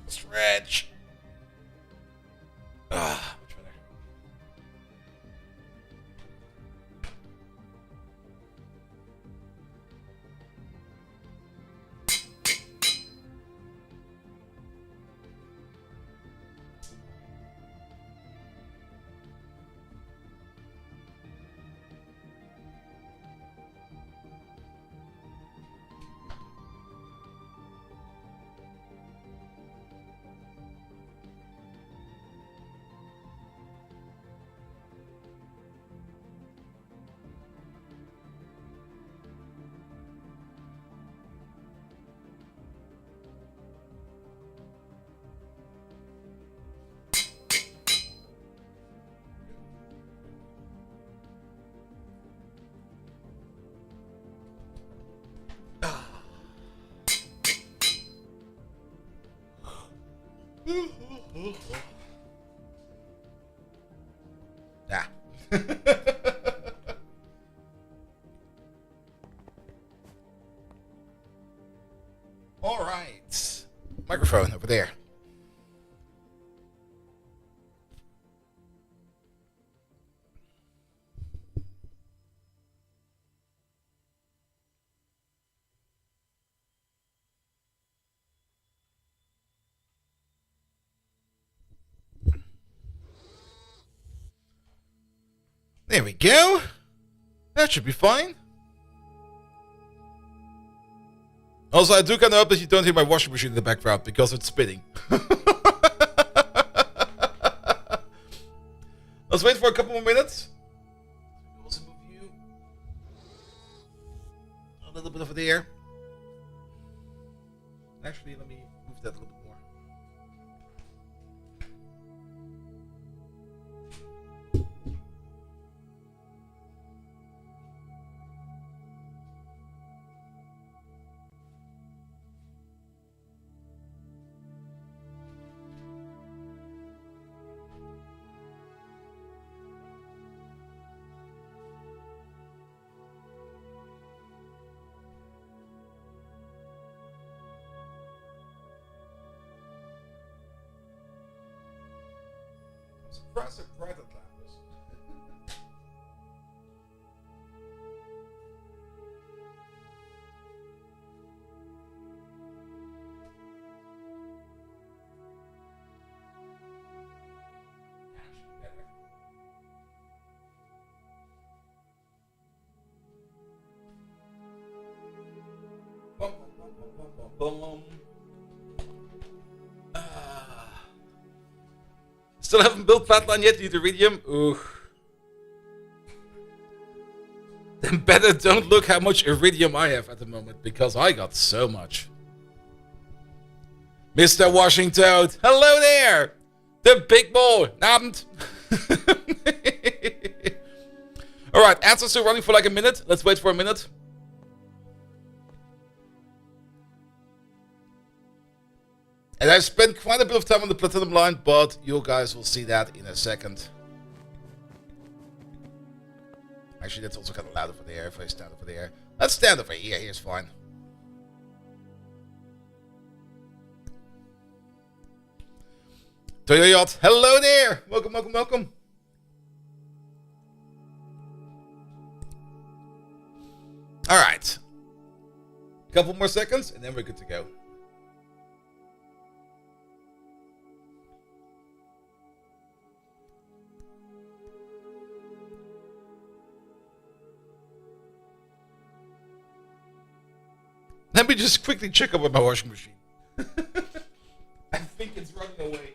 Stretch. Much better. Yeah. All right. Microphone over there. There we go. That should be fine. Also, I do kind of hope that you don't hear my washing machine in the background because it's spinning. Let's wait for a couple more minutes. Also move you a little bit over there. Actually, let me move that a little bit more. Impressive bright Atlantis. Bum, bum, bum, bum, bum, bum. Still haven't built Flatline yet, need Iridium? Ooh. Then better don't look how much Iridium I have at the moment, because I got so much. Mr. Washington, hello there! The big boy, Abend. Alright, ads are still running for like a minute. Let's wait for a minute. And I've spent quite a bit of time on the Platinum line, but you guys will see that in a second. Actually, that's also kind of loud over there if I stand over there. Let's stand over here. Here's fine. Toyo Yacht, hello there! Welcome, welcome, welcome. Alright. A couple more seconds, and then we're good to go. Let me just quickly check up with my washing machine. I think it's running away.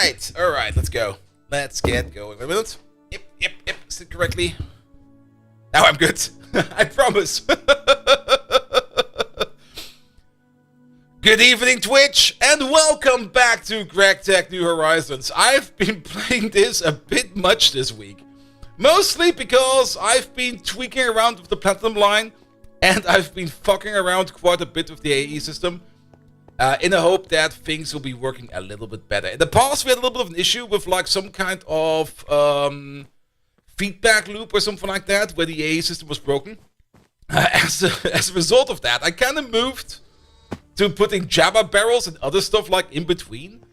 Alright, let's go. Let's get going. Wait a minute. Yep, sit correctly. Now I'm good. I promise. Good evening, Twitch, and welcome back to Greg Tech New Horizons. I've been playing this a bit much this week. Mostly because I've been tweaking around with the Platinum line, and I've been fucking around quite a bit with the AE system, in the hope that things will be working a little bit better. In the past, we had a little bit of an issue with like some kind of feedback loop or something like that, where the AE system was broken. As a result of that, I kind of moved to putting Jabba barrels and other stuff like in between.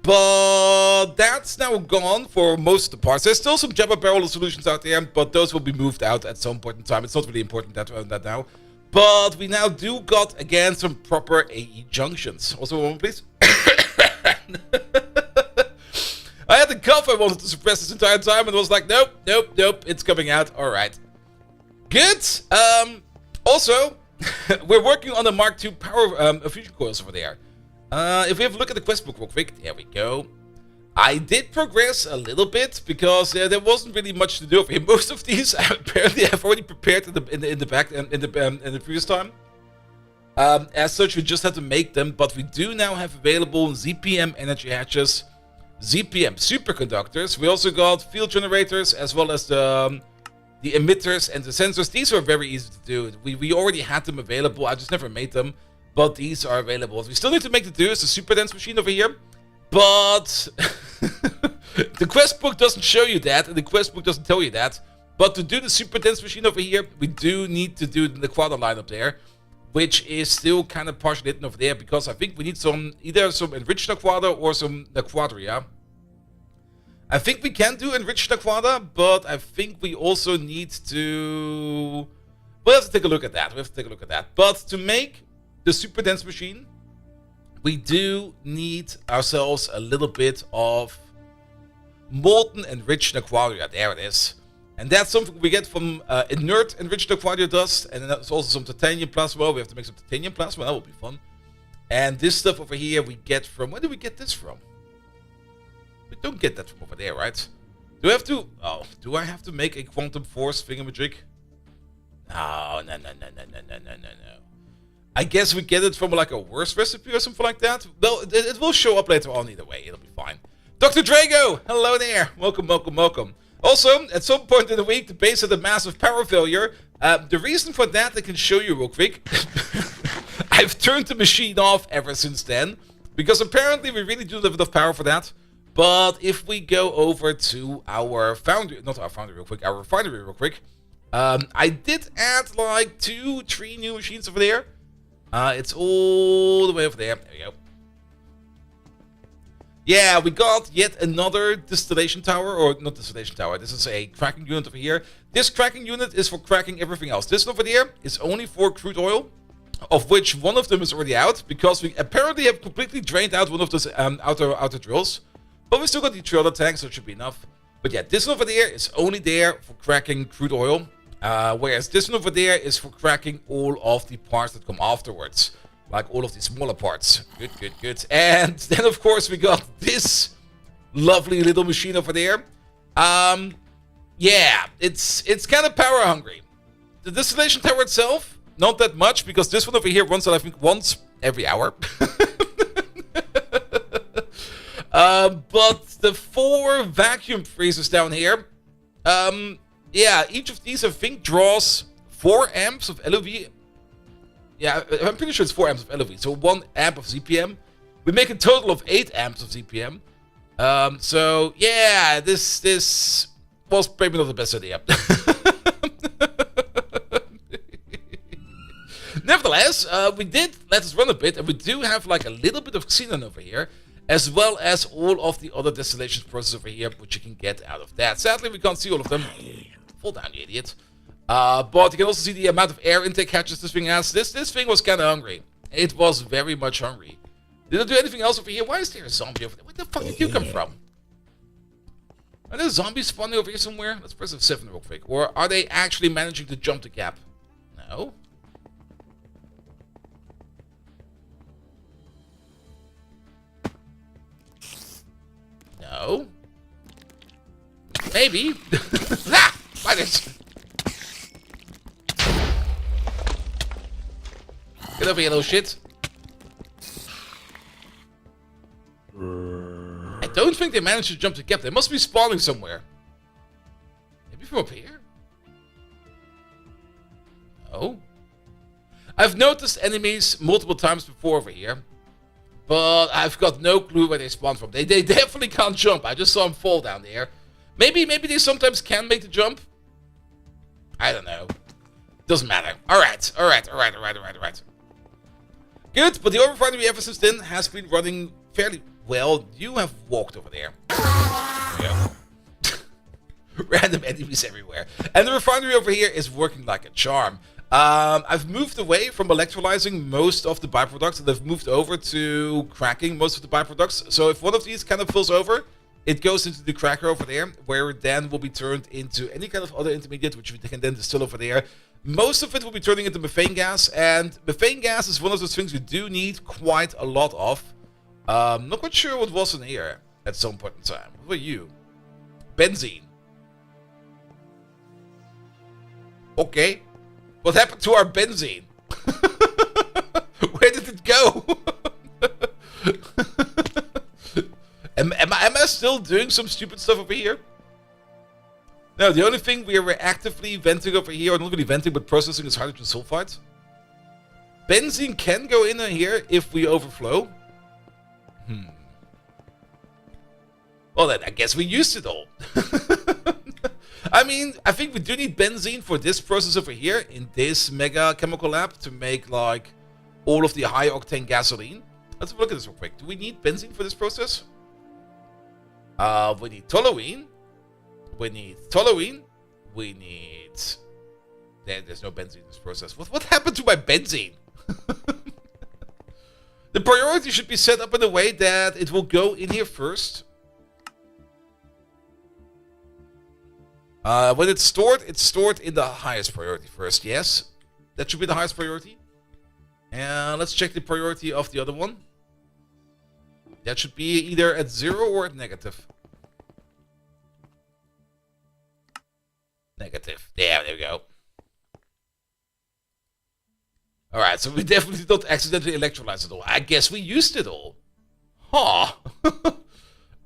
But that's now gone for most of the parts. There's still some Jabba barrel solutions out there, but those will be moved out at some point in time. It's not really important that now. But we now do got, again, some proper AE junctions. Also, one moment, please. I had the cough I wanted to suppress this entire time, and was like, nope, it's coming out. All right. Good. Also, we're working on the Mark II power fusion coils over there. If we have a look at the quest book real quick, there we go. I did progress a little bit because there wasn't really much to do over here. Most of these apparently I've already prepared in the previous time. As such, we just had to make them, but we do now have available ZPM energy hatches, ZPM superconductors. We also got field generators as well as the emitters and the sensors. These were very easy to do. We already had them available. I just never made them. But these are available. What we still need to make the do is the super dense machine over here. But the quest book doesn't show you that, and the quest book doesn't tell you that. But to do the super dense machine over here, we do need to do the Naquadah line up there, which is still kind of partially hidden over there, because I think we need either some enriched Naquadah or some Naquadah, yeah? I think we can do enriched Naquadah, but I think we also need to... We'll have to take a look at that. But to make the super dense machine, we do need ourselves a little bit of molten enriched Naquadah. There it is. And that's something we get from inert enriched Naquadah dust. And then there's also some titanium plasma. We have to make some titanium plasma. That will be fun. And this stuff over here we get from... Where do we get this from? We don't get that from over there, right? Do I have to... Oh, do I have to make a quantum force thingamajig? No. I guess we get it from like a worse recipe or something like that. Well, it will show up later on either way. It'll be fine. Dr. Drago, hello there. Welcome. Also, at some point in the week, the base had a massive power failure. The reason for that I can show you real quick. I've turned the machine off ever since then, because apparently we really do have enough power for that. But if we go over to our foundry, our refinery real quick. I did add like 2-3 new machines over there. It's all the way over there. There we go. Yeah, we got yet another distillation tower, or not distillation tower. This is a cracking unit over here. This cracking unit is for cracking everything else. This one over there is only for crude oil, of which one of them is already out, because we apparently have completely drained out one of those outer drills. But we still got the 3 other tanks, so it should be enough. But yeah, this one over there is only there for cracking crude oil. Whereas this one over there is for cracking all of the parts that come afterwards. Like all of the smaller parts. Good. And then of course we got this lovely little machine over there. Yeah, it's kind of power hungry. The distillation tower itself, not that much, because this one over here runs I think once every hour. But the 4 vacuum freezers down here, yeah, each of these I think draws 4 amps of LOV. Yeah, I'm pretty sure it's 4 amps of LOV. So 1 amp of ZPM. We make a total of 8 amps of ZPM. So yeah, this was maybe not the best idea. Nevertheless, we did let us run a bit, and we do have like a little bit of xenon over here, as well as all of the other distillation processes over here, which you can get out of that. Sadly, we can't see all of them. Fall down, you idiot. But you can also see the amount of air intake hatches this thing has. This thing was kind of hungry. It was very much hungry. Did I do anything else over here? Why is there a zombie over there? Where the fuck did you come from? Are there zombies spawning over here somewhere? Let's press F7 real quick. Or are they actually managing to jump the gap? No. No. Maybe. Ah! Spiders! Get over here, little shit. I don't think they managed to jump the gap. They must be spawning somewhere. Maybe from up here? No. I've noticed enemies multiple times before over here. But I've got no clue where they spawn from. They definitely can't jump. I just saw them fall down there. Maybe they sometimes can make the jump. I don't know. Doesn't matter. Alright. Good, but the overrefinery ever since then has been running fairly well. You have walked over there. Yeah. Random enemies everywhere. And the refinery over here is working like a charm. I've moved away from electrolyzing most of the byproducts and I've moved over to cracking most of the byproducts. So if one of these kind of fills over, it goes into the cracker over there, where it then will be turned into any kind of other intermediate, which we can then distill over there. Most of it will be turning into methane gas, and methane gas is one of those things we do need quite a lot of. Not quite sure what was in here at some point in time. What were you? Benzene. Okay. What happened to our benzene? Where did it go? Am I still doing some stupid stuff over here? No, the only thing we are actively venting over here, or not really venting, but processing, is hydrogen sulfide. Benzene can go in here if we overflow. Well then, I guess we used it all. I mean, I think we do need benzene for this process over here, in this mega chemical lab, to make, like, all of the high-octane gasoline. Let's have a look at this real quick. Do we need benzene for this process? We need toluene. We need toluene. We need... There's no benzene in this process. What happened to my benzene? The priority should be set up in a way that it will go in here first. When it's stored in the highest priority first. Yes, that should be the highest priority. And let's check the priority of the other one. That should be either at 0 or at negative. Negative. There we go. Alright, so we definitely don't accidentally electrolyze it all. I guess we used it all. Huh.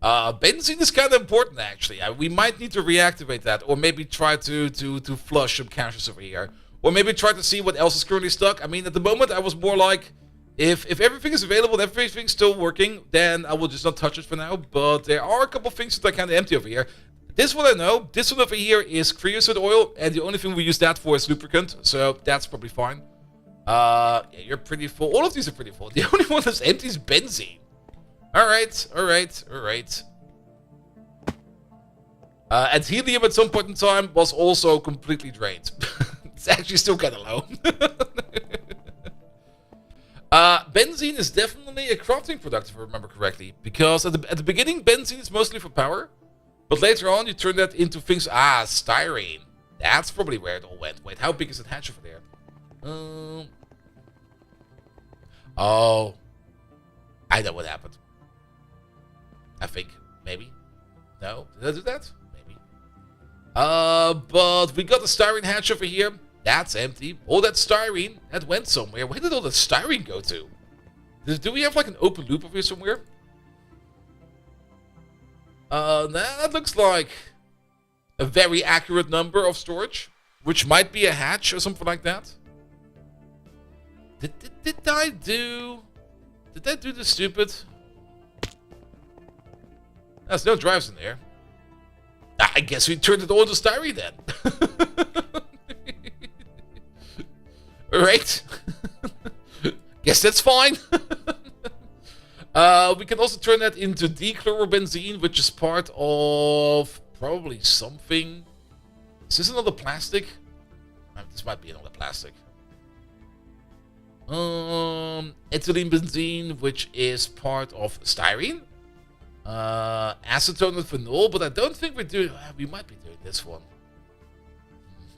Benzene is kind of important, actually. We might need to reactivate that, or maybe try to flush some caches over here. Or maybe try to see what else is currently stuck. I mean, at the moment, I was more like... If everything is available and everything's still working, then I will just not touch it for now. But there are a couple things that are kind of empty over here. This one I know. This one over here is creosote oil, and the only thing we use that for is lubricant. So that's probably fine. Yeah, you're pretty full. All of these are pretty full. The only one that's empty is benzene. Alright. And helium at some point in time was also completely drained. It's actually still kind of low. Benzene is definitely a crafting product, if I remember correctly. Because at the beginning, benzene is mostly for power. But later on, you turn that into things... styrene. That's probably where it all went. Wait, how big is that hatch over there? Oh. I know what happened. I think. Maybe. No? Did I do that? Maybe. But we got the styrene hatch over here. That's empty. All that styrene, that went somewhere. Where did all that styrene go to? Do we have like an open loop over here somewhere? Nah, that looks like a very accurate number of storage, which might be a hatch or something like that. Did I do the stupid? There's no drives in there. I guess we turned it all into styrene then. Right? Guess that's fine. We can also turn that into dichlorobenzene, which is part of probably something. Is this another plastic? This might be another plastic. Ethylene benzene, which is part of styrene. Acetone and phenol, but I don't think we're doing... We might be doing this one.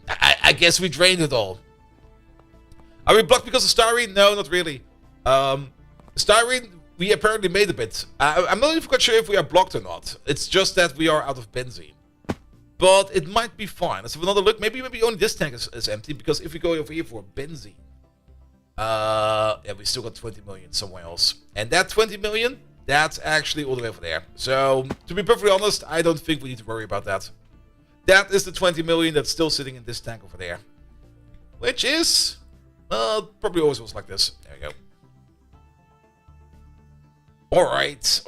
I guess we drained it all. Are we blocked because of styrene? No, not really. Styrene we apparently made a bit. I'm not even quite sure if we are blocked or not. It's just that we are out of benzene. But it might be fine. Let's have another look. Maybe only this tank is empty, because if we go over here for benzene, yeah, we still got 20 million somewhere else. And that 20 million, that's actually all the way over there. So, to be perfectly honest, I don't think we need to worry about that. That is the 20 million that's still sitting in this tank over there. Which is, probably always was like this. There we go. Alright,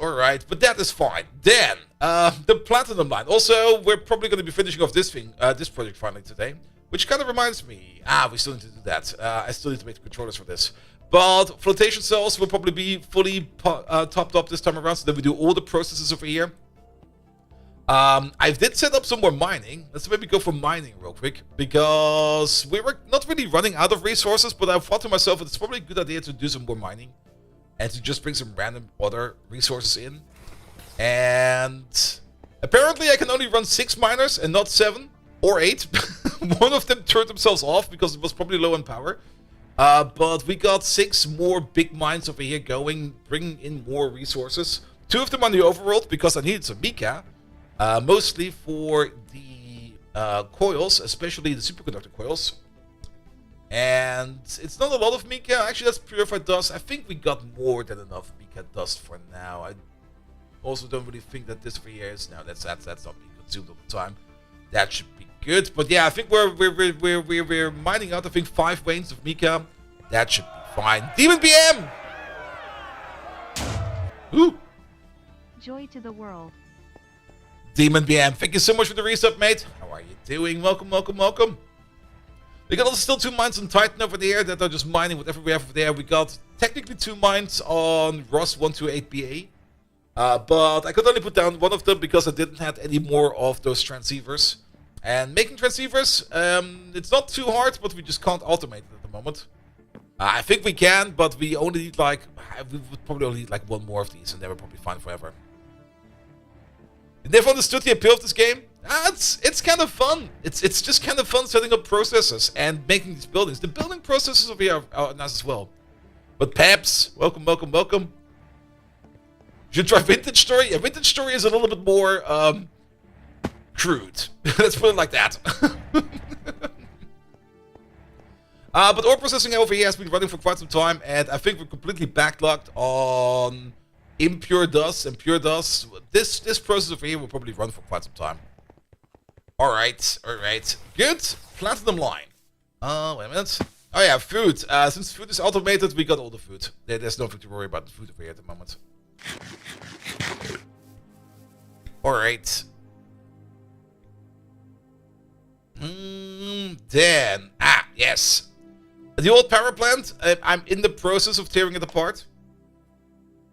but that is fine. Then, the platinum line. Also, we're probably going to be finishing off this thing, this project finally today. Which kind of reminds me, we still need to do that. I still need to make the controllers for this. But flotation cells will probably be fully topped up this time around, so that we do all the processes over here. I did set up some more mining. Let's maybe go for mining real quick, because we were not really running out of resources, but I thought to myself that it's probably a good idea to do some more mining. And to just bring some random other resources in. And apparently I can only run 6 miners and not 7 or 8. One of them turned themselves off because it was probably low on power. But we got 6 more big mines over here going, bringing in more resources. 2 of them on the overworld because I needed some mica. Mostly for the coils, especially the superconductor coils. And it's not a lot of mica. Actually, that's purified dust. I think we got more than enough mica dust for now. I also don't really think that this for here is now. That's not being consumed all the time. That should be good. But yeah, I think we're mining out. I think 5 veins of mica. That should be fine. Demon BM. Ooh. Joy to the world. Demon BM, thank you so much for the resub, mate. How are you doing? Welcome, welcome, welcome. We got still 2 mines on Titan over there that are just mining whatever we have over there. We got technically 2 mines on Ross 128BA. But I could only put down 1 of them because I didn't have any more of those transceivers. And making transceivers, it's not too hard, but we just can't automate it at the moment. I think we can, but we only need like, we would probably only need like 1 more of these and they were probably fine forever. You never understood the appeal of this game? It's kind of fun. It's just kind of fun setting up processes and making these buildings. The building processes over here are nice as well. But Peps, welcome, welcome, welcome. You should try Vintage Story. Yeah, Vintage Story is a little bit more crude. Let's put it like that. But ore processing over here has been running for quite some time, and I think we're completely backlogged on impure dust and pure dust. This process over here will probably run for quite some time. Alright. Good. Platinum line. Wait a minute. Oh yeah, food. Since food is automated, we got all the food. There's nothing to worry about the food over here at the moment. Alright. Then, yes. The old power plant, I'm in the process of tearing it apart.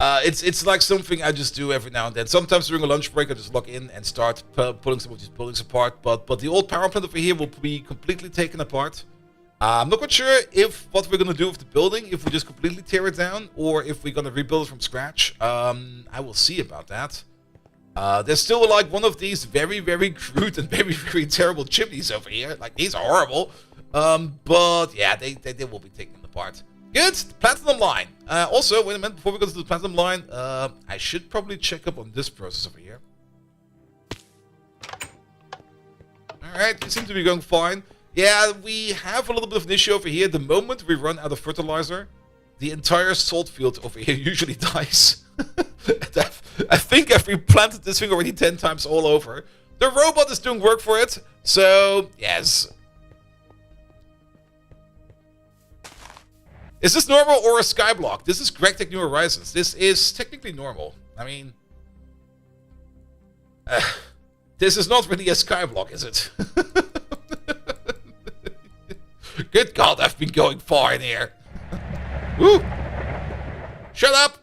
It's like something I just do every now and then. Sometimes during a lunch break, I just log in and start pulling some of these buildings apart. But the old power plant over here will be completely taken apart. I'm not quite sure if what we're going to do with the building, if we just completely tear it down, or if we're going to rebuild it from scratch. I will see about that. There's still like one of these very, very crude and very, very terrible chimneys over here. Like, these are horrible. But yeah, they will be taken apart. Good, platinum line. Also, wait a minute, before we go to the platinum line, I should probably check up on this process over here. Alright, you seem to be going fine. Yeah, we have a little bit of an issue over here. The moment we run out of fertilizer, the entire salt field over here usually dies. I think I've replanted this thing already 10 times all over. The robot is doing work for it, so yes. Is this normal or a skyblock? This is GregTech New Horizons. This is technically normal. I mean, this is not really a skyblock, is it? Good God, I've been going far in here. Woo! Shut up!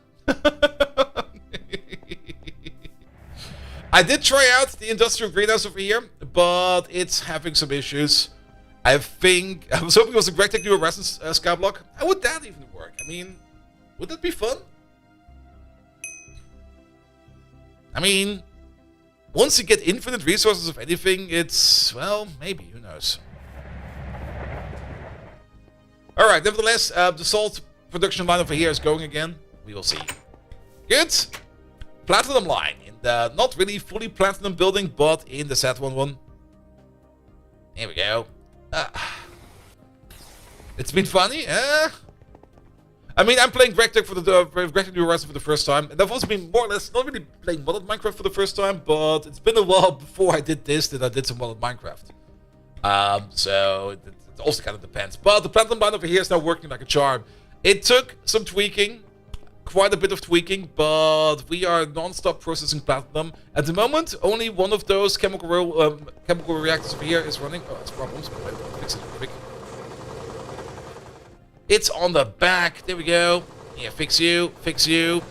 I did try out the industrial greenhouse over here, but it's having some issues. I think I was hoping it was a GregTech New Horizons skyblock. How would that even work? I mean, would that be fun? I mean, once you get infinite resources of anything, it's, well, maybe, who knows. Alright, nevertheless, the salt production line over here is going again. We will see. Good. Platinum line in the not really fully platinum building, but in the Z1 one. Here we go. It's been funny. I mean, I'm playing Greg for the New Horizons for the first time, and I've also been more or less not really playing modded Minecraft for the first time, but it's been a while before I did this that I did some modded Minecraft. So it also kind of depends. But the platinum line over here is now working like a charm. It took some tweaking, quite a bit of tweaking, but we are non-stop processing platinum. At the moment, only one of those chemical reactors over here is running. Oh, it's problems, but I'll fix it quick. It's on the back. There we go. Yeah, fix you. Fix you.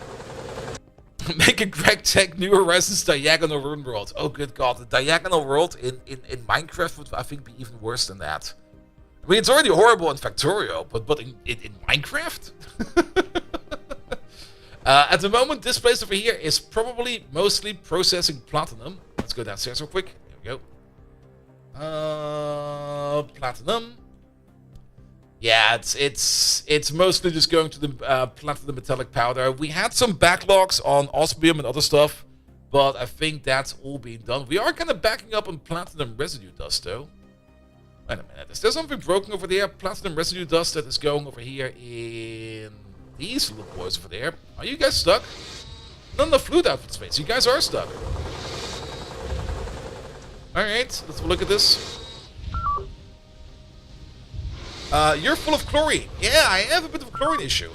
Make a Greg Tech New Horizons diagonal rune world. Oh, good God. The diagonal world in Minecraft would, I think, be even worse than that. I mean, it's already horrible in Factorio, but in Minecraft? At the moment, this place over here is probably mostly processing platinum. Let's go downstairs real quick. There we go. Platinum. Yeah, it's mostly just going to the platinum metallic powder. We had some backlogs on osmium and other stuff, but I think that's all being done. We are kind of backing up on platinum residue dust, though. Wait a minute, is there something broken over there? Platinum residue dust that is going over here in these little boys over there. Are you guys stuck? Not enough fluid output space. You guys are stuck. Alright, let's look at this. You're full of chlorine. Yeah, I have a bit of a chlorine issue.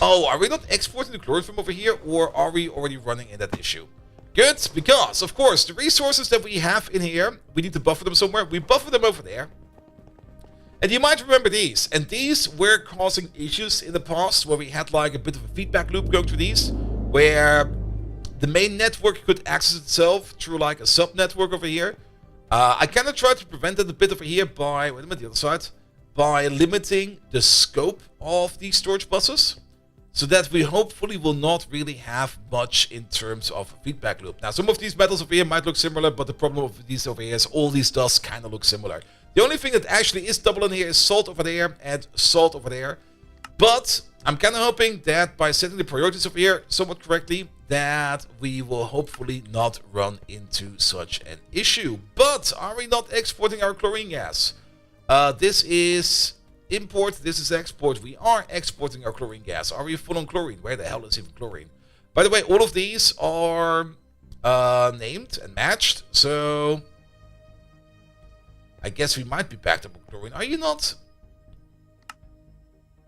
Oh, are we not exporting the chlorine from over here, or are we already running in that issue? Good, because, of course, the resources that we have in here, we need to buffer them somewhere. We buffer them over there. And you might remember these. And these were causing issues in the past, where we had like a bit of a feedback loop going through these, where the main network could access itself through like a sub-network over here. I kind of tried to prevent that a bit over here by, wait a minute, the other side, by limiting the scope of these storage buses, so that we hopefully will not really have much in terms of a feedback loop. Now, some of these metals over here might look similar, but the problem of these over here is all these dusts kind of look similar. The only thing that actually is double in here is salt over there and salt over there. But I'm kind of hoping that by setting the priorities over here somewhat correctly, that we will hopefully not run into such an issue. But are we not exporting our chlorine gas? This is import, this is export. We are exporting our chlorine gas. Are we full on chlorine? Where the hell is even chlorine? By the way, all of these are named and matched, so I guess we might be backed up with chlorine. Are you not?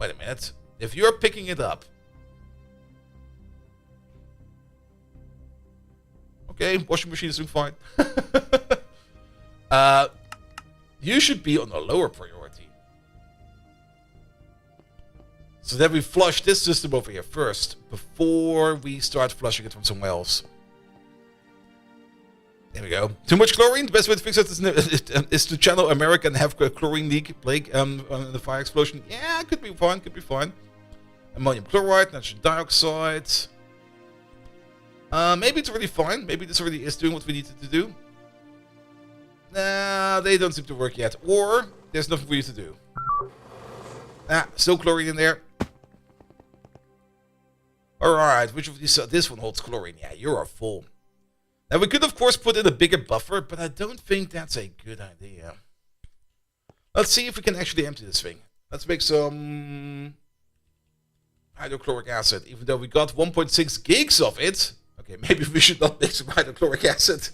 Wait a minute. If you're picking it up. Okay, washing machine is doing fine. You should be on a lower priority. So that we flush this system over here first, before we start flushing it from somewhere else. There we go. Too much chlorine? The best way to fix it is to channel America and have a chlorine leak on the fire explosion. Yeah, could be fine, could be fine. Ammonium chloride, nitrogen dioxide. Maybe it's already fine. Maybe this already is doing what we needed to do. Nah, they don't seem to work yet. Or, there's nothing for you to do. Ah, still chlorine in there. Alright, which of these... this one holds chlorine. Yeah, you are full. Now, we could, of course, put in a bigger buffer, but I don't think that's a good idea. Let's see if we can actually empty this thing. Let's make some hydrochloric acid, even though we got 1.6 gigs of it. Okay, maybe we should not make some hydrochloric acid.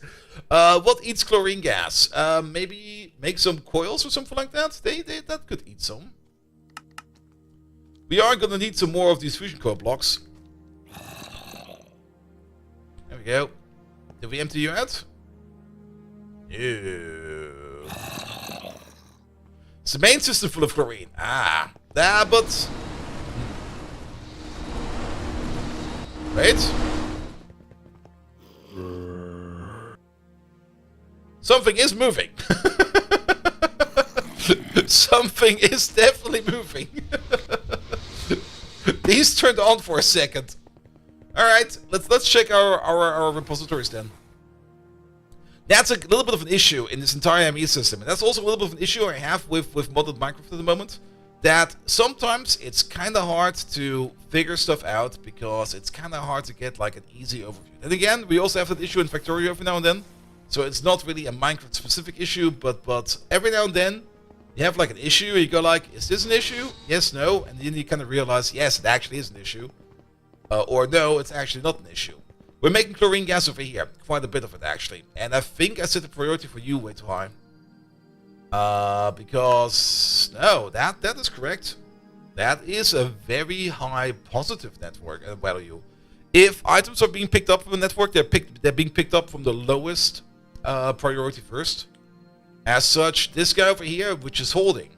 What eats chlorine gas? Maybe make some coils or something like that? That could eat some. We are going to need some more of these fusion core blocks. There we go. Did we empty you out? No. It's the main system full of chlorine. But... wait. Something is moving. Something is definitely moving. These turned on for a second. Alright, let's check our repositories then. That's a little bit of an issue in this entire ME system. And that's also a little bit of an issue I have with modded Minecraft at the moment. that sometimes it's kind of hard to figure stuff out because it's kind of hard to get like an easy overview. And again, we also have that issue in Factorio every now and then. So it's not really a Minecraft specific issue, but every now and then you have like an issue and you go like, is this an issue? Yes, no. And then you kind of realize, yes, it actually is an issue. Or no, it's actually not an issue. We're making chlorine gas over here. Quite a bit of it actually. And I think I set the priority for you way too high. Because no, that is correct. That is a very high positive network value. If items are being picked up from a network, they're being picked up from the lowest priority first. As such, this guy over here, which is holding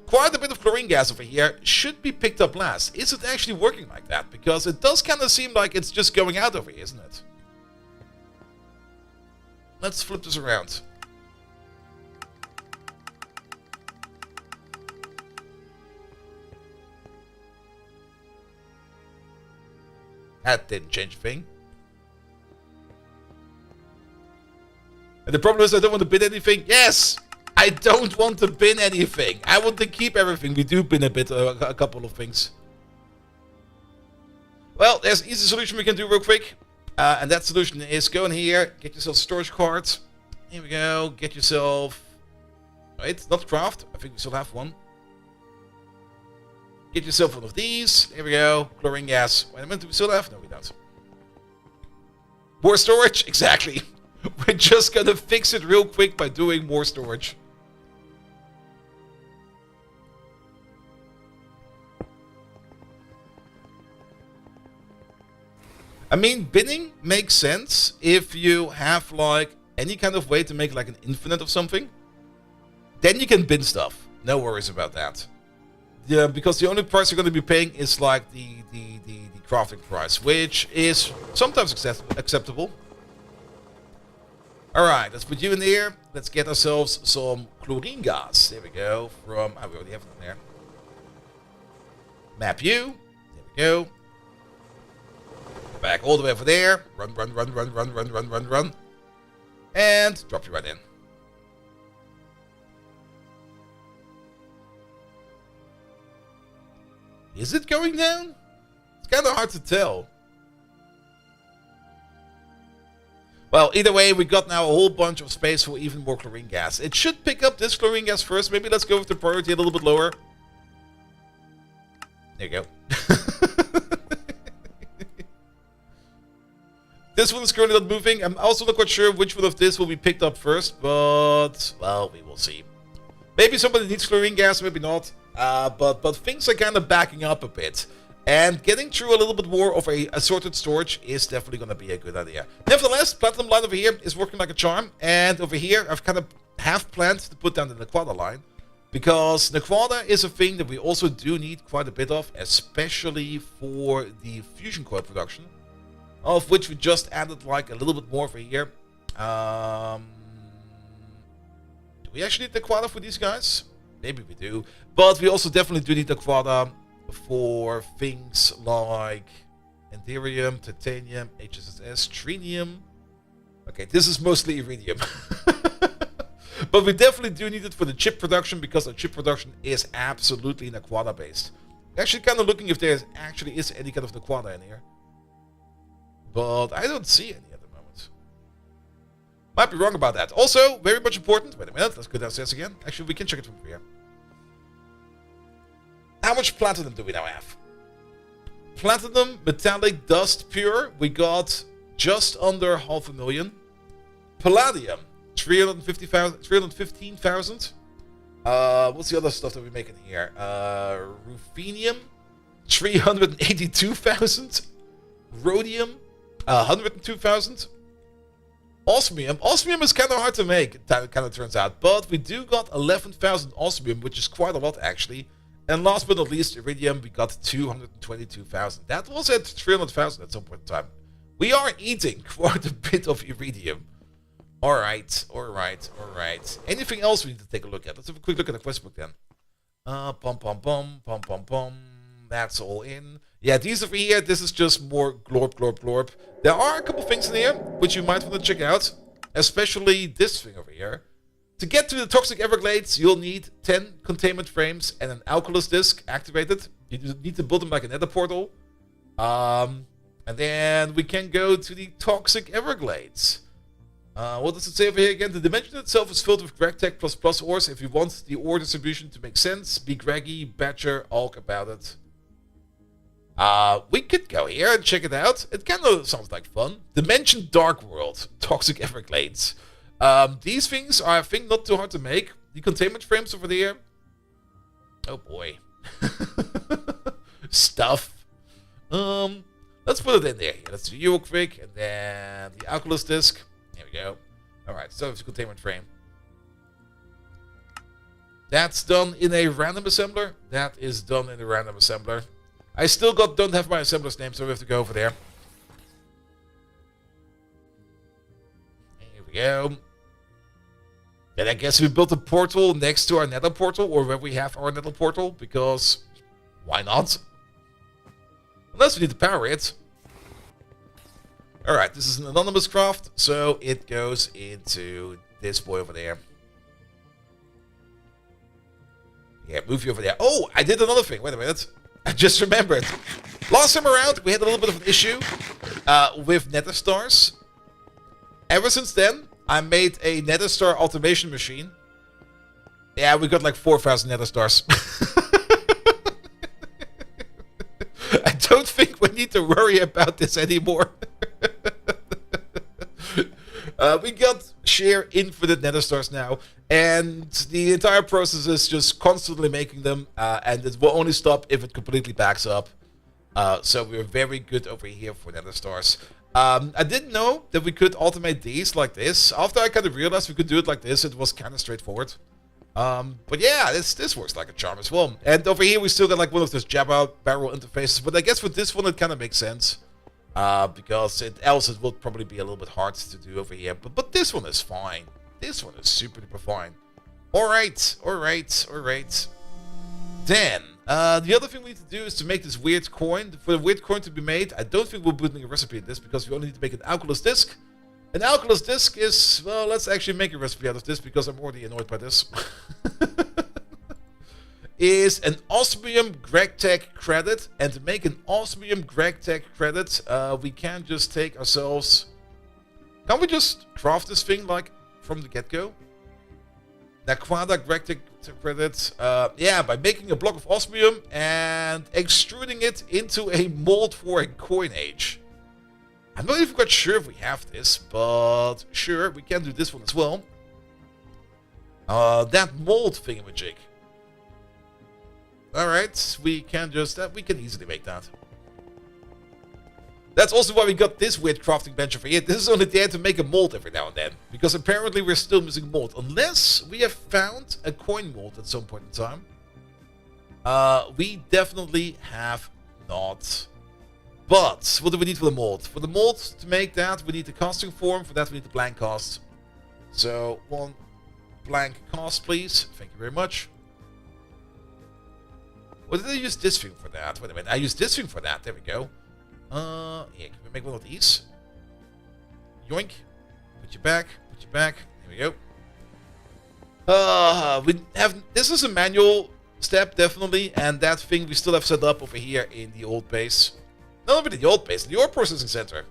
quite a bit of chlorine gas over here, should be picked up last. Is it actually working like that? Because it does kind of seem like it's just going out over here, isn't it? Let's flip this around. That didn't change a thing. And the problem is I don't want to bin anything. Yes! I don't want to bin anything. I want to keep everything. We do bin a couple of things. Well, there's an easy solution we can do real quick. And that solution is go in here, get yourself a storage card. Here we go. Get yourself... Wait, not craft. I think we still have one. Get yourself one of these. Here we go. Chlorine gas. Wait a minute, do we still have? No, we don't. More storage? Exactly. We're just gonna fix it real quick by doing more storage. I mean, binning makes sense if you have like any kind of way to make like an infinite of something. Then you can bin stuff. No worries about that. Yeah, because the only price you're going to be paying is like the crafting price, which is sometimes acceptable. Alright, let's put you in here. Let's get ourselves some chlorine gas. There we go. From... Oh, we already have it in there. Map you. There we go. Back all the way over there. Run, run, run, run, run, run, run, run, run. And drop you right in. Is it going down? It's kind of hard to tell. Well, either way, we got now a whole bunch of space for even more chlorine gas. It should pick up this chlorine gas first. Maybe let's go with the priority a little bit lower. There you go. This one is currently not moving. I'm also not quite sure which one of this will be picked up first, but, well, we will see. Maybe somebody needs chlorine gas, maybe not. But things are kind of backing up a bit. And getting through a little bit more of a assorted storage is definitely going to be a good idea. Nevertheless, Platinum line over here is working like a charm. And over here, I've kind of half planned to put down the Naquadah line. Because Naquadah is a thing that we also do need quite a bit of, especially for the fusion coil production. Of which we just added like a little bit more over here. Do we actually need Naquadah for these guys? Maybe we do. But we also definitely do need Naquadah for things like Enderium, Titanium, HSSS, Trinium. Okay, this is mostly Iridium. But we definitely do need it for the chip production because the chip production is absolutely Naquadah based. Actually kind of looking if there actually is any kind of Naquadah in here. But I don't see any at the moment. Might be wrong about that. Also, very much important. Wait a minute, let's go downstairs again. Actually, we can check it from here. How much platinum do we now have? Platinum, metallic, dust, pure. We got just under 500,000. Palladium, 315,000. What's the other stuff that we make in here? Ruthenium, 382,000. Rhodium, 102,000. Osmium. Osmium is kind of hard to make, it kind of turns out. But we do got 11,000 osmium, which is quite a lot actually. And last but not least, iridium, we got 222,000. That was at 300,000 at some point in time. We are eating quite a bit of iridium. Alright, alright, alright. Anything else we need to take a look at? Let's have a quick look at the quest book then. Pom pom pom, pom pom pom. That's all in. Yeah, these over here, this is just more glorp, glorp, glorp. There are a couple things in here which you might want to check out. Especially this thing over here. To get to the Toxic Everglades, you'll need 10 containment frames and an Alkalus disc activated. You need to build them like a nether portal. And then we can go to the Toxic Everglades. What does it say over here again? The dimension itself is filled with GregTech ++ ores. If you want the ore distribution to make sense, be Greggy, Badger, Alk about it. We could go here and check it out. It kind of sounds like fun. Dimension Dark World, Toxic Everglades. These things are, I think, not too hard to make. The containment frames over there. Oh boy. Stuff. Let's put it in there. Let's do you quick, and then the Alkalus disc. There we go. Alright, so it's a containment frame. That's done in a random assembler. That is done in a random assembler. I still don't have my assembler's name, so we have to go over there. Here we go. Then I guess we built a portal next to our nether portal, or where we have our nether portal, because why not? Unless we need to power it. Alright, this is an anonymous craft, so it goes into this boy over there. Yeah, move you over there. Oh, I did another thing. Wait a minute. I just remembered. Last time around, we had a little bit of an issue with nether stars. Ever since then, I made a nether star automation machine. Yeah, we got like 4,000 nether stars. I don't think we need to worry about this anymore. We got sheer infinite nether stars now, and the entire process is just constantly making them, and it will only stop if it completely backs up. So we're very good over here for nether stars. I didn't know that we could automate these like this. After I kind of realized we could do it like this, it was kind of straightforward. But yeah, this works like a charm as well. And over here we still got like one of those Jabba barrel interfaces, but I guess with this one it kind of makes sense. Because else it would probably be a little bit hard to do over here. But this one is fine. This one is super duper fine. Alright. Then, the other thing we need to do is to make this weird coin. For the weird coin to be made, I don't think we're putting a recipe in this, because we only need to make an Alkalus disc. An Alkalus disc is, well, let's actually make a recipe out of this, because I'm already annoyed by this. Is an osmium GregTech credit, and to make an osmium GregTech credit, we can just take ourselves... Can't we just craft this thing, like, from the get-go? Naquadah GregTech credit, yeah, by making a block of osmium and extruding it into a mold for a coinage. I'm not even quite sure if we have this, but sure, we can do this one as well. That mold thingamajig. Alright, we can easily make that. That's also why we got this weird crafting bench over here. This is only there to make a mold every now and then. Because apparently we're still missing mold. Unless we have found a coin mold at some point in time. We definitely have not. But, what do we need for the mold? For the mold, to make that, we need the casting form. For that, we need the blank cast. So, one blank cast, please. Thank you very much. Or did I use this thing for that? Wait a minute, I used this thing for that. There we go. Yeah, can we make one of these? Yoink. Put you back. There we go. We have... This is a manual step, definitely. And that thing we still have set up over here in the old base. Not over the old base, the ore processing center.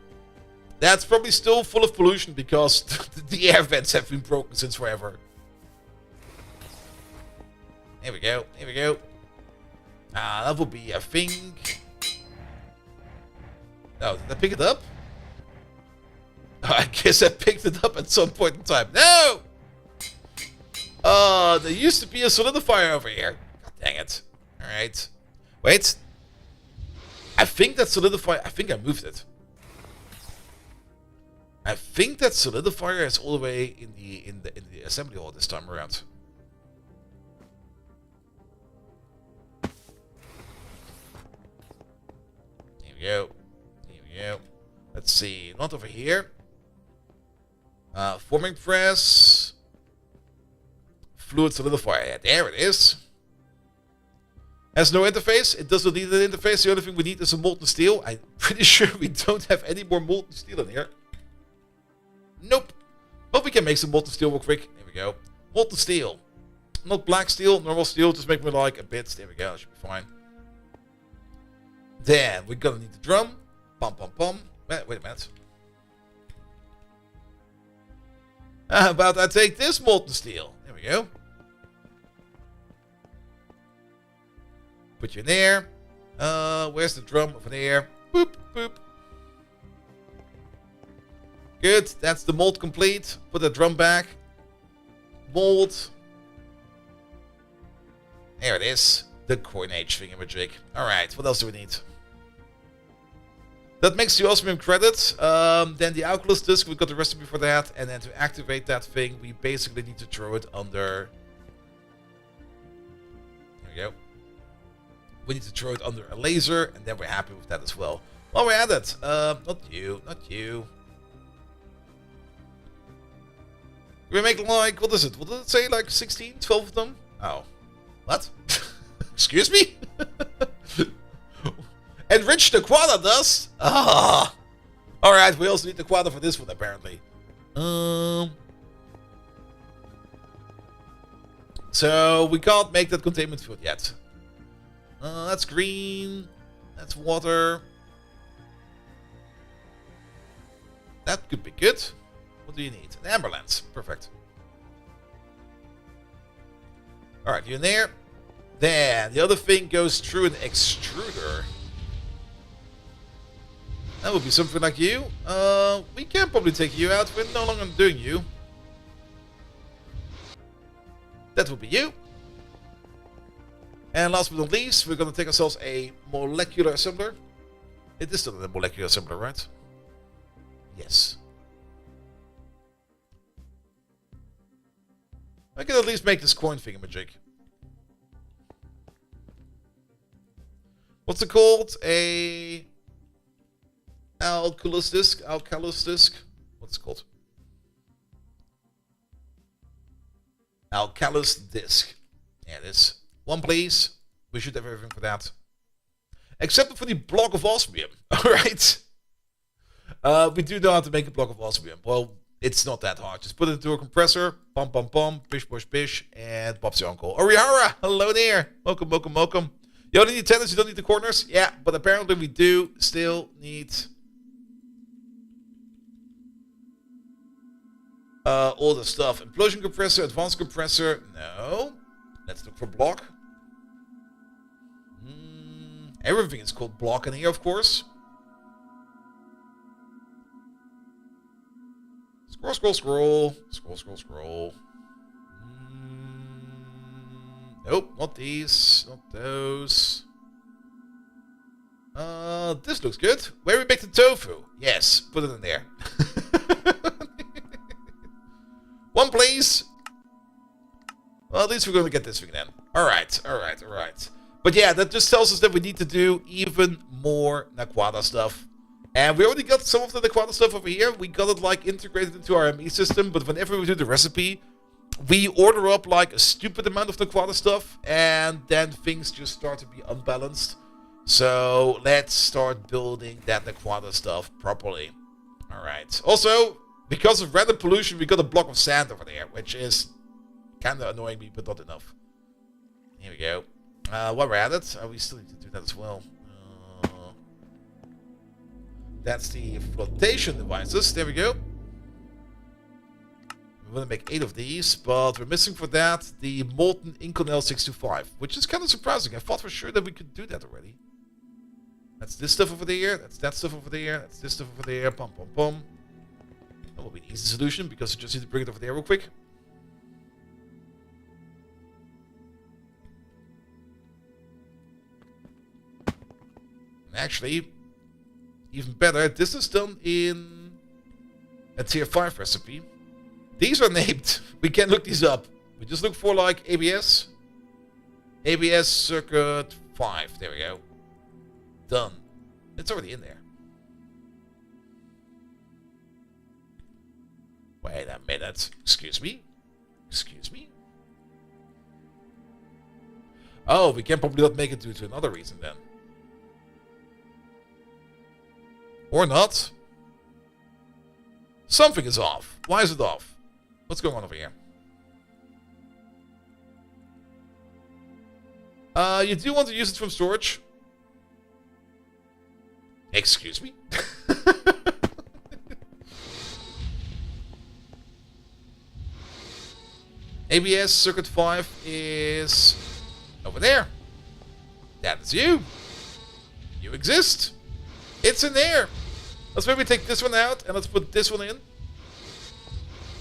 That's probably still full of pollution because the air vents have been broken since forever. There we go. That will be, I think... Oh, did I pick it up? Oh, I guess I picked it up at some point in time. No! Oh, there used to be a solidifier over here. God dang it. Alright. Wait. I think that solidifier... I think I moved it. I think that solidifier is all the way in the assembly hall this time around. Here we go. Let's see. Not over here. Forming press. Fluid solidifier. Yeah, there it is. Has no interface. It doesn't need an interface. The only thing we need is a molten steel. I'm pretty sure we don't have any more molten steel in here. Nope. But we can make some molten steel real quick. Here we go. Molten steel. Not black steel, normal steel. Just make me like a bit. There we go. That should be fine. Then we're gonna need the drum. Pom pom pom. Wait a minute. How about I take this molten steel? There we go. Put you in there. Where's the drum? Over there. Boop, boop. Good. That's the mold complete. Put the drum back. Mold. There it is. The coinage thingamajig. Alright, what else do we need? That makes the osmium credit. Then the alkalis disc, we've got the recipe for that. And then to activate that thing, we basically need to throw it under... There we go. We need to throw it under a laser, and then we're happy with that as well. While we're at it, not you, not you. We make like, what is it? What did it say? Like 16, 12 of them? Oh. What? Excuse me? Enrich the Naquadah does? Ah. Alright, we also need the Naquadah for this one, apparently. So, we can't make that containment field yet. That's green. That's water. That could be good. What do you need? An amber lens. Perfect. Alright, you in there? Then the other thing goes through an extruder. That would be something like you. We can probably take you out. We're no longer doing you. That would be you. And last but not least, we're going to take ourselves a molecular assembler. It is still a molecular assembler, right? Yes. I can at least make this coin thingamajig. What's it called? A alkalis disc? Alkalis disc? What's it called? Alkalis disc. There it is. One, please. We should have everything for that. Except for the block of osmium. Alright. We do know how to make a block of osmium. Well, it's not that hard. Just put it into a compressor. Pum, pum, pum. Bish, bosh, bish. And Bob's your uncle. Orihara! Hello there. Welcome, welcome, welcome. You only need tenants, you don't need the corners. Yeah, but apparently we do still need... all the stuff. Implosion compressor, advanced compressor. No. Let's look for block. Everything is called block in here, of course. Scroll, scroll, scroll. Scroll, scroll, scroll. Nope, not these. Not those. This looks good. Where we make the tofu? Yes, put it in there. One, please. Well, at least we're going to get this thing then. Alright, alright, alright. But yeah, that just tells us that we need to do even more Naquadah stuff. And we already got some of the Naquadah stuff over here. We got it like integrated into our ME system. But whenever we do the recipe, we order up like a stupid amount of Naquadah stuff. And then things just start to be unbalanced. So let's start building that Naquadah stuff properly. Alright. Also, because of random pollution, we got a block of sand over there. Which is kind of annoying me, but not enough. Here we go. While we're at it, we still need to do that as well. That's the flotation devices. There we go. We're going to make 8 of these, but we're missing for that the molten Inconel 625, which is kind of surprising. I thought for sure that we could do that already. That's this stuff over there. That's that stuff over there. That's this stuff over there. Pum, pum, pum. That will be an easy solution because I just need to bring it over there real quick. Actually, even better, this is done in a tier 5 recipe. These are named. We can look these up. We just look for like ABS. ABS circuit 5. There we go. Done. It's already in there. Wait a minute. Excuse me? Excuse me? Oh, we can probably not make it due to another reason then. Or not. Something is off. Why is it off? What's going on over here? You do want to use it from storage. Excuse me? ABS circuit 5 is over there. That is you. You exist. It's in there. Let's maybe take this one out and let's put this one in.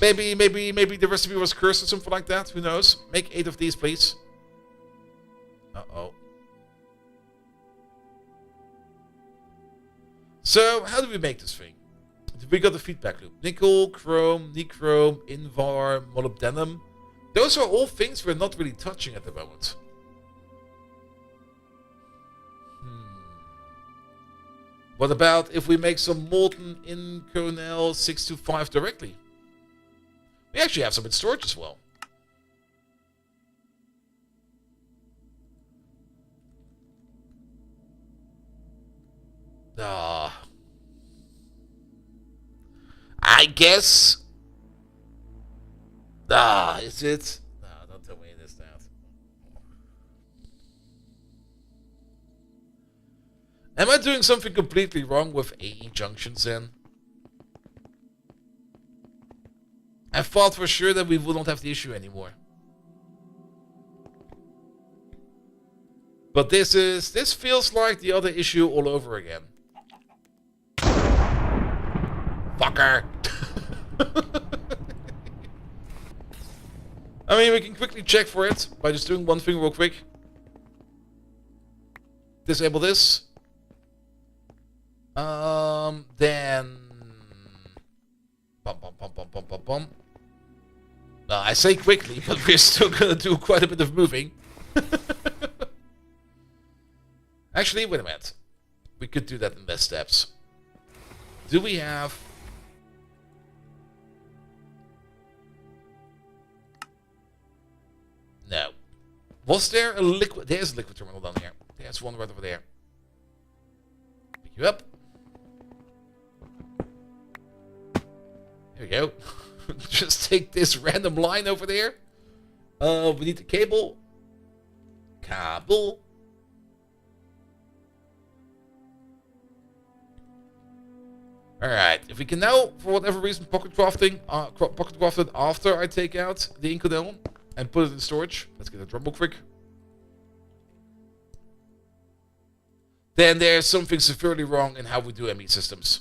Maybe the recipe was cursed or something like that. Who knows? Make 8 of these, please. Uh-oh. So, how do we make this thing? We got the feedback loop. Nickel, chrome, nichrome, invar, molybdenum. Those are all things we're not really touching at the moment. What about if we make some molten inconel 625 directly? We actually have some in storage as well. I guess. Is it? No, don't tell me it is that. Am I doing something completely wrong with AE junctions then? I thought for sure that we wouldn't have the issue anymore. But this feels like the other issue all over again. Fucker! I mean, we can quickly check for it by just doing one thing real quick. Disable this. Then... Bum. I say quickly, but we're still gonna do quite a bit of moving. Actually, wait a minute. We could do that in less steps. Do we have... No. Was there a liquid... There's a liquid terminal down here. There's one right over there. Pick you up. Here we go. Just take this random line over there. We need the cable. Cable. Alright, if we can now, for whatever reason, pocket craft it after I take out the Inconel and put it in storage. Let's get a drum real quick. Then there's something severely wrong in how we do ME systems.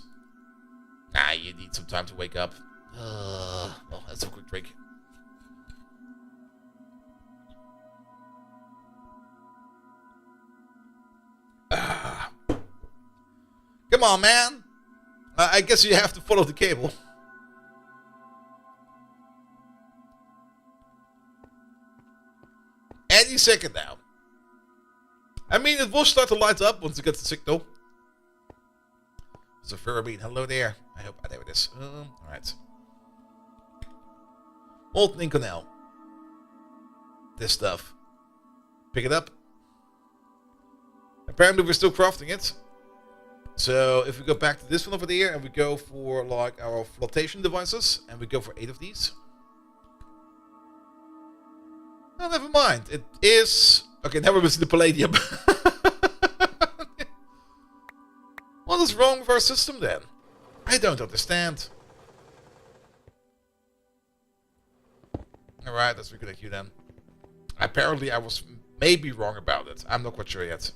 You need some time to wake up. Oh, that's a quick drink. Come on, man. I guess you have to follow the cable. Any second now. I mean, it will start to light up once it gets the signal. So, Ferrabine, hello there. I hope there it is. Alright. Molten Inconel. This stuff. Pick it up. Apparently, we're still crafting it. So, if we go back to this one over there and we go for like our flotation devices and we go for 8 of these. Oh, never mind. It is... Okay, now we're missing the palladium. What is wrong with our system then? I don't understand. Alright, let's reconnect you then. Apparently I was maybe wrong about it. I'm not quite sure yet.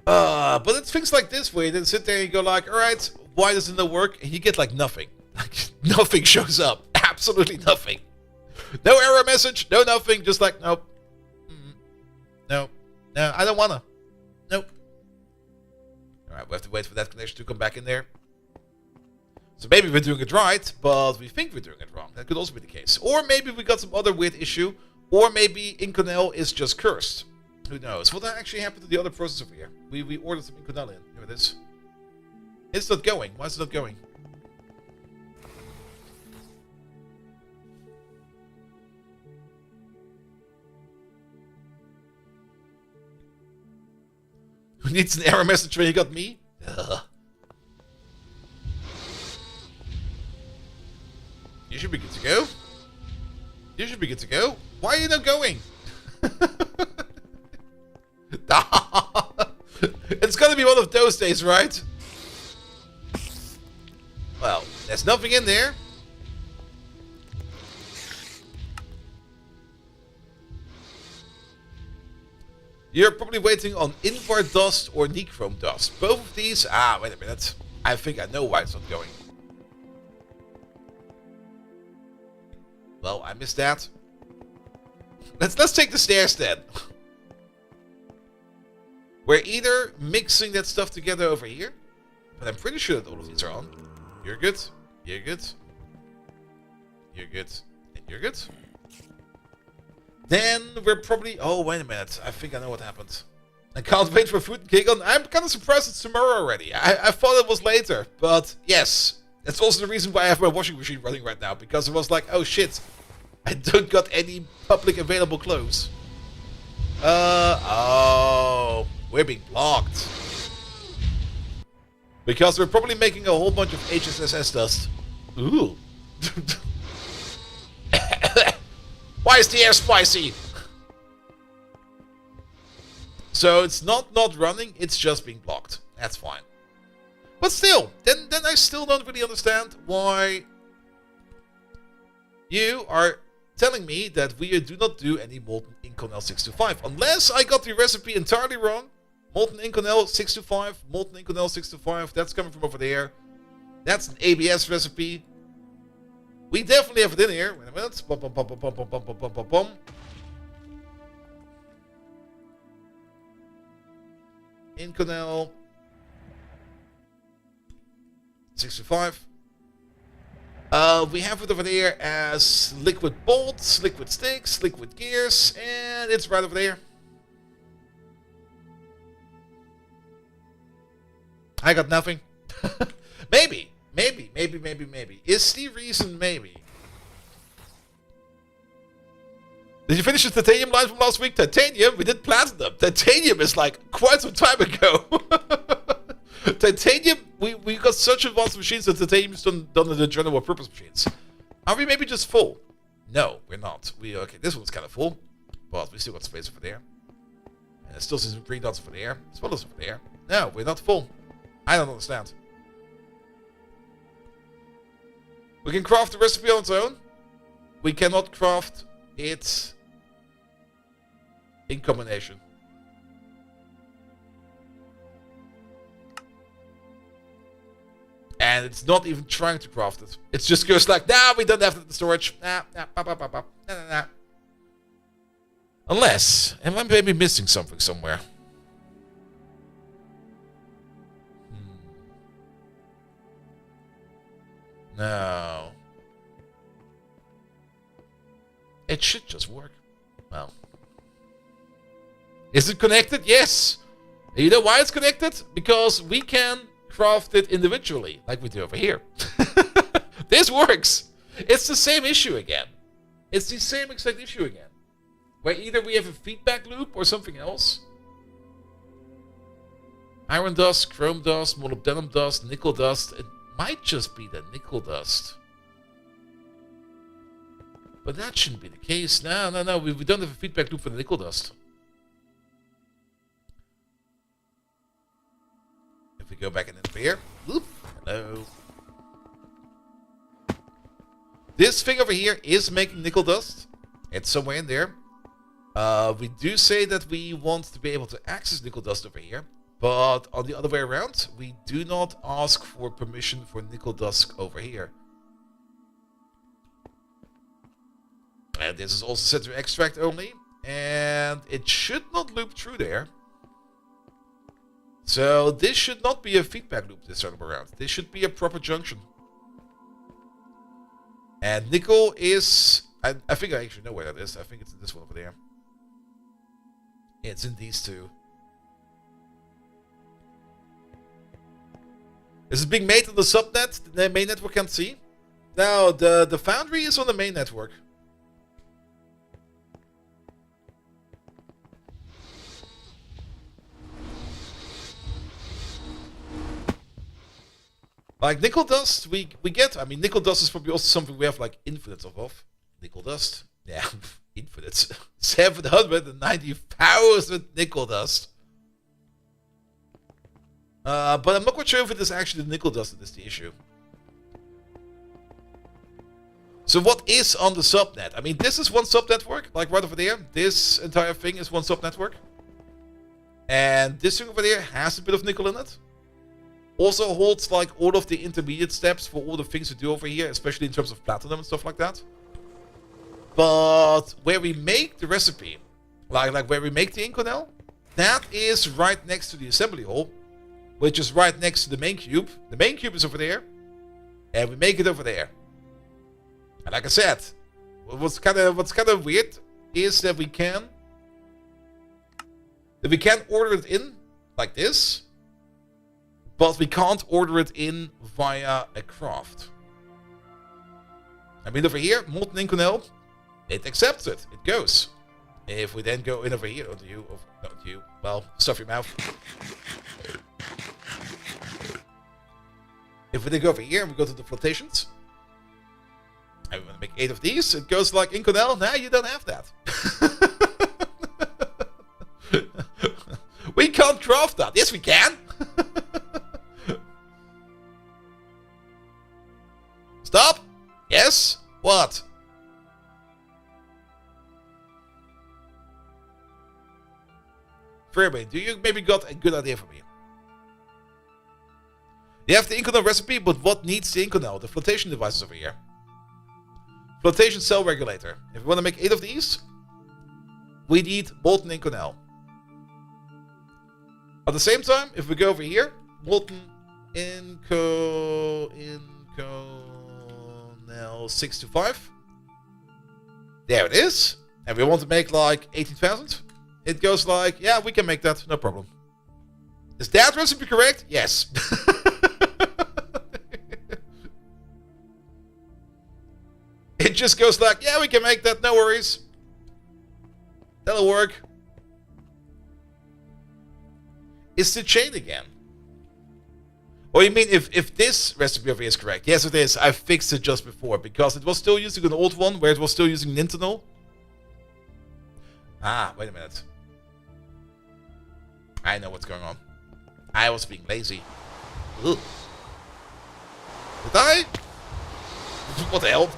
But it's things like this where you then sit there and you go like, alright, why doesn't it work? And you get like nothing. Like, nothing shows up. Absolutely nothing. No error message, no nothing, just like, nope. No, I don't wanna. Nope. Alright, we have to wait for that connection to come back in there. So maybe we're doing it right, but we think we're doing it wrong. That could also be the case. Or maybe we got some other weird issue. Or maybe Inconel is just cursed. Who knows? What actually happened to the other process over here? We ordered some Inconel in. Here it is. It's not going. Why is it not going? Who needs an error message when you got me? Ugh. You should be good to go. be good to go. Why are you not going? It's gonna be one of those days, right? Well, there's nothing in there. You're probably waiting on Invar Dust or Nechrome Dust. Both of these... Ah, wait a minute. I think I know why it's not going. Well, I missed that. Let's take the stairs then. We're either mixing that stuff together over here, but I'm pretty sure that all of these are on. You're good. You're good. You're good. And you're good. Then we're probably... Oh, wait a minute. I think I know what happened. I can't wait for food and cake on. I'm kind of surprised it's tomorrow already. I thought it was later, but yes. That's also the reason why I have my washing machine running right now, because it was like, oh shit, I don't got any public available clothes. Oh, we're being blocked. Because we're probably making a whole bunch of HSSS dust. Ooh. Why is the air spicy? So it's not running, it's just being blocked. That's fine. But still, then I still don't really understand why you are telling me that we do not do any molten Inconel 625. Unless I got the recipe entirely wrong. Molten Inconel 625, molten Inconel 625, that's coming from over there. That's an ABS recipe. We definitely have it in here. Wait a minute. Bum, bum, bum, bum, bum, bum, bum, bum, bum, bum. Inconel 625. We have it over there as liquid bolts, liquid sticks, liquid gears, and it's right over there. I got nothing. Maybe. Is the reason maybe? Did you finish the titanium line from last week? Titanium? We did platinum. Titanium is like quite some time ago. Titanium, we got such advanced machines that titanium is done in the general purpose machines. Are we maybe just full? No, we're not. Okay, this one's kind of full, but we still got space over there. And there's still some green dots over there, as well as over there. No, we're not full. I don't understand. We can craft the recipe on its own. We cannot craft it in combination. And it's not even trying to craft it. It just goes like, nah, we don't have it in storage. Nah. Unless, am I maybe missing something somewhere? No. It should just work. Well. Is it connected? Yes. You know why it's connected? Because we can craft it individually, like we do over here. This works. It's the same issue again. It's the same exact issue again. Where either we have a feedback loop or something else. Iron dust, chrome dust, molybdenum dust, nickel dust. It might just be the nickel dust. But that shouldn't be the case. No. We don't have a feedback loop for the nickel dust. If we go back in here. Whoop. Hello. This thing over here is making nickel dust. It's somewhere in there. We do say that we want to be able to access nickel dust over here. But on the other way around, we do not ask for permission for nickel dust over here. And this is also set to extract only. And it should not loop through there. So this should not be a feedback loop this time around. This should be a proper junction. And nickel is... I think I actually know where that is. I think it's in this one over there. It's in these two. Is it being made on the subnet? The main network can't see? No, the foundry is on the main network. Like nickel dust, we get. I mean, nickel dust is probably also something we have like infinite of. Nickel dust. Yeah, infinite. 790,000 nickel dust. But I'm not quite sure if it is actually the nickel dust that is the issue. So what is on the subnet? I mean, this is one subnetwork, like right over there. This entire thing is one subnetwork. And this thing over there has a bit of nickel in it. Also holds like all of the intermediate steps for all the things to do over here, especially in terms of platinum and stuff like that. But where we make the recipe, like where we make the Inconel, that is right next to the assembly hall, which is right next to the main cube. The main cube is over there, and we make it over there. And like I said, what's kind of weird is that we can order it in like this, but we can't order it in via a craft. I mean, over here, molten Inconel, it accepts it. It goes. If we then go in over here, well, stuff your mouth. If we then go over here and we go to the flotations, and we want to make 8 of these, it goes like Inconel. Nah, you don't have that. We can't craft that. Yes, we can. Stop. Yes. What? Fairway, do you maybe got a good idea for me? You have the Inconel recipe, but what needs the Inconel? The flotation devices over here. Flotation cell regulator. If we want to make 8 of these, we need molten Inconel. At the same time, if we go over here, molten Inconel 625. There it is. And we want to make like 18,000. It goes like, yeah, we can make that, no problem. Is that recipe correct? Yes. It just goes like, yeah, we can make that, no worries. That'll work. It's the chain again. Or you mean if this recipe over here is correct? Yes, it is. I fixed it just before because it was still using an old one where it was still using Nintenol. Ah, wait a minute. I know what's going on. I was being lazy. Ugh. Did I? What the hell?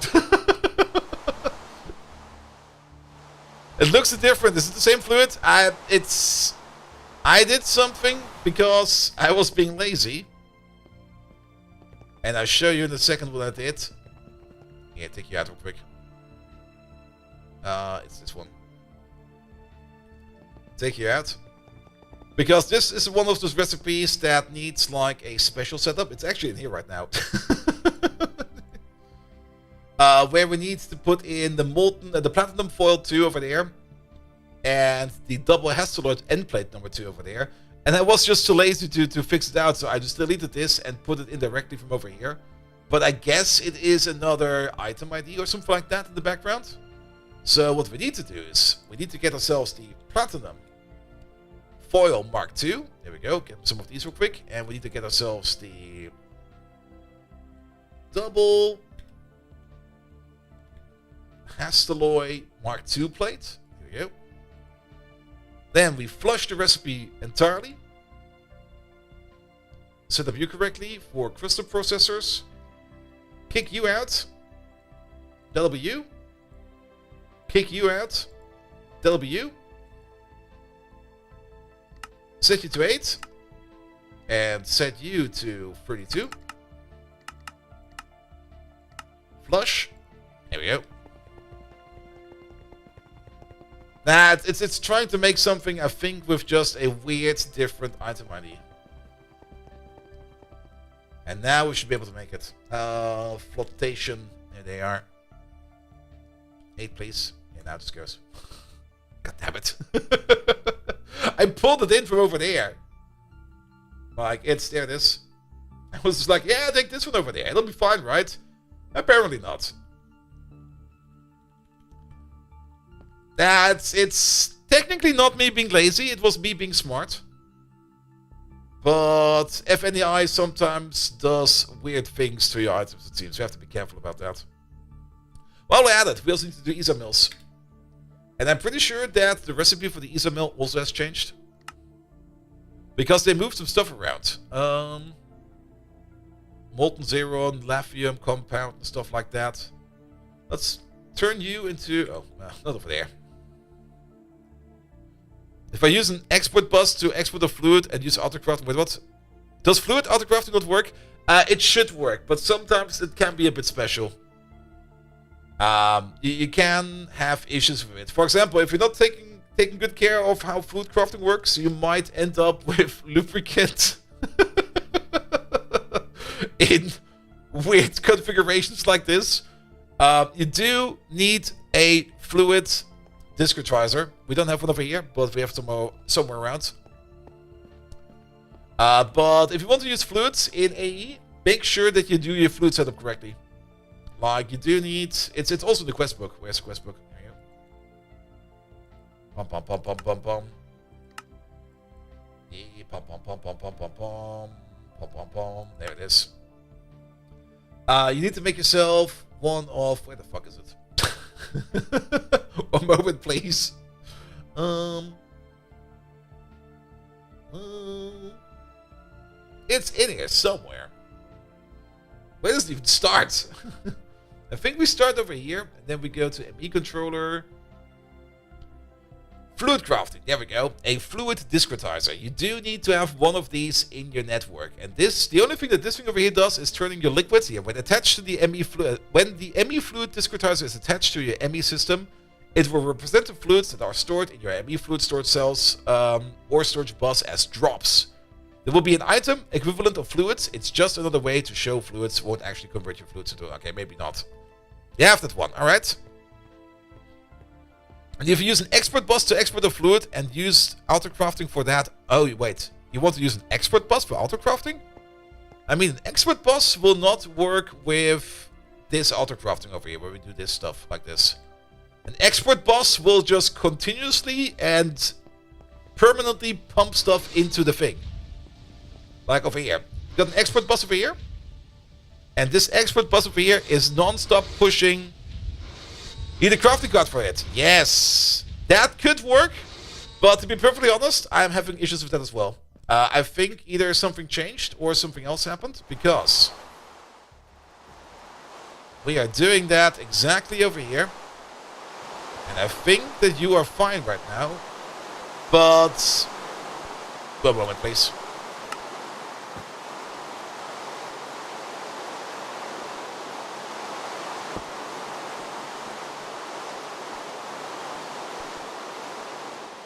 It looks different. Is it the same fluid? I did something because I was being lazy. And I'll show you in a second what I did. Here, take you out real quick. It's this one. Take you out. Because this is one of those recipes that needs like a special setup. It's actually in here right now. Where we need to put in the molten, the platinum foil 2 over there, and the double hasteloid end plate number 2 over there. And I was just too lazy to fix it out, so I just deleted this and put it in directly from over here. But I guess it is another item ID or something like that in the background. So what we need to do is we need to get ourselves the platinum foil Mark II. There we go. Get some of these real quick, and we need to get ourselves the double Hasteloid Mark II plate. Here we go. Then we flush the recipe entirely. Set up you correctly for crystal processors. Kick you out. W. Kick you out. W. Set you to 8. And set you to 32. Flush. There we go. Nah, it's trying to make something, I think, with just a weird, different item ID. And now we should be able to make it. Flotation. There they are. 8, please. Yeah, now this goes. God damn it. I pulled it in from over there. Like, there it is. I was just like, yeah, take this one over there. It'll be fine, right? Apparently not. It's technically not me being lazy, it was me being smart. But FNEI sometimes does weird things to your items, it seems. You have to be careful about that. While we're at it, we also need to do ISA mills. And I'm pretty sure that the recipe for the ISA mill also has changed. Because they moved some stuff around. Molten Xeron, Lafium compound, and stuff like that. Let's turn you into... Oh, not over there. If I use an export bus to export a fluid and use autocrafting... Wait, what? Does fluid autocrafting not work? It should work, but sometimes it can be a bit special. You can have issues with it. For example, if you're not taking good care of how fluid crafting works, you might end up with lubricant in weird configurations like this. You do need a fluid discretizer. We don't have one over here, but we have somewhere around. But if you want to use fluids in AE, make sure that you do your fluid setup correctly. Like, you do need... It's also in the quest book. Where's the quest book? There you go. Pom pom pom pom pom pom. Yeah, pom pom pom pom pom pom pom. Pom pom pom. There it is. You need to make yourself one of... Where the fuck is it? One moment, please. It's in here somewhere. Where does it even start? I think we start over here, and then we go to ME controller. Fluid crafting, there we go. A fluid discretizer. You do need to have one of these in your network. And the only thing that this thing over here does is turning your liquids here. When attached to the ME fluid, when the ME fluid discretizer is attached to your ME system, it will represent the fluids that are stored in your ME fluid storage cells or storage bus as drops. There will be an item equivalent of fluids. It's just another way to show fluids won't actually convert your fluids into... Okay, maybe not. You have that one, alright? And if you use an export bus to export a fluid and use autocrafting for that... Oh, wait. You want to use an export bus for autocrafting? I mean, an export bus will not work with this autocrafting over here, where we do this stuff like this. An export bus will just continuously and permanently pump stuff into the thing. Like over here. You got an export bus over here. And this export bus over here is non-stop pushing... Need a crafting card for it. Yes. That could work. But to be perfectly honest, I'm having issues with that as well. I think either something changed or something else happened. Because we are doing that exactly over here. And I think that you are fine right now. But... One moment, please.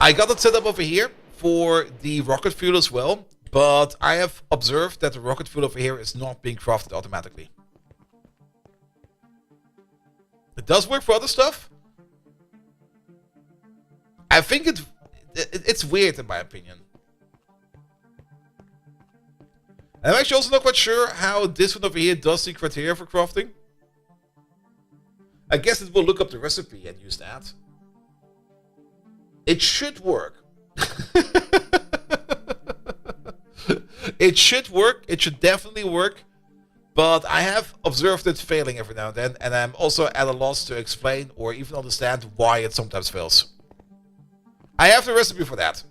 I got it set up over here for the rocket fuel as well, but I have observed that the rocket fuel over here is not being crafted automatically. It does work for other stuff. I think it's weird in my opinion. I'm actually also not quite sure how this one over here does the criteria for crafting. I guess it will look up the recipe and use that. It should work. It should work. It should definitely work. But I have observed it failing every now and then. And I'm also at a loss to explain or even understand why it sometimes fails. I have the recipe for that.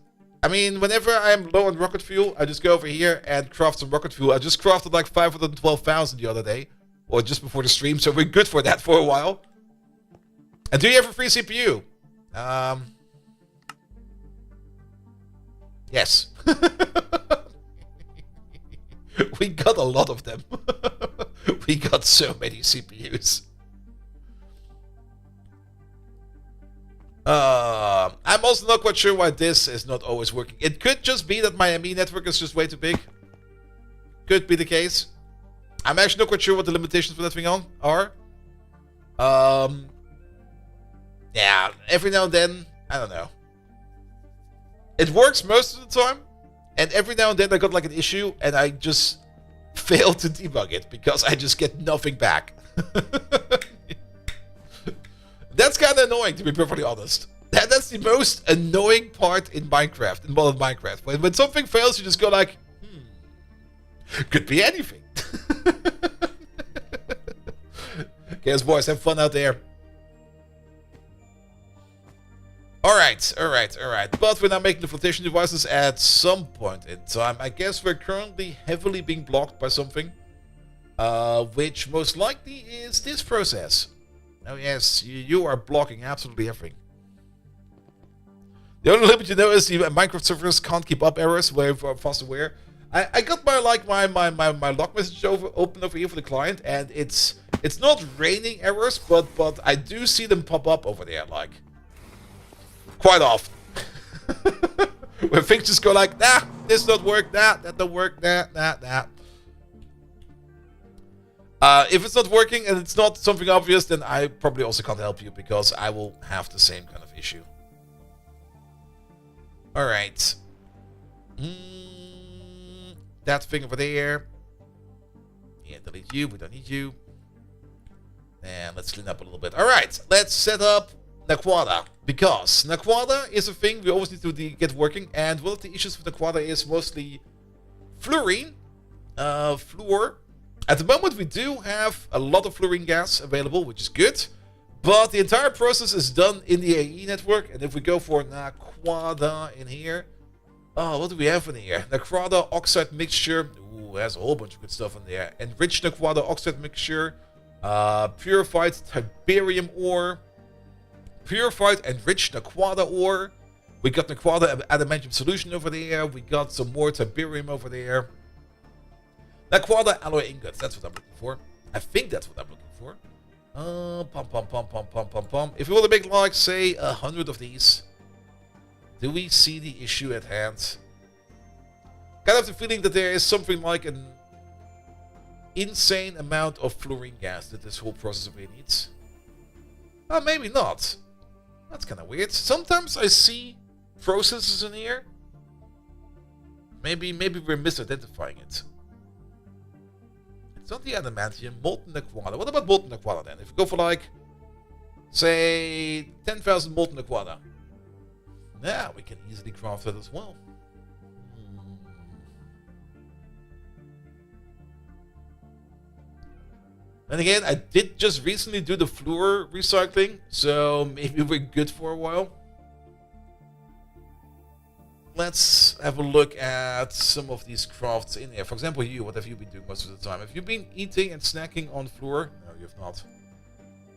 I mean, whenever I'm low on rocket fuel, I just go over here and craft some rocket fuel. I just crafted like 512,000 the other day. Or just before the stream. So we're good for that for a while. And do you have a free CPU? Yes. We got a lot of them. We got so many CPUs. I'm also not quite sure why this is not always working. It could just be that my ME network is just way too big. Could be the case. I'm actually not quite sure what the limitations for that thing are. Yeah, every now and then, I don't know. It works most of the time, and every now and then I got like an issue, and I just fail to debug it, because I just get nothing back. That's kind of annoying, to be perfectly honest. That's the most annoying part in Minecraft, in modern Minecraft. When something fails, you just go like, could be anything. Okay, boys, have fun out there. Alright. But we're now making the flotation devices at some point in time. I guess we're currently heavily being blocked by something. Which most likely is this process. Oh yes, you are blocking absolutely everything. The only limit you know is the Minecraft servers can't keep up errors, we're fast aware. I got my log message open over here for the client, and it's not raining errors, but I do see them pop up over there, like quite often. Where things just go like, nah, this don't work, that don't work, nah. If it's not working and it's not something obvious, then I probably also can't help you, because I will have the same kind of issue. Alright. That thing over there. Yeah, delete you, we don't need you. And let's clean up a little bit. Alright, let's set up Naquadah. Because Naquadah is a thing we always need to get working. And one of the issues with Naquadah is mostly fluorine. Fluor. At the moment we do have a lot of fluorine gas available, which is good. But the entire process is done in the AE network. And if we go for Naquadah in here... Oh, what do we have in here? Naquadah oxide mixture. Ooh, there's a whole bunch of good stuff in there. Enriched Naquadah oxide mixture. Purified Tiberium ore. Purified enriched Naquadah ore. We got Naquadah adamantium solution over there. We got some more Tiberium over there. Naquadah alloy ingots. That's what I'm looking for. I think that's what I'm looking for. Pum. If we want to make, like, say, 100 of these, do we see the issue at hand? Kind of the feeling that there is something like an insane amount of fluorine gas that this whole process really needs. Maybe not. That's kind of weird. Sometimes I see processes in here. Maybe we're misidentifying it. It's not the adamantium, molten Naquadah. What about molten Naquadah then? If we go for, like, say 10,000 molten Naquadah. Yeah, we can easily craft that as well. And again, I did just recently do the fluor recycling, so maybe we're good for a while. Let's have a look at some of these crafts in here. For example, what have you been doing most of the time? Have you been eating and snacking on fluor? No, you have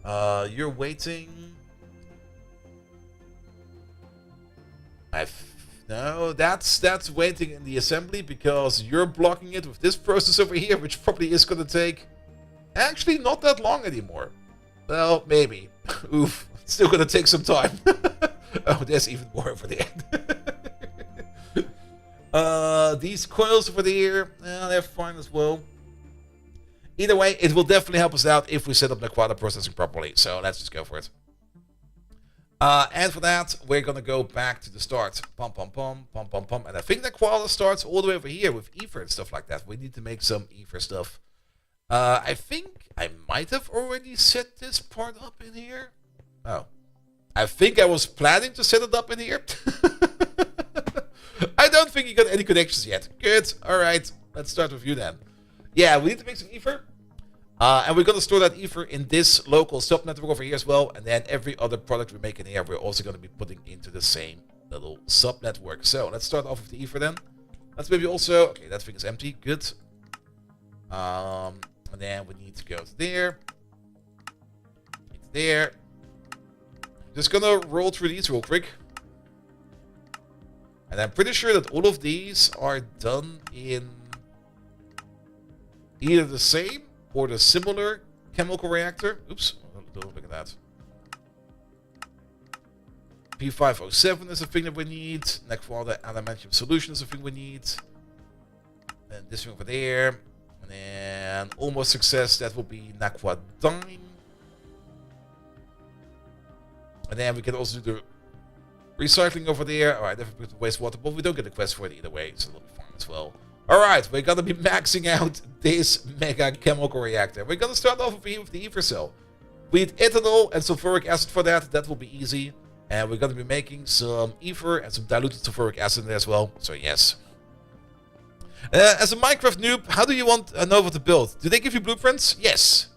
not. You're waiting. No, that's waiting in the assembly, because you're blocking it with this process over here, which probably is going to take actually not that long anymore. Well, maybe. Oof, it's still going to take some time. Oh, there's even more over there. These coils over there, they're fine as well. Either way, it will definitely help us out if we set up Naquadah processing properly. So let's just go for it. And for that, we're going to go back to the start. Pum. And I think Naquadah starts all the way over here with ether and stuff like that. We need to make some ether stuff. I think I might have already set this part up in here. Oh. I think I was planning to set it up in here. I don't think you got any connections yet. Good. Alright. Let's start with you then. Yeah, we need to make some ether. And we're going to store that ether in this local subnetwork over here as well. And then every other product we make in here, we're also going to be putting into the same little subnetwork. So let's start off with the ether then. Let's maybe also... Okay, that thing is empty. Good. And then we need to go to there. It's there. Just going to roll through these real quick. And I'm pretty sure that all of these are done in either the same or the similar chemical reactor. Oops, don't look at that. P507 is a thing that we need. Naquadah adamantium solution is a thing we need. And this one over there. And then almost success, that will be Naquadah. And then we can also do the recycling over there. Alright, never put the wastewater, but we don't get a quest for it either way, so it'll be fine as well. Alright, we're gonna be maxing out this mega chemical reactor. We're gonna start off over here with the ether cell. We need ethanol and sulfuric acid for that. That will be easy. And we're gonna be making some ether and some diluted sulfuric acid in there as well. So yes. As a Minecraft noob, how do you want Nova to build? Do they give you blueprints? Yes.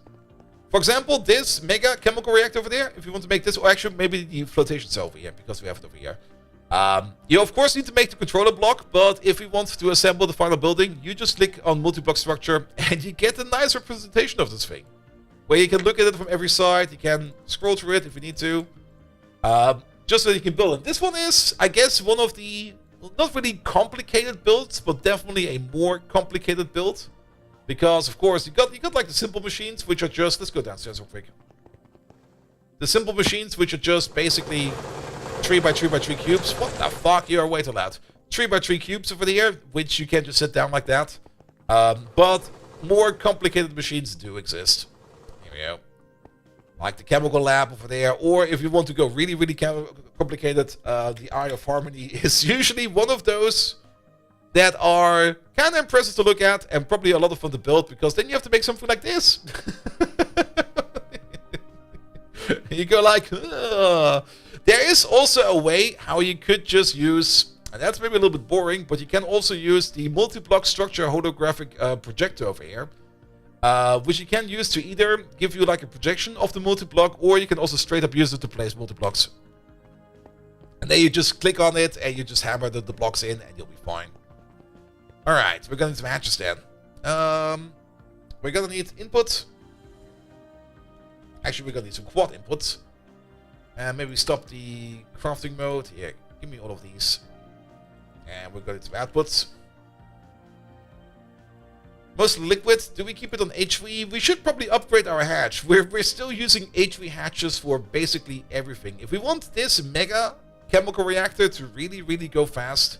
For example, this mega chemical reactor over there, if you want to make this, or actually maybe the flotation cell over here, because we have it over here. You of course need to make the controller block, but if you want to assemble the final building, you just click on multi-block structure and you get a nice representation of this thing. Where you can look at it from every side, you can scroll through it if you need to. Just so you can build it. This one is, I guess, one of the, not really complicated builds, but definitely a more complicated build. Because, of course, you got like the simple machines, which are just, let's go downstairs real quick. The simple machines, which are just basically 3x3x3 cubes. What the fuck? You are way too loud. 3x3 cubes over here, which you can just sit down like that. But more complicated machines do exist. Here we go. Like the chemical lab over there. Or if you want to go really, really complicated, the Eye of Harmony is usually one of those that are kind of impressive to look at and probably a lot of fun to build, because then you have to make something like this. You go like, ugh. There is also a way how you could just use, and that's maybe a little bit boring, but you can also use the multi-block structure holographic projector over here, which you can use to either give you like a projection of the multi-block, or you can also straight up use it to place multi-blocks. And then you just click on it and you just hammer the blocks in and you'll be fine. Alright, we're gonna need some hatches then. We're gonna need input. Actually, we're gonna need some quad inputs. And maybe stop the crafting mode. Yeah, give me all of these. And we're gonna need some outputs. Mostly liquid. Do we keep it on HV? We should probably upgrade our hatch. We're still using HV hatches for basically everything. If we want this mega chemical reactor to really, really go fast,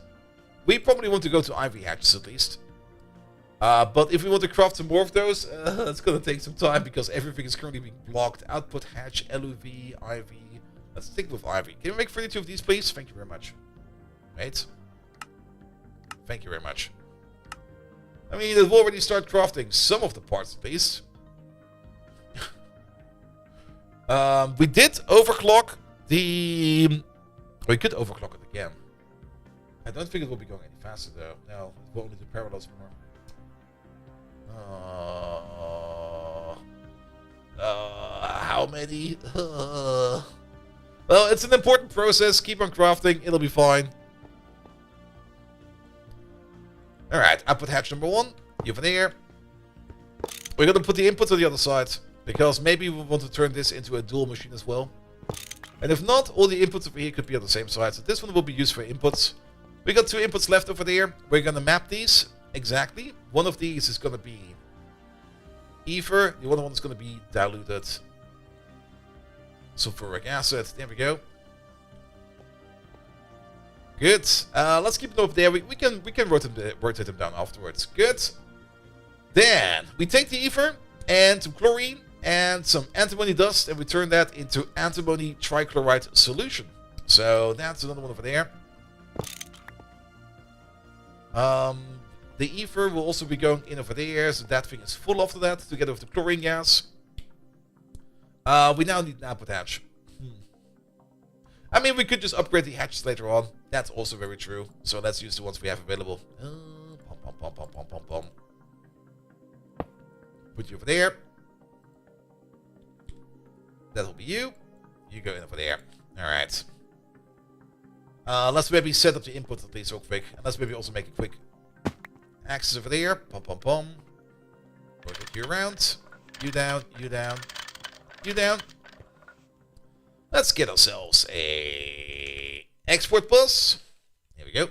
we probably want to go to IV hatches at least. But if we want to craft some more of those, it's going to take some time because everything is currently being blocked. Output hatch, LUV, IV. Let's stick with IV. Can we make 32 of these, please? Thank you very much. Wait. Thank you very much. I mean, it will already start crafting some of the parts at least. We did overclock the... We could overclock it again. I don't think it will be going any faster though. No, it will only do parallels more. How many? Well, it's an important process. Keep on crafting. It'll be fine. Alright, output hatch number 1. You over there. We're going to put the inputs on the other side, because maybe we want to turn this into a dual machine as well. And if not, all the inputs over here could be on the same side. So this one will be used for inputs. We got 2 inputs left over there. We're going to map these exactly. One of these is going to be ether. The other one is going to be diluted sulfuric acid. There we go. Good. Let's keep it over there. We can rotate them down afterwards. Good. Then we take the ether and some chlorine and some antimony dust, and we turn that into antimony trichloride solution. So that's another one over there. The ether will also be going in over there, so that thing is full after that, together with the chlorine gas. We now need an output hatch. I mean, we could just upgrade the hatches later on. That's also very true. So let's use the ones we have available. Put you over there. That'll be you. You go in over there. Alright. Let's maybe set up the input at least real quick. And let's maybe also make a quick axis over there. Rotate you around. You down, you down, you down. Let's get ourselves a export bus. Here we go.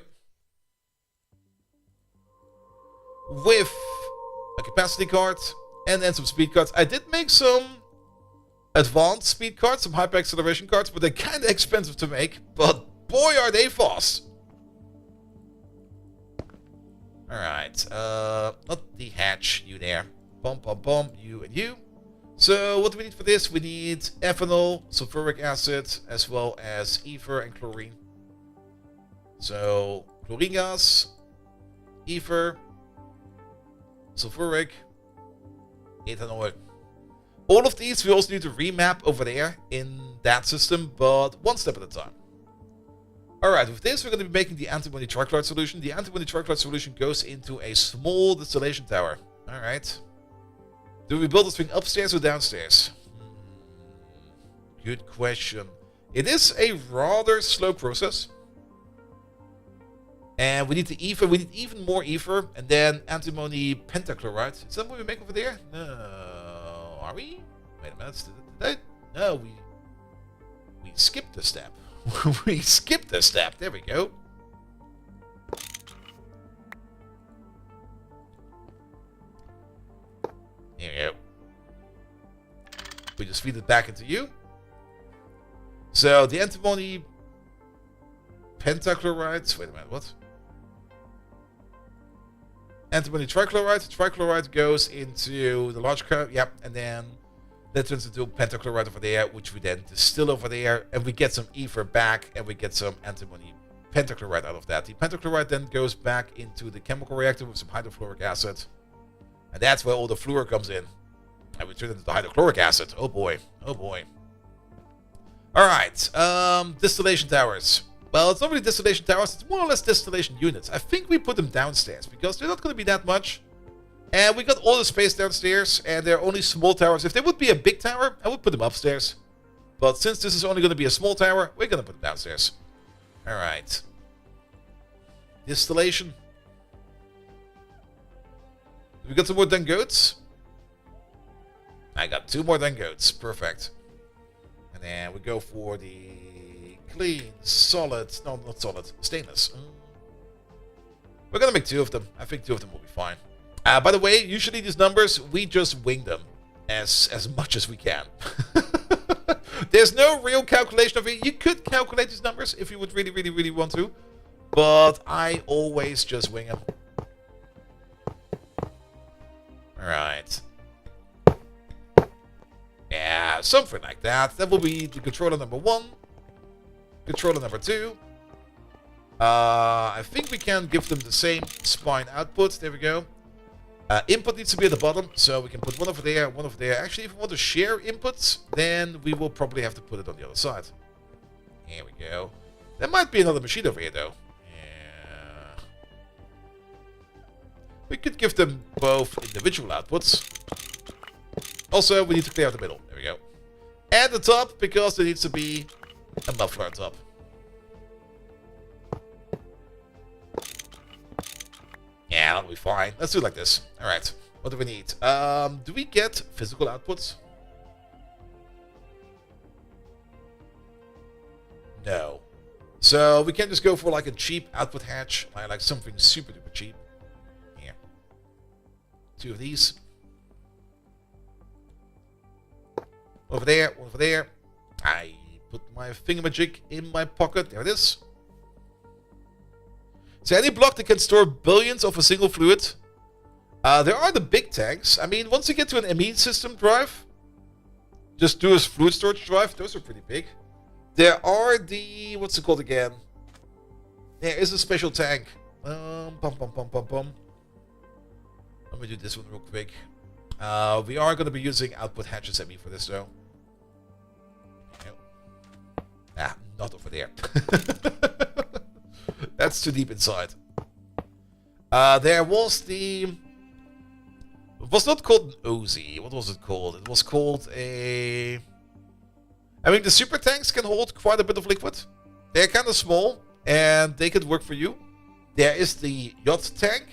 With a capacity card and then some speed cards. I did make some advanced speed cards, some hyper acceleration cards, but they're kind of expensive to make. But boy, are they fast. Alright, not the hatch, you there. You and you. So what do we need for this? We need ethanol, sulfuric acid, as well as ether and chlorine. So chlorine gas, ether, sulfuric, ethanol. All of these we also need to remap over there in that system, but one step at a time. Alright, with this we're going to be making the antimony trichloride solution. The antimony trichloride solution goes into a small distillation tower. Alright. Do we build this thing upstairs or downstairs? Good question. It is a rather slow process. And we need the ether. We need even more ether. And then antimony pentachloride. Is that what we make over there? No. Are we? Wait a minute. No, we skipped a step. We skipped a step. There we go. Here we go. We just feed it back into you. So the antimony pentachloride. Wait a minute, what? Antimony trichloride. Trichloride goes into the large cup. Yep, and then that turns into pentachloride over there, which we then distill over there, and we get some ether back, and we get some antimony pentachloride out of that. The pentachloride then goes back into the chemical reactor with some hydrofluoric acid, and that's where all the fluor comes in, and we turn it into hydrochloric acid. Oh boy, oh boy. All right, distillation towers. Well, it's not really distillation towers, it's more or less distillation units. I think we put them downstairs because they're not going to be that much. And we got all the space downstairs, and they're only small towers. If they would be a big tower, I would put them upstairs. But since this is only going to be a small tower, we're going to put them downstairs. All right. Distillation. We got some more dung goats. I got 2 more dung goats. Perfect. And then we go for the clean, solid, no, not solid, stainless. We're going to make 2 of them. I think 2 of them will be fine. By the way, usually these numbers, we just wing them as much as we can. There's no real calculation of it. You could calculate these numbers if you would really, really, really want to. But I always just wing them. Alright. Yeah, something like that. That will be the controller number 1. Controller number 2. I think we can give them the same spine output. There we go. Input needs to be at the bottom, so we can put one over there, one over there. Actually, if we want to share inputs, then we will probably have to put it on the other side. Here we go. There might be another machine over here, though. Yeah. We could give them both individual outputs. Also, we need to clear out the middle. There we go. And the top, because there needs to be a muffler on top. Yeah, that'll be fine. Let's do it like this. Alright. What do we need? Do we get physical outputs? No. So we can just go for like a cheap output hatch. Like something super duper cheap. Here. 2 of these. Over there, one over there. I put my thingamajig in my pocket. There it is. So any block that can store billions of a single fluid. There are the big tanks. I mean, once you get to an amine system drive, just do a fluid storage drive. Those are pretty big. There are the, what's it called again? There is a special tank. Let me do this one real quick. We are going to be using output hatches at me for this though. Ah, not over there. That's too deep inside. There was the... It was not called an OZ. What was it called? It was called a... I mean, the super tanks can hold quite a bit of liquid. They're kind of small, and they could work for you. There is the yacht tank,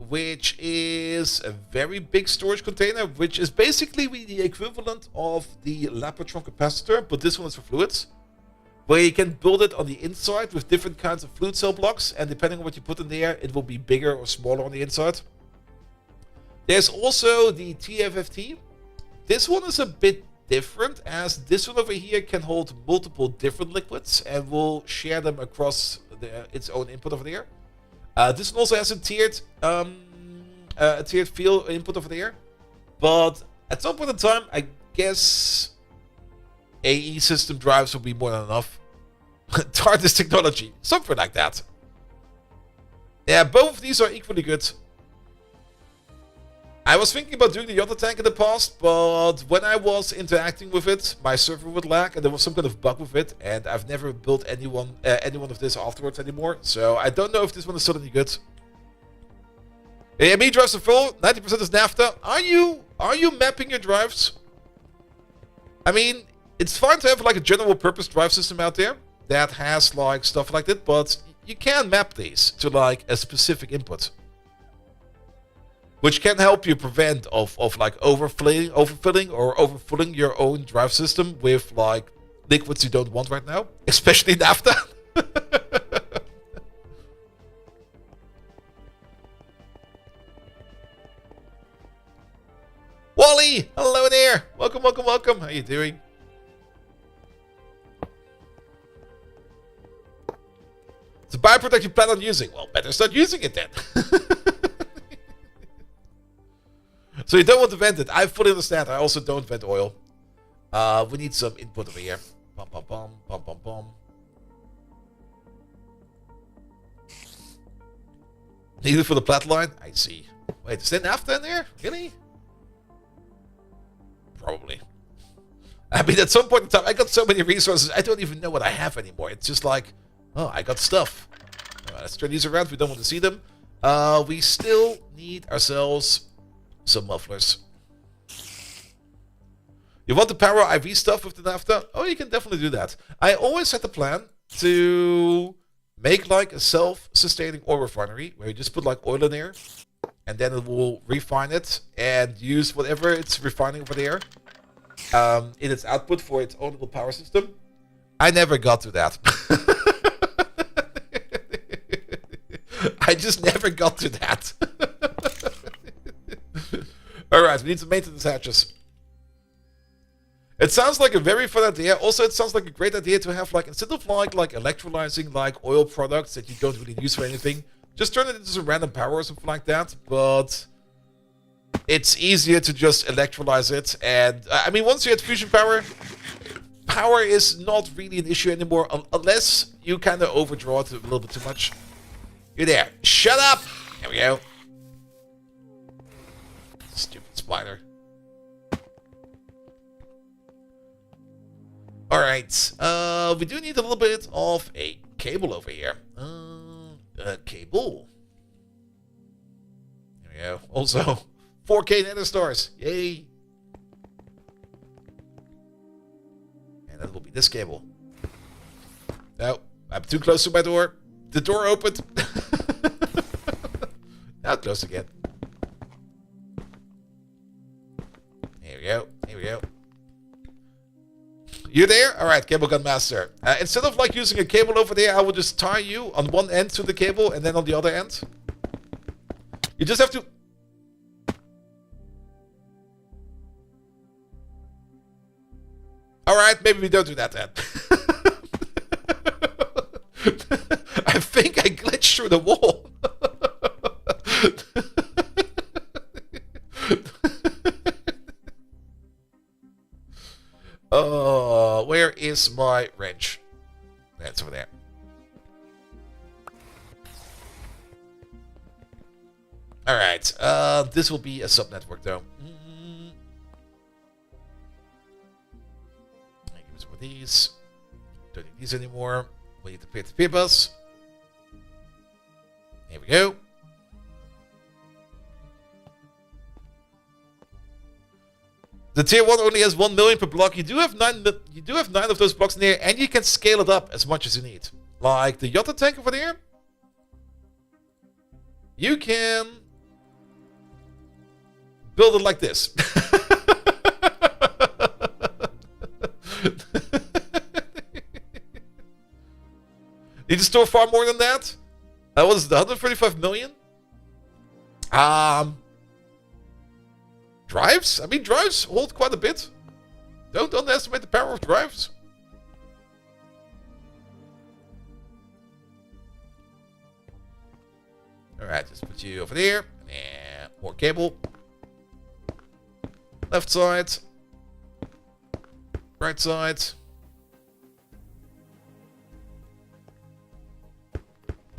which is a very big storage container, which is basically the equivalent of the Lapatron capacitor, but this one is for fluids. Where you can build it on the inside with different kinds of fluid cell blocks, and depending on what you put in there, it will be bigger or smaller on the inside. There's also the TFFT. This one is a bit different, as this one over here can hold multiple different liquids and will share them across its own input over there. This one also has a tiered field input over there, but at some point in time, I guess AE system drives will be more than enough. TARDIS technology, something like that. Yeah, both of these are equally good. I was thinking about doing the Yotta tank in the past, but when I was interacting with it, my server would lag and there was some kind of bug with it, and I've never built any one of this afterwards anymore, so I don't know if this one is still any good. AME drives are full, 90% is naphtha. Are you Are you mapping your drives? I mean, it's fine to have like a general purpose drive system out there that has like stuff like that, but you can map these to like a specific input, which can help you prevent of like overfilling or overfilling your own drive system with like liquids you don't want right now, especially naphtha. Wally, hello there. Welcome, welcome, welcome. How you doing? It's a byproduct you plan on using. Well, better start using it then. So you don't want to vent it. I fully understand. I also don't vent oil. We need some input over here. Bum, bum, bum, bum, bum, bum. Needed for the plat line? I see. Wait, is there naphtha in there? Really? Probably. I mean, at some point in time, I got so many resources, I don't even know what I have anymore. It's just like, oh, I got stuff. Let's turn these around. We don't want to see them. We still need ourselves some mufflers. You want the power IV stuff with the naphtha? Oh, you can definitely do that. I always had the plan to make like a self-sustaining oil refinery where you just put like oil in there and then it will refine it and use whatever it's refining over there in its output for its own little power system. I never got to that. I just never got to that. Alright, we need some maintenance hatches. It sounds like a very fun idea. Also, it sounds like a great idea to have, like, instead of like electrolyzing like oil products that you don't really use for anything, just turn it into some random power or something like that. But it's easier to just electrolyze it. And I mean, once you had fusion power, power is not really an issue anymore, unless you kind of overdraw it a little bit too much. You're there. Shut up! There we go. Stupid spider. Alright, we do need a little bit of a cable over here. Cable. There we go. Also, 4K nether stars. Yay! And that will be this cable. No, I'm too close to my door. The door opened. Now close again. Here we go. Here we go. You there? Alright, cable gun master. Instead of like using a cable over there, I will just tie you on one end to the cable and then on the other end. You just have to... Alright, maybe we don't do that then. I think I glitched through the wall. Oh, where is my wrench? That's over there. Alright, this will be a sub-network though. I give some of these. Don't need these anymore. We need to pay the P-bus. Here we go. The tier 1 only has 1 million per block. You do have 9 of those blocks in there, and you can scale it up as much as you need. Like the Yotta tank over there. You can build it like this. Need to store far more than that? What is it, 135 million? Drives? I mean, drives hold quite a bit. Don't underestimate the power of drives. Alright, just put you over there. And more cable. Left side. Right side.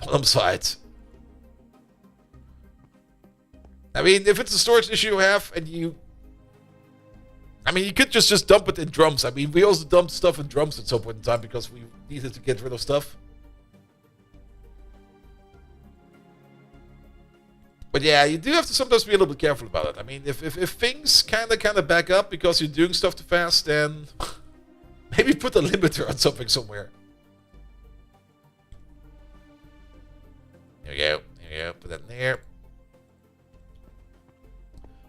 Bottom side. I mean, if it's a storage issue you have and you... I mean, you could just dump it in drums. I mean, we also dumped stuff in drums at some point in time because we needed to get rid of stuff. But yeah, you do have to sometimes be a little bit careful about it. I mean, if things kind of back up because you're doing stuff too fast, then maybe put a limiter on something somewhere. There we go. There we go. Put that in there.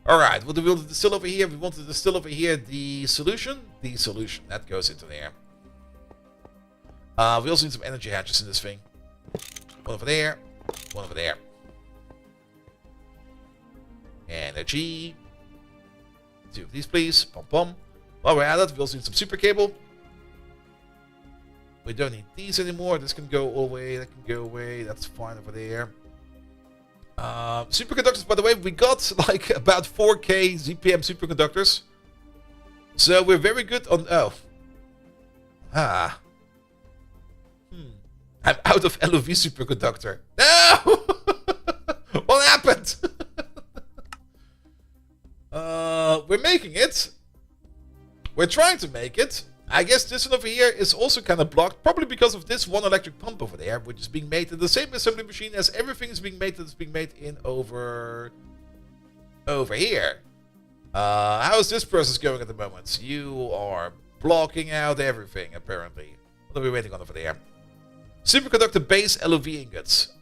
Alright, what do we want to distill over here? We want to distill over here the solution. The solution. That goes into there. We also need some energy hatches in this thing. One over there. One over there. Energy. 2 of these, please. Pom pom. While we're at it, we also need some super cable. We don't need these anymore. This can go away. That can go away. That's fine over there. Superconductors, by the way, we got like about 4K ZPM superconductors. So we're very good on... Oh. I'm out of LOV superconductor. No! What happened? We're making it. We're trying to make it. I guess this one over here is also kind of blocked, probably because of this one electric pump over there, which is being made in the same assembly machine as everything is being made that's being made in over here. How is this process going at the moment? You are blocking out everything, apparently. What are we waiting on over there? Superconductor base LOV ingots.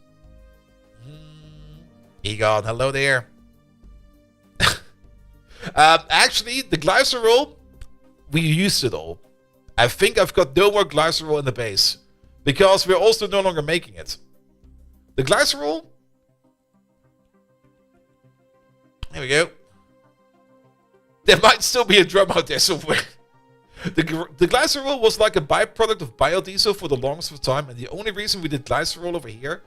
Egon, hello there. Actually, the glycerol, we used it all. I think I've got no more glycerol in the base, because we're also no longer making it. The glycerol... There we go. There might still be a drum out there somewhere. The glycerol was like a byproduct of biodiesel for the longest of time, and the only reason we did glycerol over here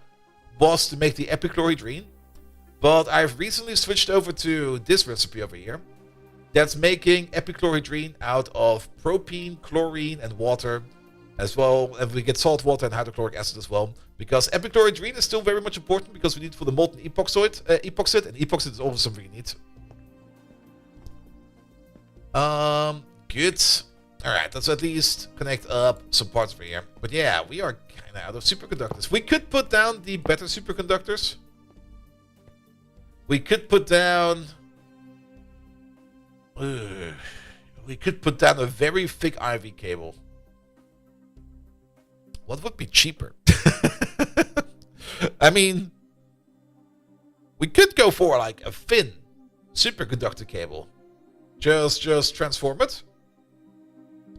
was to make the epichlorohydrin. But I've recently switched over to this recipe over here. That's making epichlorohydrin out of propene, chlorine, and water, as well. And we get salt water and hydrochloric acid as well, because epichlorohydrin is still very much important because we need it for the molten epoxid, and epoxid is also something we need. Good. All right, let's at least connect up some parts over here. But yeah, we are kind of out of superconductors. We could put down the better superconductors. We could put down... we could put down a very thick IV cable. What would be cheaper? I mean, we could go for like a thin superconductor cable. Just transform it.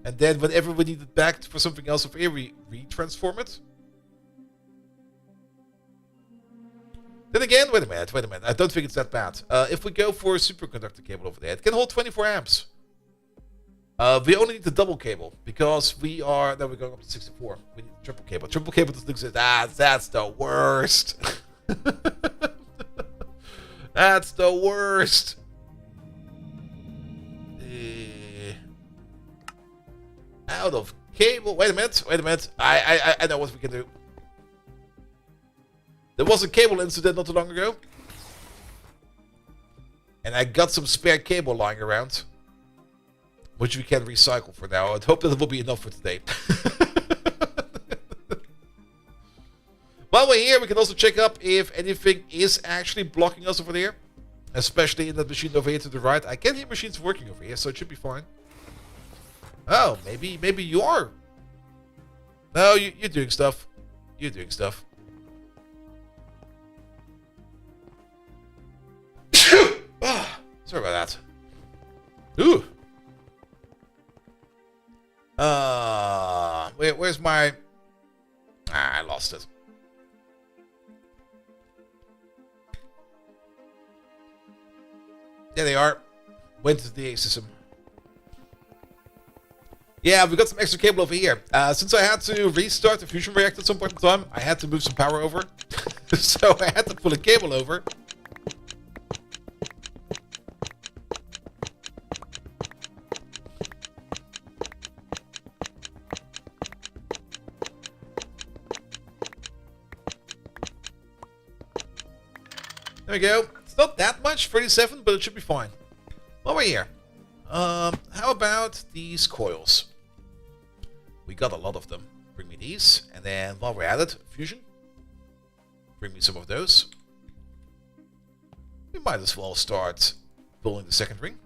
And then whenever we need it back for something else over here, we retransform it. Then again, wait a minute. I don't think it's that bad. If we go for a superconductor cable over there, it can hold 24 amps. We only need the double cable because we are... Now we're going up to 64. We need the triple cable. Triple cable doesn't exist. That's the worst. That's the worst. Out of cable. Wait a minute. I know what we can do. There was a cable incident not too long ago. And I got some spare cable lying around, which we can recycle for now. I'd hope that it will be enough for today. While we're here, we can also check up if anything is actually blocking us over there. Especially in that machine over here to the right. I can hear machines working over here, so it should be fine. Oh, maybe you are. No, you're doing stuff. You're doing stuff. Sorry about that. Ooh. Where's my... I lost it. There they are. Went to the system. Yeah, we got some extra cable over here. Since I had to restart the fusion reactor at some point in time, I had to move some power over. So I had to pull a cable over. There we go. It's not that much, 37, but it should be fine. While we're here, how about these coils? We got a lot of them. Bring me these, and then while we're at it, fusion. Bring me some of those. we might as well start building the second ring.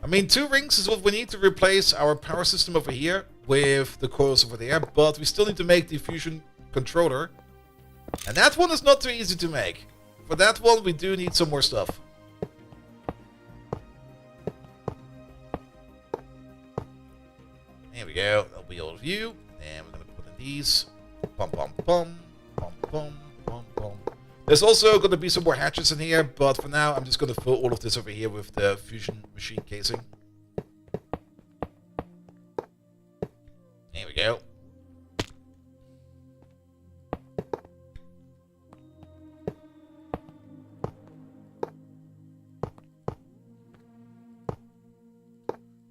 I mean, 2 rings is what we need to replace our power system over here with the coils over there, but we still need to make the fusion controller. And that one is not too easy to make. For that one, we do need some more stuff. There we go. That'll be all of you. And we're going to put in these. Pum, pum, pum. Pum, pum, pum, pum. There's also going to be some more hatches in here, but for now, I'm just going to fill all of this over here with the fusion machine casing. There we go.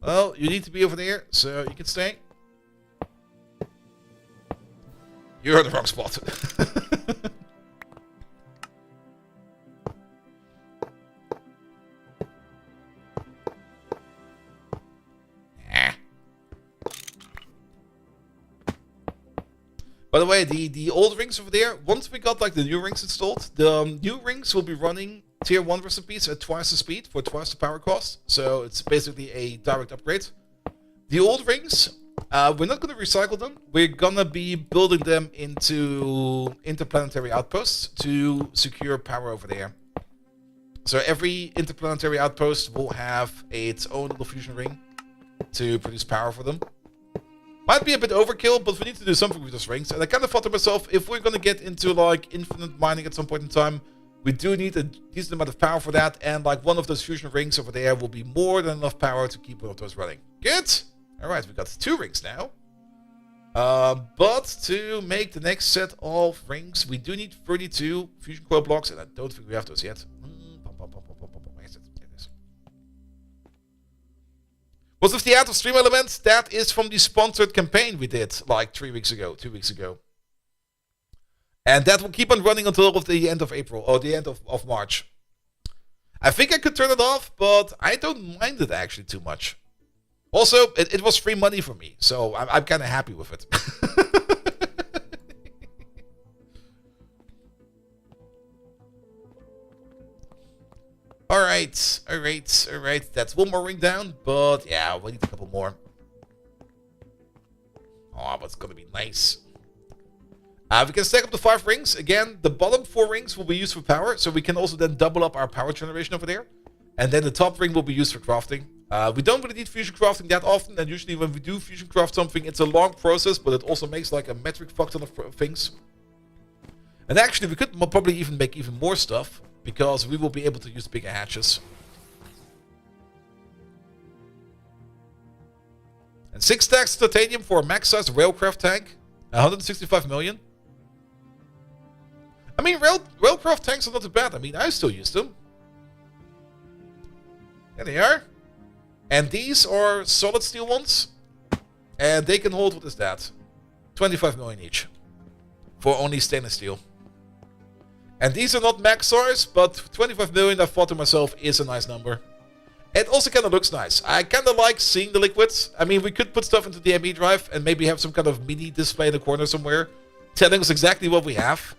Well, you need to be over there, so you can stay. You're in the wrong spot. By the way, the old rings over there, once we got like the new rings installed, the new rings will be running tier 1 recipes at twice the speed for twice the power cost. So it's basically a direct upgrade. The old rings, we're not going to recycle them. We're going to be building them into interplanetary outposts to secure power over there. So every interplanetary outpost will have its own little fusion ring to produce power for them. Might be a bit overkill, but we need to do something with those rings. And I kind of thought to myself, if we're going to get into like infinite mining at some point in time, we do need a decent amount of power for that. And like one of those fusion rings over there will be more than enough power to keep one of those running. Good. All right, we got 2 rings now. But to make the next set of rings, we do need 32 fusion coil blocks. And I don't think we have those yet. What's with the out of stream element? That is from the sponsored campaign we did like 2 weeks ago. And that will keep on running until the end of April or the end of March. I think I could turn it off, but I don't mind it actually too much. Also, it was free money for me, so I'm kind of happy with it. Alright. That's one more ring down, but yeah, we need a couple more. Oh, but it's gonna be nice. We can stack up the 5 rings. Again, the bottom 4 rings will be used for power, so we can also then double up our power generation over there. And then the top ring will be used for crafting. We don't really need fusion crafting that often, and usually when we do fusion craft something, it's a long process, but it also makes like a metric fuck ton of things. And actually, we could probably even make even more stuff, because we will be able to use bigger hatches. And 6 stacks of titanium for a max-sized railcraft tank. 165 million. I mean, railcraft tanks are not too bad. I mean, I still use them. There they are. And these are solid steel ones. And they can hold, what is that? 25 million each. For only stainless steel. And these are not max size, but 25 million, I thought to myself, is a nice number. It also kind of looks nice. I kind of like seeing the liquids. I mean, we could put stuff into the ME drive and maybe have some kind of mini display in the corner somewhere, telling us exactly what we have.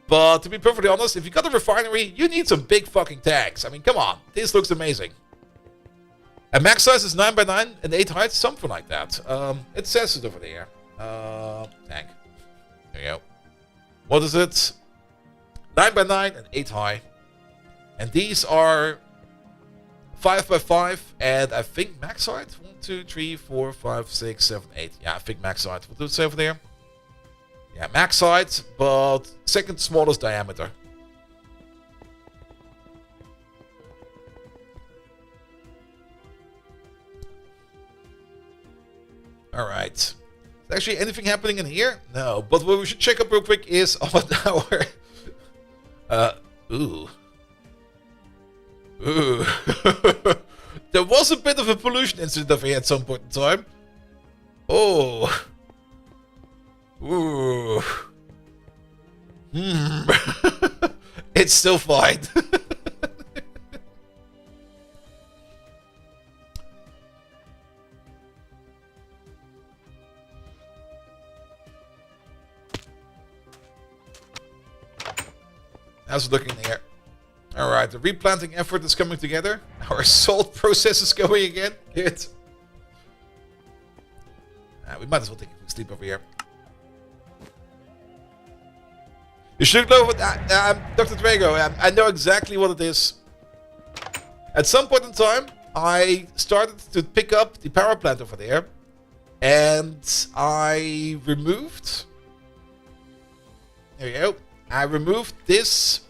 But to be perfectly honest, if you got a refinery, you need some big fucking tanks. I mean, come on. This looks amazing. And max size is 9x9 and 8 height, something like that. It says it over there. Tank. There you go. What is it? 9x9 and 8 high. And these are 5x5 and I think max height. 1, 2, 3, 4, 5, 6, 7, 8. Yeah, I think max height. What does it say over there? Yeah, max height, but second smallest diameter. Alright. Is there actually anything happening in here? No, but what we should check up real quick is on our... Ooh. There was a bit of a pollution incident over here at some point in time. Oh. Ooh. It's still fine. How's it looking here? Alright, the replanting effort is coming together. Our salt process is going again. Good. We might as well take a quick sleep over here. You should know what... Dr. Drago, I know exactly what it is. At some point in time, I started to pick up the power plant over there. And I removed... There we go. I removed this...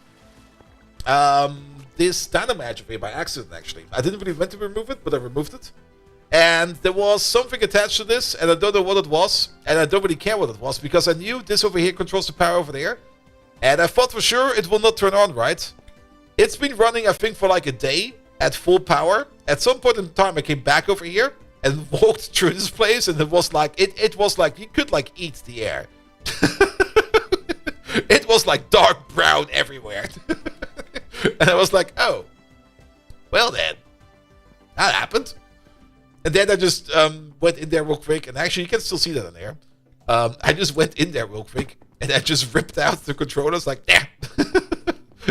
this dynamite over here by accident, actually. I didn't really meant to remove it, but I removed it. And there was something attached to this, and I don't know what it was. And I don't really care what it was, because I knew this over here controls the power over there. And I thought for sure it will not turn on, right? It's been running, I think, for like a day at full power. At some point in time, I came back over here and walked through this place, and it was like, it was like, you could like eat the air. It was like dark brown everywhere. And I was like, oh, well then, that happened. And then I just went in there real quick, and actually you can still see that in there. I just went in there real quick, and I just ripped out the controllers like, nah.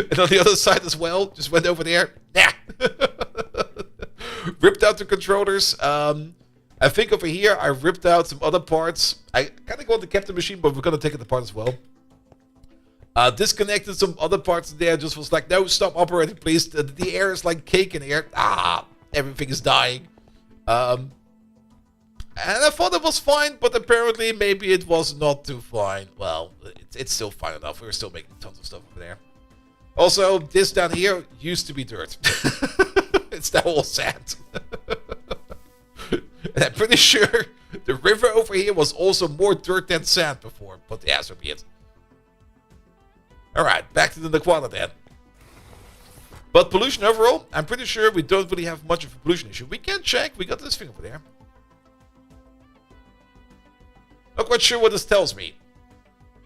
And on the other side as well, just went over there, nah. Ripped out the controllers. I think over here I ripped out some other parts. I kind of want to keep the machine, but we're going to take it apart as well. Disconnected some other parts in there. Just was like, no, stop operating, please. The air is like cake in here. Everything is dying. And I thought it was fine, but apparently maybe it was not too fine. Well, it's still fine enough. We're still making tons of stuff over there. Also, this down here used to be dirt. It's now all sand. And I'm pretty sure the river over here was also more dirt than sand before. But yeah, so be it. Alright, back to the Naquadah then. But pollution overall, I'm pretty sure we don't really have much of a pollution issue. We can check. We got this thing over there. Not quite sure what this tells me.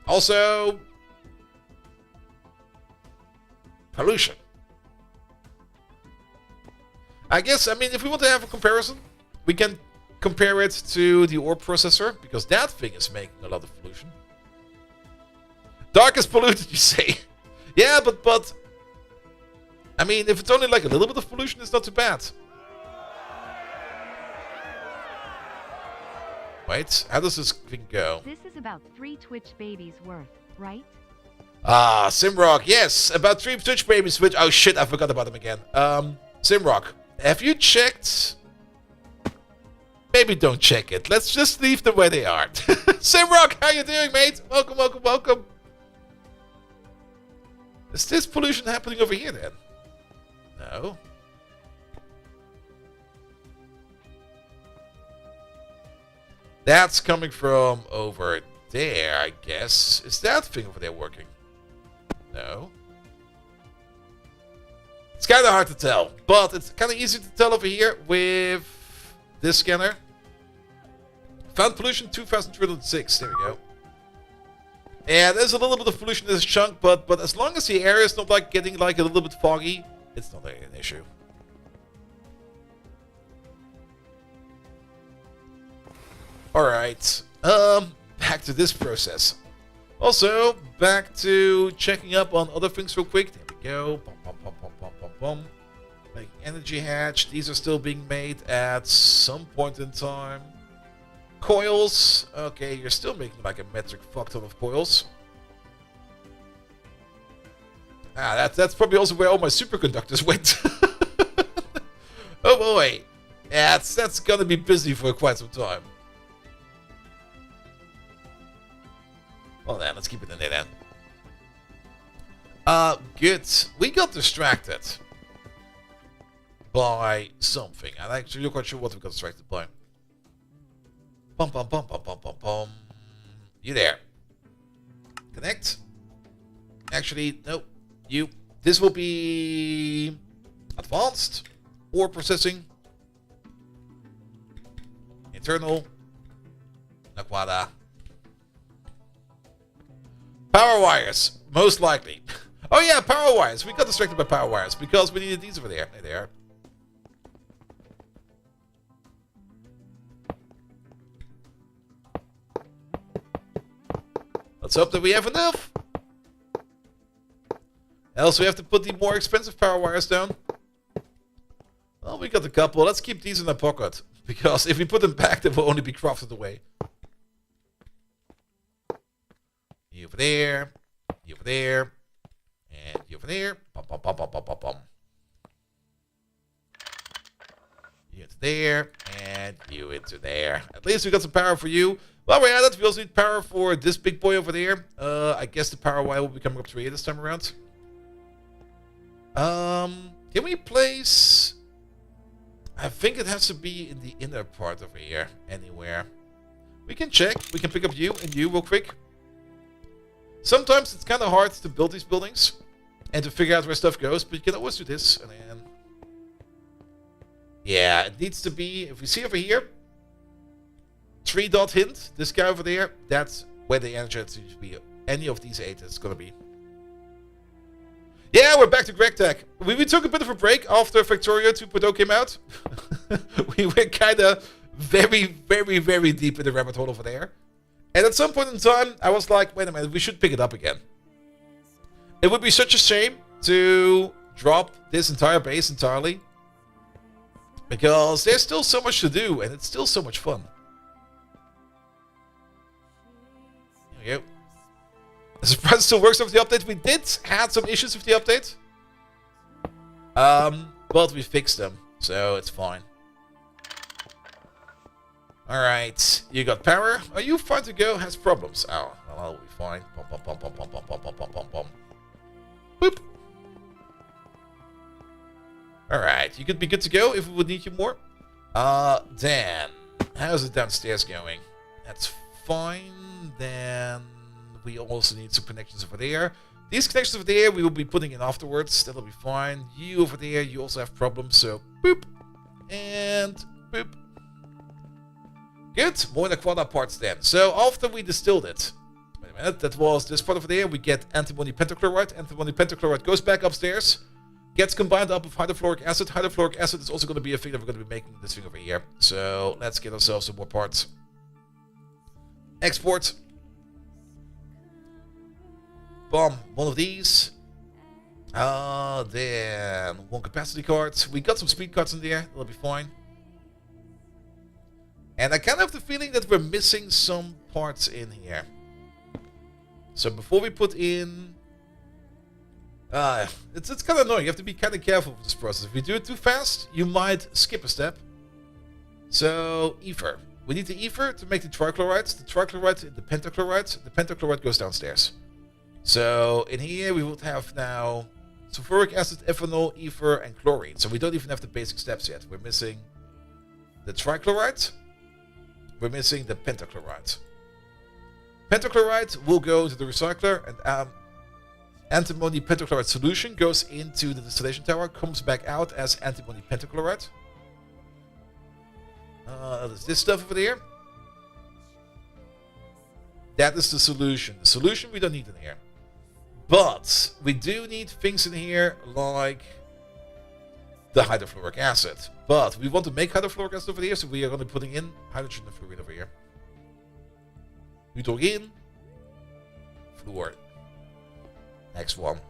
Also, pollution. I guess, I mean, if we want to have a comparison, we can compare it to the ore processor, because that thing is making a lot of pollution. Dark is polluted, you say? Yeah, but I mean, if it's only like a little bit of pollution, it's not too bad. Wait, how does this thing go? This is about 3 Twitch babies worth, right? Ah, Simrock, yes, about 3 Twitch babies which... Oh shit, I forgot about them again. Simrock, have you checked... Maybe don't check it. Let's just leave them where they are. Simrock, how you doing, mate? Welcome, welcome, welcome. Is this pollution happening over here then? No. That's coming from over there, I guess. Is that thing over there working? No. It's kind of hard to tell, but it's kind of easy to tell over here with this scanner. Found pollution 2306. There we go. And there's a little bit of pollution in this chunk, but as long as the area is not like getting like a little bit foggy, it's not an issue. Alright. Back to this process. Also, back to checking up on other things real quick. There we go. Bum, bum, bum, bum, bum, bum, bum. Making energy hatch. These are still being made at some point in time. Coils. Okay, you're still making like a metric fuck ton of coils. That's probably also where all my superconductors went. Oh boy. Yeah, that's gonna be busy for quite some time. Well then, let's keep it in there then. Good. We got distracted by something. I'm actually not quite sure what we got distracted by. Bum bum bum bum bum bum bum. You there? Connect. Actually, no. You. This will be advanced or processing. Internal. Naquadah. Power wires, most likely. Oh yeah, power wires. We got distracted by power wires because we needed these over there. There they are. Let's hope that we have enough. Else we have to put the more expensive power wires down. Well, we got a couple. Let's keep these in our pocket. Because if we put them back, they will only be crafted away. You over there. You over there. And you over there. Bum, bum, bum, bum, bum, bum, bum. You into there. And you into there. At least we got some power for you. While we're at it, we also need power for this big boy over there. I guess the power wire will be coming up to here this time around. Can we place... I think it has to be in the inner part over here, anywhere. We can check. We can pick up you and you real quick. Sometimes it's kind of hard to build these buildings and to figure out where stuff goes, but you can always do this. And then... yeah, it needs to be... if we see over here, 3-dot hint, this guy over there, that's where the energy has to be. Any of these 8 is going to be. Yeah, we're back to Greg Tech. We took a bit of a break after Factorio 2.0 came out. We were kind of very, very, very deep in the rabbit hole over there. And at some point in time, I was like, wait a minute, we should pick it up again. It would be such a shame to drop this entire base entirely. Because there's still so much to do, and it's still so much fun. There we go. The surprise still works with the update. We did have some issues with the update. But we fixed them, so it's fine. Alright, you got power. Are you fine to go? Has problems. Oh, well, I'll be fine. Bum, bum, bum, bum, bum, bum, bum, bum, bum, bum, bum. Boop. Alright, you could be good to go if we would need you more. Dan, how's it downstairs going? That's fine. Then... we also need some connections over there. These connections over there we will be putting in afterwards. That'll be fine. You over there, you also have problems. So, boop. And boop. Good. More Naquadah parts then. So, after we distilled it. Wait a minute. That was this part over there. We get antimony pentachloride. Antimony pentachloride goes back upstairs. Gets combined up with hydrofluoric acid. Hydrofluoric acid is also going to be a thing that we're going to be making this thing over here. So, let's get ourselves some more parts. Export. Bomb, one of these. Then one capacity card. We got some speed cards in there. That'll be fine. And I kind of have the feeling that we're missing some parts in here. So before we put in... it's kind of annoying. You have to be kind of careful with this process. If you do it too fast, you might skip a step. So, ether. We need the ether to make the trichlorides. The trichloride, the pentachloride. The pentachloride goes downstairs. So, in here we would have now sulfuric acid, ethanol, ether, and chlorine. So we don't even have the basic steps yet. We're missing the trichloride. We're missing the pentachloride. Pentachloride will go to the recycler, and antimony pentachloride solution goes into the distillation tower, comes back out as antimony pentachloride. There's this stuff over there. That is the solution. The solution we don't need in here. But we do need things in here like the hydrofluoric acid. But we want to make hydrofluoric acid over here, so we are going to be putting in hydrogen and fluorine over here. Hydrogen, fluor. Next one.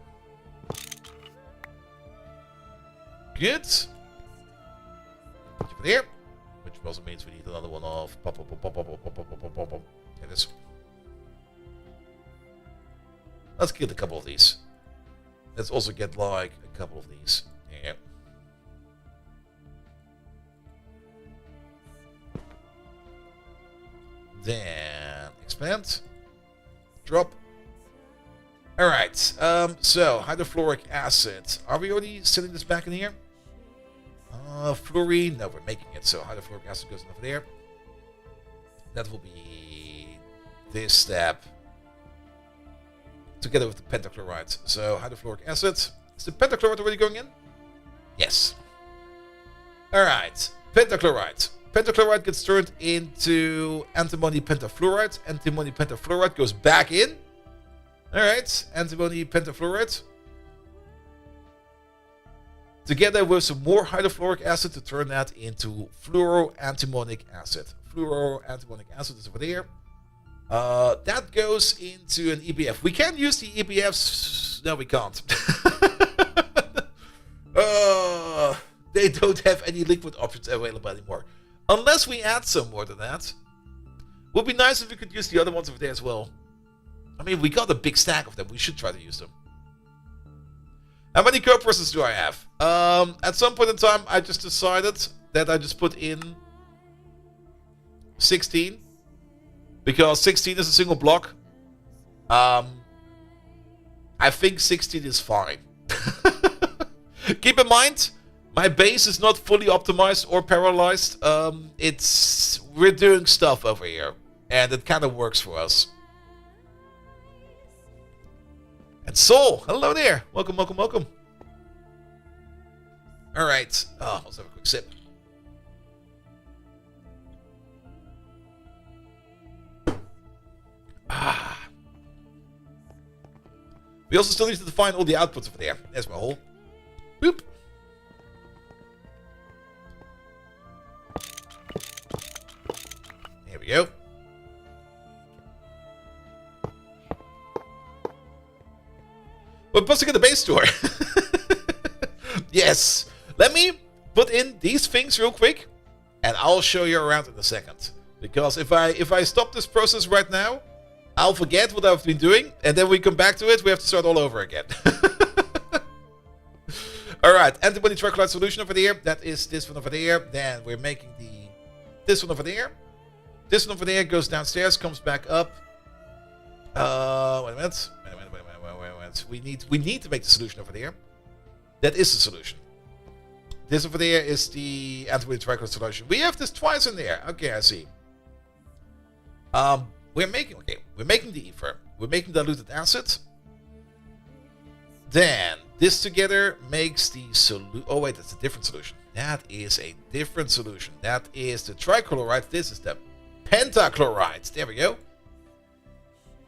Good. Put you over there. Which also means we need another one of pop. It is. Let's get a couple of these. Let's also get like a couple of these. Yeah. Then expand. Drop. Alright. So hydrofluoric acid. Are we already setting this back in here? Fluorine. No, we're making it. So hydrofluoric acid goes over there. That will be this step. Together with the pentachloride. So hydrofluoric acid. Is the pentachloride already going in? Yes. Alright. Pentachloride. Pentachloride gets turned into antimony pentafluoride. Antimony pentafluoride goes back in. Alright. Antimony pentafluoride. Together with some more hydrofluoric acid to turn that into fluoroantimonic acid. Fluoroantimonic acid is over there. That goes into an EBF. We can use the EBFs No, we can't. They don't have any liquid options available anymore. Unless we add some more than that. Would be nice if we could use the other ones over there as well. I mean, we got a big stack of them. We should try to use them. How many co-processors do I have? At some point in time, I just decided that I just put in 16. Because 16 is a single block. I think 16 is fine. Keep in mind, my base is not fully optimized or parallelized. We're doing stuff over here. And it kind of works for us. And Soul, hello there. Welcome, welcome, welcome. Alright. Oh, let's have a quick sip. We also still need to define all the outputs over there. There's my hole. Boop. There we go. We're busting at the base store. Yes. Let me put in these things real quick, and I'll show you around in a second. Because if I stop this process right now, I'll forget what I've been doing, and then we come back to it, we have to start all over again. Alright, antibody trichloride solution over there. That is this one over there. Then we're making this one over there. This one over there goes downstairs, comes back up. Wait a minute. We need to make the solution over there. That is the solution. This over there is the antibody trichloride solution. We have this twice in there. Okay, I see. We're making the ether. We're making diluted acid. Then this together makes the solution. Oh wait, that's a different solution. That is a different solution. That is the trichloride. This is the pentachloride. There we go.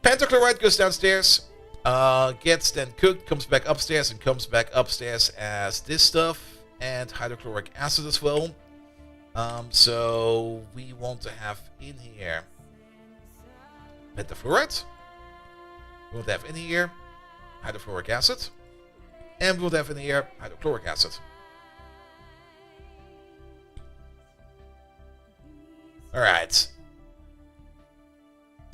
Pentachloride goes downstairs. Gets then cooked, comes back upstairs, and comes back upstairs as this stuff, and hydrochloric acid as well. So we want to have in here pentafluoride. We want to have in here hydrofluoric acid, and we want to have in here hydrochloric acid. All right.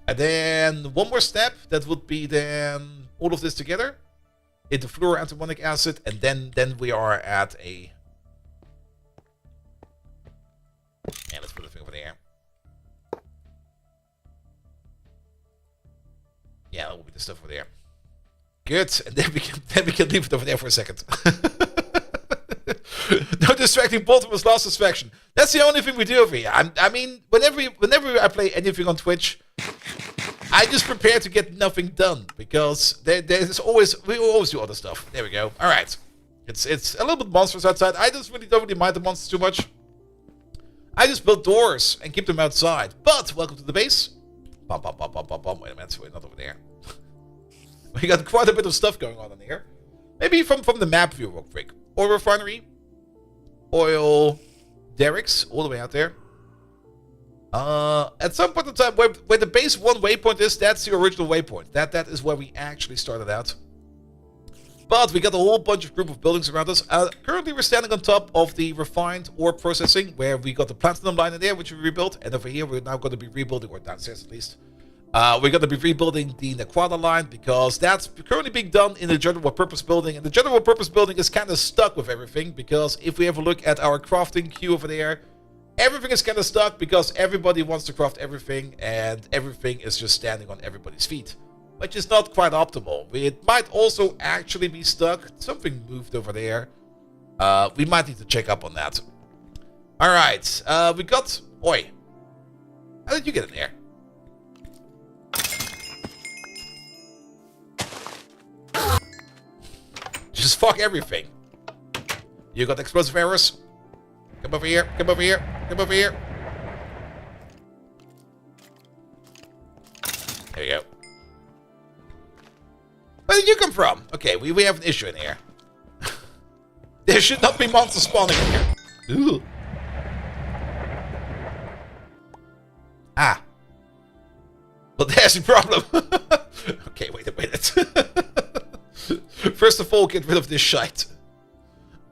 And then one more step, that would be then all of this together into fluoroantimonic acid, and then we are at a... And let's put the thing over there. Yeah, that will be the stuff over there. Good, and then we can leave it over there for a second. No distracting bolt was lost distraction. That's the only thing we do over here. I mean, whenever I play anything on Twitch, I just prepare to get nothing done, because we always do other stuff. There we go. All right, it's a little bit monstrous outside. I just don't really mind the monsters too much. I just build doors and keep them outside. But welcome to the base. Bum, bum, bum, bum, bum, bum. Wait a minute, we're not over there. We got quite a bit of stuff going on in here. Maybe from the map view real quick. Oil refinery, oil derricks, all the way out there. At some point in time, where the base 1 waypoint is, that's the original waypoint. That is where we actually started out. But we got a whole bunch of group of buildings around us. Currently, we're standing on top of the refined ore processing, where we got the platinum line in there, which we rebuilt. And over here, we're now going to be rebuilding, or downstairs at least. We're going to be rebuilding the Naquadah line, because that's currently being done in the general purpose building. And the general purpose building is kind of stuck with everything, because if we have a look at our crafting queue over there, everything is kind of stuck because everybody wants to craft everything, and everything is just standing on everybody's feet, which is not quite optimal. It might also actually be stuck. Something moved over there. We might need to check up on that. All right, we got... Oi. How did you get in there? Just fuck everything. You got explosive arrows? Come over here, come over here, come over here. There you go. Where did you come from? Okay, we have an issue in here. There should not be monsters spawning in here. Ooh. Ah. But there's a problem. Okay, wait a minute. first of all get rid of this shite.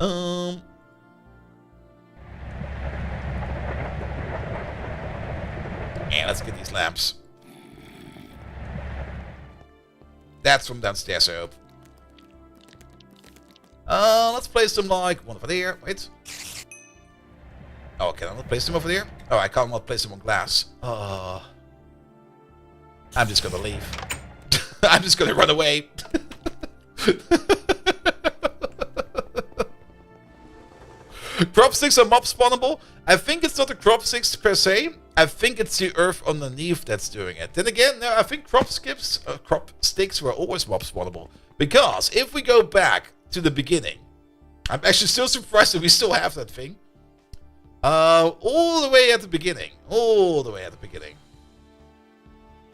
Yeah, let's get these lamps. That's from downstairs, I hope. Let's place them like one over there. Wait. Oh, can I not place them over there? Oh, I can't not place them on glass. I'm just gonna leave. I'm just gonna run away. Crop sticks are mob spawnable. I think it's not the crop sticks per se. I think it's the earth underneath that's doing it. Then again, no, I think crop sticks were always mob spawnable. Because if we go back to the beginning, I'm actually still surprised that we still have that thing. All the way at the beginning.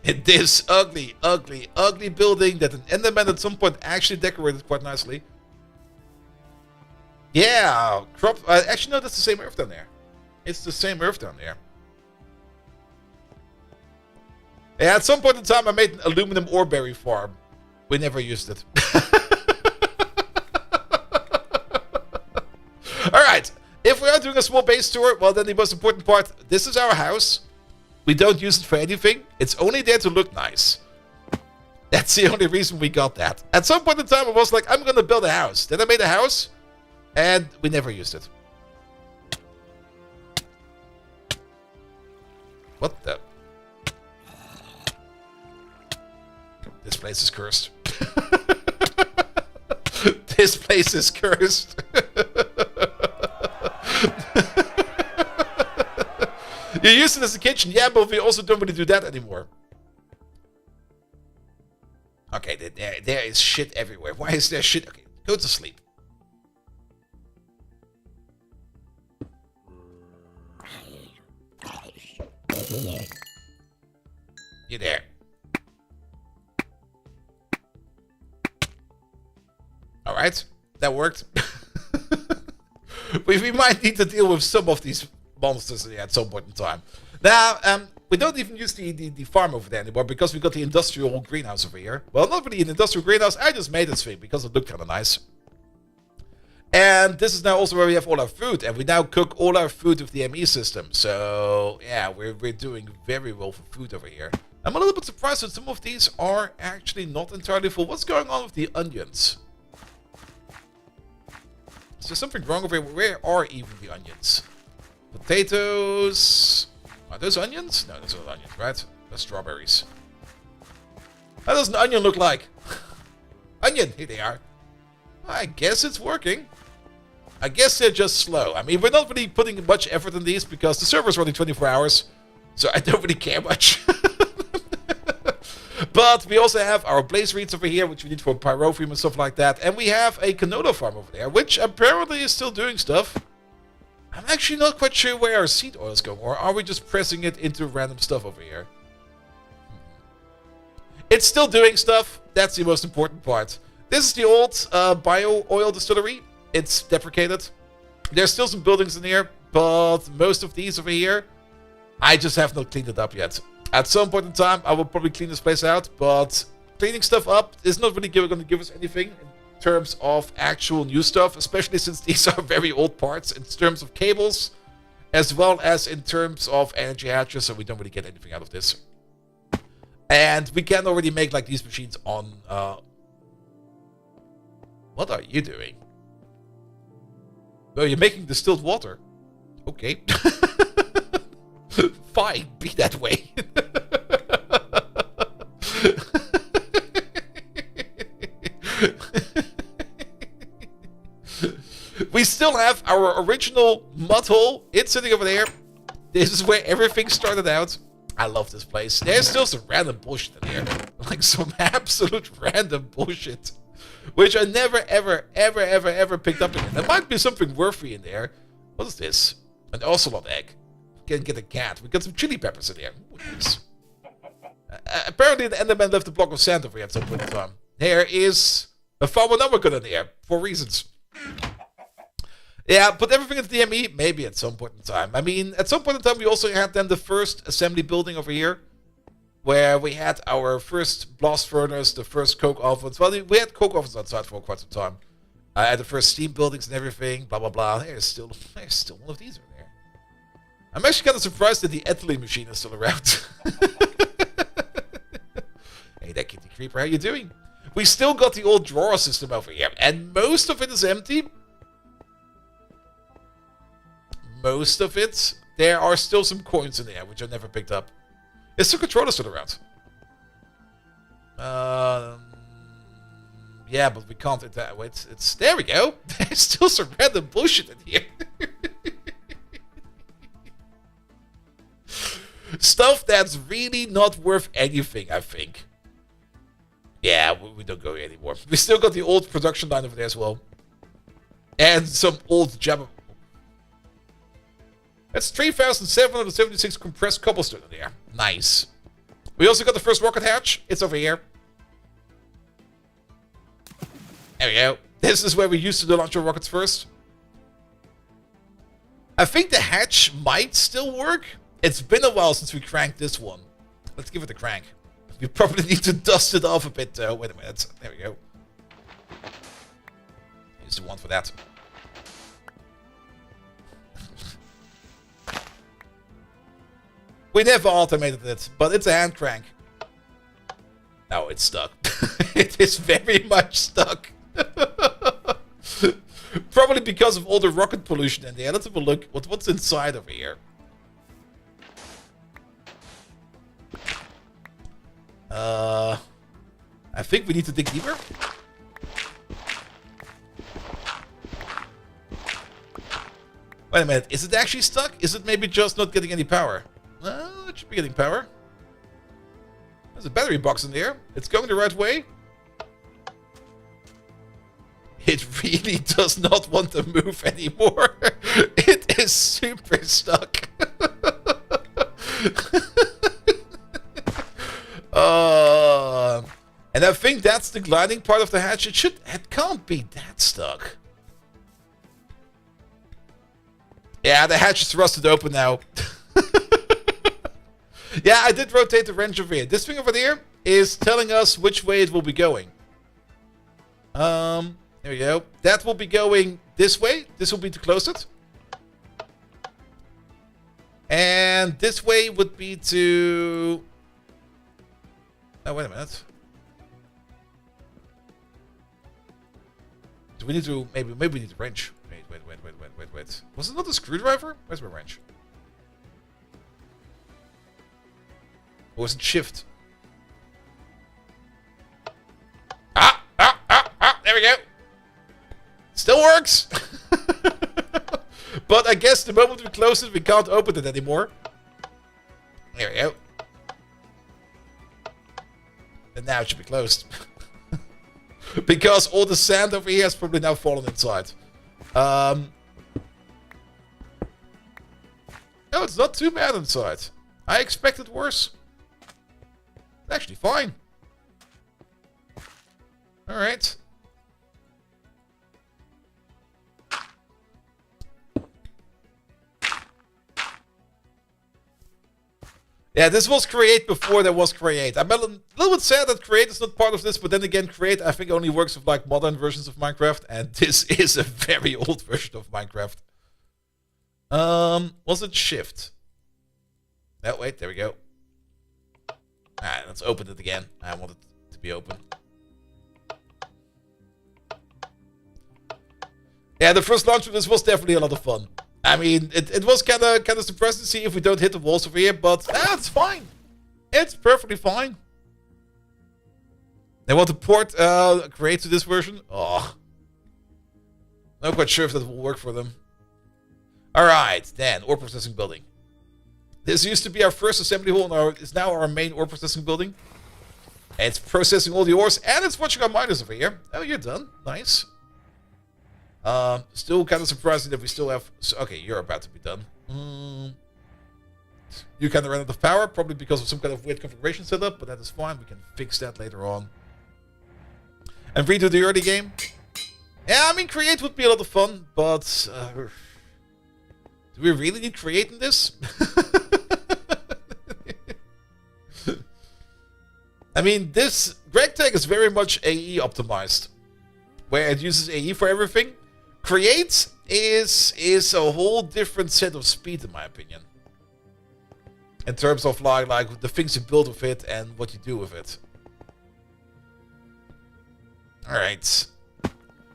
In this ugly, ugly, ugly building that an Enderman at some point actually decorated quite nicely. Yeah, actually, no, that's the same earth down there. It's the same earth down there. Yeah, at some point in time, I made an aluminum ore berry farm. We never used it. Alright, if we are doing a small base tour, well, then the most important part, this is our house. We don't use it for anything. It's only there to look nice. That's the only reason we got that. At some point in time, I was like, I'm going to build a house. Then I made a house, and we never used it. What the? This place is cursed. This place is cursed. You used it as a kitchen, yeah, but we also don't really do that anymore. Okay, there is shit everywhere. Why is there shit? Okay, go to sleep. You there? Alright, that worked. we might need to deal with some of these monsters at some point in time. Now, we don't even use the farm over there anymore because we got the industrial greenhouse over here. Well, not really an industrial greenhouse, I just made this thing because it looked kind of nice. And this is now also where we have all our food, and we now cook all our food with the ME system. So, yeah, we're doing very well for food over here. I'm a little bit surprised that some of these are actually not entirely full. What's going on with the onions? Is there something wrong over here? Where are even the onions? Potatoes. Are those onions? No, those are not onions, right? They're strawberries. How does an onion look like? Onion, here they are. I guess it's working. I guess they're just slow. I mean, we're not really putting much effort in these because the server's running 24 hours. So I don't really care much. But we also have our blaze reeds over here, which we need for pyrotheum and stuff like that. And we have a canola farm over there, which apparently is still doing stuff. I'm actually not quite sure where our seed oil is going, or are we just pressing it into random stuff over here? It's still doing stuff. That's the most important part. This is the old bio oil distillery. It's deprecated. There's still some buildings in here, but most of these over here, I just have not cleaned it up yet. At some point in time, I will probably clean this place out, but cleaning stuff up is not really going to give us anything in terms of actual new stuff, especially since these are very old parts in terms of cables, as well as in terms of energy hatches, so we don't really get anything out of this. And we can already make like these machines on... What are you doing? Oh, you're making distilled water. Okay. Fine, be that way. We still have our original mud hole. It's sitting over there. This is where everything started out. I love this place. There's still some random bullshit in here. Like some absolute random bullshit. Which I never, ever, ever, ever, ever picked up again. There might be something worthy in there. What is this? An ocelot egg. Can get a cat. We got some chili peppers in here. Ooh, nice. Apparently the Enderman left a block of sand over here at some point in time. There is a farmer number gun in here. For reasons. Yeah, put everything into the ME. Maybe at some point in time. I mean, at some point in time we also had then the first assembly building over here. where we had our first blast furnace, the first coke ovens. Well, we had coke ovens outside for quite some time. At the first steam buildings and everything, blah, blah, blah. There's still one of these over there. I'm actually kind of surprised that the ethylene machine is still around. Hey there, Kitty Creeper, how you doing? We still got the old drawer system over here, and most of it is empty. Most of it. There are still some coins in there, which I never picked up. Is the controller still around? Yeah, but we can't. Wait, it's there. We go. There's still some random bullshit in here. Stuff that's really not worth anything, I think. Yeah, we don't go anymore. We still got the old production line over there as well, and some old Jabba. That's 3,776 compressed cobblestone in there. Nice. We also got the first rocket hatch. It's over here. There we go. This is where we used to launch our rockets first. I think the hatch might still work. It's been a while since we cranked this one. Let's give it a crank. We probably need to dust it off a bit though. Wait a minute. There we go. Use the one for that. We never automated it, but it's a hand crank. No, it's stuck. It is very much stuck. Probably because of all the rocket pollution in there. Let's have a look. What's inside over here? I think we need to dig deeper. Wait a minute. Is it actually stuck? Is it maybe just not getting any power? Well, it should be getting power. There's a battery box in there. It's going the right way. It really does not want to move anymore. It is super stuck. And I think that's the gliding part of the hatch. It can't be that stuck. Yeah, the hatch is rusted open now. Yeah, I did rotate the wrench over here. This thing over there is telling us which way it will be going. There we go. That will be going this way. This will be to close it. And this way would be to... Oh, wait a minute. Do we need to... Maybe we need a wrench. Wait. Was it not a screwdriver? Where's my wrench? Or was it shift? There we go. Still works. But I guess the moment we close it, we can't open it anymore. There we go. And now it should be closed. Because all the sand over here has probably now fallen inside. No, it's not too bad inside. I expected worse. It's actually fine. Alright. Yeah, this was Create before there was Create. I'm a little bit sad that Create is not part of this, but then again, Create I think only works with like modern versions of Minecraft, and this is a very old version of Minecraft. Was it Shift? Oh, wait, there we go. Alright, let's open it again. I want it to be open. Yeah, the first launch of this was definitely a lot of fun. I mean, it was kind of surprising to see if we don't hit the walls over here, but it's fine. It's perfectly fine. They want to port Create to this version? Oh. Not quite sure if that will work for them. Alright, then, ore processing building. This used to be our first assembly hall and is now our main ore processing building. It's processing all the ores and it's watching our miners over here. Oh, you're done. Nice. Still kind of surprising that we still have... Okay, you're about to be done. You kind of ran out of power, probably because of some kind of weird configuration setup, but that is fine. We can fix that later on. And redo the early game. Yeah, I mean, Create would be a lot of fun, but... do we really need Create in this? I mean, this GregTech is very much AE optimized, where it uses AE for everything. Create is a whole different set of speed, in my opinion, in terms of like the things you build with it and what you do with it. All right.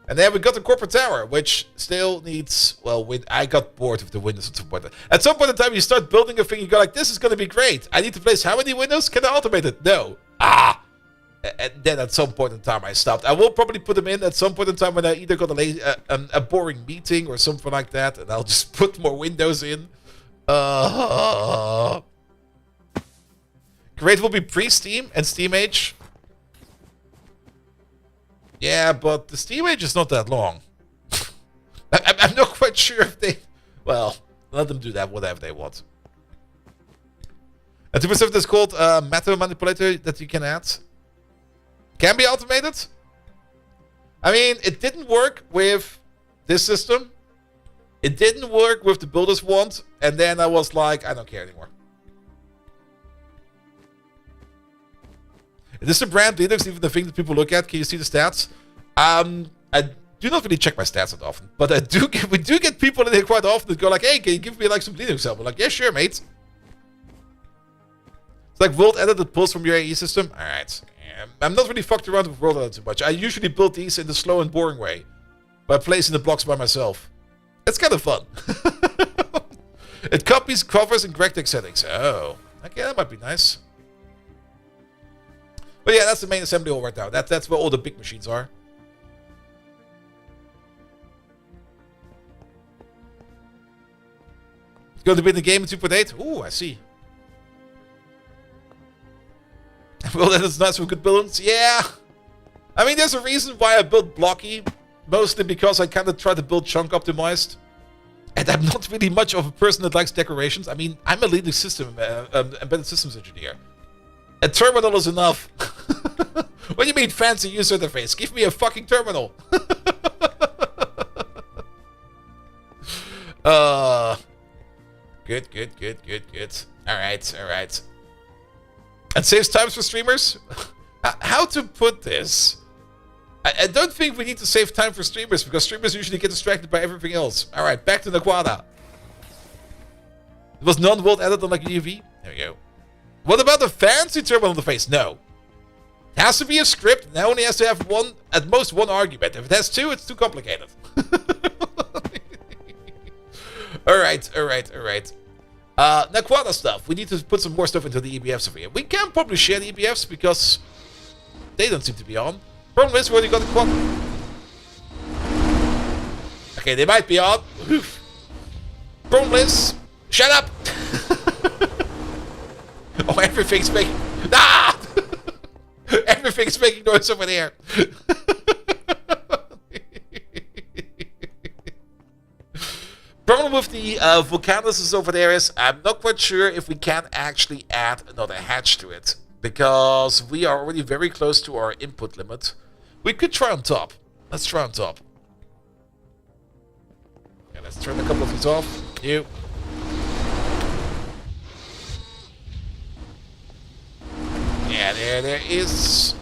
And then we got the corporate tower, which still needs, well, I got bored with the windows at some point. At some point in time, you start building a thing, you go like, this is going to be great. I need to place how many windows? Can I automate it? No. And then at some point in time, I stopped. I will probably put them in at some point in time when I either got a boring meeting or something like that, and I'll just put more windows in. Great will be pre-Steam and Steam Age. Yeah, but the Steam Age is not that long. I'm not quite sure if they... Well, let them do that, whatever they want. And 2% is called Matter Manipulator that you can add. Can be automated. I mean, it didn't work with this system. It didn't work with the Builder's Wand. And then I was like, I don't care anymore. This is the brand Linux, even the thing that people look at. Can you see the stats? I do not really check my stats that often, but we do get people in here quite often that go like, "Hey, can you give me like some Linux help?" I'm like, "Yeah, sure, mate." It's like world edit that pulls from your AE system. All right, I'm not really fucked around with world edit too much. I usually build these in the slow and boring way, by placing the blocks by myself. It's kind of fun. It copies, covers, and GregTech settings. Oh, okay, that might be nice. But yeah, that's the main assembly hall right now. That's where all the big machines are. It's going to be in the game in 2.8. Ooh, I see. Well, that is nice for good buildings. Yeah. I mean, there's a reason why I built blocky. Mostly because I kind of try to build chunk optimized. And I'm not really much of a person that likes decorations. I mean, I'm a Linux system, embedded systems engineer. A terminal is enough. What do you mean fancy user interface? Give me a fucking terminal. Good. Alright. And saves times for streamers? How to put this? I don't think we need to save time for streamers, because streamers usually get distracted by everything else. Alright, back to Naquadah. It was non-world edit on like UV? There we go. What about the fancy terminal interface? No. It has to be a script, and it only has to have one, at most one argument. If it has two, it's too complicated. Alright. Naquadah stuff. We need to put some more stuff into the EBFs over here. We can probably share the EBFs, because they don't seem to be on. Problem is, where you got the quad. Okay, they might be on. Oof. Problem is, shut up! Oh, everything's making... Ah! Everything's making noise over there. Problem with the Vulcanus over there is I'm not quite sure if we can actually add another hatch to it, because we are already very close to our input limit. We could try on top. Let's try on top. Yeah, let's turn a couple of these off. You. Yeah, there is.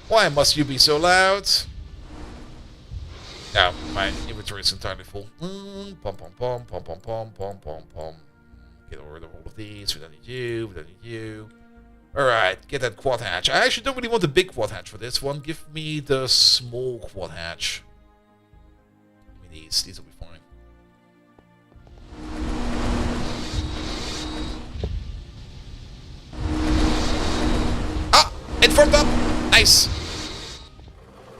Why must you be so loud? Oh, my inventory is entirely full. Pom. Get rid of all of these. We don't need you. Alright, get that quad hatch. I actually don't really want the big quad hatch for this one. Give me the small quad hatch. Give me these. These will be fine. Ah! It formed up! Nice!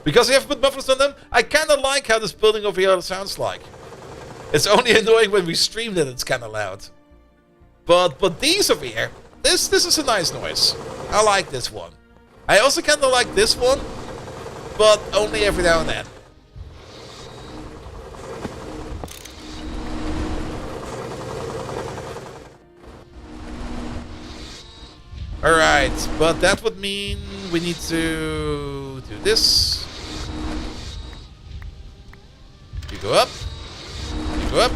Because we have put mufflers on them, I kind of like how this building over here sounds like. It's only annoying when we stream that it's kind of loud. But these over here, this is a nice noise. I like this one. I also kind of like this one, but only every now and then. Alright, but that would mean we need to do this. You go up. You go up.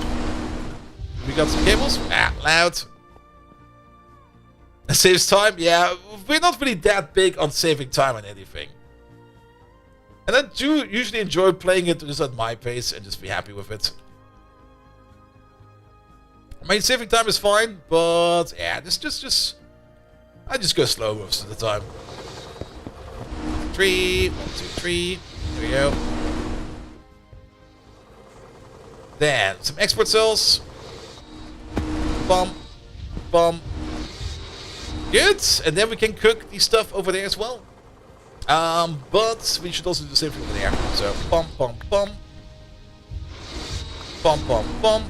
We got some cables. Ah, loud. It saves time. Yeah, we're not really that big on saving time on anything. And I do usually enjoy playing it just at my pace and just be happy with it. I mean, saving time is fine, but yeah, I just go slow most of the time. 3, 1, 2, 3. There we go. Then some export cells. Bum, bum. Good, and then we can cook the stuff over there as well. But we should also do the same thing over there. So bum, bum, bum, bum, bum, bum.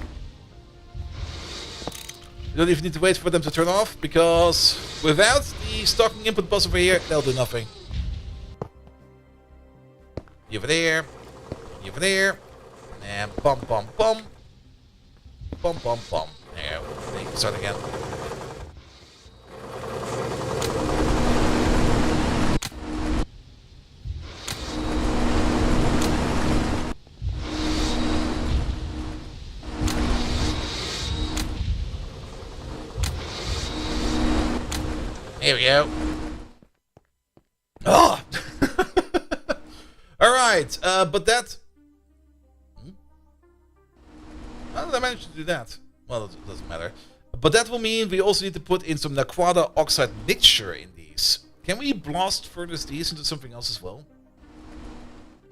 You don't even need to wait for them to turn off, because without the stocking input bus over here, they'll do nothing. You over there, you over there, and bum, bum, bum, bum, bum, bum. There, we can start again. Here we go. Oh! Alright, but that... How did I manage to do that? Well, it doesn't matter. But that will mean we also need to put in some Naquadah oxide mixture in these. Can we blast furnace these into something else as well?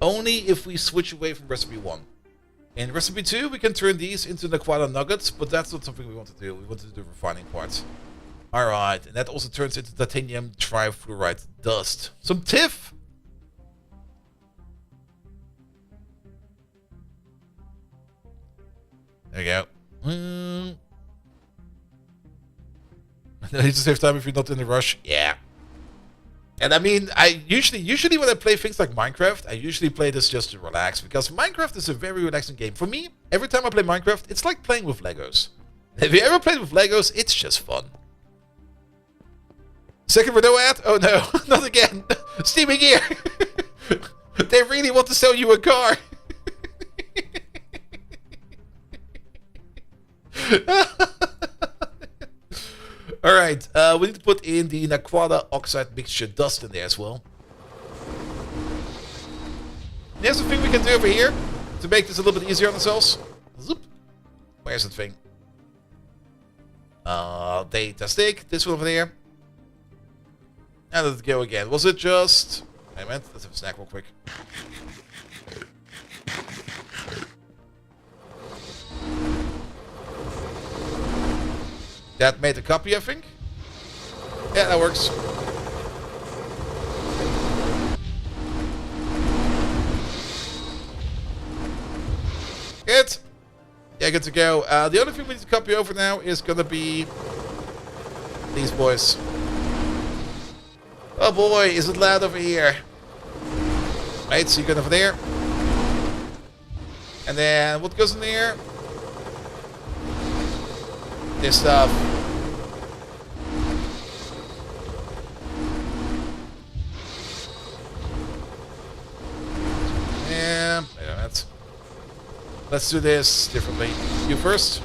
Only if we switch away from recipe 1. In recipe 2, we can turn these into Naquadah nuggets, but that's not something we want to do. We want to do the refining part. Alright, and that also turns into titanium trifluoride dust. Some TIFF! There you go. You need to save time if you're not in a rush. Yeah. And I mean, I usually when I play things like Minecraft, I usually play this just to relax, because Minecraft is a very relaxing game. For me, every time I play Minecraft, it's like playing with Legos. Have you ever played with Legos? It's just fun. Second Renault ad? Oh no, not again. Steaming gear. They really want to sell you a car. Alright, we need to put in the Naquadah oxide mixture dust in there as well. There's a thing we can do over here to make this a little bit easier on ourselves. Zoop. Where's that thing? Data stick, this one over there. And let's go again. Was it just... Wait a minute, let's have a snack real quick. That made a copy, I think. Yeah, that works. Good. Yeah, good to go. The only thing we need to copy over now is gonna be these boys. Oh boy, is it loud over here. Right, so you go over there. And then what goes in there? This stuff. Yeah, wait a minute. Let's do this differently. You first.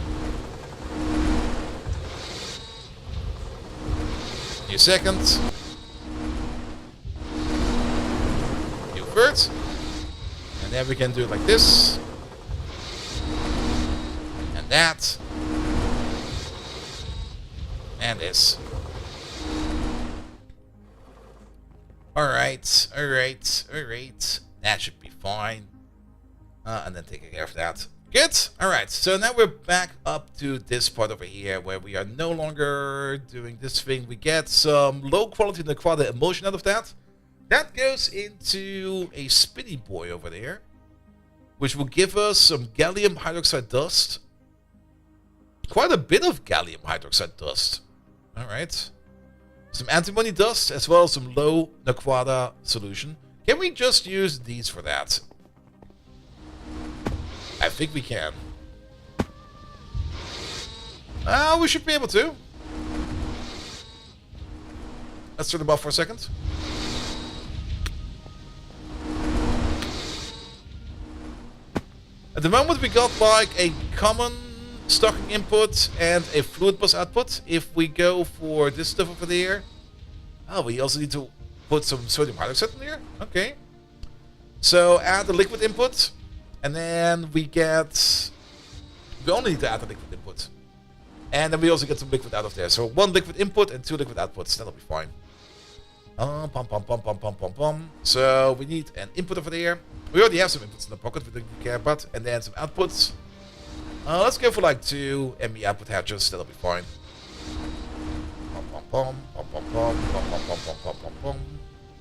You second. You third. And then we can do it like this. And that. And this. Alright, alright, alright. That should be fine. And then taking care of that. Good. Alright, so now we're back up to this part over here where we are no longer doing this thing. We get some low quality Naquadah emulsion out of that. That goes into a spinny boy over there, which will give us some gallium hydroxide dust. Quite a bit of gallium hydroxide dust. Alright. Some antimony dust as well as some low Naquadah solution. Can we just use these for that? I think we can. We should be able to. Let's turn them off for a second. At the moment we got like a common stocking input and a fluid bus output. If we go for this stuff over there, oh, we also need to put some sodium hydroxide in there. Okay. So add the liquid input, and then we only need to add the liquid input. And then we also get some liquid out of there. So 1 liquid input and 2 liquid outputs. That'll be fine. So we need an input over there. We already have some inputs in the pocket we don't care about. And then some outputs. Let's go for like 2 ME output hatches. That'll be fine.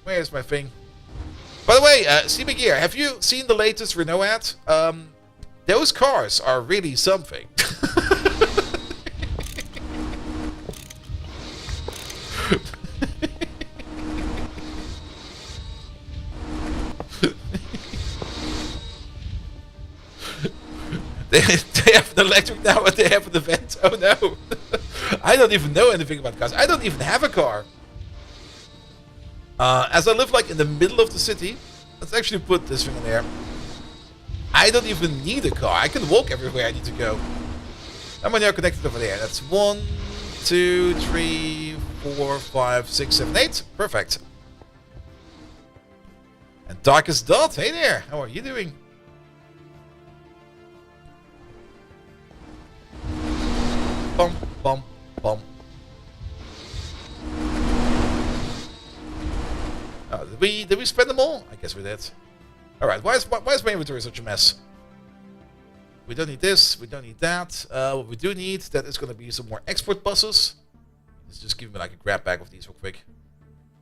Where's my thing? By the way, CB Gear, have you seen the latest Renault ad? Those cars are really something. They have an electric now and they have an event. Oh no. I don't even know anything about cars. I don't even have a car. As I live like in the middle of the city, let's actually put this thing in there. I don't even need a car. I can walk everywhere I need to go. How many are connected over there? That's 1, 2, 3, 4, 5, 6, 7, 8. Perfect. And Darkest Dot, hey there. How are you doing? Bum, bum, bum. Oh, did we spend them all? I guess we did. Alright, why is my inventory such a mess? We don't need this, we don't need that. What we do need, that is going to be some more export buses. Let's just give me like a grab bag of these real quick.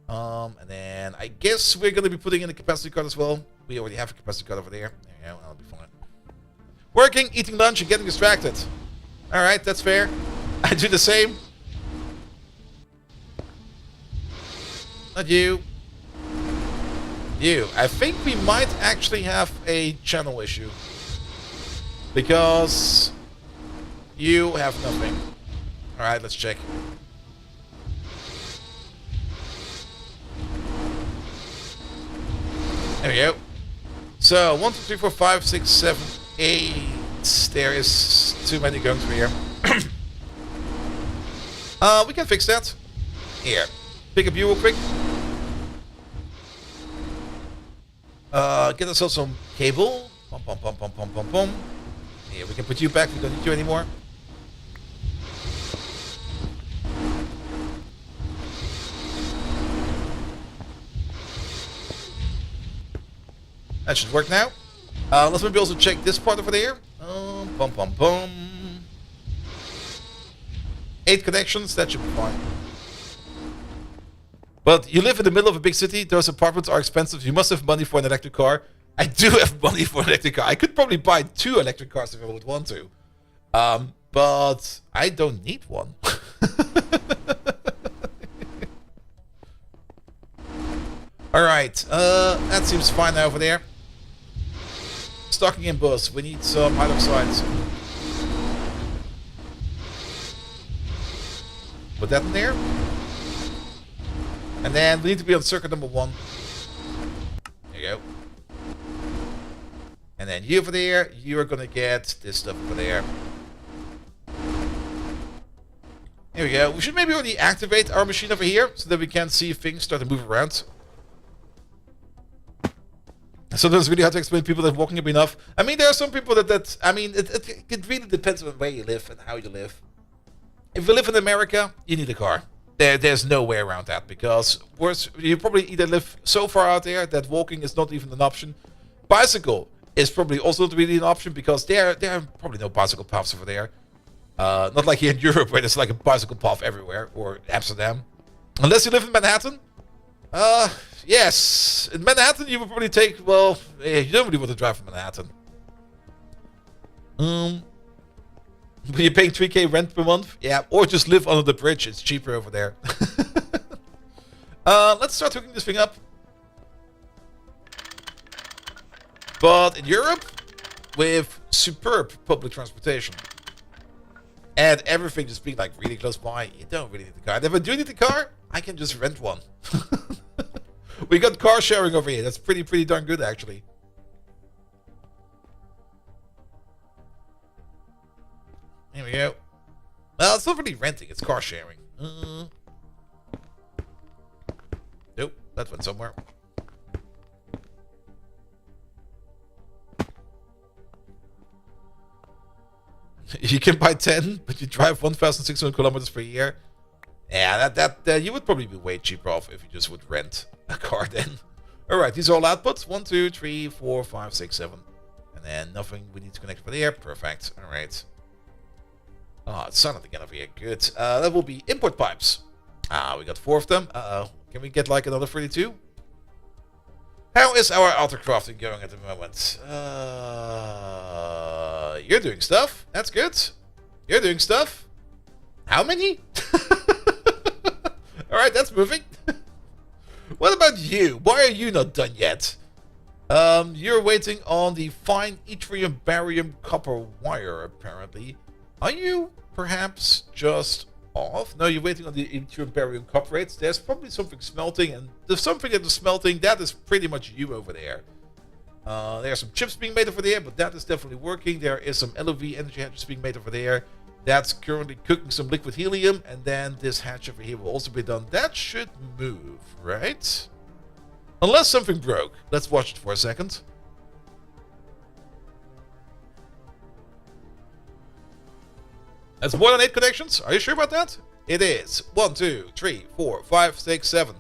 And then I guess we're going to be putting in a capacity card as well. We already have a capacity card over there. There you go, that'll be fine. Working, eating lunch, and getting distracted. Alright, that's fair. I do the same. Not you. You. I think we might actually have a channel issue. Because you have nothing. Alright, let's check. There we go. So, 1, 2, 3, 4, 5, 6, 7, 8. There is too many going through here. We can fix that. Here. Pick up you real quick. Get ourselves some cable. Pum, pum, pum, pum, pum, pum, pum. Here, we can put you back. We don't need you anymore. That should work now. Let's maybe also check this part over there. Bum, bum, bum. 8 connections, that should be fine. But you live in the middle of a big city, those apartments are expensive, you must have money for an electric car. I do have money for an electric car. I could probably buy 2 electric cars if I would want to. But I don't need one. Alright, that seems fine now over there. Stocking in bus, we need some hydroxides. Put that in there. And then we need to be on circuit number 1. There you go. And then you over there, you are gonna get this stuff over there. Here we go. We should maybe already activate our machine over here so that we can see things start to move around. Sometimes it's really hard to explain to people that walking up enough. I mean, there are some people that I mean, it really depends on where you live and how you live. If you live in America, you need a car. There's no way around that, because worse, you probably either live so far out there that walking is not even an option. Bicycle is probably also not really an option, because there are probably no bicycle paths over there. Not like here in Europe where there's like a bicycle path everywhere, or Amsterdam. Unless you live in Manhattan. Yes. In Manhattan you would probably take, well, you don't really want to drive from Manhattan. But you're paying 3k rent per month? Yeah, or just live under the bridge, it's cheaper over there. Let's start hooking this thing up. But in Europe, with superb public transportation, and everything just being like really close by, you don't really need the car. And if I do need the car, I can just rent one. We got car sharing over here. That's pretty darn good, actually. Here we go. Well, it's not really renting, it's car sharing. Nope, that went somewhere. You can buy 10, but you drive 1,600 kilometers per year. Yeah, that you would probably be way cheaper off if you just would rent a car then. Alright, these are all outputs. 1, 2, 3, 4, 5, 6, 7. And then nothing we need to connect for there. Perfect. Alright. Oh, it's silent again over here. Good. That will be import pipes. We got 4 of them. Can we get like another 32? How is our auto crafting going at the moment? You're doing stuff. That's good. You're doing stuff. How many? Alright, that's moving. What about you? Why are you not done yet? You're waiting on the fine yttrium, barium, copper wire, apparently. Are you perhaps just off? No, you're waiting on the yttrium, barium, copper rates. There's probably something smelting, and there's something that is smelting. That is pretty much you over there. There are some chips being made over there, but that is definitely working. There is some LOV energy hatches being made over there. That's currently cooking some liquid helium, and then this hatch over here will also be done. That should move, right? Unless something broke. Let's watch it for a second. That's more than 8 connections. Are you sure about that? It is. 1, 2, 3, 4, 5, 6, 7.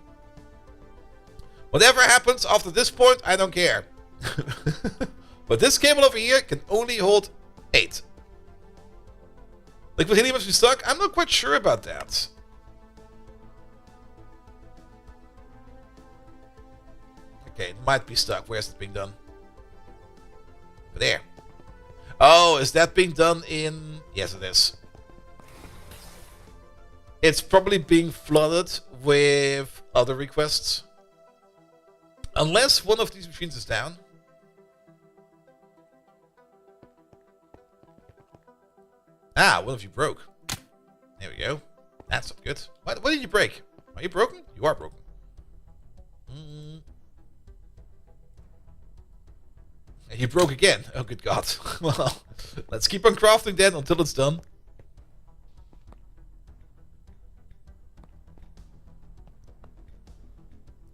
Whatever happens after this point, I don't care. But this cable over here can only hold 8. Liquid helium must be stuck? I'm not quite sure about that. Okay, it might be stuck. Where's it being done? Over there. Oh, is that being done in... Yes, it is. It's probably being flooded with other requests. Unless one of these machines is down. Ah, one of you broke. There we go. That's not good. What did you break? Are you broken? You are broken. You broke again. Oh, good God. Well, let's keep on crafting then until it's done.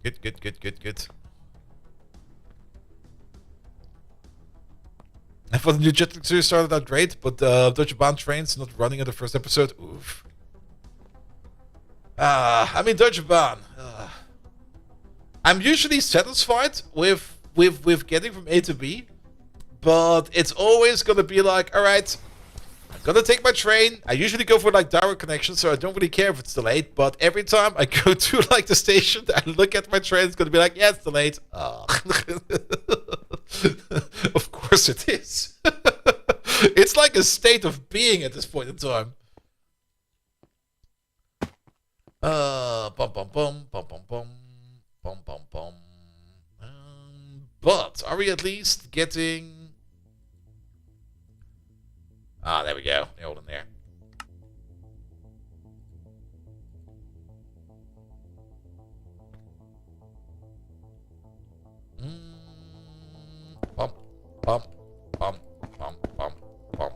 Good, good, good, good, good. I thought the new Jetlag series started out great, but Deutsche Bahn trains not running in the first episode. Oof. I mean, Deutsche Bahn. I'm usually satisfied with getting from A to B, but it's always gonna be like, all right, I'm gonna take my train. I usually go for like direct connections, so I don't really care if it's delayed. But every time I go to like the station, I look at my train, it's gonna be like, yeah, it's delayed. Oh. Of course it is. It's like a state of being at this point in time. Bum bum bum bum bum bum bum bum bum. But are we at least getting? Ah, there we go. They're all in there. Bump, bump, bump, bump, bump, bump,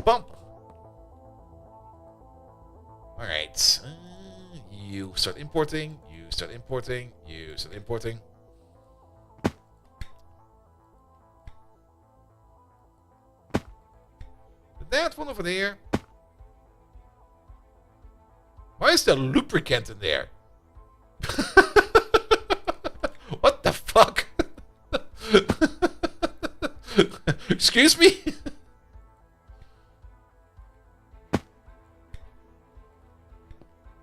bump. All right. You start importing. You start importing. You start importing. That one over there. Why is there lubricant in there? What the fuck? Excuse me?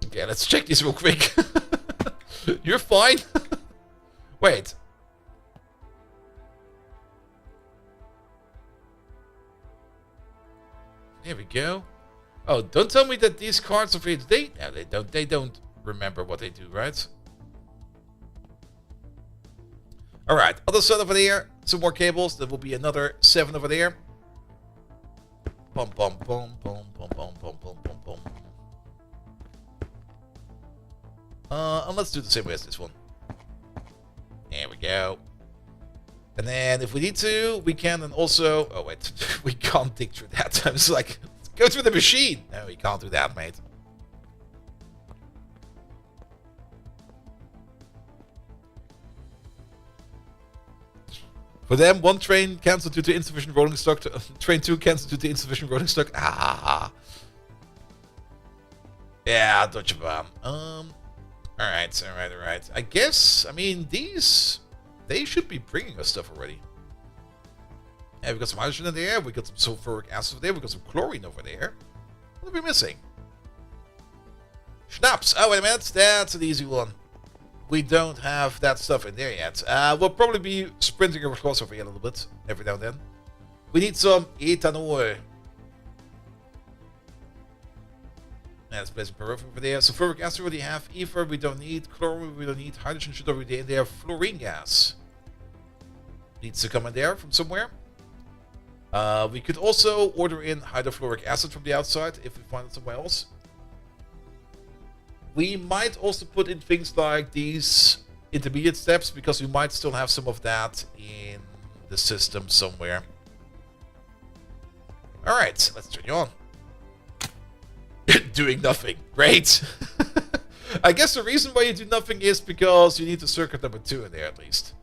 Okay, let's check this real quick. You're fine. Wait. There we go. Oh, don't tell me that these cards of it, no, they don't remember what they do, right? Alright, other side over there, some more cables, there will be another 7 over there. Bum bum bum bum bum bum bum bum bum bum. And let's do the same way as this one. There we go. And then if we need to, we can then also... Oh wait, we can't dig through that. I'm just like, Go through the machine. No, you can't do that, mate. For them, one train cancelled due to insufficient rolling stock. Train 2 cancelled due to insufficient rolling stock. Ah. Yeah, Deutsche Bahn. Alright. I guess, I mean, these, they should be bringing us stuff already. Yeah, we got some hydrogen in there. We got some sulfuric acid over there. We got some chlorine over there. What are we missing? Schnapps. Oh, wait a minute. That's an easy one. We don't have that stuff in there yet. We'll probably be sprinting across over here a little bit every now and then. We need some ethanol. Let's place some paraffin over there. Sulfuric acid we already have. Ether we don't need. Chlorine we don't need. Hydrogen should already be in there. Fluorine gas needs to come in there from somewhere. We could also order in hydrofluoric acid from the outside if we find it somewhere else. We might also put in things like these intermediate steps because we might still have some of that in the system somewhere. Alright, let's turn you on. Doing nothing. Great. I guess the reason why you do nothing is because you need the circuit number 2 in there at least.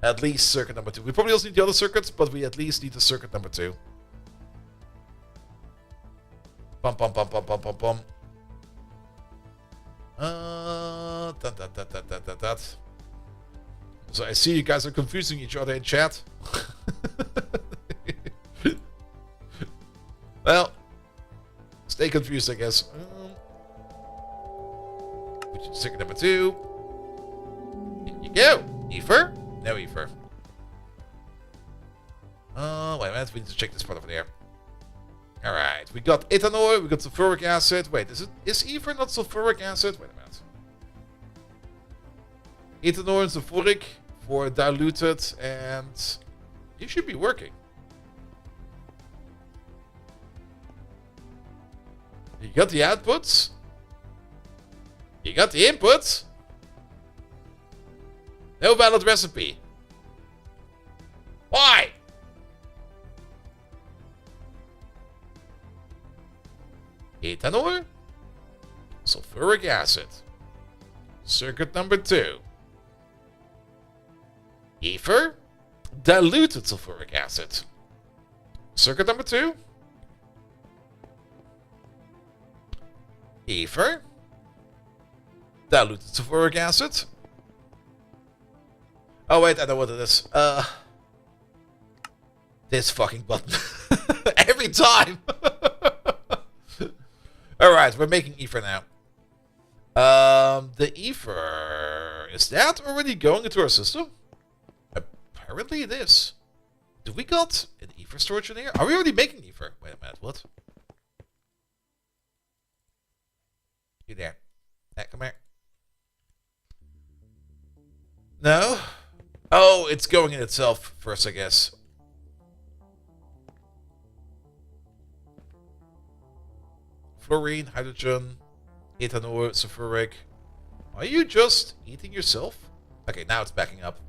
At least circuit number 2. We probably also need the other circuits, but we at least need the circuit number 2. Bum. So I see you guys are confusing each other in chat. Well, stay confused, I guess. Which is circuit number 2. Here you go. Ether? No ether. Wait a minute. We need to check this part over there. Alright, we got ethanol, we got sulfuric acid. Wait, is ether not sulfuric acid? Wait a minute. Ethanol and sulfuric for diluted, and you should be working. You got the outputs. You got the inputs. No valid recipe. Why? Ethanol, sulfuric acid, circuit number 2, ether, diluted sulfuric acid, circuit number 2, ether, diluted sulfuric acid. Oh wait, I know what it is. This fucking button. Every time. Alright, we're making ether now. The ether... Is that already going into our system? Apparently it is. Do we got an ether storage in here? Are we already making ether? Wait a minute, what? You there. Hey, come here. No? Oh, it's going in itself first, I guess. Fluorine, hydrogen, ethanol, sulfuric. Are you just eating yourself? Okay, now it's backing up.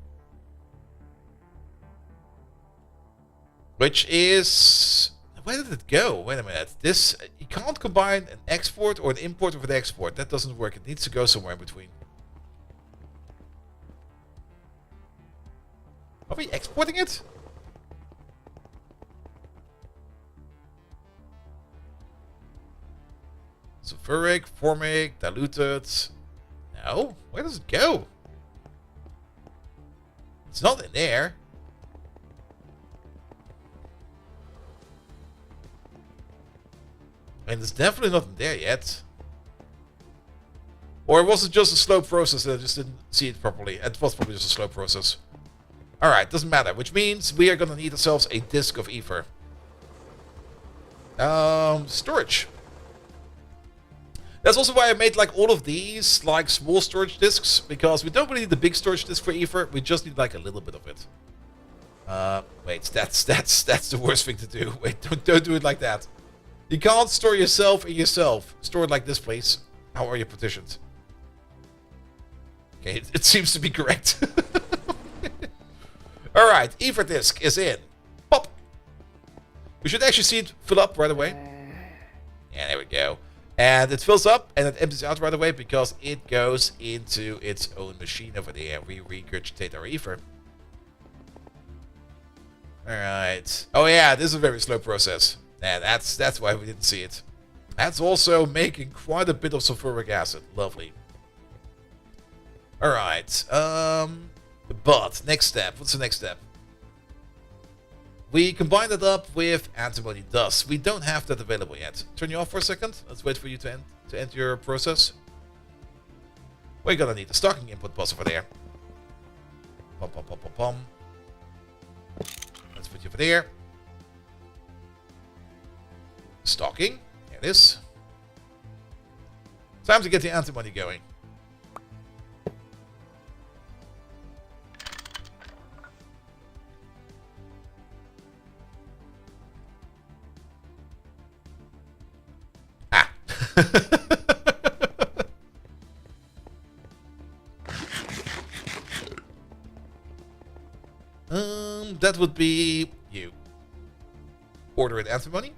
Which is... Where did it go? Wait a minute. This... You can't combine an export or an import with an export. That doesn't work. It needs to go somewhere in between. Are we exporting it? Sulfuric, formic, diluted. No? Where does it go? It's not in there. And it's definitely not in there yet. Or was it just a slow process and I just didn't see it properly? It was probably just a slow process. Alright, doesn't matter. Which means we are going to need ourselves a disk of ether. Storage. That's also why I made like all of these like small storage disks, because we don't really need the big storage disk for ether. We just need like a little bit of it. Wait, that's the worst thing to do. Wait, don't do it like that. You can't store yourself in yourself. Store it like this, please. How are you partitioned? Okay, it seems to be correct. Alright, ether disk is in. Pop! We should actually see it fill up right away. And there we go. And it fills up and it empties out right away because it goes into its own machine over there. We regurgitate our ether. Alright. Oh yeah, this is a very slow process. And that's why we didn't see it. That's also making quite a bit of sulfuric acid. Lovely. Alright. But next step. What's the next step? We combine it up with antimony dust. We don't have that available yet. Turn you off for a second. Let's wait for you to end your process. We're gonna need the stocking input bus over there. Pom pom pom pom pom. Let's put you over there. Stocking. There it is. Time to get the antimony going. That would be you. Order an antimony.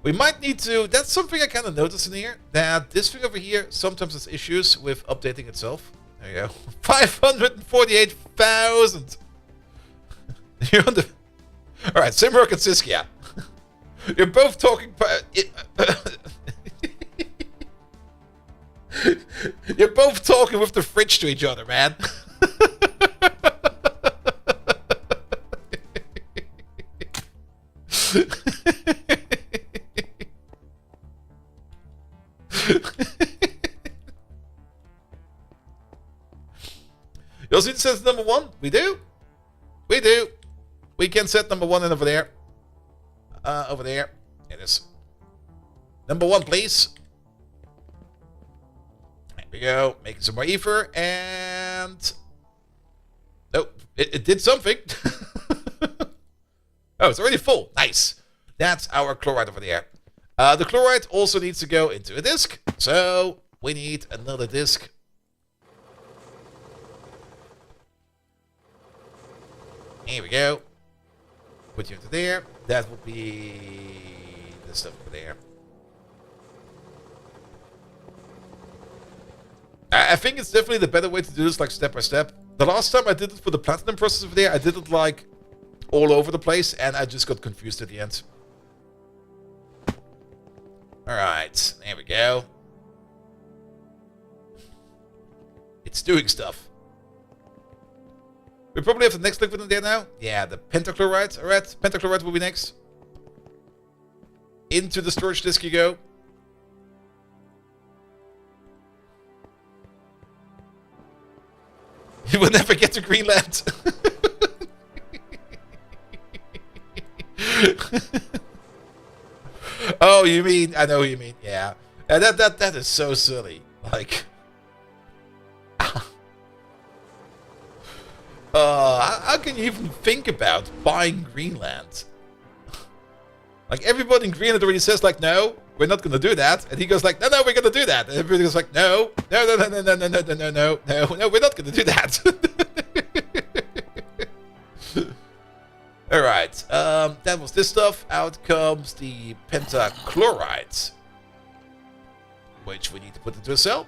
We might need to. That's something I kind of noticed in here. That this thing over here sometimes has issues with updating itself. There you go. 548,000. You're on the. All right, Simrock and Siskia. You're both talking. You're both talking with the fridge to each other, man. You also need to set number 1? We do? We do. We can set number 1 in over there. Over there. It is. Number 1, please. There we go. Making some more ether. And... oh, it did something. Oh, it's already full. Nice. That's our chloride over there. The chloride also needs to go into a disc. So, we need another disc. Here we go. Put you into there. That will be this stuff over there. I think it's definitely the better way to do this, like step by step. The last time I did it for the platinum process over there, I did it like all over the place, and I just got confused at the end. Alright, there we go. It's doing stuff. We probably have the next liquid in there now. Yeah, the pentachloride. Alright, pentachloride will be next. Into the storage disk you go. You will never get to Greenland. Oh, you mean... I know what you mean, yeah. That is so silly. Like... how can you even think about buying Greenland? Like, everybody in Greenland already says, like, no, we're not gonna do that. And he goes like, no, we're gonna do that. And everybody goes like, no, we're not gonna do that. Alright, that was this stuff. Out comes the pentachloride, which we need to put into a cell.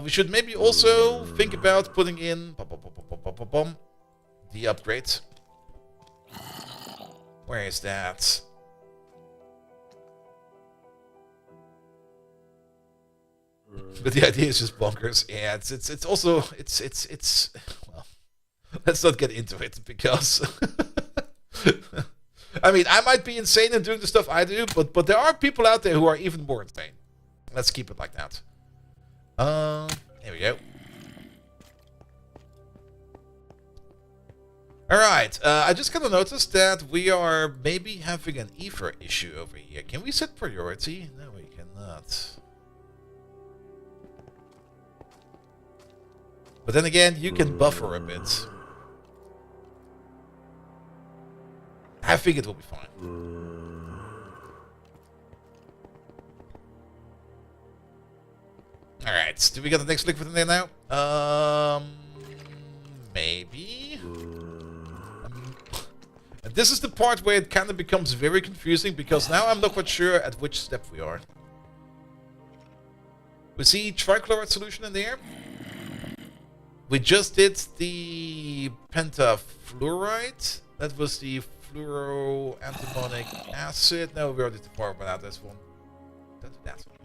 We should maybe also think about putting in the upgrade. Where is that? But the idea is just bonkers. Yeah, it's also well, let's not get into it because I mean, I might be insane in doing the stuff I do, but there are people out there who are even more insane. Let's keep it like that. Here we go. Alright, I just kind of noticed that we are maybe having an ether issue over here. Can we set priority? No, we cannot. But then again, you can buffer a bit. I think it will be fine. Alright, do we get the next liquid in there now? Maybe? And this is the part where it kind of becomes very confusing, because now I'm not quite sure at which step we are. We see trichloride solution in there. We just did the pentafluoride. That was the fluoroantimonic acid. No, we already did the power without this one. Don't do that one.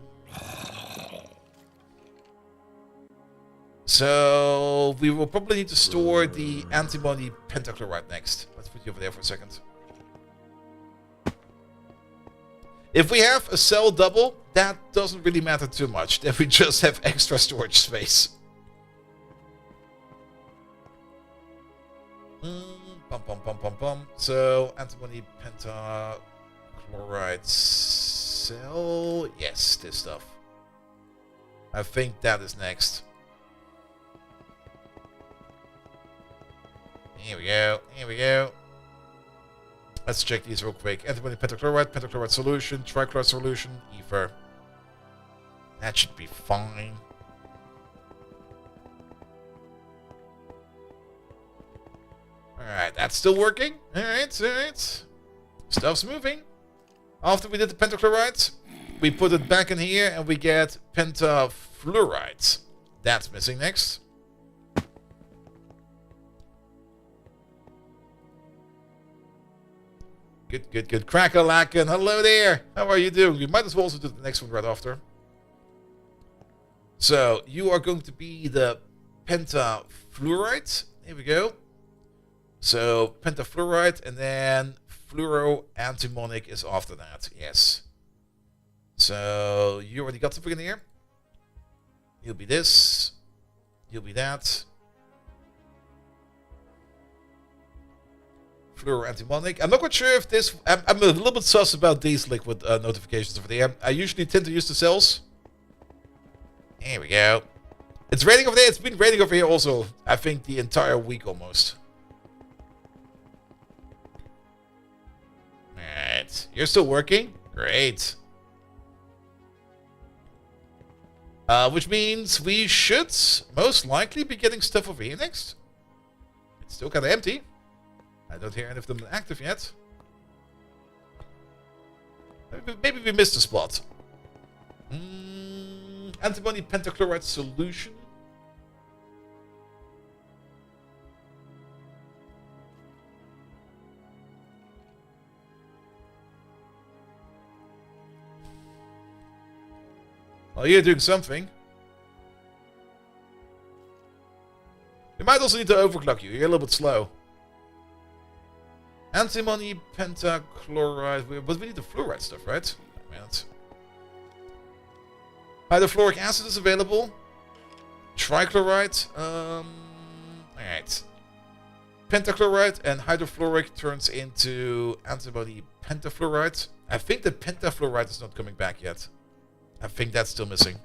So we will probably need to store the antimony pentachloride next. Let's put you over there for a second. If we have a cell double, that doesn't really matter too much. Then we just have extra storage space. So antimony pentachloride cell. Yes, this stuff. I think that is next. Here we go. Here we go. Let's check these real quick. Antimony pentachloride, pentachloride solution, trichloride solution, ether. That should be fine. Alright, that's still working. Alright, alright. Stuff's moving. After we did the pentachlorides, we put it back in here and we get pentafluorides. That's missing next. Good, good, good. Crackalacken, hello there. How are you doing? We might as well also do the next one right after. So, you are going to be the pentafluoride. Here we go. So, pentafluoride, and then fluoroantimonic is after that. Yes. So, you already got something in here. You'll be this. You'll be that. Fluoroantimonic. I'm not quite sure if this... I'm a little bit sus about these liquid notifications over there. I usually tend to use the cells. Here we go. It's raining over there. It's been raining over here also, I think, the entire week almost. Alright. You're still working? Great. Which means we should most likely be getting stuff over here next. It's still kind of empty. I don't hear any of them active yet. Maybe we missed a spot. Antimony pentachloride solution. Well, you're doing something. We might also need to overclock you. You're a little bit slow. Antimony pentachloride, but we need the fluoride stuff, right? Hydrofluoric acid is available. Trichloride. Alright. Pentachloride and hydrofluoric turns into antimony pentafluoride. I think the pentafluoride is not coming back yet. I think that's still missing.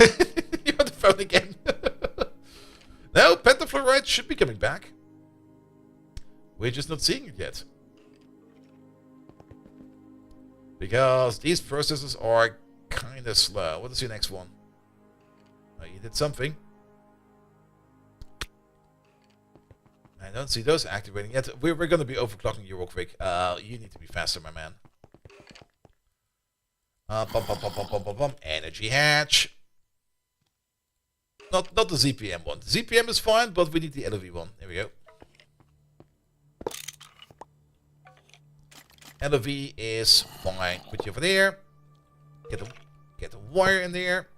You're on the phone again. No, pentafluoride should be coming back. We're just not seeing it yet. Because these processes are kind of slow. What is your next one? Oh, you did something. I don't see those activating yet. We're going to be overclocking you real quick. You need to be faster, my man. Energy hatch. Not the ZPM one. The ZPM is fine, but we need the LOV one. There we go. LOV is fine. Put you over there. Get the wire in there.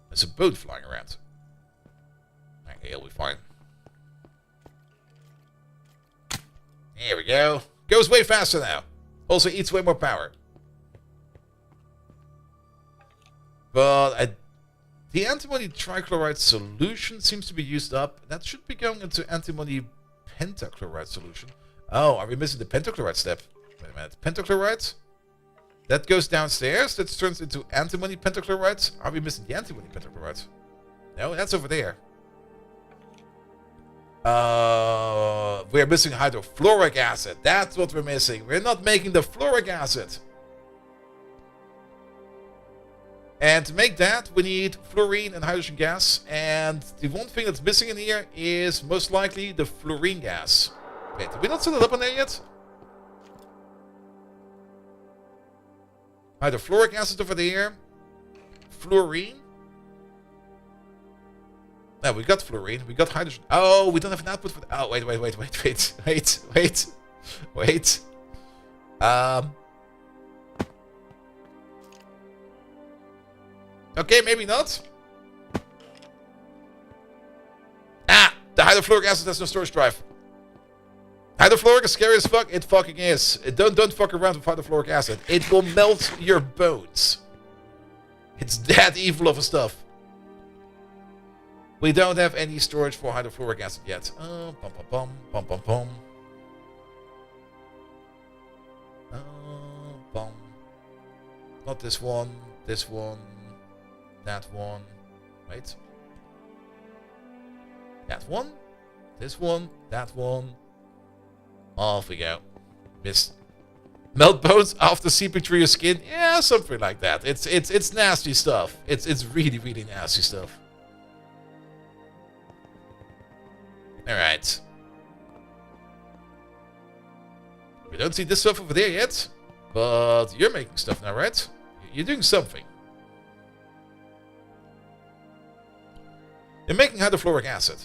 There's a boat flying around. Okay, he'll be fine. There we go. Goes way faster now. Also eats way more power. But the antimony trichloride solution seems to be used up. That should be going into antimony pentachloride solution. Oh, are we missing the pentachloride step? Wait a minute. Pentachloride? That goes downstairs. That turns into antimony pentachloride. Are we missing the antimony pentachloride? No, that's over there. We're missing hydrofluoric acid. That's what we're missing. We're not making the fluoric acid. And to make that, we need fluorine and hydrogen gas. And the one thing that's missing in here is most likely the fluorine gas. Wait, did we not set it up on there yet? Hydrofluoric acid over there. Fluorine. No, we got fluorine. We got hydrogen. Oh, we don't have an output for... Oh, wait. Okay, maybe not. Ah, the hydrofluoric acid has no storage drive. Hydrofluoric is scary as fuck. It fucking is. Don't fuck around with hydrofluoric acid. It will melt your bones. It's that evil of a stuff. We don't have any storage for hydrofluoric acid yet. Bum. Not this one. This one. That one. Wait. That one. This one. That one. Off we go. Missed. Melt bones after seeping through your skin? Yeah, something like that. It's nasty stuff. It's really nasty stuff. Alright. We don't see this stuff over there yet. But you're making stuff now, right? You're doing something. You're making hydrofluoric acid.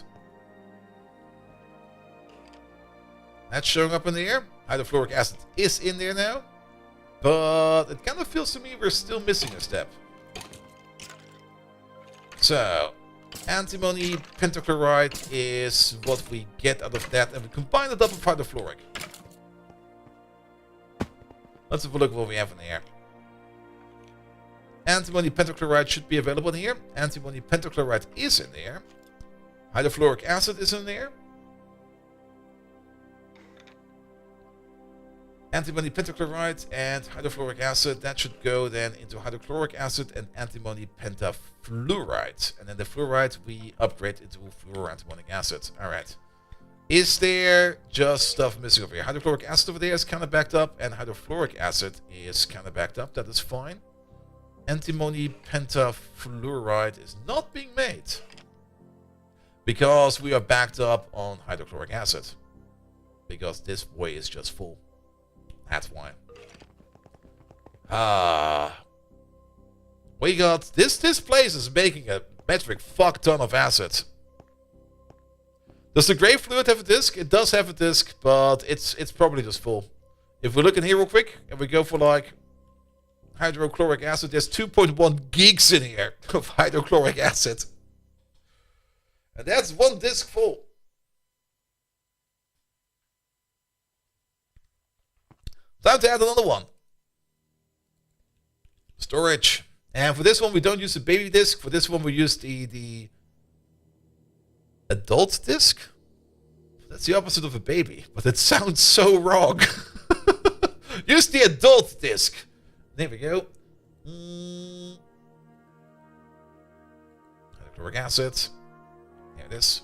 That's showing up in the air. Hydrofluoric acid is in there now. But it kind of feels to me we're still missing a step. So, antimony pentachloride is what we get out of that. And we combine it up with hydrofluoric. Let's have a look at what we have in here. Antimony pentachloride should be available in here. Antimony pentachloride is in there. Hydrofluoric acid is in there. Antimony pentachloride and hydrofluoric acid. That should go then into hydrochloric acid and antimony pentafluoride. And then the fluoride we upgrade into fluoroantimonic acid. Alright. Is there just stuff missing over here? Hydrochloric acid over there is kind of backed up. And hydrofluoric acid is kind of backed up. That is fine. Antimony pentafluoride is not being made. Because we are backed up on hydrochloric acid. Because this way is just full. That's why. We got this place is making a metric fuck ton of acid. Does the gray fluid have a disc? It does have a disc, but it's probably just full. If we look in here real quick and we go for like hydrochloric acid, there's 2.1 gigs in here of hydrochloric acid. And that's one disc full. Time to add another one. Storage. And for this one, we don't use the baby disc. For this one, we use the adult disc. That's the opposite of a baby, but it sounds so wrong. Use the adult disc. There we go. Hydrochloric acid. Here it is.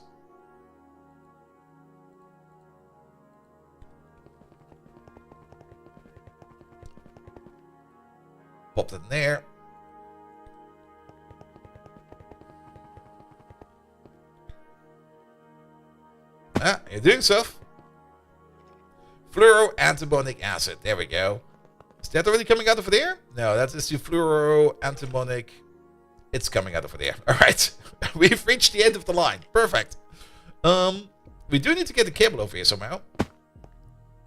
Pop it in there. Ah, you're doing stuff. Fluoroantimonic acid. There we go. Is that already coming out over there? No, that is the fluoroantimonic. It's coming out over there. Alright. We've reached the end of the line. Perfect. We do need to get the cable over here somehow.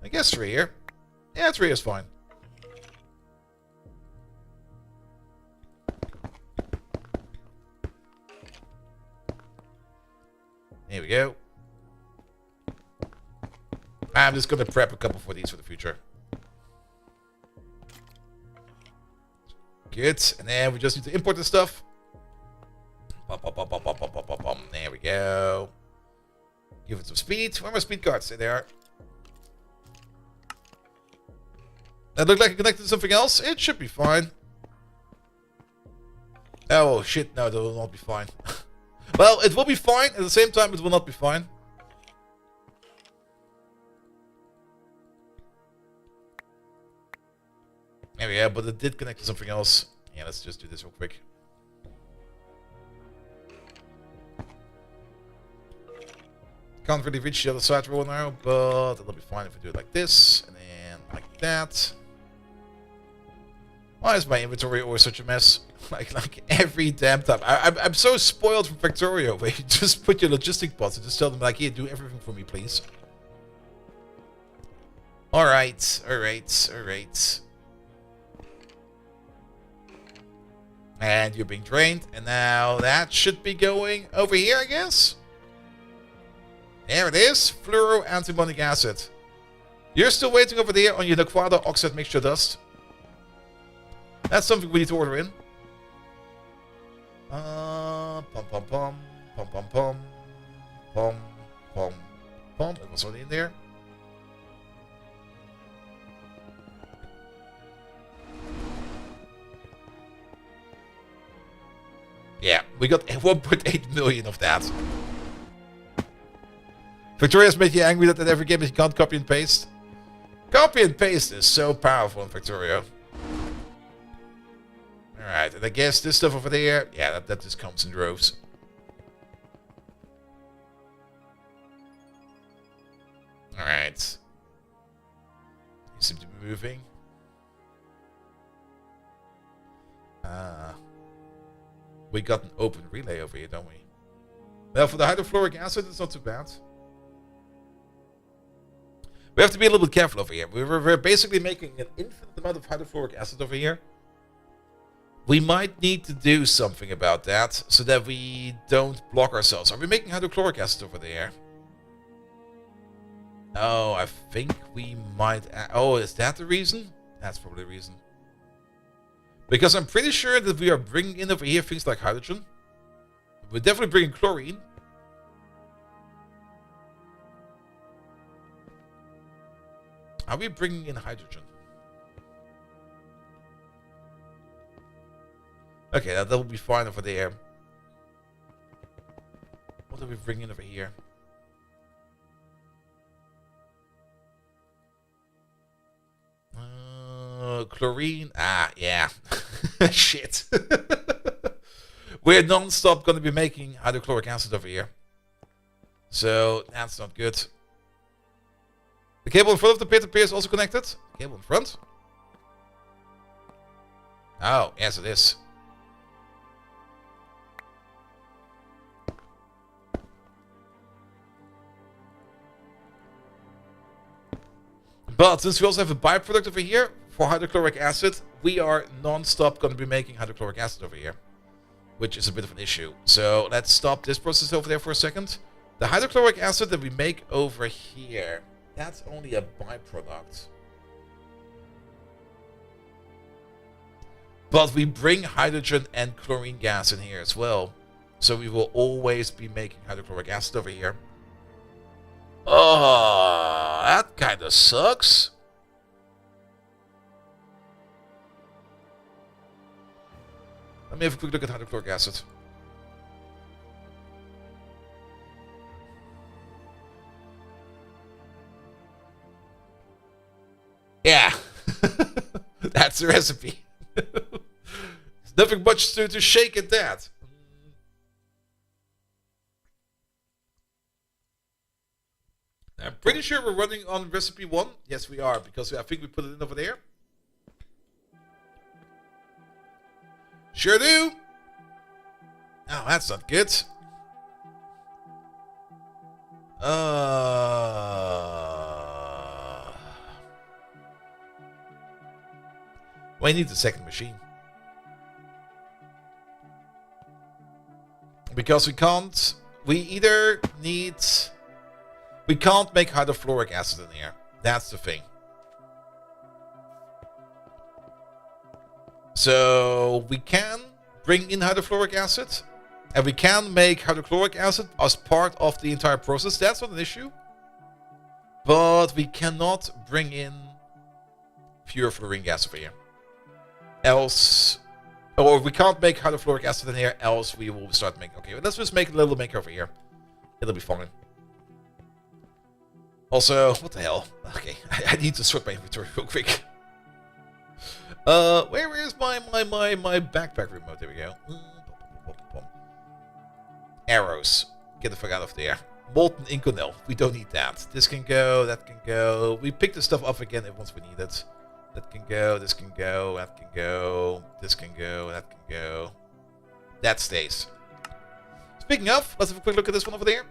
I guess 3 here. Yeah, 3 is fine. Here we go. I'm just going to prep a couple for these for the future. Good. And then we just need to import the stuff. There we go. Give it some speed. Where are my speed cards? There they are. That looked like it connected to something else. It should be fine. Oh, shit. No, that will not be fine. Well, it will be fine. At the same time, it will not be fine. There we go, but it did connect to something else. Yeah, let's just do this real quick. can't really reach the other side right now, but it'll be fine if we do it like this, and then like that. Why is my inventory always such a mess? Like every damn time. I'm so spoiled from Factorio, where you just put your logistic bots and just tell them like, here, do everything for me, please. Alright. And you're being drained, and now that should be going over here, I guess? There it is, fluoro antimonic acid. You're still waiting over there on your Naquadah oxide mixture dust. That's something we need to order in. Pom. It was already in there. Yeah, we got 1.8 million of that. Victoria's made you angry that in every game you can't copy and paste. Copy and paste is so powerful in Factorio. Alright, and I guess this stuff over there, yeah, that just comes in droves. Alright. You seem to be moving. We got an open relay over here, don't we? Well, for the hydrofluoric acid, it's not too bad. We have to be a little bit careful over here. We're basically making an infinite amount of hydrofluoric acid over here. We might need to do something about that so that we don't block ourselves. Are we making hydrochloric acid over there? Oh, I think we might... Oh, is that the reason? That's probably the reason. Because I'm pretty sure that we are bringing in over here things like hydrogen. We're definitely bringing chlorine. Are we bringing in hydrogen? Okay, that will be fine over there. What are we bringing over here? Chlorine. Ah, yeah. Shit. We're non-stop going to be making hydrochloric acid over here. So, that's not good. The cable in front of the pit appears also connected. Cable in front? Oh, yes it is. But since we also have a byproduct over here for hydrochloric acid, we are non-stop going to be making hydrochloric acid over here, which is a bit of an issue. So let's stop this process over there for a second. The hydrochloric acid that we make over here, that's only a byproduct. But we bring hydrogen and chlorine gas in here as well. So we will always be making hydrochloric acid over here. Oh, that kind of sucks. Let me have a quick look at hydrochloric acid. Yeah, that's the recipe. There's nothing much to shake at that. I'm pretty sure we're running on recipe 1. Yes, we are, because I think we put it in over there. Sure do. Oh, that's not good. We need the second machine. Because we can't... We can't make hydrofluoric acid in here. That's the thing. So we can bring in hydrofluoric acid. And we can make hydrochloric acid as part of the entire process. That's not an issue. But we cannot bring in pure fluorine gas over here. Else... Or we can't make hydrofluoric acid in here, else we will start making... Okay, let's just make a little maker over here. It'll be fine. Also, what the hell? Okay, I need to sort my inventory real quick. Where is my backpack remote? There we go. Arrows. Get the fuck out of there. Molten Inconel. We don't need that. This can go, that can go. We pick the stuff up again once we need it. That can go, this can go, that can go, this can go, that can go. That stays. Speaking of, let's have a quick look at this one over there.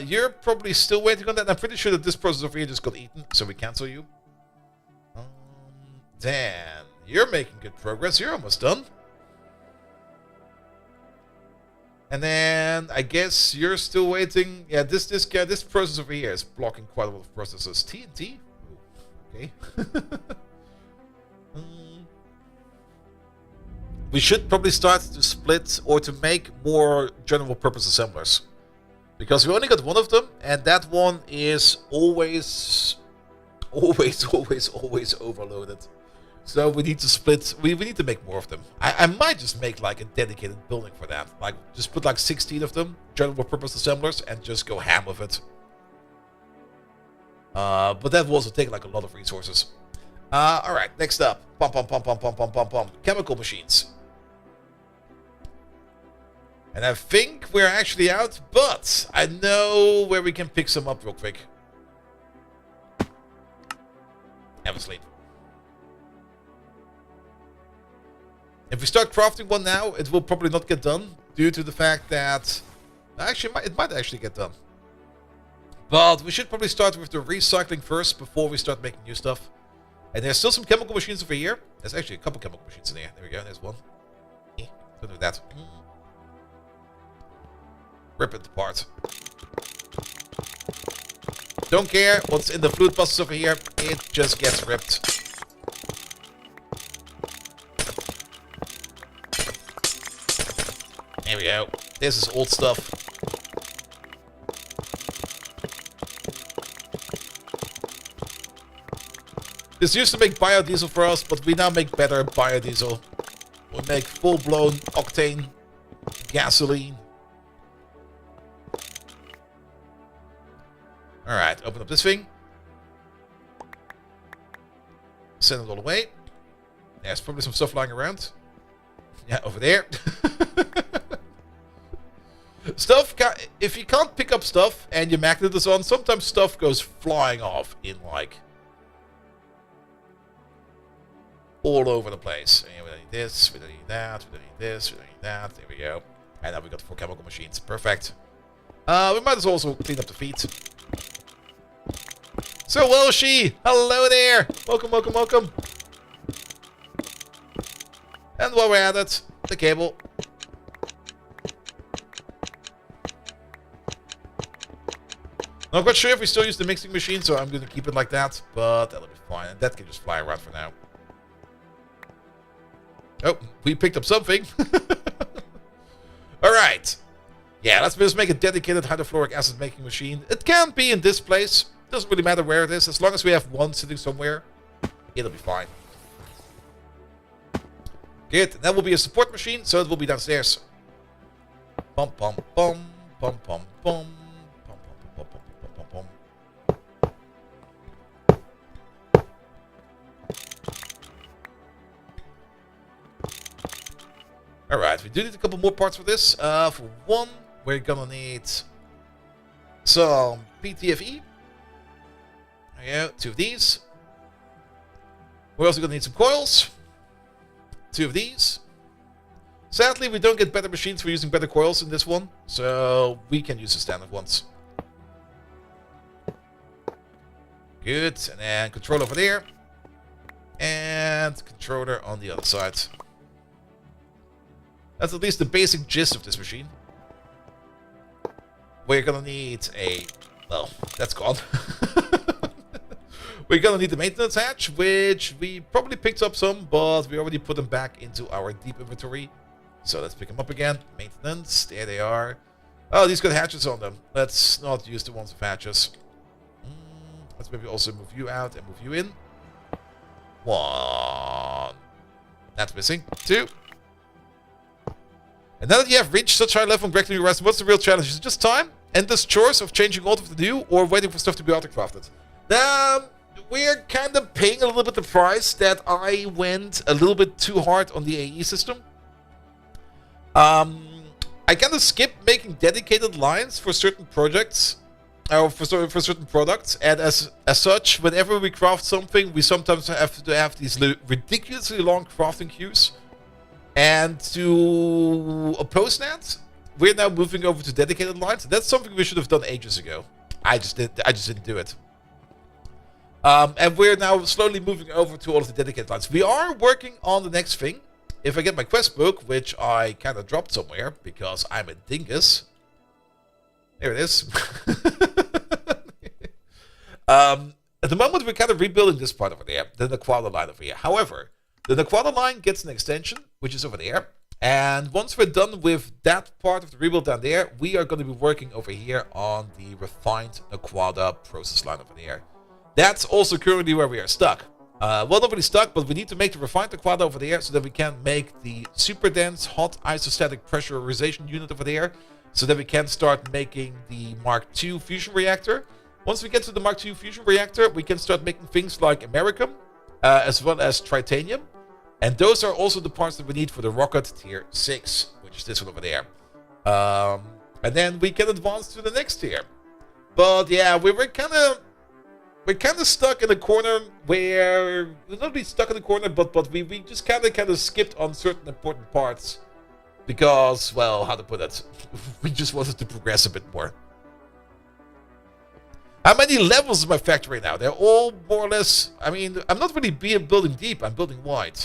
You're probably still waiting on that. I'm pretty sure that this process over here just got eaten, so we cancel you. Dan, you're making good progress. You're almost done. And then I guess you're still waiting. Yeah, this process over here is blocking quite a lot of processes. TNT? Okay. We should probably start to split or to make more general purpose assemblers. Because we only got one of them, and that one is always overloaded. So we need to split. We need to make more of them. I might just make like a dedicated building for that. Like just put like 16 of them, general purpose assemblers, and just go ham with it. But that will also take like a lot of resources. Alright, next up. Chemical machines. And I think we're actually out, but I know where we can pick some up real quick. Have a sleep. If we start crafting one now, it will probably not get done due to the fact that actually it might actually get done. But we should probably start with the recycling first before we start making new stuff. And there's still some chemical machines over here. There's actually a couple chemical machines in there. There we go. There's one. Don't do that. Rip it apart. Don't care what's in the fluid buses over here. It just gets ripped. There we go. This is old stuff. This used to make biodiesel for us, but we now make better biodiesel. We make full-blown octane gasoline. Alright, open up this thing. Send it all away. There's probably some stuff lying around. Yeah, over there. Stuff, if you can't pick up stuff and your magnet is on, sometimes stuff goes flying off in like all over the place. And we don't need this, we don't need that, we don't need this, we don't need that. There we go. And now we got 4 chemical machines. Perfect. We might as well also clean up the feet. So Welshie, hello there. Welcome, welcome, welcome. And while we're at it, the cable. I'm not quite sure if we still use the mixing machine, so I'm going to keep it like that. But that'll be fine. And that can just fly around for now. Oh, we picked up something. Alright. Yeah, let's just make a dedicated hydrofluoric acid making machine. It can be in this place. Doesn't really matter where it is. As long as we have one sitting somewhere, it'll be fine. Good. That will be a support machine, so it will be downstairs. Bum, bum, bum, bum, bum, bum. Alright, we do need a couple more parts for this. For one, we're gonna need some PTFE. There we go, 2 of these. We're also gonna need some coils. 2 of these. Sadly, we don't get better machines for using better coils in this one, so we can use the standard ones. Good, and then controller over there. And controller on the other side. That's at least the basic gist of this machine. We're gonna need a... well, that's gone. We're gonna need the maintenance hatch, which we probably picked up some, but we already put them back into our deep inventory. So let's pick them up again. Maintenance, there they are. Oh, these got hatches on them. Let's not use the ones with hatches. Let's maybe also move you out and move you in. 1. That's missing. 2. And now that you have reached such high level in Gregory Horizon, what's the real challenge? Is it just time? Endless chores of changing old with the new, or waiting for stuff to be autocrafted? We're kind of paying a little bit the price that I went a little bit too hard on the AE system. I kind of skip making dedicated lines for certain projects, or for certain products, and as such, whenever we craft something, we sometimes have to have these ridiculously long crafting queues. And to oppose that, we're now moving over to dedicated lines. That's something we should have done ages ago. I just didn't do it. And we're now slowly moving over to all of the dedicated lines. We are working on the next thing. If I get my quest book, which I kind of dropped somewhere because I'm a dingus. There it is. At the moment, we're kind of rebuilding this part over there, the Naquadah line over here. However, the Naquadah line gets an extension, which is over there. And once we're done with that part of the rebuild down there, we are going to be working over here on the refined Naquadah process line over there. That's also currently where we are stuck. Well, not really stuck, but we need to make the refined Naquadah over there so that we can make the super dense hot isostatic pressurization unit over there, so that we can start making the Mark II fusion reactor. Once we get to the Mark II fusion reactor, we can start making things like americium, as well as tritanium. And those are also the parts that we need for the rocket tier 6, which is this one over there. And then we can advance to the next tier. But yeah, we're kind of stuck in a corner where we're not really stuck in a corner, but we just kind of skipped on certain important parts because, well, how to put it, we just wanted to progress a bit more. How many levels is my factory now? They're all more or less. I mean, I'm not really building deep. I'm building wide.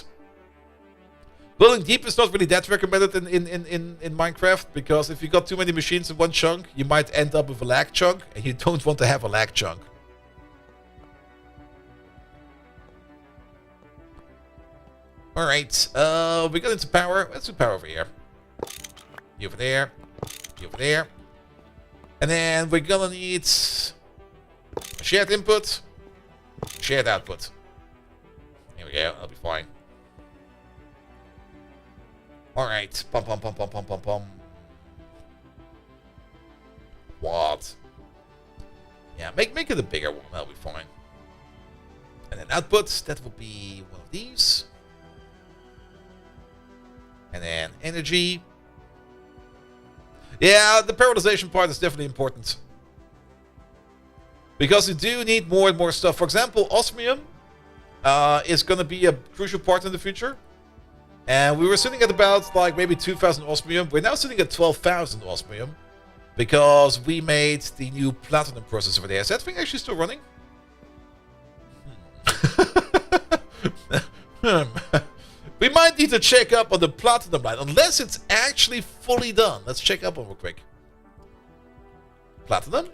Building deep is not really that recommended in Minecraft, because if you got too many machines in one chunk, you might end up with a lag chunk, and you don't want to have a lag chunk. Alright, we got into power. Let's do power over here. You over there. You over there. And then we're gonna need shared input, shared output. Here we go, that'll be fine. Alright, pum pum pum pum pum pum pum. What? Yeah, make it a bigger one, that'll be fine. And then output, that will be one of these. And then energy. Yeah, the periodization part is definitely important. Because you do need more and more stuff. For example, osmium is going to be a crucial part in the future. And we were sitting at about like maybe 2,000 osmium. We're now sitting at 12,000 osmium. Because we made the new platinum process over there. Is that thing actually still running? We might need to check up on the platinum line, unless it's actually fully done. Let's check up on real quick. Platinum?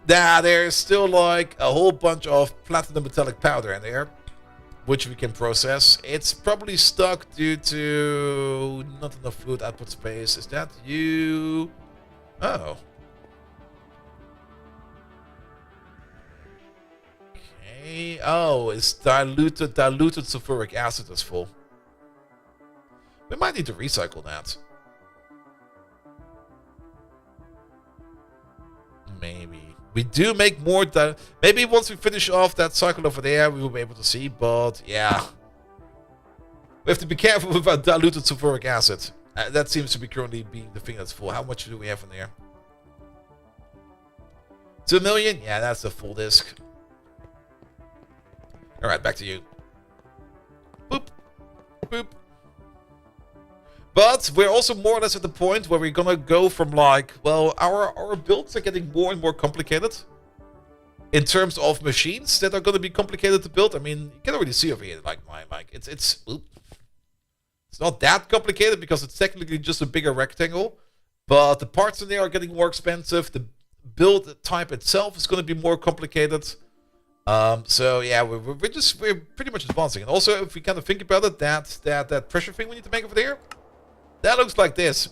Nah, there's still like a whole bunch of platinum metallic powder in there, which we can process. It's probably stuck due to not enough fluid output space. Is that you? Oh. Okay. Oh, it's diluted sulfuric acid is full. We might need to recycle that. Maybe. We do make more. Maybe once we finish off that cycle over there, we will be able to see. But yeah. We have to be careful with our diluted sulfuric acid. That seems to be currently being the thing that's full. How much do we have in there? 2 million? Yeah, that's the full disc. Alright, back to you. Boop. Boop. But we're also more or less at the point where we're gonna go from like, well, our builds are getting more and more complicated. In terms of machines that are gonna be complicated to build. I mean, you can already see over here, like it's not that complicated because it's technically just a bigger rectangle. But the parts in there are getting more expensive. The build type itself is gonna be more complicated. So yeah, we're pretty much advancing. And also, if we kind of think about it, that pressure thing we need to make over there. That looks like this.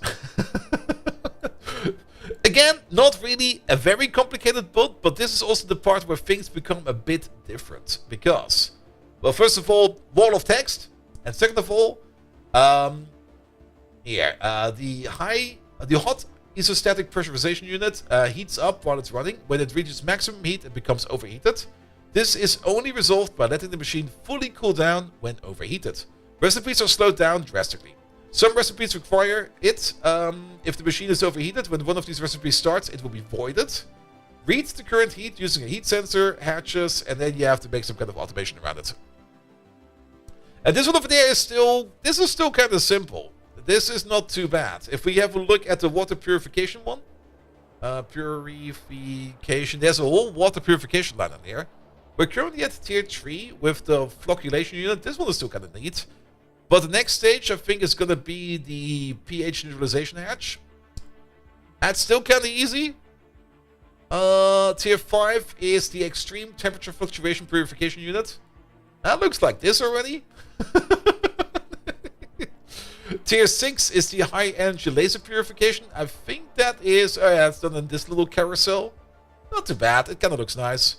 Again, not really a very complicated build, but this is also the part where things become a bit different. Because, well, first of all, wall of text. And second of all, the hot isostatic pressurization unit heats up while it's running. When it reaches maximum heat, it becomes overheated. This is only resolved by letting the machine fully cool down when overheated. Recipes are slowed down drastically. Some recipes require it. If the machine is overheated, when one of these recipes starts, it will be voided. Reads the current heat using a heat sensor, hatches, and then you have to make some kind of automation around it. And this one over there is still kind of simple. This is not too bad. If we have a look at the water purification one, purification, there's a whole water purification line on here. We're currently at tier 3 with the flocculation unit. This one is still kind of neat. But the next stage, I think, is going to be the pH neutralization hatch. That's still kind of easy. Tier 5 is the extreme temperature fluctuation purification unit. That looks like this already. Tier 6 is the high energy laser purification. I think that is, oh yeah, it's done in this little carousel. Not too bad, it kind of looks nice.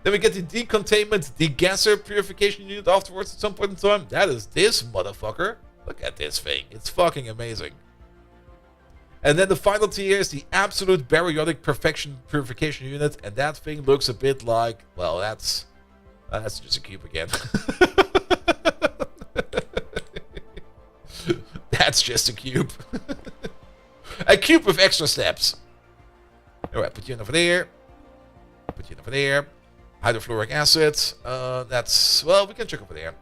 Then we get the decontainment degasser purification unit afterwards at some point in time. That is this motherfucker. Look at this thing, it's fucking amazing. And then the final tier is the absolute baryonic perfection purification unit. And that thing looks a bit like, well, that's just a cube again. That's just a cube. A cube with extra steps. Alright, put you in over there. Put you in over there. Hydrofluoric acid. That's, well, we can check over there.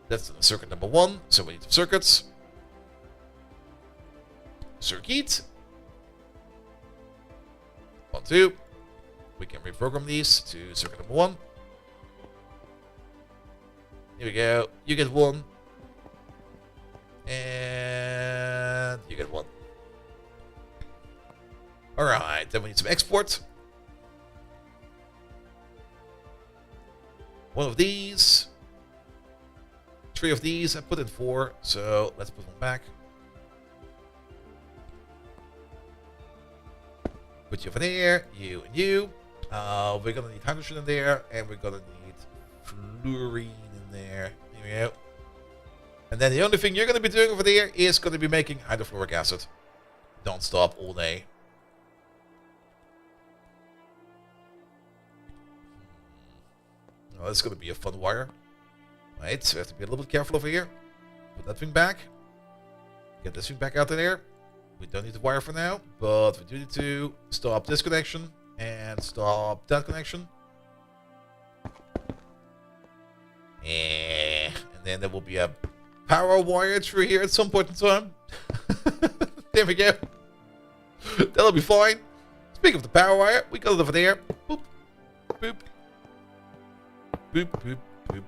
That's circuit number 1. So we need some circuits. Circuit. 1, 2. We can reprogram these to circuit number 1. Here we go. You get 1. And you get 1. Alright, then we need some export. 1 of these. 3 of these. I put in 4, so let's put one back. Put you over there, you and you. We're gonna need hydrogen in there, and we're gonna need fluorine in there. Here we go. And then the only thing you're gonna be doing over there is gonna be making hydrofluoric acid. Don't stop all day. Oh, this is gonna be a fun wire. Right, so we have to be a little bit careful over here. Put that thing back. Get this thing back out of there. We don't need the wire for now, but we do need to stop this connection and stop that connection. And then there will be a power wire through here at some point in time. There we go. That'll be fine. Speaking of the power wire, we got it over there. Boop, boop, boop, boop, boop.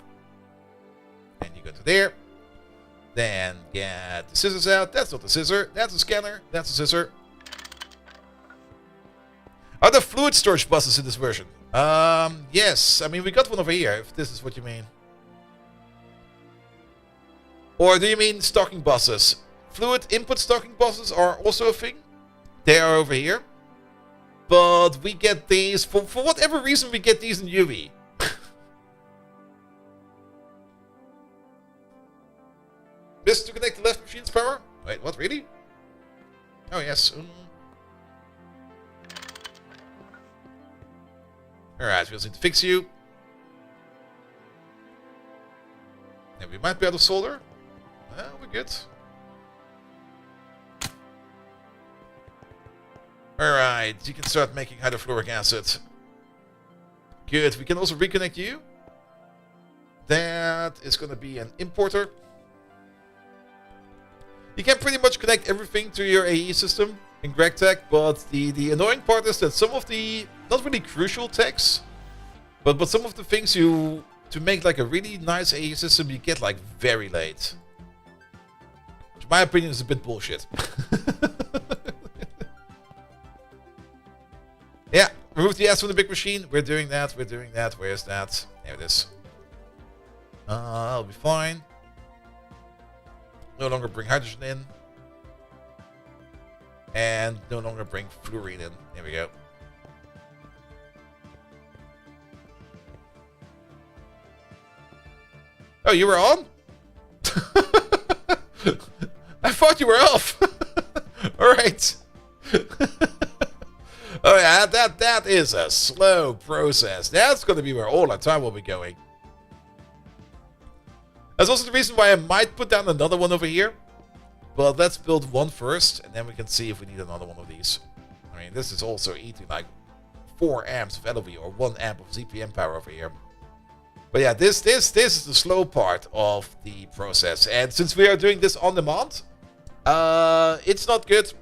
And you go to there. Then get the scissors out. That's not the scissor. That's a scanner. That's a scissor. Are there fluid storage buses in this version? Yes. I mean, we got one over here, if this is what you mean. Or do you mean stocking buses? Fluid input stocking buses are also a thing. They are over here. But we get these, for whatever reason, we get these in UV. Missed to connect the left machine's power? Wait, what, really? Oh, yes. Alright, we also need to fix you. And we might be out of solder. Well, we're good. Alright, you can start making hydrofluoric acid. Good, we can also reconnect you. That is going to be an importer. You can pretty much connect everything to your AE system in GregTech, but the annoying part is that some of the, not really crucial techs, but some of the things to make like a really nice AE system, you get like very late. Which in my opinion is a bit bullshit. Yeah, remove the S from the big machine. We're doing that, we're doing that. Where's that? There it is. That'll be fine. No longer bring hydrogen in. And no longer bring fluorine in. There we go. Oh, you were on? I thought you were off. Alright. Oh yeah, that is a slow process. That's going to be where all our time will be going. That's also the reason why I might put down another one over here. But let's build one first, and then we can see if we need another one of these. I mean, this is also eating like 4 amps of LOV or 1 amp of ZPM power over here. But yeah, this is the slow part of the process. And since we are doing this on demand, it's not good.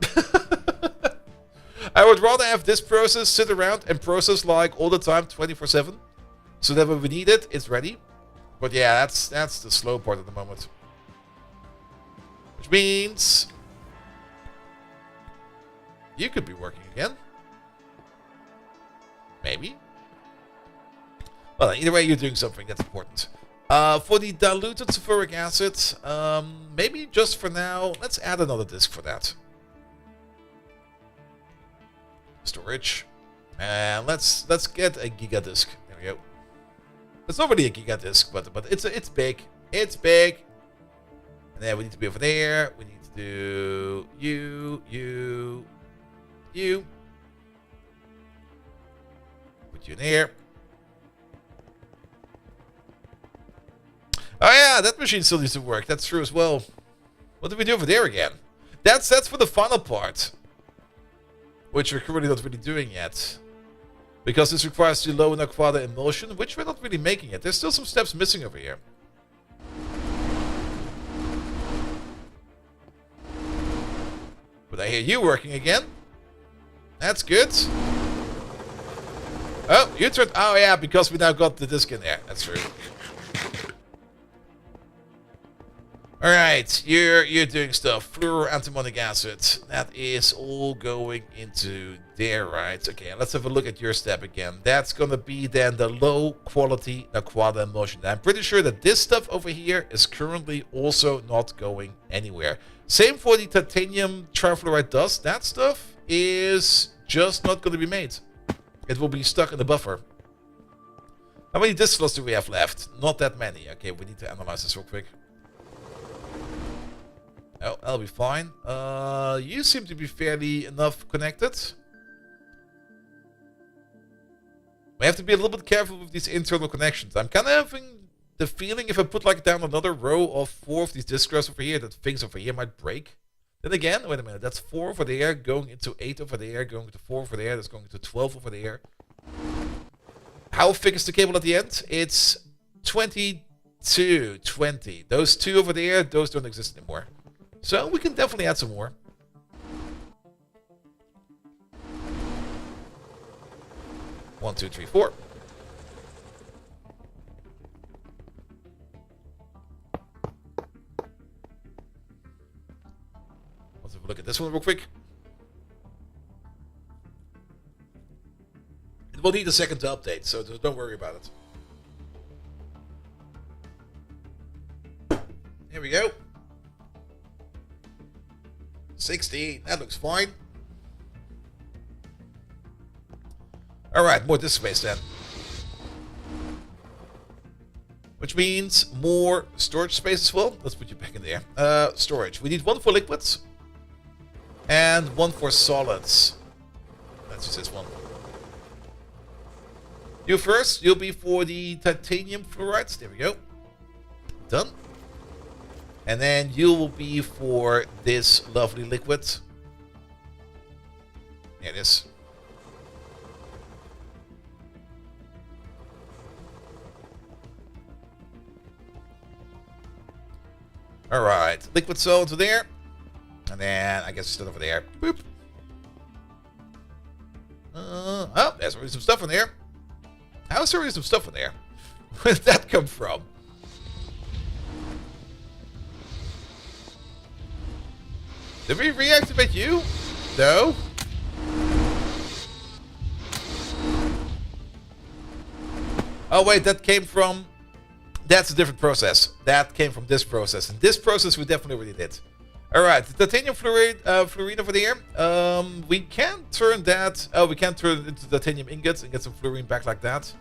I would rather have this process sit around and process like all the time, 24/7. So that when we need it, it's ready. But yeah, that's the slow part at the moment. Which means you could be working again. Maybe. Well, either way, you're doing something that's important. For the diluted sulfuric acid, maybe just for now, let's add another disk for that. Storage. And let's get a gigadisk. There we go. It's not really a gigadisk, but it's big. It's big. And then we need to be over there. We need to do you. Put you in here. Oh yeah, that machine still needs to work. That's true as well. What did we do over there again? That's for the final part, which we're currently not really doing yet, because this requires the low Naquadah emulsion, which we're not really making yet. There's still some steps missing over here. But I hear you working again. That's good. Oh, you turned. Oh yeah, because we now got the disc in there. That's true. All right, you're doing stuff. Fluoroantimonic acid. That is all going into there, right? Okay, let's have a look at your step again. That's gonna be then the low quality Naquadah emulsion. I'm pretty sure that this stuff over here is currently also not going anywhere. Same for the titanium trifluoride dust. That stuff is just not going to be made. It will be stuck in the buffer. How many disk slots do we have left? Not that many. Okay, we need to analyze this real quick. Oh, that'll be fine. You seem to be fairly enough connected. We have to be a little bit careful with these internal connections. I'm kind of having the feeling if I put like down another row of 4 of these disk drives over here, that things over here might break. Then again, wait a minute, that's 4 over there, going into 8 over there, going to 4 over there, that's going to 12 over there. How thick is the cable at the end? It's 22, 20. Those 2 over there, those don't exist anymore. So we can definitely add some more. One, two, three, 4. Let's have a look at this one real quick. It will need a second to update, so don't worry about it. Here we go. 60, that looks fine. Alright, more disk space then. Which means more storage space as well. Let's put you back in there. Storage. We need 1 for liquids. And 1 for solids. That's just this one. You first. You'll be for the titanium fluorides. There we go. Done. And then you will be for this lovely liquid. There it is. Alright, liquid cell into there. And then I guess it's still over there. Boop. Oh, there's already some stuff in there. How's there already some stuff in there? Where did that come from? Did we reactivate you? No. Oh wait, that came from... That's a different process. That came from this process. And this process we definitely already did. Alright, the titanium fluorine over there. We can turn that... Oh, we can turn it into titanium ingots and get some fluorine back like that.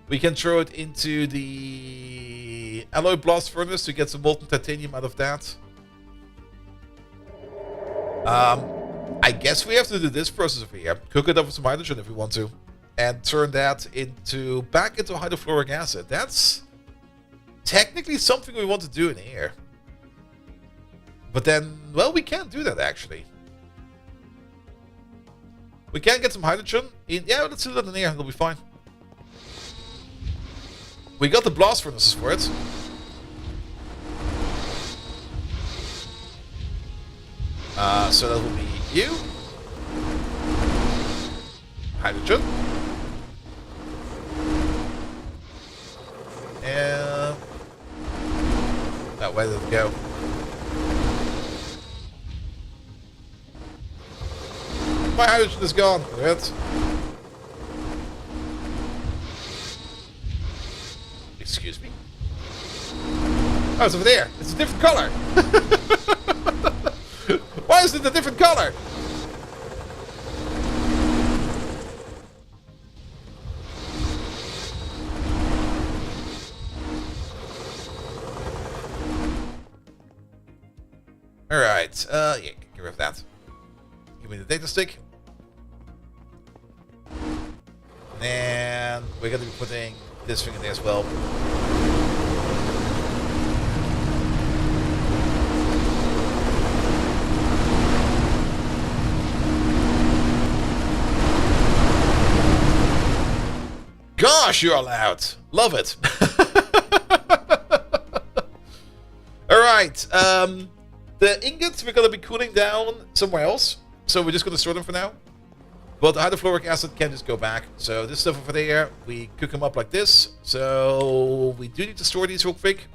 We can throw it into the alloy blast furnace to get some molten titanium out of that. I guess we have to do this process over here. Cook it up with some hydrogen if we want to. And turn that into back into hydrofluoric acid. That's technically something we want to do in here. But then, well, we can't do that actually. We can get some hydrogen in. Yeah, let's do that in here. It'll be fine. We got the blast furnaces for it. So that will be you. Hydrogen. And... oh, where did it go? My hydrogen is gone. Right? Excuse me? Oh, it's over there. It's a different color. Why is it a different color? Alright, yeah, get rid of that. Give me the data stick. And we're gonna be putting this thing in there as well. Gosh, you're loud. Love it. Alright, the ingots we're going to be cooling down somewhere else. So we're just going to store them for now. But the hydrofluoric acid can just go back. So this stuff over there, we cook them up like this. So we do need to store these real quick.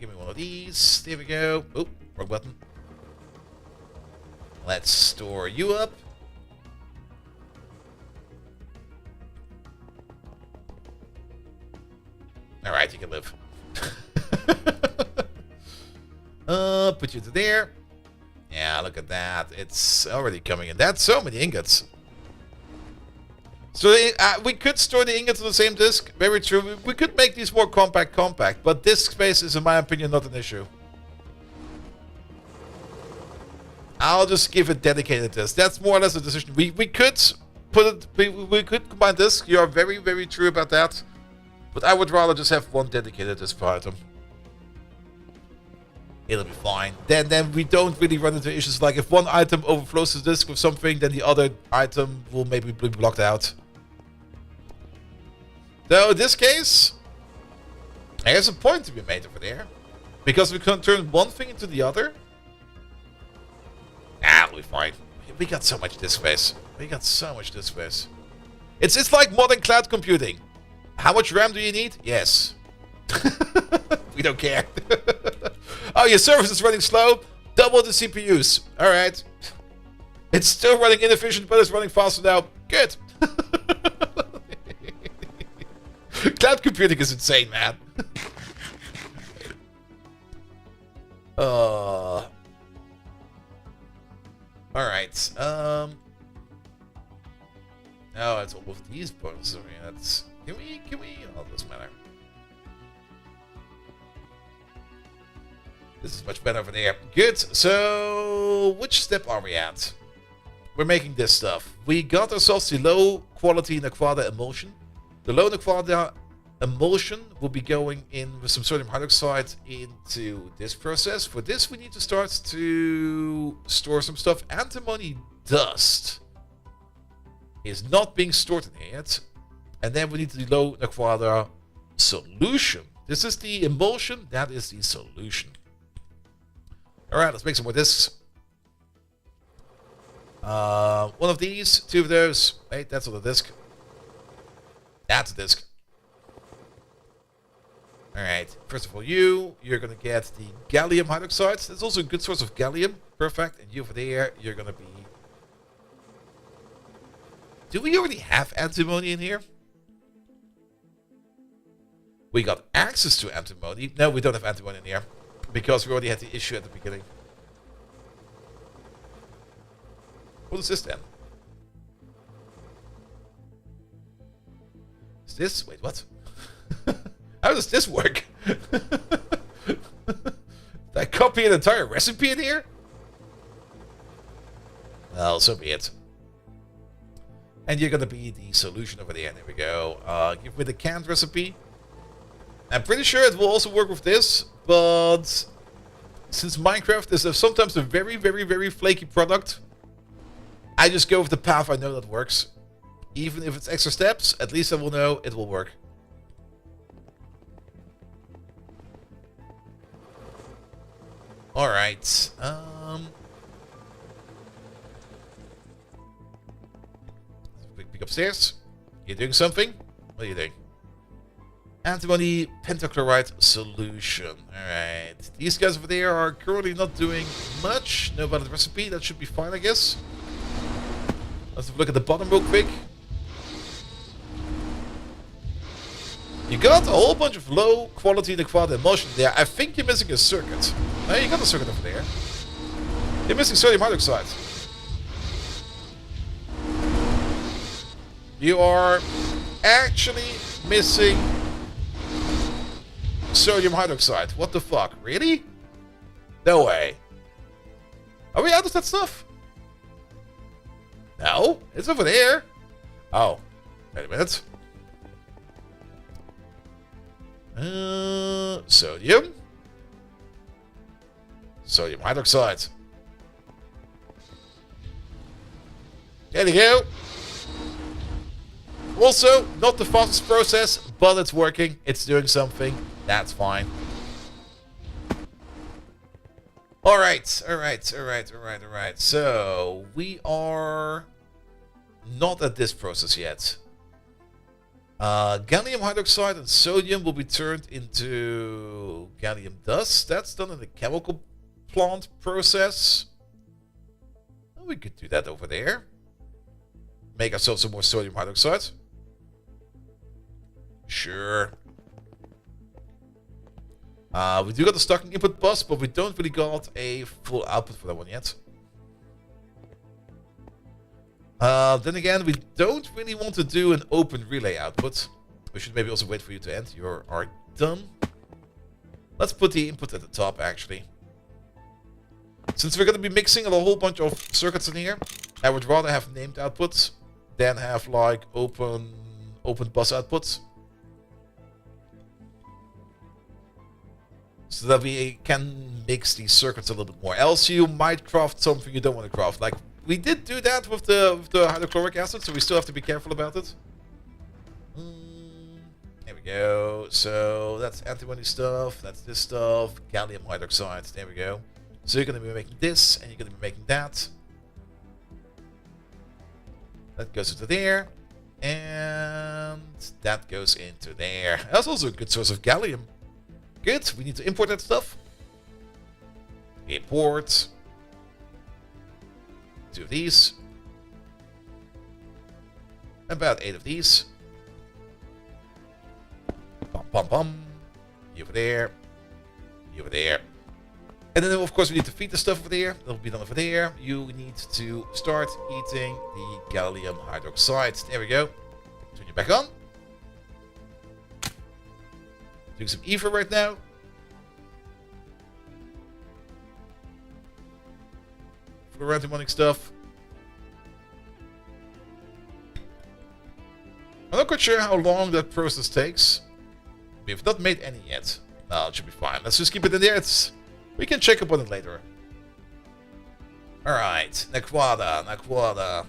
Give me one of these. There we go. Oh, wrong button. Let's store you up. Alright, you can live. Put you to there. Yeah, look at that. It's already coming in. That's so many ingots. So we could store the ingots on the same disk. Very true. We could make these more compact. But disk space is, in my opinion, not an issue. I'll just give it dedicated disk. That's more or less a decision. We could put it. We could combine disk. You are very, very true about that. But I would rather just have one dedicated disk per item. It'll be fine. Then we don't really run into issues like if one item overflows the disk with something, then the other item will maybe be blocked out. So in this case, there's a point to be made over there. Because we can turn one thing into the other. It'll be fine. We got so much disk space. It's like modern cloud computing. How much RAM do you need? Yes. We don't care. Oh, your service is running slow? Double the CPUs. Alright. It's still running inefficient, but it's running faster now. Good. Cloud computing is insane, man. Alright. Oh, it's all of these bonuses. I mean, that's... Can we? Oh, it doesn't matter. This is much better over there. Good. So, which step are we at? We're making this stuff. We got ourselves the low quality Naquadah emulsion. The low Naquadah emulsion will be going in with some sodium hydroxide into this process. For this, we need to start to store some stuff. Antimony dust is not being stored in here yet. And then we need the low Naquadah solution. This is the emulsion. That is the solution. Alright, let's make some more discs. One of these, two of those. Wait, that's on the disc. That's a disc. Alright, first of all, you're going to get the gallium hydroxide. That's also a good source of gallium. Perfect. And you over there, you're going to be... Do we already have antimony in here? We got access to antimony. No, we don't have antimony in here. Because we already had the issue at the beginning. What is this then? Is this... Wait, what? How does this work? Did I copy an entire recipe in here? Well, so be it. And you're going to be the solution over there. There we go. Give me the canned recipe. I'm pretty sure it will also work with this, but since Minecraft is sometimes a very, very, very flaky product, I just go with the path I know that works. Even if it's extra steps, at least I will know it will work. Alright. Quick peek upstairs. You doing something? What are you doing? Antimony pentachloride solution. Alright. These guys over there are currently not doing much. No valid recipe. That should be fine, I guess. Let's have a look at the bottom real quick. You got a whole bunch of low quality Naquadah emulsion there. I think you're missing a circuit. No, you got a circuit over there. You're missing sodium hydroxide. You are actually missing sodium hydroxide. What the fuck? Really? No way. Are we out of that stuff? No, it's over there. Oh, wait a minute. Sodium. Sodium hydroxide. There you go. Also, not the fastest process, but it's working. It's doing something. That's fine. Alright. So, we are not at this process yet. Gallium hydroxide and sodium will be turned into gallium dust. That's done in the chemical plant process. Well, we could do that over there. Make ourselves some more sodium hydroxide. Sure. We do got the stocking input bus, but we don't really got a full output for that one yet. Then again, we don't really want to do an open relay output. We should maybe also wait for you to end. You are done. Let's put the input at the top, actually. Since we're going to be mixing a whole bunch of circuits in here, I would rather have named outputs than have like open bus outputs. So that we can mix these circuits a little bit more. Else you might craft something you don't want to craft. Like we did do that with the hydrochloric acid, so we still have to be careful about it. There we go. So that's antimony stuff. That's this stuff. Gallium hydroxide. There we go. So you're going to be making this, and you're going to be making that. That goes into there. And that goes into there. That's also a good source of gallium. Good. We need to import that stuff. Import. 2 of these. About 8 of these. Bum, bum, bum. You over there. You over there. And then, of course, we need to feed the stuff over there. That'll be done over there. You need to start eating the gallium hydroxide. There we go. Turn you back on. Doing some ether right now. For the antimonic stuff. I'm not quite sure how long that process takes. We've not made any yet. No, it should be fine. Let's just keep it in there. We can check up on it later. Alright, Naquadah.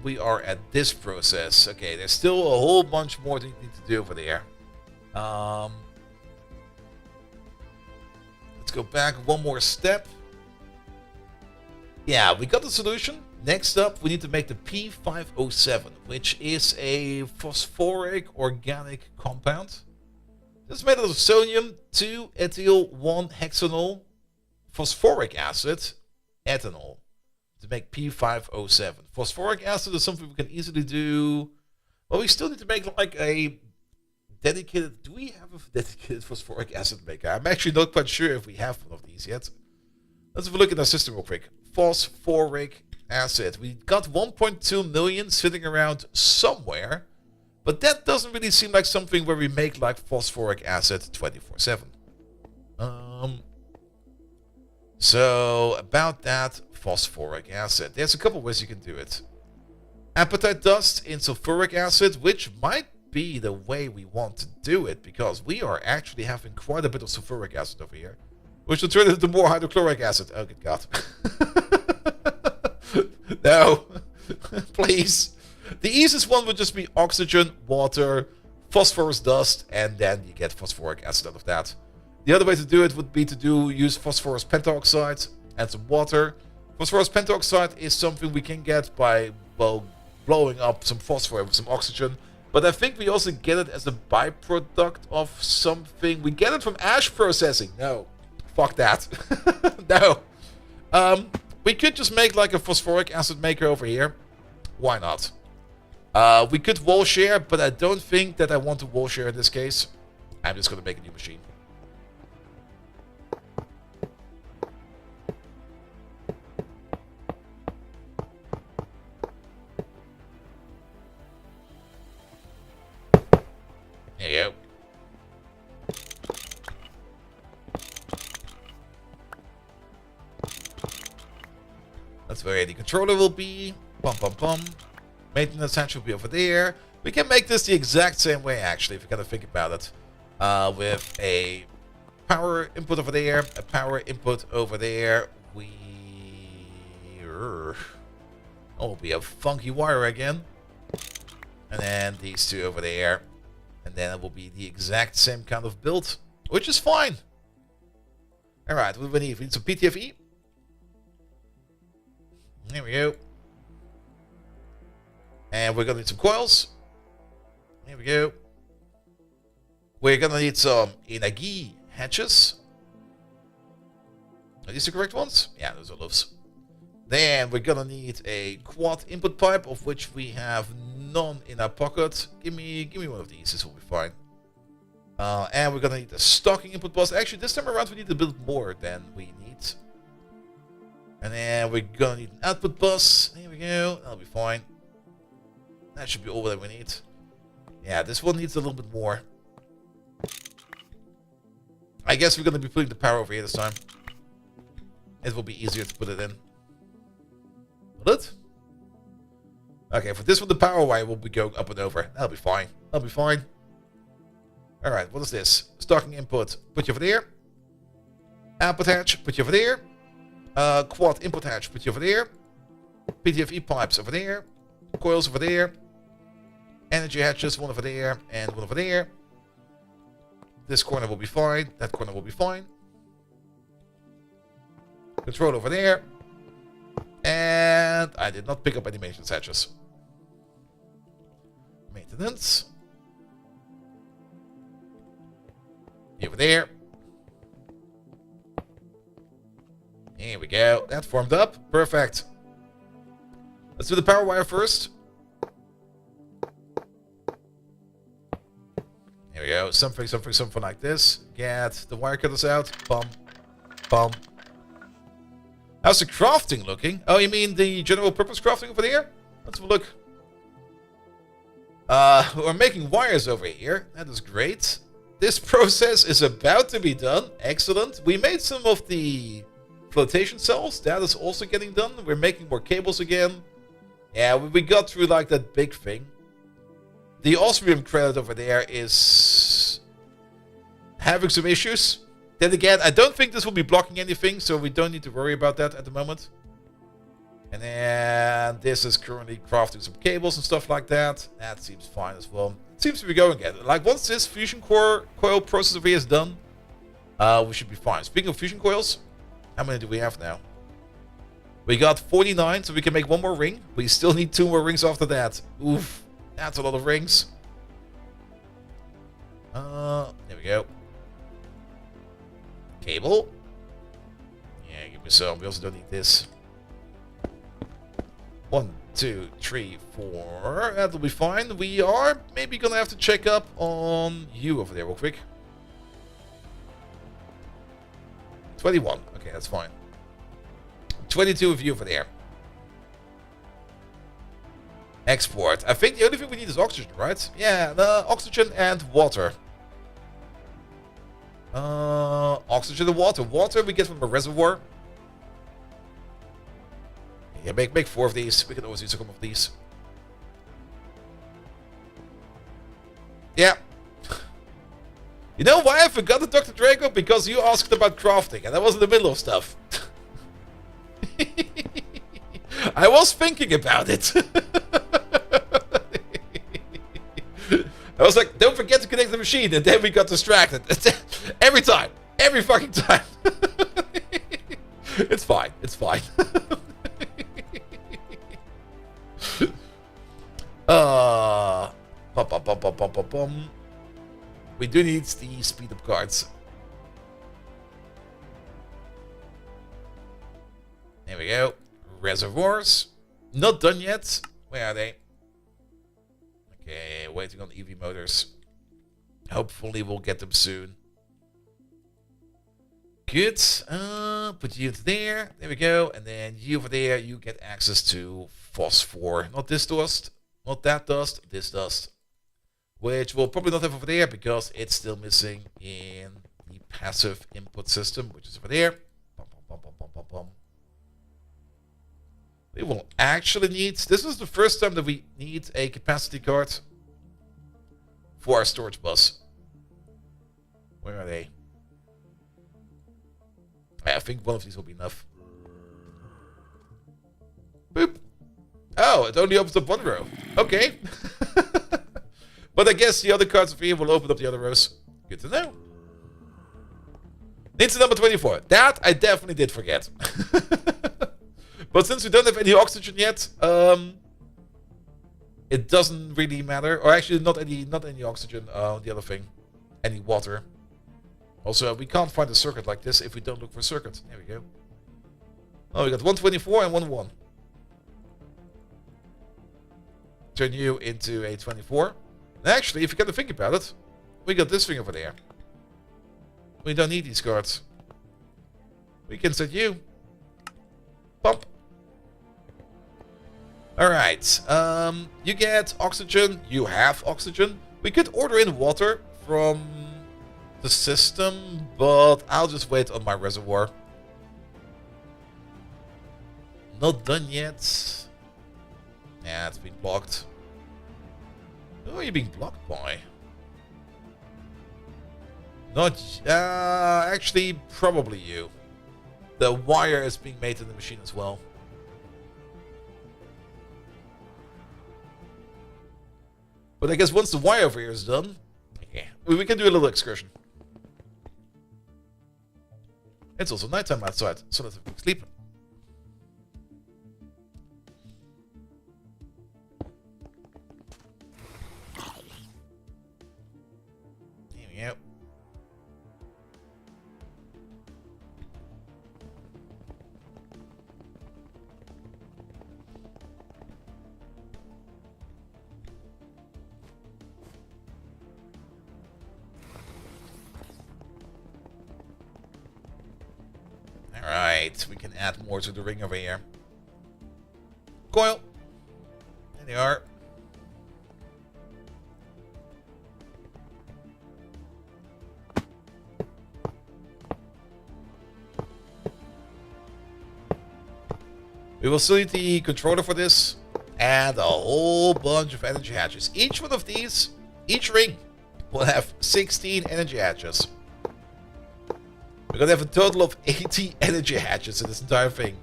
We are at this process. Okay, there's still a whole bunch more that you need to do over there. Let's go back one more step. Yeah, we got the solution. Next up, we need to make the P507, which is a phosphoric organic compound. This is made out of sodium, 2-ethyl-1-hexanol, phosphoric acid, ethanol, to make P507. Phosphoric acid is something we can easily do. Well, we still need to make like a dedicated... Do we have a dedicated phosphoric acid maker? I'm actually not quite sure if we have one of these yet. Let's have a look at our system real quick. Phosphoric acid. We got 1.2 million sitting around somewhere. But that doesn't really seem like something where we make like phosphoric acid 24/7. So about that phosphoric acid, there's a couple ways you can do it. Apatite dust in sulfuric acid, which might be the way we want to do it, because we are actually having quite a bit of sulfuric acid over here, which will turn into more hydrochloric acid. Oh, good God. No. Please. The easiest one would just be oxygen, water, phosphorus dust, and then you get phosphoric acid out of that. The other way to do it would be to use phosphorus pentoxide and some water. Phosphorus pentoxide is something we can get by, well, blowing up some phosphor with some oxygen. But I think we also get it as a byproduct of something. We get it from ash processing. No. Fuck that. No. We could just make like a phosphoric acid maker over here. Why not? We could wall share, but I don't think that I want to wall share in this case. I'm just going to make a new machine. There you go. That's where the controller will be. Bum bum bum. Maintenance hatch will be over there. We can make this the exact same way, actually, if you kind of think about it. With a power input over there, a power input over there. Oh, will be a funky wire again. And then these two over there. And then it will be the exact same kind of build, which is fine. Alright, what do we need? We need some PTFE. There we go. And we're going to need some coils. There we go. We're going to need some Inagi hatches. Are these the correct ones? Yeah, those are those. Then we're going to need a quad input pipe, of which we have none in our pocket. Give me one of these. This will be fine. And we're going to need a stocking input bus. Actually, this time around we need a bit more than we need. And then we're going to need an output bus. There we go. That'll be fine. That should be all that we need. Yeah, this one needs a little bit more. I guess we're going to be putting the power over here this time. It will be easier to put it in. Will it? Okay, for this one, the power wire will be going up and over. That'll be fine. That'll be fine. Alright, what is this? Stocking input. Put you over there. Output hatch. Put you over there. Quad input hatch. Put you over there. PTFE pipes over there. Coils over there. Energy hatches. One over there. And one over there. This corner will be fine. That corner will be fine. Control over there. And I did not pick up any maintenance hatches. Maintenance. Over there. Here we go. That formed up. Perfect. Let's do the power wire first. Here we go. Something like this. Get the wire cutters out. Bum. Bum. How's the crafting looking? Oh, you mean the general purpose crafting over there? Let's have a look. We're making wires over here. That is great. This process is about to be done. Excellent. We made some of the flotation cells. That is also getting done. We're making more cables again. Yeah, we got through like that big thing. The Osmium credit over there is having some issues. Then again, I don't think this will be blocking anything, so we don't need to worry about that at the moment. And then this is currently crafting some cables and stuff like that. That seems fine as well. It seems to be going again. Like once this fusion core coil process over here is done, we should be fine. Speaking of fusion coils, how many do we have now? We got 49, so we can make one more ring. We still need 2 more rings after that. Oof, that's a lot of rings. There we go. Cable. Yeah, give me some. We also don't need this. 1, 2, 3, 4. That'll be fine. We are maybe gonna have to check up on you over there real quick. 21. Okay, that's fine. 22 of you over there. Export. I think the only thing we need is oxygen, right? Yeah, the oxygen and water. Oxygen and water. Water we get from a reservoir. Yeah, make 4 of these. We can always use a couple of these. Yeah. You know why I forgot it, Dr. Draco? Because you asked about crafting, and I was in the middle of stuff. I was thinking about it. I was like, don't forget to connect the machine, and then we got distracted. Every time. Every fucking time. It's fine. It's fine. We do need the speed up cards. There we go. Reservoirs. Not done yet. Where are they? Okay, waiting on EV motors. Hopefully we'll get them soon. Good. Put you there. There we go. And then you over there, you get access to phosphor. Not this dust. Not that dust. This dust. Which we'll probably not have over there because it's still missing in the passive input system, which is over there. We will actually need... This is the first time that we need a capacity card for our storage bus. Where are they? I think one of these will be enough. Boop. Oh, it only opens up one row. Okay. But I guess the other cards over here will open up the other rows. Good to know. Needs number 24. That I definitely did forget. But since we don't have any oxygen yet, it doesn't really matter. Or actually, not any oxygen. The other thing, any water. Also, we can't find a circuit like this if we don't look for a circuit. There we go. Oh, we got 124 and 1. Turn you into a 24. And actually, if you get to think about it, we got this thing over there. We don't need these cards. We can set you. Pump. Alright. You get oxygen. You have oxygen. We could order in water from the system, but I'll just wait on my reservoir. Not done yet. Yeah, it's been blocked. Who are you being blocked by? Not... actually, probably you. The wire is being made in the machine as well. But I guess once the wire over here is done, yeah, we can do a little excursion. It's also nighttime outside, so let's have a quick sleep. Here we go. Alright, we can add more to the ring over here. Coil. There they are. We will still need the controller for this. And a whole bunch of energy hatches. Each one of these, each ring, will have 16 energy hatches. We're gonna have a total of 80 energy hatches in this entire thing.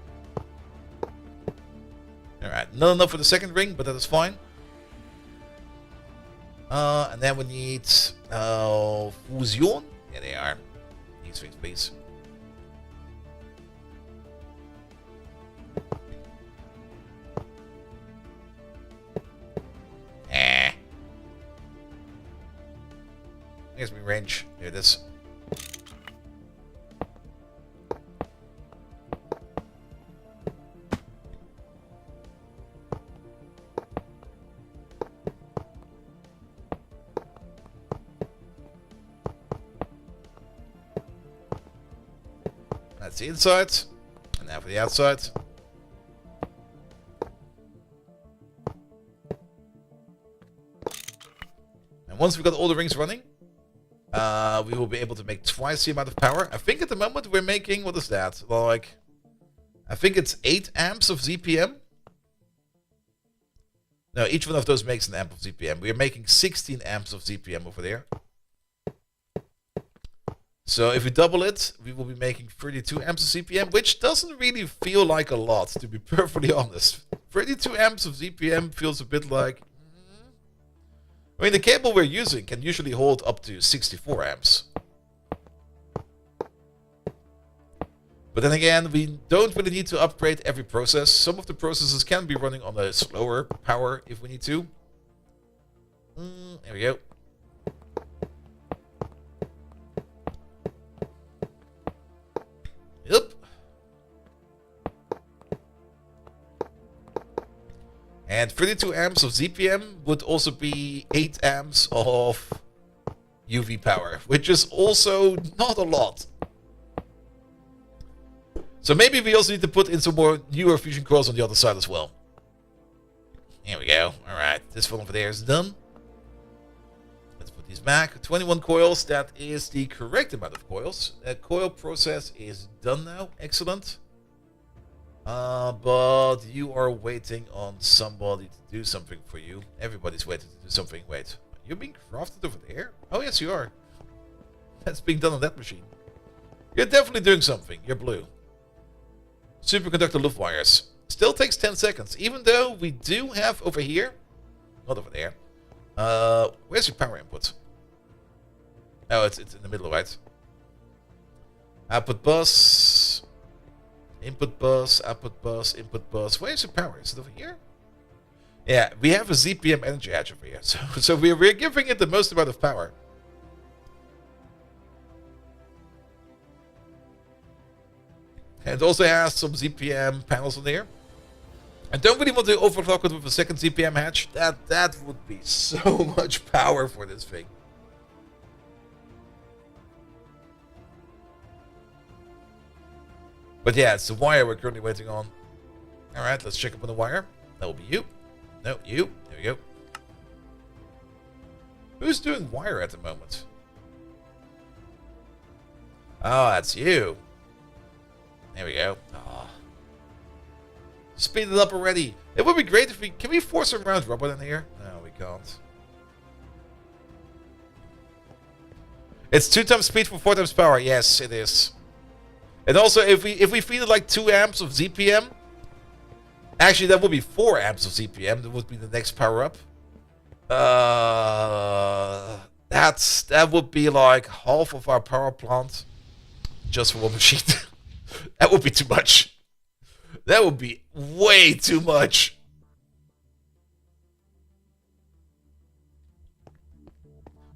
Alright, not enough for the second ring, but that is fine. And then we need fusion. There they are. These things, please. Here's my range. Here it is. That's the inside. And now for the outside. And once we've got all the rings running, we will be able to make twice the amount of power. I think at the moment we're making, what is that? Like, I think it's 8 amps of ZPM. No, each one of those makes an amp of ZPM. We are making 16 amps of ZPM over there. So if we double it, we will be making 32 amps of ZPM, which doesn't really feel like a lot, to be perfectly honest. 32 amps of ZPM feels a bit like... I mean, the cable we're using can usually hold up to 64 amps. But then again, we don't really need to upgrade every process. Some of the processes can be running on a slower power if we need to. There we go. Yep. And 32 amps of ZPM would also be 8 amps of UV power, which is also not a lot. So maybe we also need to put in some more newer fusion coils on the other side as well. Here we go. Alright, this one over there is done. Let's put these back. 21 coils, that is the correct amount of coils. That coil process is done now. Excellent. But you are waiting on somebody to do something for you. Everybody's waiting to do something. Wait, you're being crafted over there? Oh yes, you are. That's being done on that machine. You're definitely doing something. You're blue. Superconductor loop wires. Still takes 10 seconds, even though we do have over here, not over there. Where's your power input? Oh, it's in the middle, right? Output bus, input bus, output bus, input bus. Where's your power? Is it over here? Yeah, we have a ZPM energy edge over here, so we're giving it the most amount of power. And it also has some ZPM panels on there. I don't really want to overclock it with a second ZPM hatch. That would be so much power for this thing. But yeah, it's the wire we're currently waiting on. Alright, let's check up on the wire. That will be you. No, you. There we go. Who's doing wire at the moment? Oh, that's you. There we go. Oh. Speed it up already. It would be great if we... Can we force a round robot in here? No, we can't. It's 2 times speed for 4 times power. Yes, it is. And also, if we feed it like 2 amps of ZPM... Actually, that would be 4 amps of ZPM. That would be the next power up. That would be like half of our power plant. Just for one machine. That would be too much. That would be way too much.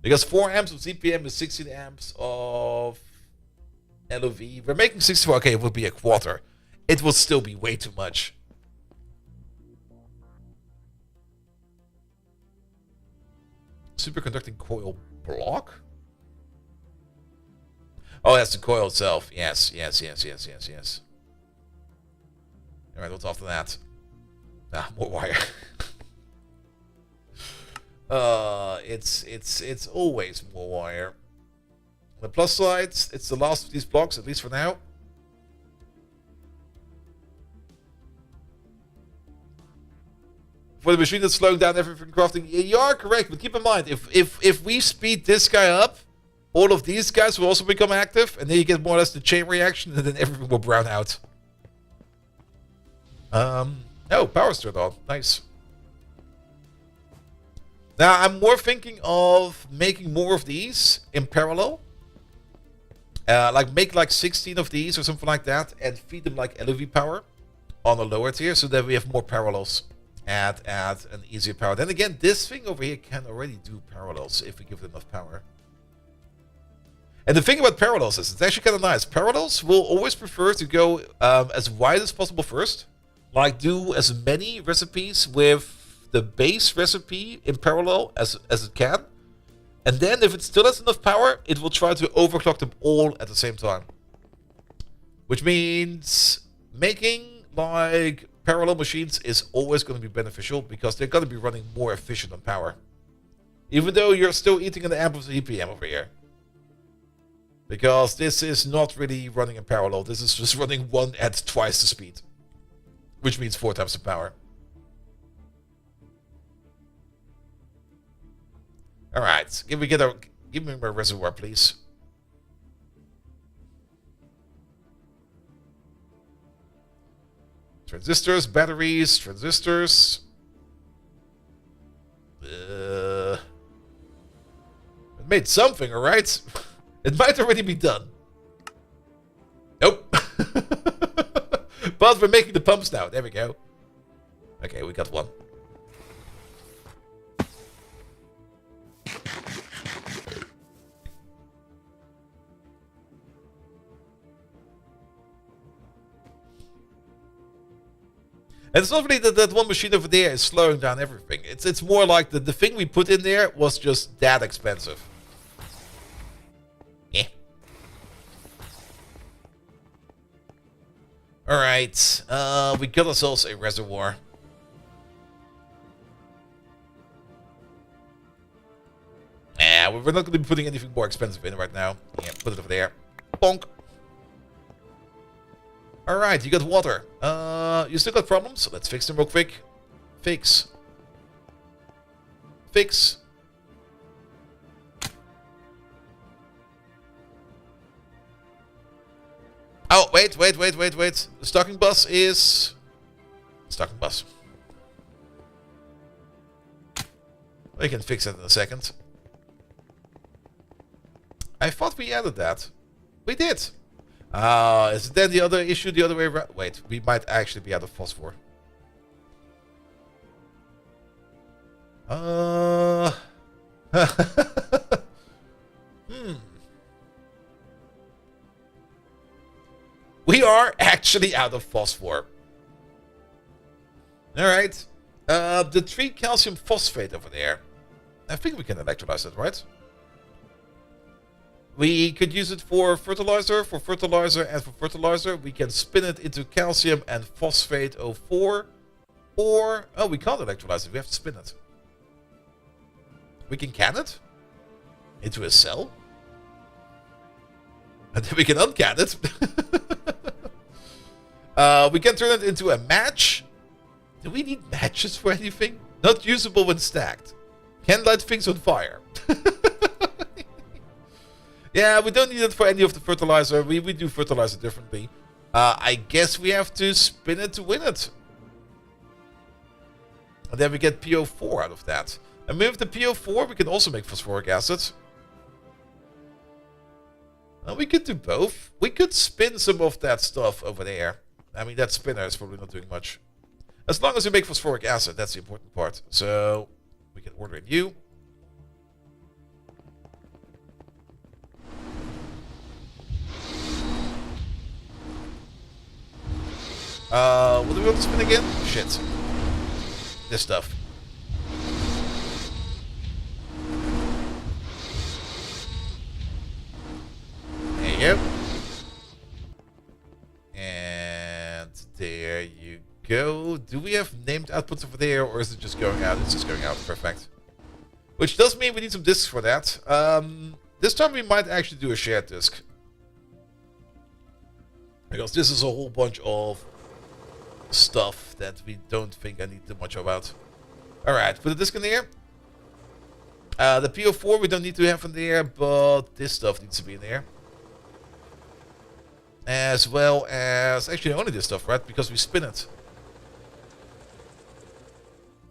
Because 4 amps of ZPM is 16 amps of LOV. We're making 64. Okay, it would be a quarter. It would still be way too much. Superconducting coil block? Oh, that's the coil itself. Yes. Alright, what's after that? Ah, more wire. It's always more wire. On the plus side, it's the last of these blocks, at least for now. For the machine that's slowing down everything crafting, you are correct, but keep in mind, if we speed this guy up, all of these guys will also become active, and then you get more or less the chain reaction, and then everything will brown out. Oh, power's turned on. Nice. Now, I'm more thinking of making more of these in parallel. Like, make like 16 of these or something like that, and feed them like LOV power on a lower tier, so that we have more parallels. Add an easier power. Then again, this thing over here can already do parallels if we give it enough power. And the thing about parallels is, it's actually kind of nice. Parallels will always prefer to go as wide as possible first. Like, do as many recipes with the base recipe in parallel as it can. And then, if it still has enough power, it will try to overclock them all at the same time. Which means making, like, parallel machines is always going to be beneficial, because they're going to be running more efficient on power. Even though you're still eating an amp of ZPM over here. Because this is not really running in parallel. This is just running one at twice the speed. Which means 4 times the power. All right, give me my reservoir, please. Transistors, batteries, transistors. It made something, all right? It might already be done. Nope. But we're making the pumps now. There we go. Okay, we got one. And it's not really that one machine over there is slowing down everything. It's more like the thing we put in there was just that expensive. Yeah. Alright, we got ourselves a reservoir. Yeah, we're not going to be putting anything more expensive in right now. Yeah, put it over there. Bonk. Alright, you got water. You still got problems? Let's fix them real quick. Fix. Fix. Oh, wait. The stocking bus is... Stocking bus. We can fix it in a second. I thought we added that. We did. Is it then the other issue the other way around? Wait, we might actually be out of phosphor. We are actually out of phosphor. Alright. The 3 calcium phosphate over there. I think we can electrolyze it, right? We could use it for fertilizer, and for fertilizer. We can spin it into calcium and phosphate 04. Or, oh, we can't electrolyze it. We have to spin it. We can it into a cell. And then we can uncan it. We can turn it into a match. Do we need matches for anything? Not usable when stacked. Can light things on fire. Yeah, we don't need it for any of the fertilizer. We do fertilizer differently. I guess we have to spin it to win it. And then we get PO4 out of that. And with the PO4, we can also make phosphoric acid. We could do both. We could spin some of that stuff over there. I mean, that spinner is probably not doing much. As long as we make phosphoric acid, that's the important part. So, we can order a new. What do we want to spin again? Shit. This stuff. There you go. And there you go. Do we have named outputs over there, or is it just going out? It's just going out. Perfect. Which does mean we need some disks for that. This time we might actually do a shared disk. Because this is a whole bunch of stuff that we don't think I need too much about. Alright, put a disk in there. The PO4 we don't need to have in there, but this stuff needs to be in there. As well as... Actually, only this stuff, right? Because we spin it.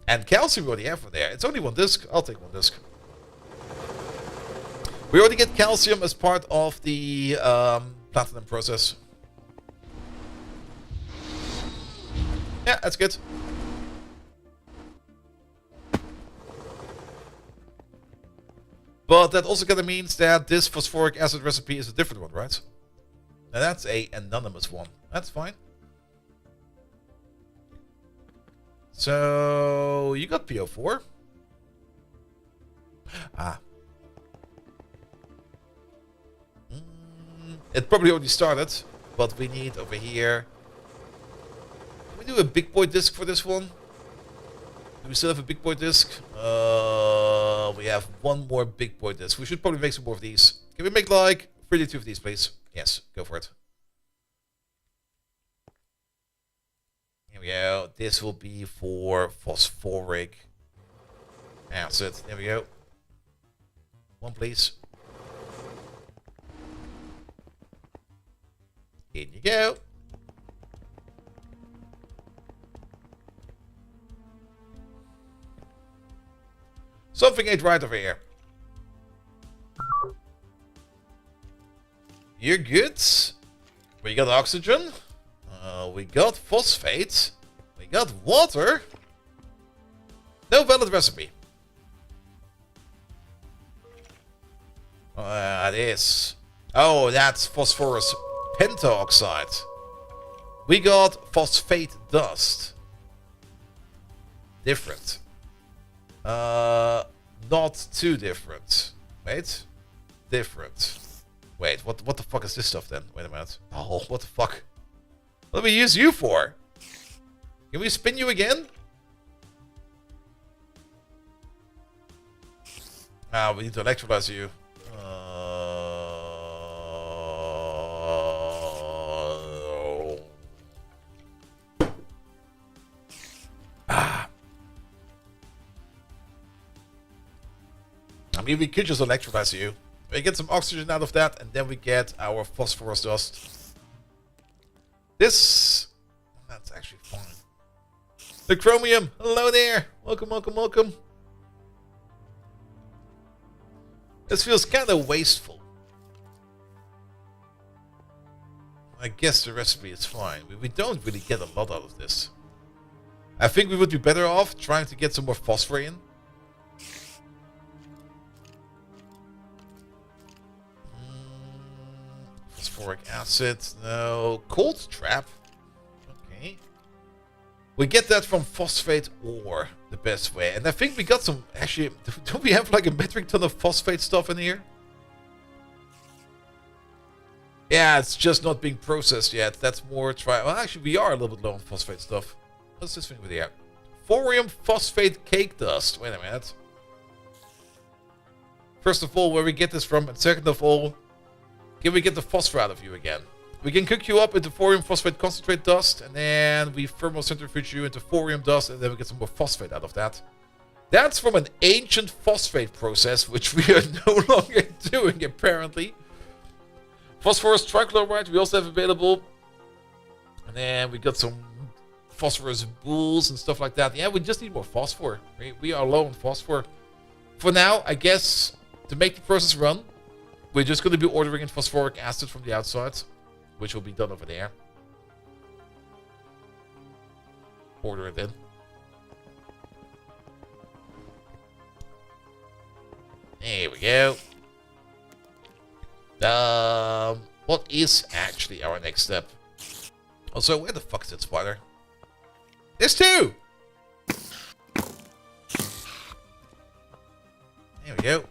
And calcium we already have in there. It's only one disk. I'll take one disk. We already get calcium as part of the platinum process. Yeah, that's good. But that also kind of means that this phosphoric acid recipe is a different one, right? And that's a anonymous one. That's fine. So, you got PO4. Ah. It probably already started, but we need over here... Can we do a big boy disk for this one? Do we still have a big boy disk? We have one more big boy disk. We should probably make some more of these. Can we make like 32 of these, please? Yes, go for it. Here we go. This will be for phosphoric acid. There we go. Come on, please. In you go. Something ain't right over here. You're good. We got oxygen. We got phosphate. We got water. No valid recipe. It is. Oh, that's phosphorus pentaoxide. We got phosphate dust. Different. Not too different. Wait. Different. Wait, what the fuck is this stuff then? Wait a minute. Oh, what the fuck? What do we use you for? Can we spin you again? Ah, we need to electrolyze you. I mean, we could just electrolyze you. We get some oxygen out of that, and then we get our phosphorus dust. That's actually fine. The chromium, hello there. Welcome, welcome, welcome. This feels kind of wasteful. I guess the recipe is fine. We don't really get a lot out of this. I think we would be better off trying to get some more phosphor in. Phosphoric acid, no. Cold trap. Okay. We get that from phosphate ore, the best way. And I think we got some, actually, don't we have like a metric ton of phosphate stuff in here? Yeah, it's just not being processed yet. That's more well, actually, we are a little bit low on phosphate stuff. What's this thing with here? Thorium phosphate cake dust. Wait a minute. First of all, where we get this from, and second of all, can we get the phosphor out of you again? We can cook you up into thorium phosphate concentrate dust, and then we thermocentrifuge you into thorium dust, and then we get some more phosphate out of that. That's from an ancient phosphate process, which we are no longer doing, apparently. Phosphorus trichloride we also have available. And then we got some phosphorus bulls and stuff like that. Yeah, we just need more phosphor. We are low on phosphor. For now, I guess, to make the process run, we're just going to be ordering in phosphoric acid from the outside, which will be done over there. Order it in. There we go. What is actually our next step? Also, where the fuck is that spider? There's two! There we go.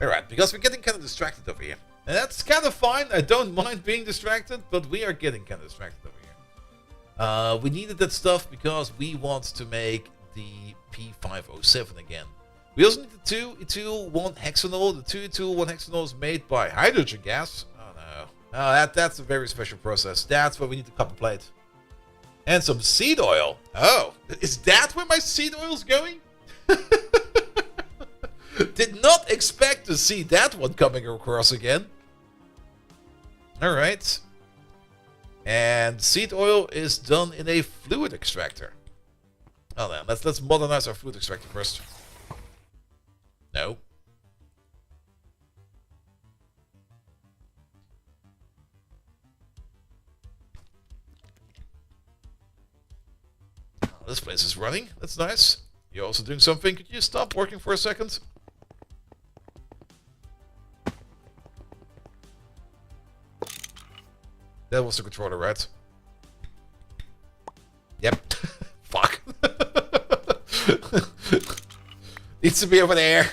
Alright, because we're getting kind of distracted over here. And that's kind of fine. I don't mind being distracted, but we are getting kind of distracted over here. We needed that stuff because we want to make the P507 again. We also need the 2-ethyl-1 hexanol. The 2-ethyl-1 hexanol is made by hydrogen gas. Oh no. Oh, that's a very special process. That's where we need the copper plate. And some seed oil. Oh, is that where my seed oil is going? Did not expect to see that one coming across again. Alright. And seed oil is done in a fluid extractor. Oh then, let's modernize our fluid extractor first. No. Oh, this place is running. That's nice. You're also doing something. Could you stop working for a second? That was the controller, right? Yep. Fuck. Needs to be over there.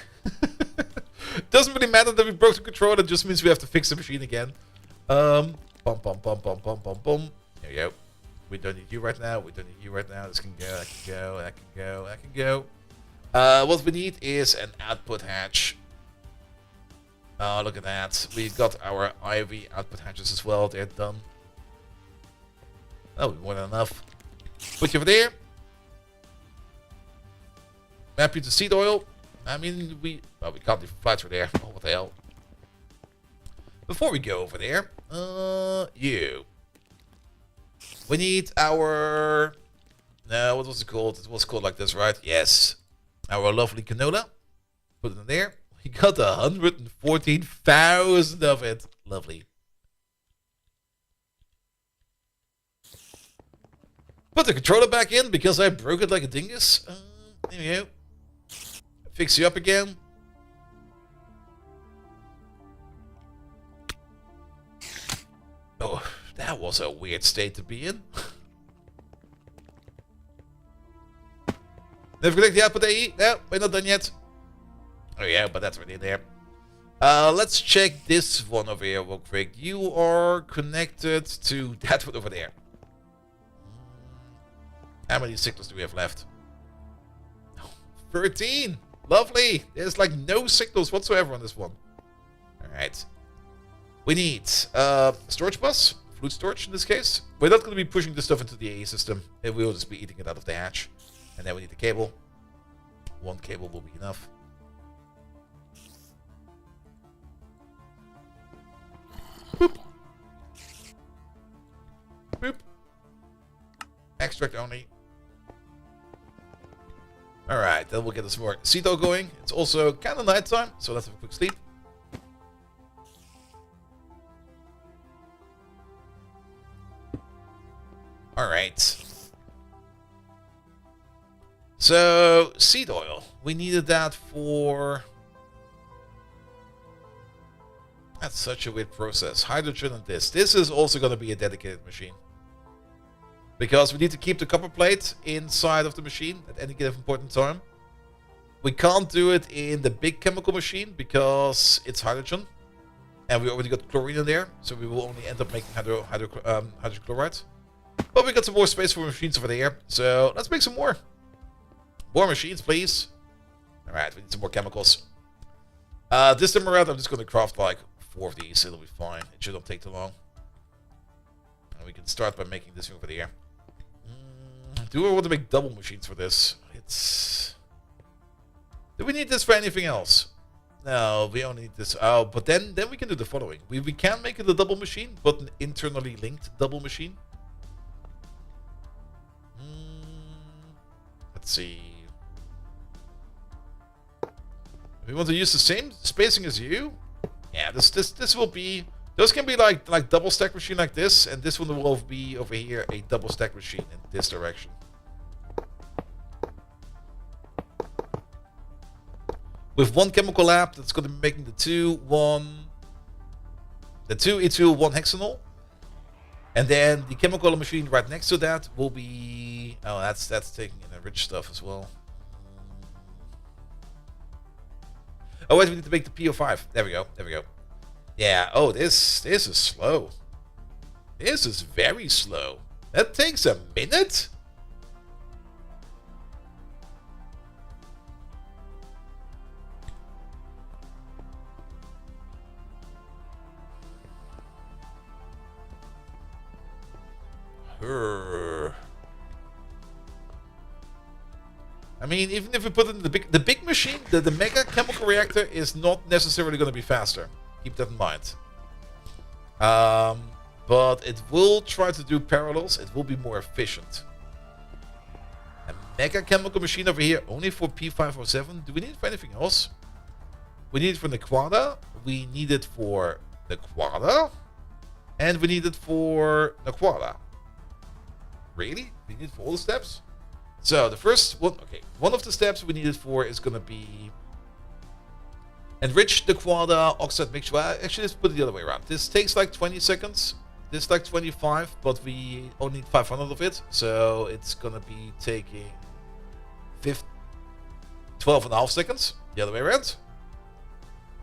Doesn't really matter that we broke the controller. It just means we have to fix the machine again. Bum, bum, bum, bum, bum, bum, bum. There we go. We don't need you right now. We don't need you right now. This can go. That can go. That can go. That can go. What we need is an output hatch. Oh, look at that. We got our IV output hatches as well. They're done. Oh, more than enough. Put you over there. Map you to seed oil. I mean, we can't even fly through there. Oh, what the hell? Before we go over there, we need our... No, what was it called? It was called like this, right? Yes. Our lovely canola. Put it in there. We got 114,000 of it. Lovely. Put the controller back in because I broke it like a dingus. There we go. Fix you up again. Oh, that was a weird state to be in. Never connect the output AE? No, we're not done yet. Oh yeah, but that's already there. Let's check this one over here real quick. You are connected to that one over there. How many signals do we have left? 13! Lovely! There's like no signals whatsoever on this one. Alright. We need storage bus, fluid storage in this case. We're not going to be pushing this stuff into the AE system. We will just be eating it out of the hatch. And then we need the cable. One cable will be enough. Boop. Boop. Extract only. Alright, then we'll get this more CETO going. It's also kind of nighttime, so let's have a quick sleep. Alright. So, seed oil. We needed that for... That's such a weird process. Hydrogen and this. This is also going to be a dedicated machine. Because we need to keep the copper plate inside of the machine at any given point in time. We can't do it in the big chemical machine because it's hydrogen. And we already got chlorine in there. So we will only end up making hydrochloride. But we got some more space for machines over there. So let's make some more. More machines, please. Alright, we need some more chemicals. This time around, I'm just going to craft like 4 of these. It'll be fine. It shouldn't take too long. And we can start by making this over there. Do I want to make double machines for this? Do we need this for anything else? No, we only need this. Oh, but then we can do the following. We can make it a double machine, but an internally linked double machine. Let's see. We want to use the same spacing as you. Yeah, this will be. Those can be like double stack machine like this, and this one will be over here a double stack machine in this direction. With one chemical lab, that's going to be making the 2 ethyl 1 hexanol, and then the chemical machine right next to that will be. Oh, that's taking in the rich stuff as well. Oh wait, we need to make the PO5. There we go. There we go. Yeah. Oh, this is slow. This is very slow. That takes a minute. I mean, even if we put it in the big machine, the mega chemical reactor is not necessarily going to be faster. Keep that in mind. But it will try to do parallels. It will be more efficient. A mega chemical machine over here, only for P507. Do we need it for anything else? We need it for Naquadah. We need it for Naquadah. And we need it for Naquadah. Really? We need it for all the steps? So the first one, okay, one of the steps we need it for is going to be enrich the Naquadah oxide mixture. Well, actually, let's put it the other way around. This takes like 20 seconds. This like 25, but we only need 500 of it. So it's going to be taking 12.5 seconds. The other way around.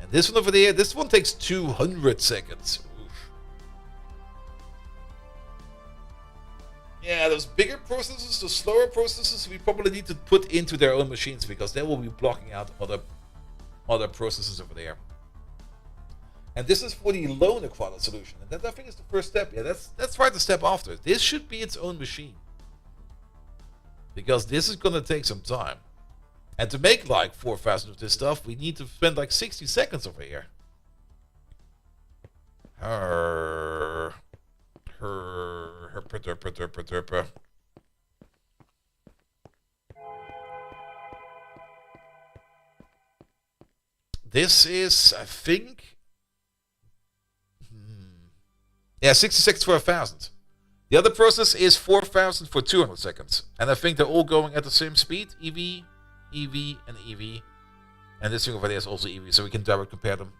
And this one over there, this one takes 200 seconds. Yeah, those bigger processes, the slower processes, we probably need to put into their own machines because they will be blocking out other processes over there. And this is for the low Naquadah solution. And that I think is the first step. Yeah, that's right, the step after. This should be its own machine. Because this is going to take some time. And to make like 4,000 of this stuff, we need to spend like 60 seconds over here. This is, I think, yeah, 60 seconds for 1,000. The other process is 4,000 for 200 seconds. And I think they're all going at the same speed. EV, EV, and EV. And this thing over there is also EV, so we can direct compare them.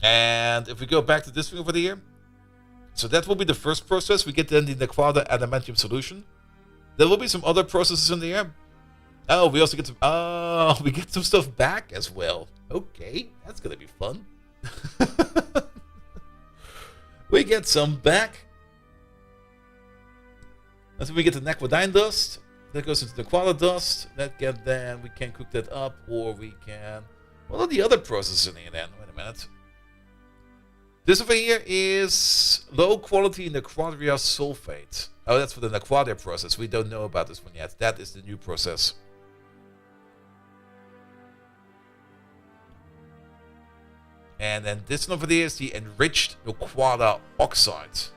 And if we go back to this thing over there, so that will be the first process. We get then the Naquadah adamantium solution. There will be some other processes in there. Oh, we also get some. Oh, we get some stuff back as well. Okay, that's gonna be fun. We get some back. And so we get the Naquadah dust. That goes into the Naquadah dust. Then we can cook that up, or we can. What are the other processes in here then? Wait a minute. This over here is low quality Naquadah sulfate. Oh, that's for the Naquadah process. We don't know about this one yet. That is the new process. And then this one over there is the enriched Naquadah oxide,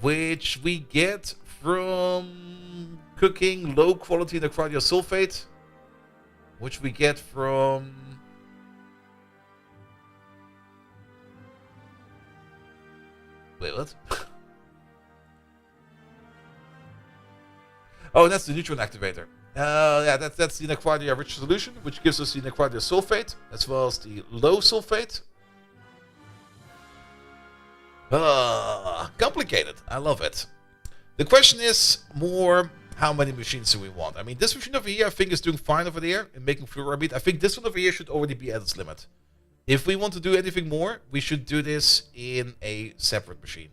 which we get from cooking low quality Naquadah sulfate, which we get from wait, what? Oh, that's the neutron activator. Yeah, that's the Naquadah rich solution, which gives us the Naquadah sulfate, as well as the low sulfate. Complicated. I love it. The question is more, how many machines do we want? I mean, this machine over here, I think, is doing fine over there in making fluoride. I think this one over here should already be at its limit. If we want to do anything more, we should do this in a separate machine,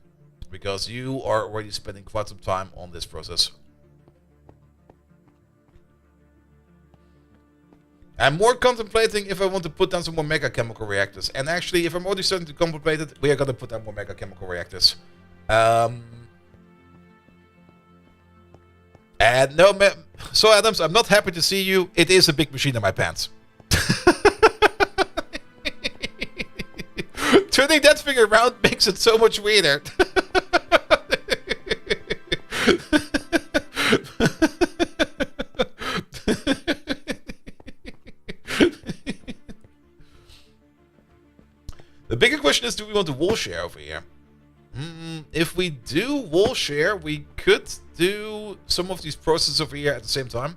because you are already spending quite some time on this process. I'm more contemplating if I want to put down some more mega chemical reactors. And actually, if I'm already starting to contemplate it, we are going to put down more mega chemical reactors. And no, so Adams, I'm not happy to see you. It is a big machine in my pants. Turning that thing around makes it so much weirder. The bigger question is, do we want to wall share over here? If we do wall share, we could do some of these processes over here at the same time.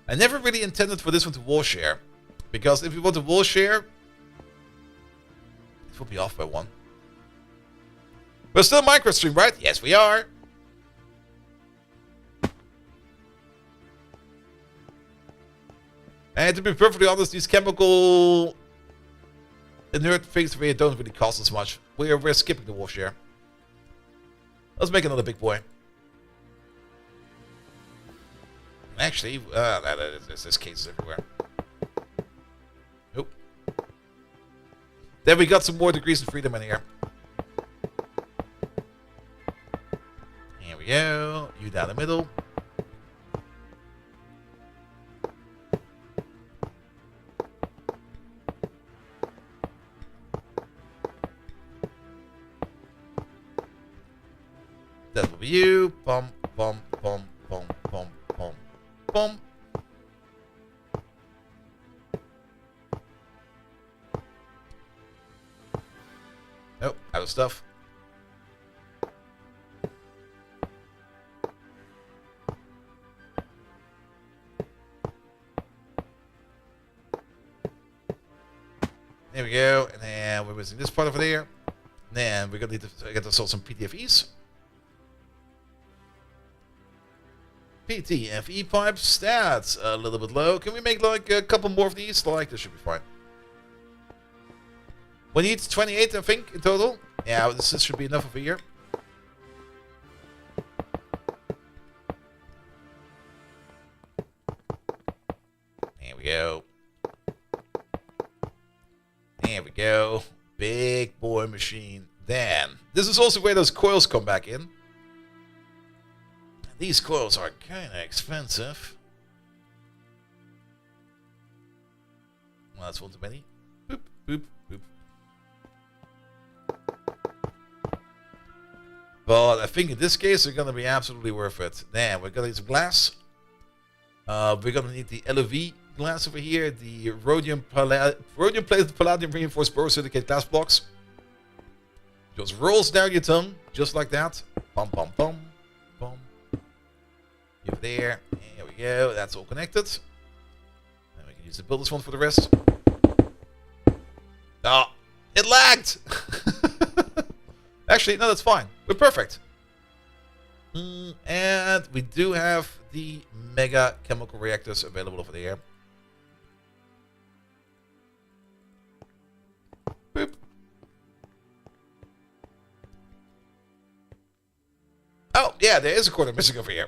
I never really intended for this one to wall share, because if we want to wall share, it will be off by 1. We're still microstream, right? Yes, we are. And to be perfectly honest, these chemical inert things over here don't really cost us much. We're skipping the wall share. Let's make another big boy. Actually, there's cases everywhere. Nope. Then we got some more degrees of freedom in here. Here we go. You down the middle. That will be you. Bum, bum, bum, bum, bum, bum, bum. Oh, out of stuff. There we go. And then we're missing this part over there. And then we're going to need to get ourselves some PTFEs. PTFE pipes, that's a little bit low. Can we make like a couple more of these? Like, this should be fine. We need 28, I think, in total. Yeah, this should be enough over here. There we go. There we go. Big boy machine. Then man. This is also where those coils come back in. These coils are kind of expensive. Well, that's one too many. Boop, boop, boop. But I think in this case, they're going to be absolutely worth it. Then we're going to need some glass. We're going to need the LOV glass over here. The rhodium plated palladium reinforced borosilicate glass blocks. Just rolls down your tongue, just like that. Bum, bum, bum, bum. Over there. There we go. That's all connected. And we can use the builder's one for the rest. Oh, it lagged! Actually, no, that's fine. We're perfect. And we do have the mega chemical reactors available over there. Boop. Oh, yeah, there is a corner missing over here.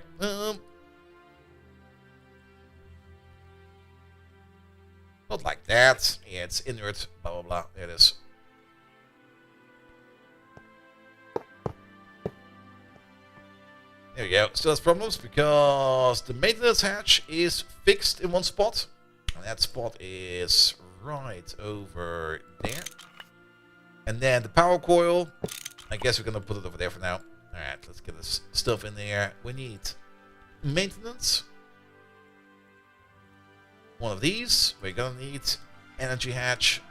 Not like that. Yeah, it's inert. Blah, blah, blah. There it is. There we go. Still has problems because the maintenance hatch is fixed in one spot. And that spot is right over there. And then the power coil. I guess we're going to put it over there for now. Alright, let's get this stuff in there. We need maintenance. One of these. We're going to need energy hatch.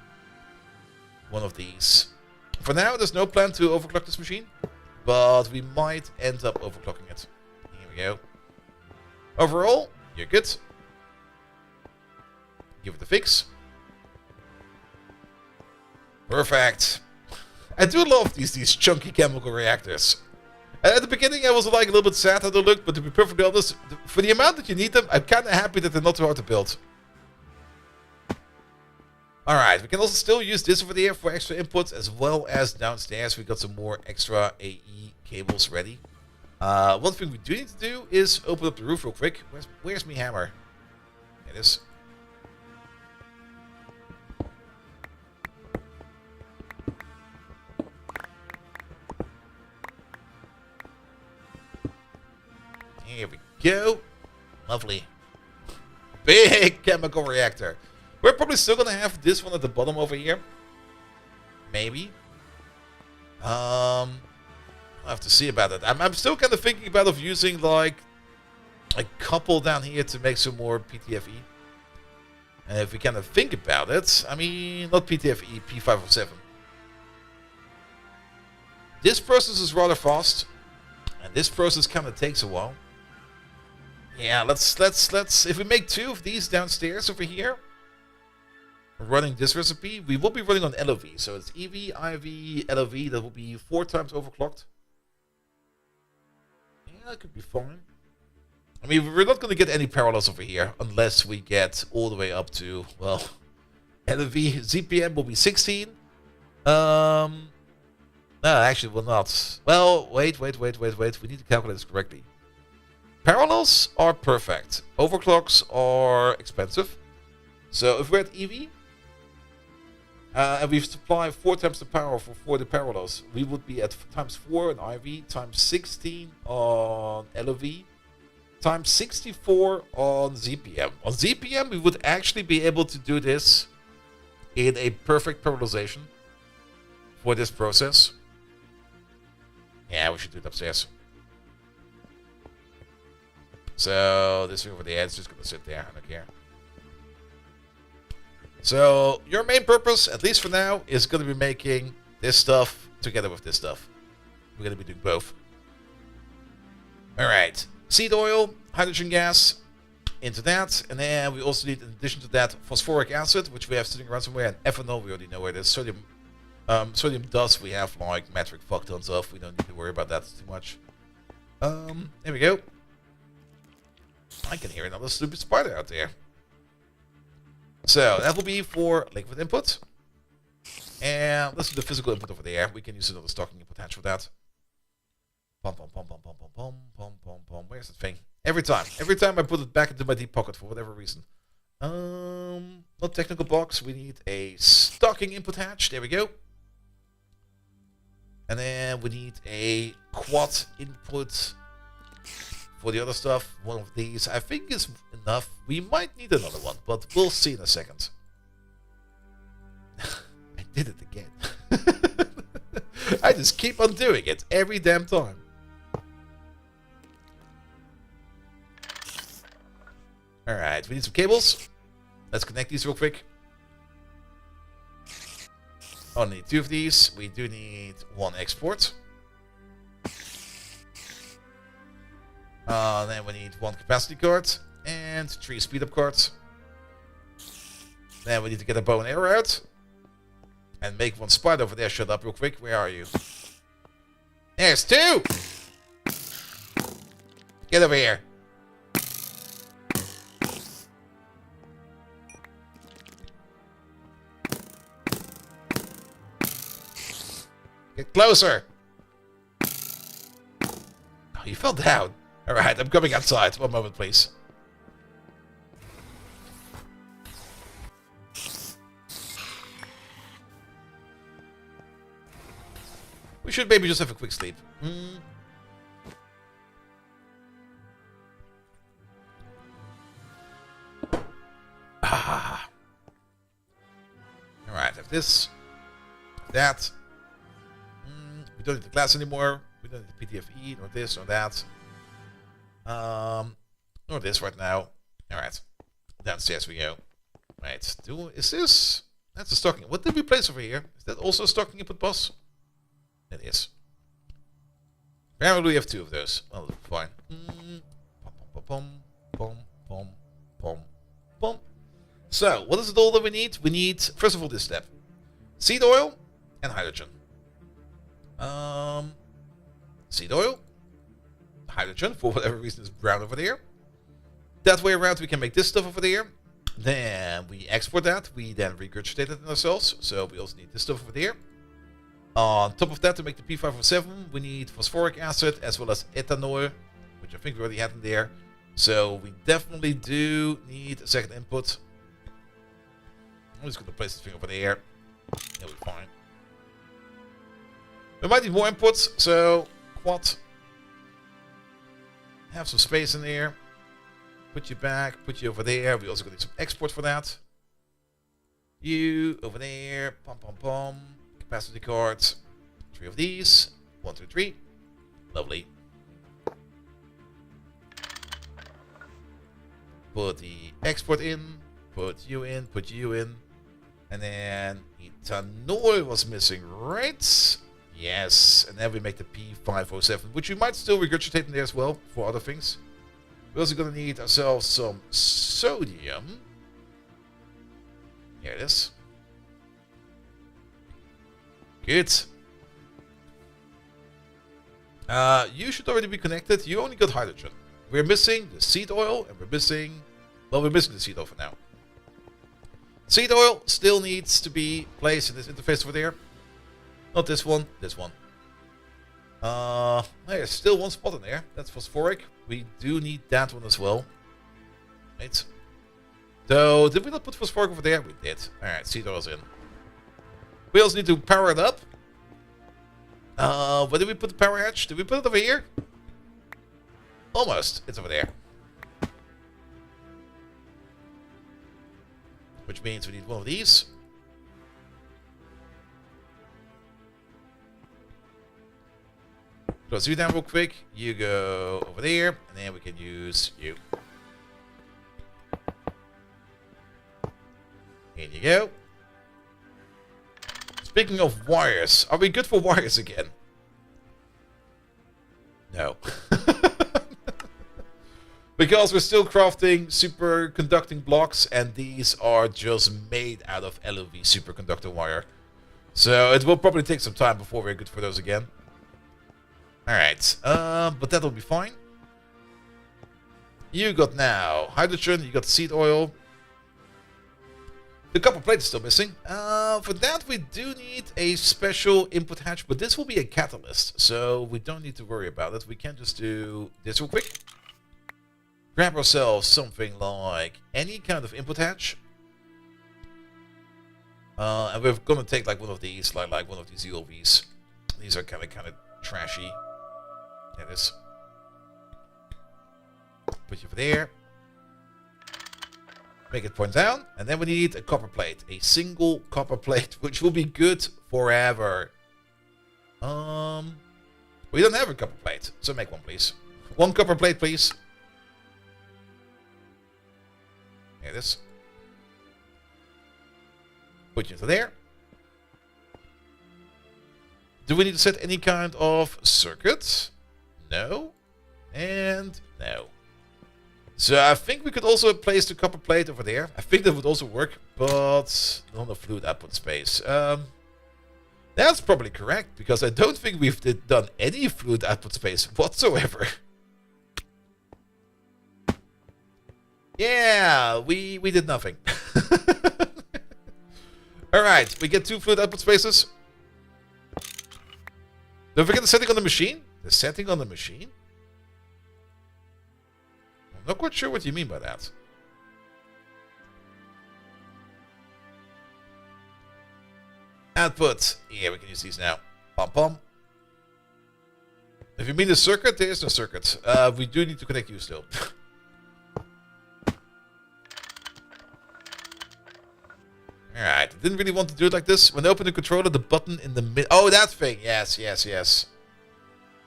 One of these. For now, there's no plan to overclock this machine. But we might end up overclocking it. Here we go. Overall, you're good. Give it a fix. Perfect. I do love these chunky chemical reactors. At the beginning, I was like a little bit sad how they looked, but to be perfectly honest, for the amount that you need them, I'm kind of happy that they're not too hard to build. Alright, we can also still use this over there for extra inputs, as well as downstairs we got some more extra AE cables ready. One thing we do need to do is open up the roof real quick. Where's my hammer? There it is. Here we go. Lovely. Big chemical reactor. We're probably still going to have this one at the bottom over here. Maybe. I'll have to see about it. I'm still kind of thinking about of using like a couple down here to make some more PTFE. And if we kind of think about it, I mean, not PTFE, P507. This process is rather fast. And this process kind of takes a while. Yeah, let's, if we make 2 of these downstairs over here, running this recipe, we will be running on LOV. So it's EV, IV, LOV, that will be 4 times overclocked. Yeah, that could be fine. I mean, we're not going to get any parallels over here, unless we get all the way up to, well, LOV, ZPM will be 16. No, actually, will not. Well, wait. We need to calculate this correctly. Parallels are perfect. Overclocks are expensive. So if we're at EV, and we supply 4 times the power for the parallels, we would be at times 4 on IV, times 16 on LOV, times 64 on ZPM. On ZPM, we would actually be able to do this in a perfect parallelization for this process. Yeah, we should do it upstairs. So this thing over there is just going to sit there. I don't care. So your main purpose, at least for now, is going to be making this stuff together with this stuff. We're going to be doing both. Alright. Seed oil, hydrogen gas, into that. And then we also need, in addition to that, phosphoric acid, which we have sitting around somewhere. And ethanol, we already know where it is. Sodium dust, we have like metric fuck tons of. We don't need to worry about that too much. There we go. I can hear another stupid spider out there. So that will be for liquid input. And let's do the physical input over there. We can use another stocking input hatch for that. Pom pom pom pom pom pom pom pom pom pom. Where's the thing? Every time I put it back into my deep pocket for whatever reason. Not technical box. We need a stocking input hatch. There we go. And then we need a quad input for the other stuff. One of these I think is enough. We might need another one, but we'll see in a second. I did it again. I just keep on doing it every damn time. Alright, we need some cables. Let's connect these real quick. Only need 2 of these. We do need 1 export. Then we need 1 capacity card and 3 speed up cards. Then we need to get a bow and arrow out. And make 1 spider over there shut up real quick. Where are you? There's 2! Get over here. Get closer. Oh, you fell down. Alright, I'm coming outside. 1 moment, please. We should maybe just have a quick sleep. Ah. Alright, have this. That. We don't need the glass anymore. We don't need the PTFE, nor this, nor that. Nor this right now. Alright. Downstairs we go. Right. Is this... That's a stocking. What did we place over here? Is that also a stocking input boss? It is. Apparently we have 2 of those. Well, fine. So, what is it all that we need? We need, first of all, this step. Seed oil and hydrogen. Seed oil. Hydrogen, for whatever reason, is brown over there. That way around, we can make this stuff over there. Then we export that. We then regurgitate it in ourselves. So we also need this stuff over there. On top of that, to make the P507, we need phosphoric acid as well as ethanol, which I think we already had in there. So we definitely do need a second input. I'm just going to place this thing over there. It'll be fine. We might need more inputs, so quad. Have some space in there. Put you back, put you over there. We also going to need some export for that. You over there. Pom pom pom. Capacity cards. 3 of these. 1, 2, 3. Lovely. Put the export in. Put you in. Put you in. And then ethanol was missing, right? Yes. And then we make the P507, which we might still regurgitate in there as well for other things. We're also going to need ourselves some sodium. Here it is. Good. You should already be connected. You only got hydrogen. We're missing the seed oil, and we're missing... Well, we're missing the seed oil for now. Seed oil still needs to be placed in this interface over there. Not this one, this one. There's still 1 spot in there. That's phosphoric. We do need that one as well. Right. So, did we not put phosphoric over there? We did. Alright, seed oil's in. We also need to power it up. Where did we put the power hatch? Did we put it over here? Almost. It's over there. Which means we need 1 of these. Close you down real quick. You go over there. And then we can use you. Here you go. Speaking of wires, are we good for wires again? No. Because we're still crafting superconducting blocks, and these are just made out of LOV superconductor wire. So it will probably take some time before we're good for those again. Alright, but that'll be fine. You got now hydrogen, you got seed oil. The copper plate is still missing. For that we do need a special input hatch, but this will be a catalyst, so we don't need to worry about it. We can just do this real quick. Grab ourselves something like any kind of input hatch. And we're gonna take like one of these, like one of these ULVs. These are kind of trashy. There it is. Put you over there. Make it point down. And then we need a copper plate. A single copper plate, which will be good forever. We don't have a copper plate, so make one, please. One copper plate, please. There it is. Put you into there. Do we need to set any kind of circuit? No. And no. So I think we could also place the copper plate over there. I think that would also work, but not enough fluid output space. That's probably correct, because I don't think we've done any fluid output space whatsoever. Yeah, we did nothing. Alright, we get 2 fluid output spaces. Don't forget the setting on the machine. The setting on the machine? I'm not quite sure what you mean by that. Output. Yeah, we can use these now. Pom pom. If you mean the circuit, there is no circuit. We do need to connect you still. Alright, I didn't really want to do it like this. When I open the controller, the button in the mid... Oh, that thing! Yes, yes, yes.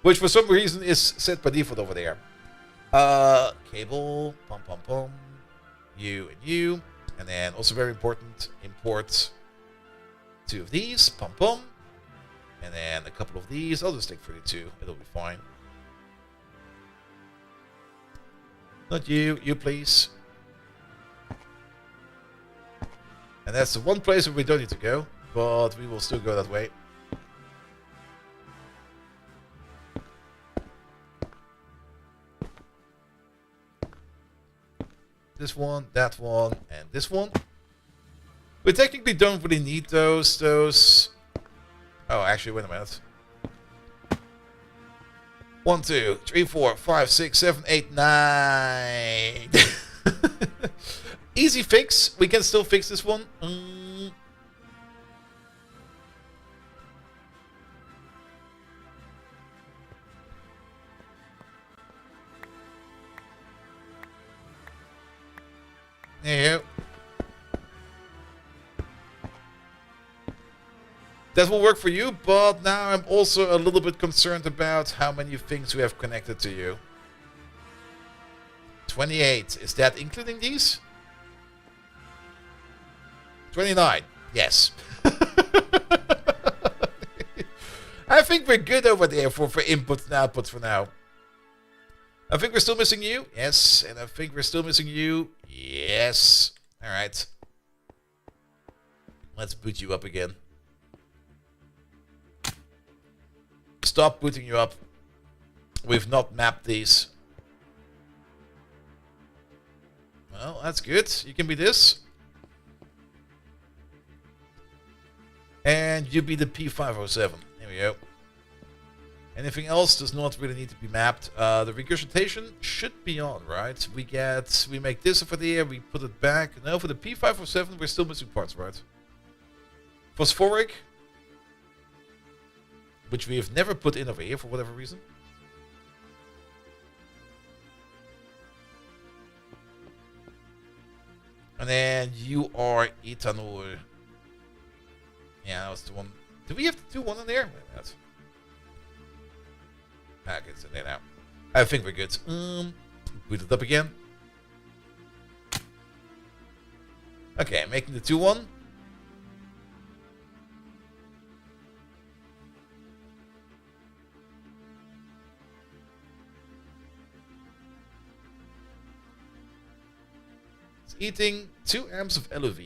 Which for some reason is set by default over there. Cable. Pom pom pom. You and you. And then also very important, import 2 of these. Pom pom. And then a couple of these. I'll just take 32. It'll be fine. Not you. You, please. And that's the one place where we don't need to go, but we will still go that way. This one, that one, and this one. We technically don't really need those. Oh, actually, wait a minute. 1, 2, 3, 4, 5, 6, 7, 8, 9. Easy fix. We can still fix this one. There you go. That will work for you, but now I'm also a little bit concerned about how many things we have connected to you. 28. Is that including these? 29. Yes. I think we're good over there for inputs and outputs for now. I think we're still missing you. Yes. And I think we're still missing you. Yes. Alright. Let's boot you up again. Stop booting you up. We've not mapped these. Well, that's good. You can be this. And you be the P507. There we go. Anything else does not really need to be mapped. The regurgitation should be on, right? We make this over there, we put it back. No, for the P507, we're still missing parts, right? Phosphoric, which we have never put in over here for whatever reason. And then you are ethanol. Yeah, that was the one. Do we have to do one in there? Wait a minute. Okay, it's in there now. I think we're good. Boot it up again. Okay, making the 2-1. It's eating 2 amps of LOV.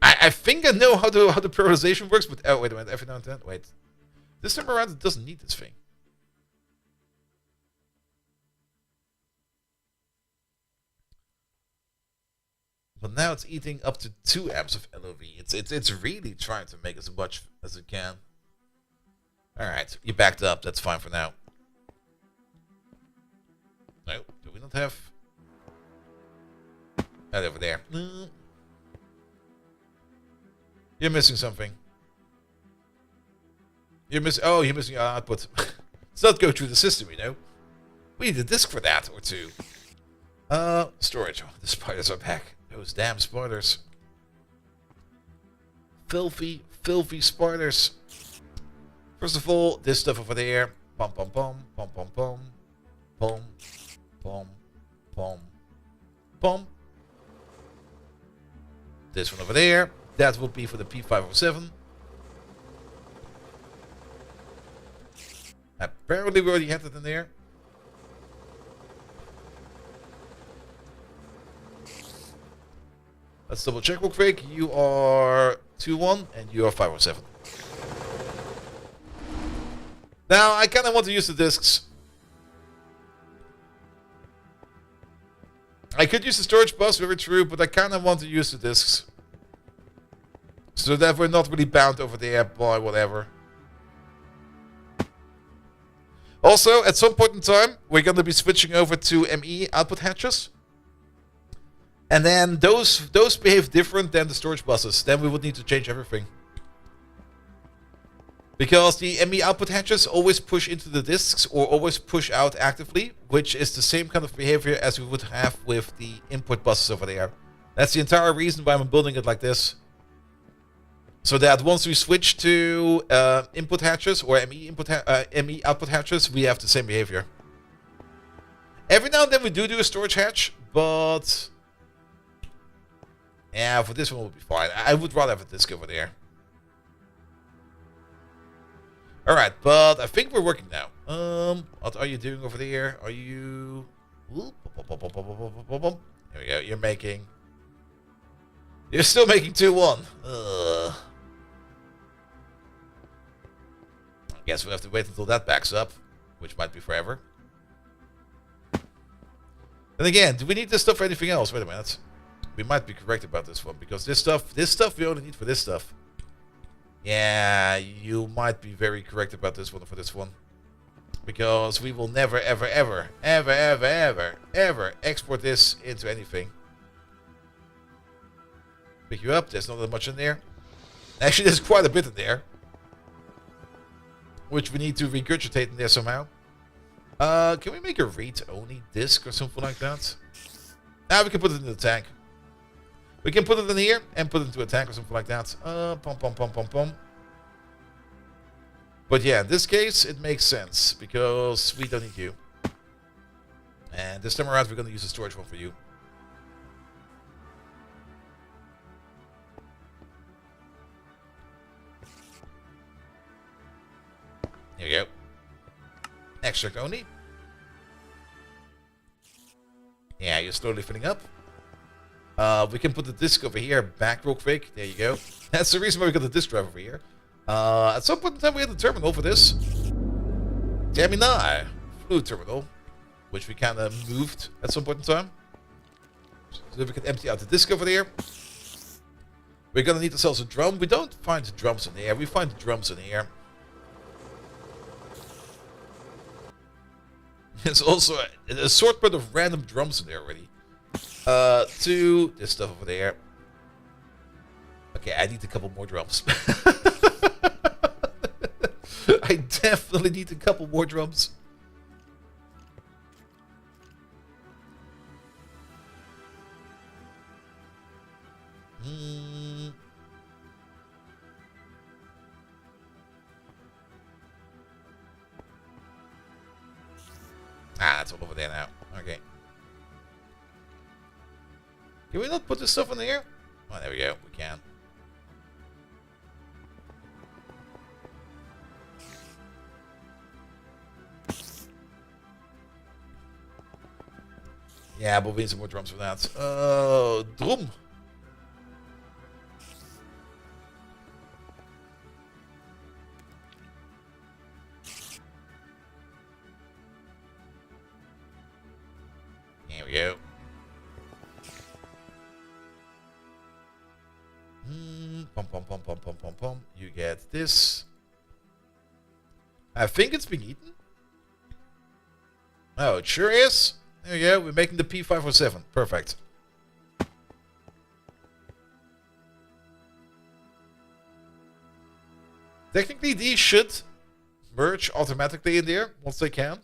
I think I know how the prioritization works, but oh, wait a minute, every now and then, wait. This time around, it doesn't need this thing. But now it's eating up to 2 amps of LOV. It's really trying to make as much as it can. All right, you backed up. That's fine for now. No, do we not have? That over there. You're missing something. You're missing. Oh, you're missing output. It's not going through the system, you know. We need a disk for that or two. Storage. Oh, the spiders are back. Those damn spiders. Filthy, filthy spiders. First of all, this stuff over there. Pom pom pom pom pom pom pom pom pom pom. This one over there. That would be for the P507. Apparently we already had it in there. Let's double check real quick. You are 2-1 and you are 507. Now I kind of want to use the discs. I could use the storage bus, very true, but I kind of want to use the discs. So that we're not really bound over there by whatever. Also, at some point in time, we're going to be switching over to ME output hatches. And then those behave different than the storage buses. Then we would need to change everything. Because the ME output hatches always push into the disks or always push out actively, which is the same kind of behavior as we would have with the input buses over there. That's the entire reason why I'm building it like this. So that once we switch to input hatches or ME output hatches, we have the same behavior. Every now and then we do a storage hatch, but yeah, for this one will be fine. I would rather have a disk over there. All right, but I think we're working now. What are you doing over there? Are you? There we go. You're making. You're still making 2-1. I guess we'll have to wait until that backs up, which might be forever. And again, do we need this stuff for anything else? Wait a minute. We might be correct about this one, because this stuff we only need for this stuff. Yeah, you might be very correct about this one for this one. Because we will never, ever, ever, ever, ever, ever, ever export this into anything. Pick you up, there's not that much in there. Actually, there's quite a bit in there. Which we need to regurgitate in there somehow. Can we make a read-only disk or something like that? We can put it in the tank. We can put it in here and put it into a tank or something like that. Pom pom pom pom pom. But yeah, in this case, it makes sense because we don't need you. And this time around, we're going to use a storage one for you. Here we go. Extract only. Yeah, you're slowly filling up. We can put the disk over here back real quick. There you go. That's the reason why we got the disk drive over here. At some point in time, we had the terminal for this. Gemini fluid terminal, which we kind of moved at some point in time. So we can empty out the disk over there. We're going to need ourselves a drum. We don't find the drums in here. We find the drums in here. There's also an assortment of random drums in there already. To this stuff over there. Okay, I need a couple more drums. I definitely need a couple more drums. It's all over there now. Okay. Can we not put this stuff in here? Oh, there we go. We can. Yeah, but we need some more drums for that. Drum. Here we go. Pom pom pom pom pom pom pom. You get this. I think it's been eaten. Oh, it sure is. There we go. We're making the P507. Perfect. Technically, these should merge automatically in there once they can.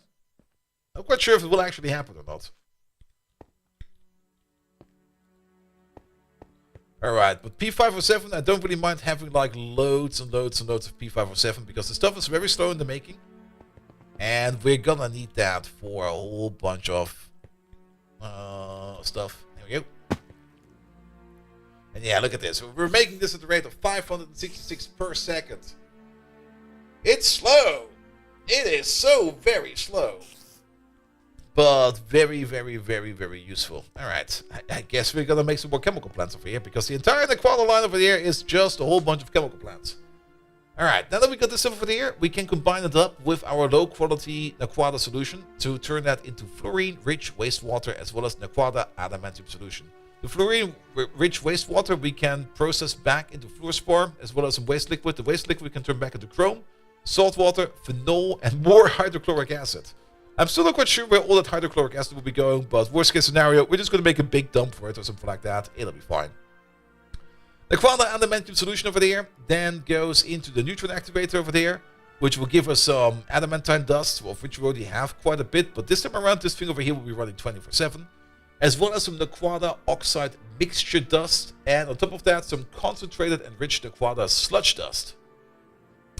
I'm quite sure if it will actually happen or not. Alright, but P507, I don't really mind having like loads and loads and loads of P507 because the stuff is very slow in the making. And we're gonna need that for a whole bunch of stuff. There we go. And yeah, look at this. We're making this at the rate of 566 per second. It's slow. It is so very slow. But very, very, very, very useful. Alright, I guess we're gonna make some more chemical plants over here because the entire Naquadah line over here is just a whole bunch of chemical plants. Alright, now that we got this over here, we can combine it up with our low quality Naquadah solution to turn that into fluorine-rich wastewater as well as Naquadah adamantium solution. The fluorine-rich wastewater we can process back into fluorspar as well as some waste liquid. The waste liquid we can turn back into chrome, salt water, phenol, and more hydrochloric acid. I'm still not quite sure where all that hydrochloric acid will be going, but worst case scenario, we're just going to make a big dump for it or something like that. It'll be fine. The Naquadah adamantium solution over there then goes into the neutron activator over there, which will give us some adamantine dust, of which we already have quite a bit, but this time around this thing over here will be running 24/7, as well as some Naquadah oxide mixture dust, and on top of that, some concentrated enriched Naquadah sludge dust.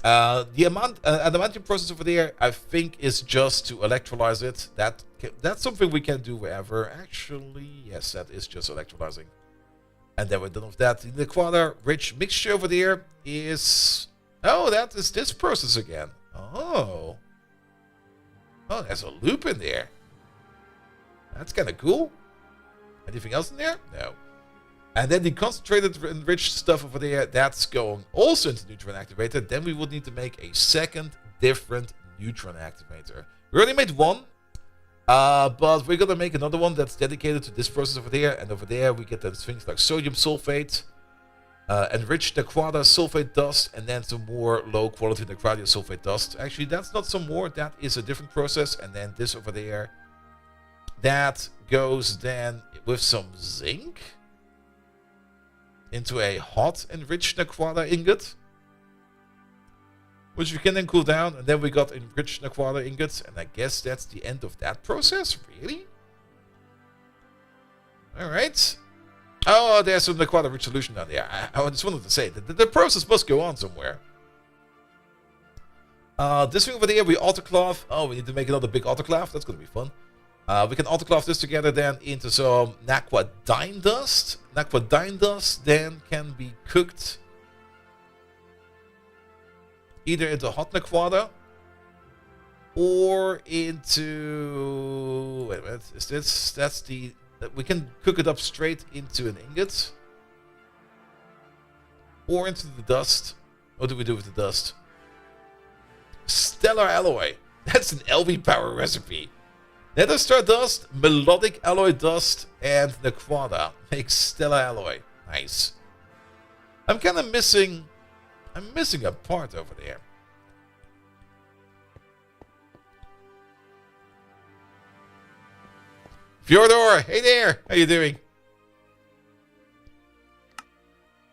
The adamantium process over there, I think, is just to electrolyze it. That's something we can do wherever. Actually, yes, that is just electrolyzing. And then we're done with that. The Naquadah rich mixture over there is... Oh, that is this process again. Oh. Oh, there's a loop in there. That's kind of cool. Anything else in there? No. And then the concentrated enriched stuff over there, that's going also into neutron activator. Then we would need to make a second different neutron activator. We already made one, but we're going to make another one that's dedicated to this process over there. And over there we get those things like sodium sulfate, enriched Naquadah sulfate dust, and then some more low quality Naquadah sulfate dust. Actually, that's not some more, that is a different process. And then this over there, that goes then with some zinc into a hot enriched Naquadah ingot, which we can then cool down, and then we got enriched Naquadah ingots, and I guess that's the end of that process. Really? Alright. Oh, there's some Naquadah rich solution down there. I just wanted to say that the process must go on somewhere. This thing over there, we autoclave. Oh, we need to make another big autoclave. That's going to be fun. We can autoclave this together then into some Naquadah dust. Naquadah dust then can be cooked either into hot Naquadah or into... Wait a minute. Is this... That's the... We can cook it up straight into an ingot. Or into the dust. What do we do with the dust? Stellar alloy. That's an LV power recipe. Nether star dust, melodic alloy dust, and Naquadah makes stellar alloy. Nice. I'm kind of missing... I'm missing a part over there. Fjordor, hey there! How you doing?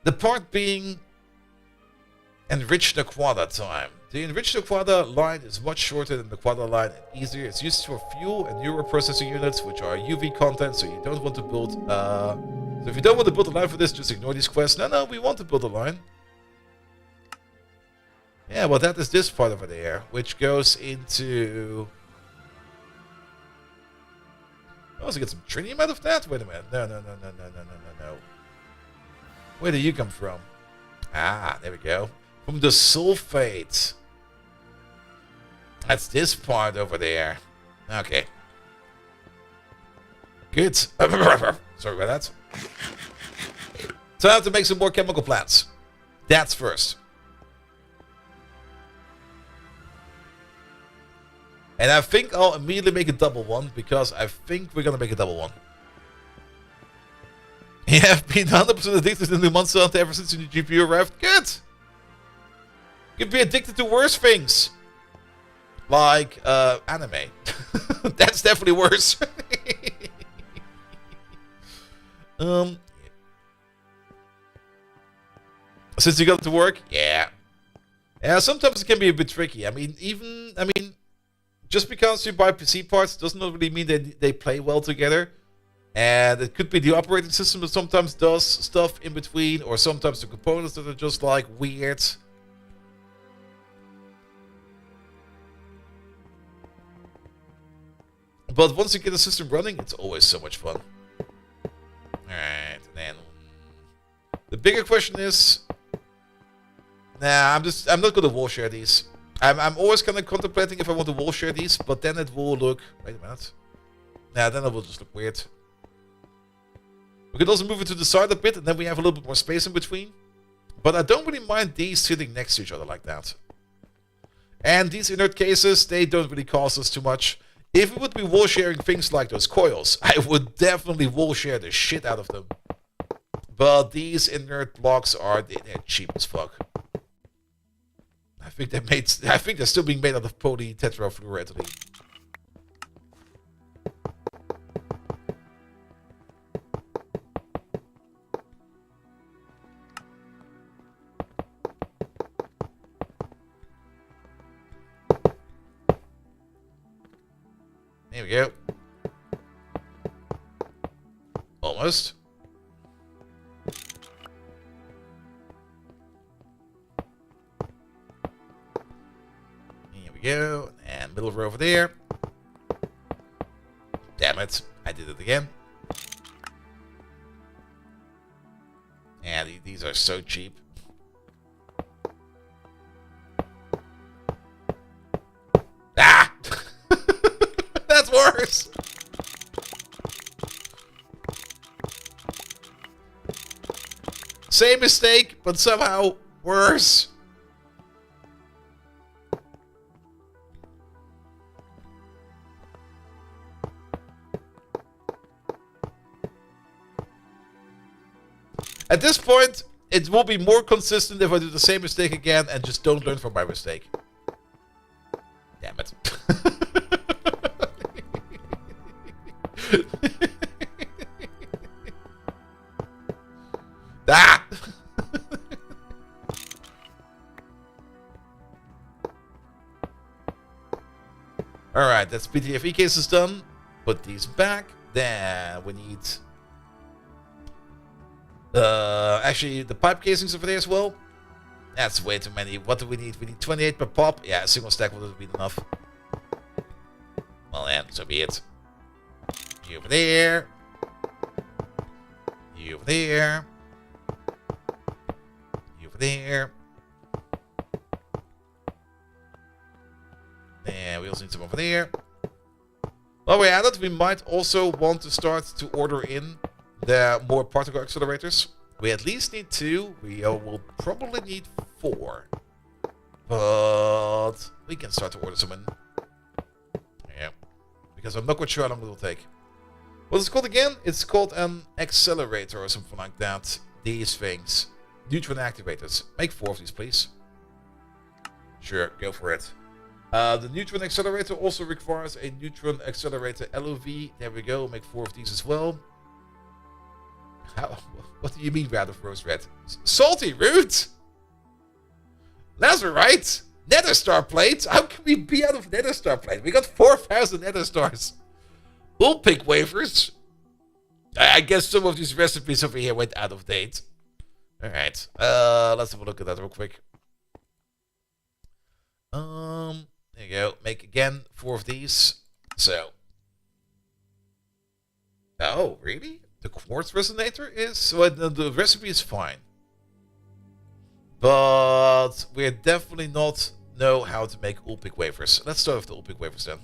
The part being enriched Naquadah time. The enriched Naquadah line is much shorter than the Naquadah line and easier. It's used for fuel and neural processing units, which are UV content, so you don't want to build... So if you don't want to build a line for this, just ignore these quests. No, we want to build a line. Yeah, well, that is this part over there, which goes into... I also get some tritium out of that? Wait a minute. No. Where do you come from? Ah, there we go. From the sulfate. That's this part over there. Okay. Good. Sorry about that. So I have to make some more chemical plants. That's first. And I think I'll immediately make a double one, because I think we're gonna make a double one. You have been 100% addicted to the Monster Hunter ever since your new GPU arrived? Good! You can be addicted to worse things. Like, anime. That's definitely worse. Since you got to work? Yeah. Yeah, sometimes it can be a bit tricky. I mean, just because you buy PC parts doesn't really mean that they play well together. And it could be the operating system that sometimes does stuff in between, or sometimes the components that are just like weird. But once you get the system running, it's always so much fun. Alright, then the bigger question is, nah, I'm not gonna wall share these. I'm always kind of contemplating if I want to wall share these, but then it will look. Wait a minute. Nah, then it will just look weird. We could also move it to the side a bit, and then we have a little bit more space in between. But I don't really mind these sitting next to each other like that. And these inert cases, they don't really cost us too much. If we would be wall sharing things like those coils, I would definitely wall share the shit out of them. But these inert blocks they're cheap as fuck. I think they're still being made out of polytetrafluoroethylene. There we go. Almost. Here we go. And middle row over there. Damn it. I did it again. And these are so cheap. Ah! That's worse. Same mistake, but somehow worse. At this point, it will be more consistent if I do the same mistake again and just don't learn from my mistake. Damn it. Ah! Alright, that's PTFE cases done. Put these back. Then we need... actually, the pipe casings over there as well. That's way too many. What do we need? We need 28 per pop. Yeah, a single stack would have been enough. Well, then, so be it. You over there. You over there. You over there. And we also need some over there. While we're at it, we might also want to start to order in the more particle accelerators. We at least need 2. We will probably need 4. But we can start to order some in. Yeah. Because I'm not quite sure how long it will take. What is it called again? It's called an accelerator or something like that. These things. Neutron activators. Make 4 of these, please. Sure, go for it. The neutron accelerator also requires a neutron accelerator LOV. There we go. Make 4 of these as well. What do you mean out of rose red? Salty root? Lazarite? Nether star plates? How can we be out of nether star plate? We got 4,000 nether stars. We'll pick wafers. I guess some of these recipes over here went out of date. Alright. Let's have a look at that real quick. There you go. Make again 4 of these. So. Oh, really? The quartz resonator is... Well, the recipe is fine. But we definitely not know how to make Ulpic wafers. Let's start with the Ulpic wafers then.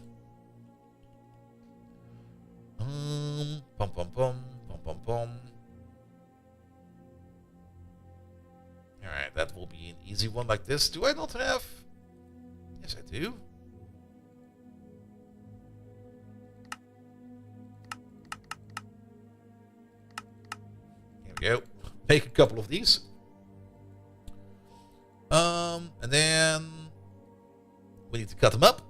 Pom pom pom. Pom pom pom. Alright, that will be an easy one like this. Do I not have... Yes, I do. Here we go. Make a couple of these. And then we need to cut them up.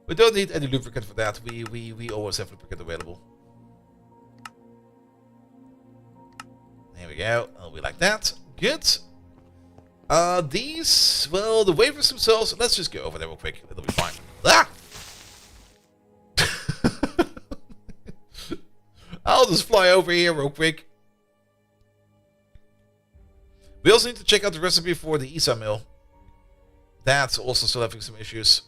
We don't need any lubricant for that. We always have lubricant available. There we go. It'll be like that. Good. These, well, the waivers themselves, let's just go over there real quick. It'll be fine. Ah! I'll just fly over here real quick. We also need to check out the recipe for the Isa mill. That's also still having some issues.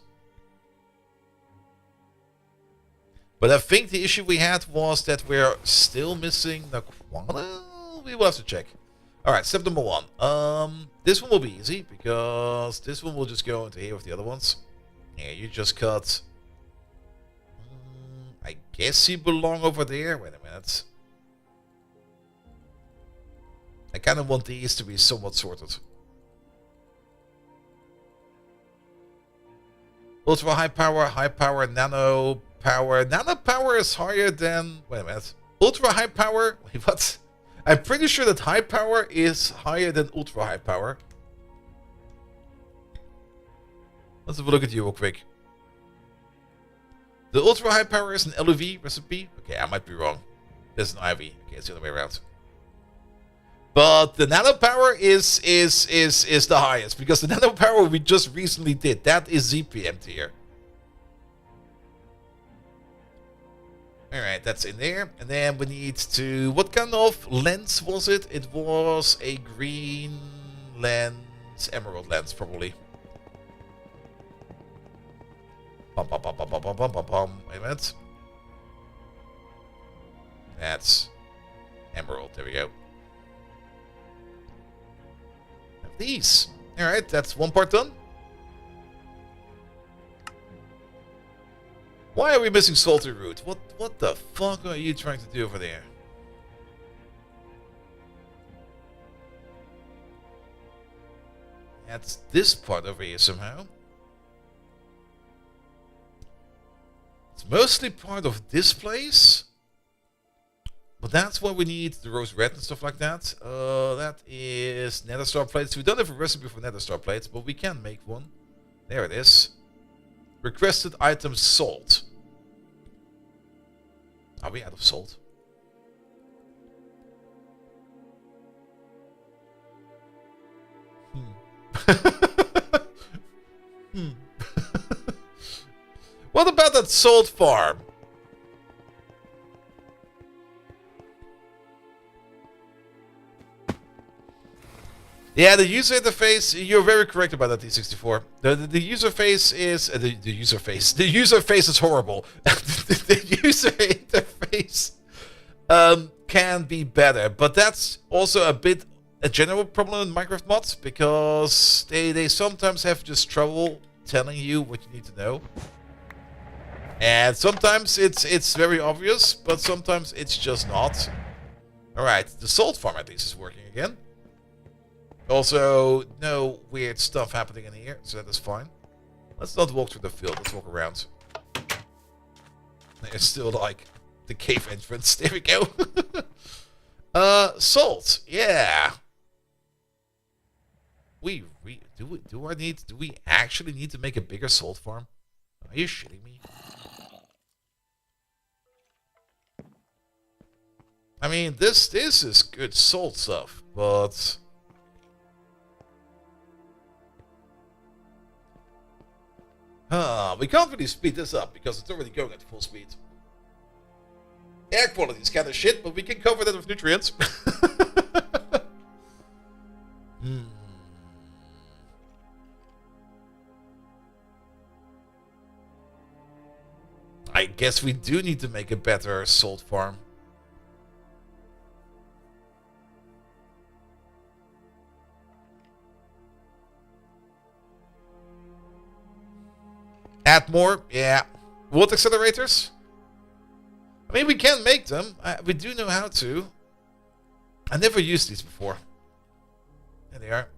But I think the issue we had was that we're still missing Naquadah. We will have to check. Alright, step number 1. This one will be easy because this one will just go into here with the other ones. Yeah, you just cut. I guess you belong over there. Wait a minute. I kind of want these to be somewhat sorted. Ultra high power, nano power. Nano power is higher than... Wait a minute. Ultra high power? Wait, what? I'm pretty sure that high power is higher than ultra high power. Let's have a look at you real quick. The ultra high power is an LUV recipe. Okay, I might be wrong. There's an IV. Okay, it's the other way around. But the nano power is the highest because the nano power we just recently did. That is ZPM Tier. Alright, that's in there. And then we need to... What kind of lens was it? It was a green lens. Emerald lens, probably. Wait a minute. That's emerald. There we go. Have these. Alright, that's one part done. Why are we missing salty root? What the fuck are you trying to do over there? That's this part over here somehow. It's mostly part of this place. But that's what we need, the rose red and stuff like that. That is nether star plates. We don't have a recipe for nether star plates, but we can make one. There it is. Requested item salt. Are we out of salt? What about that salt farm? Yeah, the user interface, you're very correct about that, D64. The user face is... the user face. The user face is horrible. The user interface can be better. But that's also a general problem in Minecraft mods. Because they sometimes have just trouble telling you what you need to know. And sometimes it's very obvious, but sometimes it's just not. Alright, the salt farm at least is working again. Also, no weird stuff happening in here, so that is fine. Let's not walk through the field, let's walk around. There's still, like, the cave entrance. There we go. Salt, yeah. Do we actually need to make a bigger salt farm? Are you shitting me? I mean, this is good salt stuff, but... we can't really speed this up because it's already going at full speed. Air quality is kind of shit, but we can cover that with nutrients. I guess we do need to make a better salt farm. Add more, yeah. Wood accelerators? I mean, we can make them. We do know how to. I never used these before. There they are.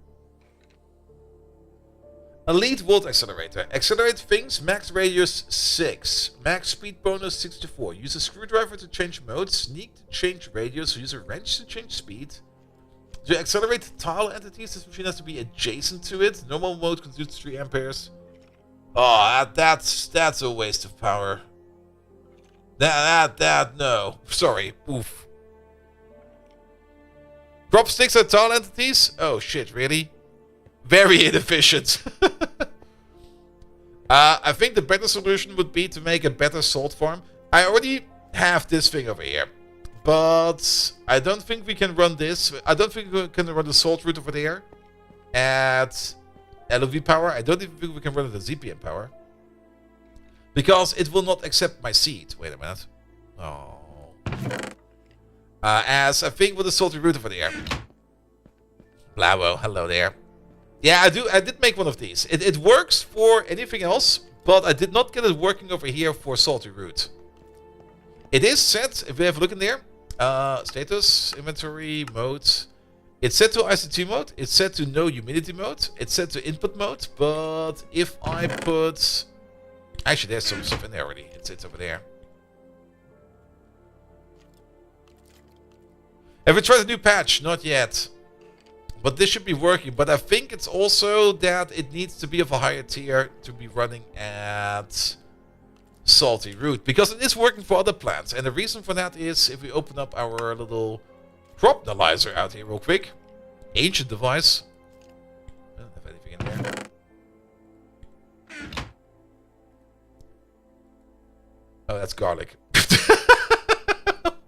Elite Wood Accelerator. Accelerate things, max radius 6. Max speed bonus 64. Use a screwdriver to change mode. Sneak to change radius. Use a wrench to change speed. To accelerate tile entities, this machine has to be adjacent to it. Normal mode consumes 3 amperes. Oh, that's a waste of power. No. Sorry. Oof. Drop sticks at tile entities? Oh shit, really? Very inefficient. I think the better solution would be to make a better salt farm. I already have this thing over here. But I don't think we can run this. I don't think we can run the salt route over there at LOV power. I don't even think we can run it at ZPM power. Because it will not accept my seed. Wait a minute. Oh. As I think with the salty route over there. Blavo, hello there. Yeah, I did make one of these. It works for anything else, but I did not get it working over here for salty route. It is set, if we have a look in there, status, inventory, mode. It's set to ICT mode, it's set to no humidity mode, it's set to input mode, but if I put... Actually, there's some stuff in there already. It's over there. Have we tried a new patch? Not yet. But this should be working. But I think it's also that it needs to be of a higher tier to be running at salty root. Because it is working for other plants. And the reason for that is if we open up our little crop analyzer out here real quick. Ancient device. I don't have anything in there. Oh, that's garlic.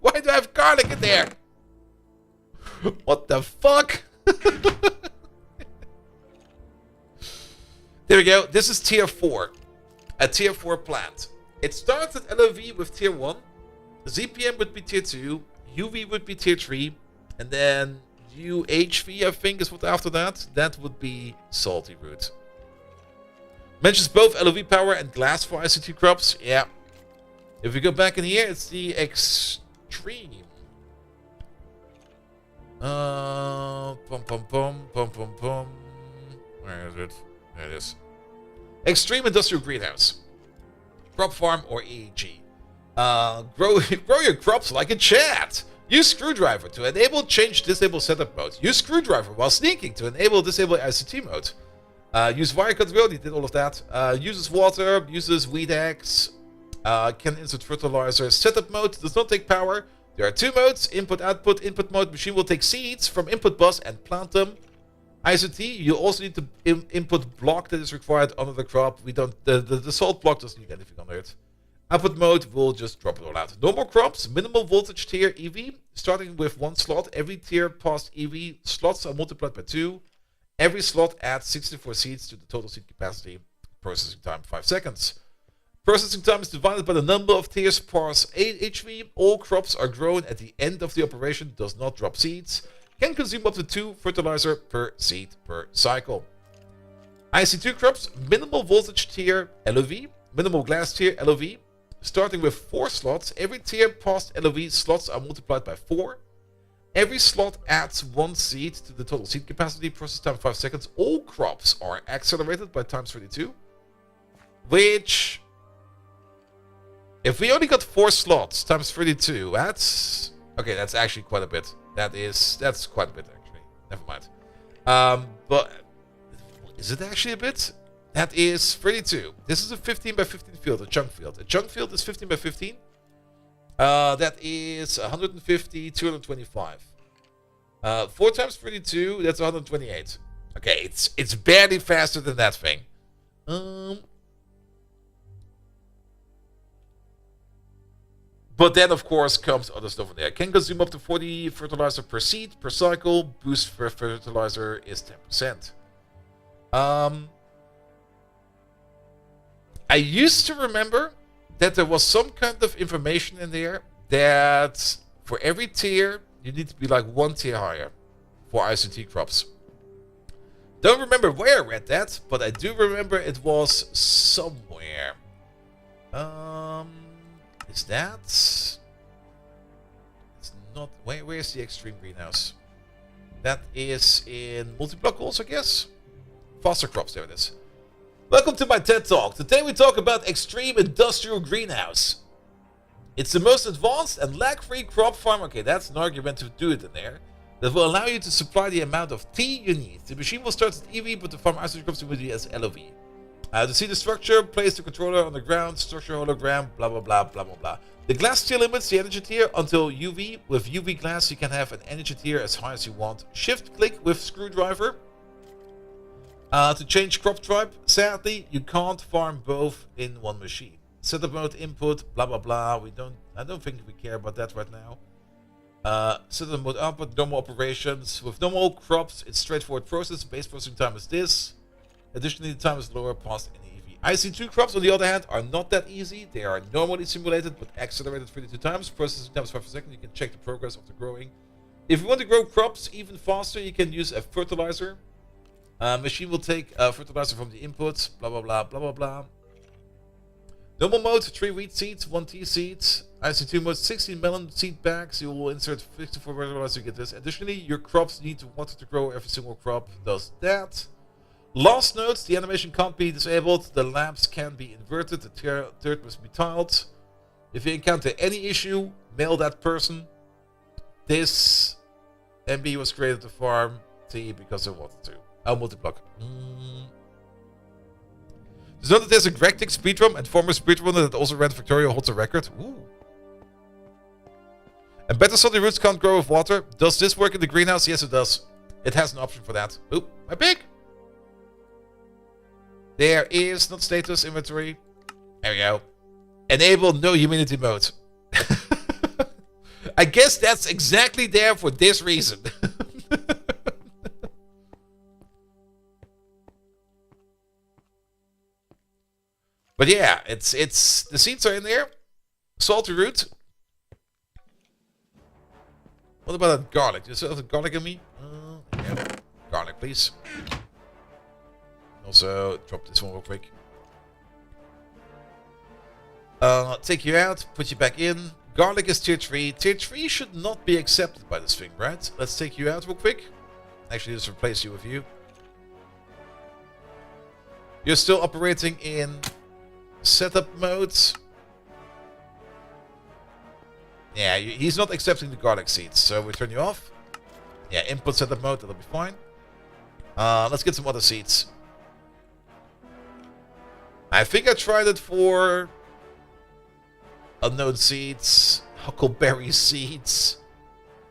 Why do I have garlic in there? What the fuck? There we go. This is tier 4. A tier 4 plant. It starts at LOV with tier 1. ZPM would be tier 2. UV would be tier 3. And then UHV, I think, is what after that. That would be salty root. Mentions both LOV power and glass for ICT crops. Yeah. If we go back in here, it's the extreme. Pum pum pum pum pum pum. Where is it? There it is. Extreme industrial greenhouse, crop farm or EEG. Grow your crops like a chat. Use screwdriver to enable change disable setup mode. Use screwdriver while sneaking to enable disable ICT mode. Use wire control. He did all of that. Uses water. Uses weed X. Can insert fertilizer. Setup mode does not take power. There are 2 modes, input, output. Input mode, machine will take seeds from input bus and plant them. ICT, you also need the input block that is required under the crop. We don't, the salt block doesn't need anything under it. Output mode will just drop it all out. Normal crops, minimal voltage tier EV, starting with 1 slot. Every tier past EV slots are multiplied by 2. Every slot adds 64 seeds to the total seed capacity. Processing time 5 seconds. Processing time is divided by the number of tiers past HV. All crops are grown at the end of the operation, does not drop seeds. Can consume up to 2 fertilizer per seed per cycle. IC2 crops, minimal voltage tier LOV, minimal glass tier LOV. Starting with 4 slots, every tier past LOV slots are multiplied by 4. Every slot adds 1 seed to the total seed capacity. Process time 5 seconds. All crops are accelerated by times 32. Which... if we only got 4 slots times 32, that's... okay, that's actually quite a bit. That's quite a bit, actually. Never mind. But... is it actually a bit? That is 32. This is a 15 by 15 field, a chunk field. A chunk field is 15 by 15. That is 150, 225. 4 times 32, that's 128. Okay, it's barely faster than that thing. But then, of course, comes other stuff in there. Can consume up to 40 fertilizer per seed per cycle. Boost for fertilizer is 10%. I used to remember that there was some kind of information in there that for every tier, you need to be like 1 tier higher for ICT crops. Don't remember where I read that, but I do remember it was somewhere. Is that... it's not... where's the extreme greenhouse? That is in multi-block goals, I guess? Faster crops, there it is. Welcome to my TED Talk. Today we talk about extreme industrial greenhouse. It's the most advanced and lag-free crop farm. Okay, that's an argument to do it in there. That will allow you to supply the amount of tea you need. The machine will start at EV, but the farm ICT crops will be as LOV. To see the structure, place the controller on the ground, structure hologram, blah blah blah blah blah blah. The glass tier limits the energy tier until UV. With UV glass, you can have an energy tier as high as you want. Shift click with screwdriver To change crop type, sadly, you can't farm both in one machine. Setup mode, input, blah blah blah. I don't think we care about that right now. Setup mode output, normal operations. With normal crops, it's straightforward process. Base processing time is this. Additionally, the time is lower past any EV. IC2 crops, on the other hand, are not that easy. They are normally simulated, but accelerated 32 times. Processing time is 5 per second. You can check the progress of the growing. If you want to grow crops even faster, you can use a fertilizer. Machine will take fertilizer from the input, blah blah blah blah blah blah. Normal mode, 3 wheat seeds, 1 tea seeds. IC2 mode, 16 melon seed bags. You will insert 54 fertilizer to get this. Additionally, your crops need water to grow. Every single crop does that. Last note, the animation can't be disabled. The lamps can be inverted. The dirt must be tiled. If you encounter any issue, mail that person. This MB was created to farm tea because I wanted to. I'll multi-block. Did you know that there's a Greg speedrun and former speedrunner that also ran Victoria holds a record? Ooh. And better salty roots can't grow with water. Does this work in the greenhouse? Yes, it does. It has an option for that. Oop, my pig! There is not status inventory. There we go. Enable no humidity mode. I guess that's exactly there for this reason. But yeah, it's the seeds are in there. Salty root. What about that garlic? Do you still have garlic in me? Yeah. Garlic, please. Also, drop this one real quick. Take you out, put you back in. Garlic is tier 3. Tier 3 should not be accepted by this thing, right? Let's take you out real quick. Actually, let's replace you with you. You're still operating in setup mode. Yeah, he's not accepting the garlic seeds, so we turn you off. Yeah, input setup mode, that'll be fine. Let's get some other seeds. I think I tried it for unknown seeds, huckleberry seeds,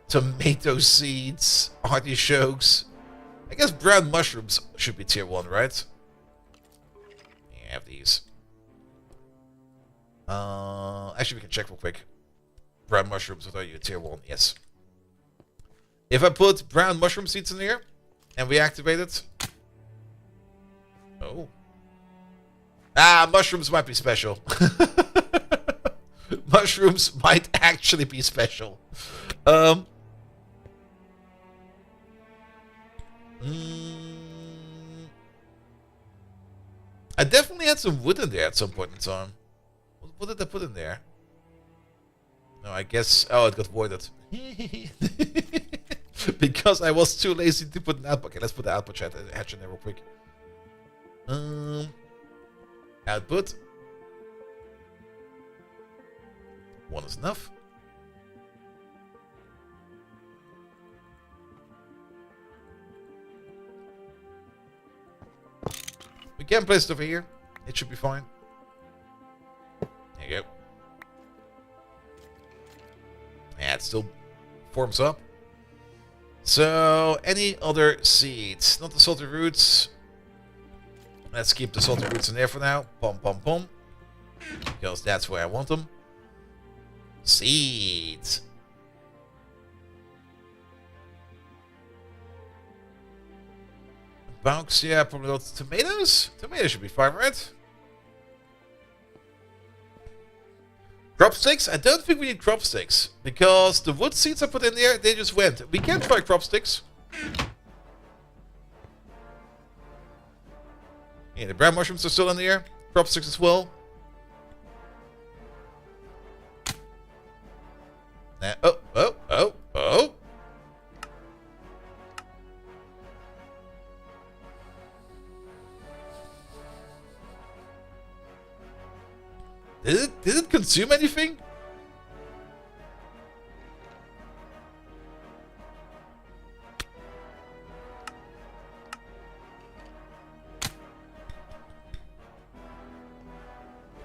tomato seeds, artichokes. I guess brown mushrooms should be tier 1, right? Yeah, have these. Actually, we can check real quick. Brown mushrooms, what are you? Tier 1, yes. If I put brown mushroom seeds in here and we activate it. Oh. Ah, mushrooms might be special. Mushrooms might actually be special. I definitely had some wood in there at some point in time. What did I put in there? No, I guess... Oh, it got voided. Because I was too lazy to put an output. Okay, let's put the output hatch in there real quick. Output. 1 is enough. We can place it over here. It should be fine. There you go. Yeah, it still forms up. So, any other seeds? Not the salty roots. Let's keep the salty roots in there for now. Pom pom pom. Because that's where I want them. Seeds. Bounce, yeah, probably not. Tomatoes? Tomatoes should be fine, right? Crop sticks? I don't think we need crop sticks. Because the wood seeds I put in there, they just went. We can try crop sticks. Yeah, the brown mushrooms are still in there. Crop sticks as well. Oh. Did it consume anything?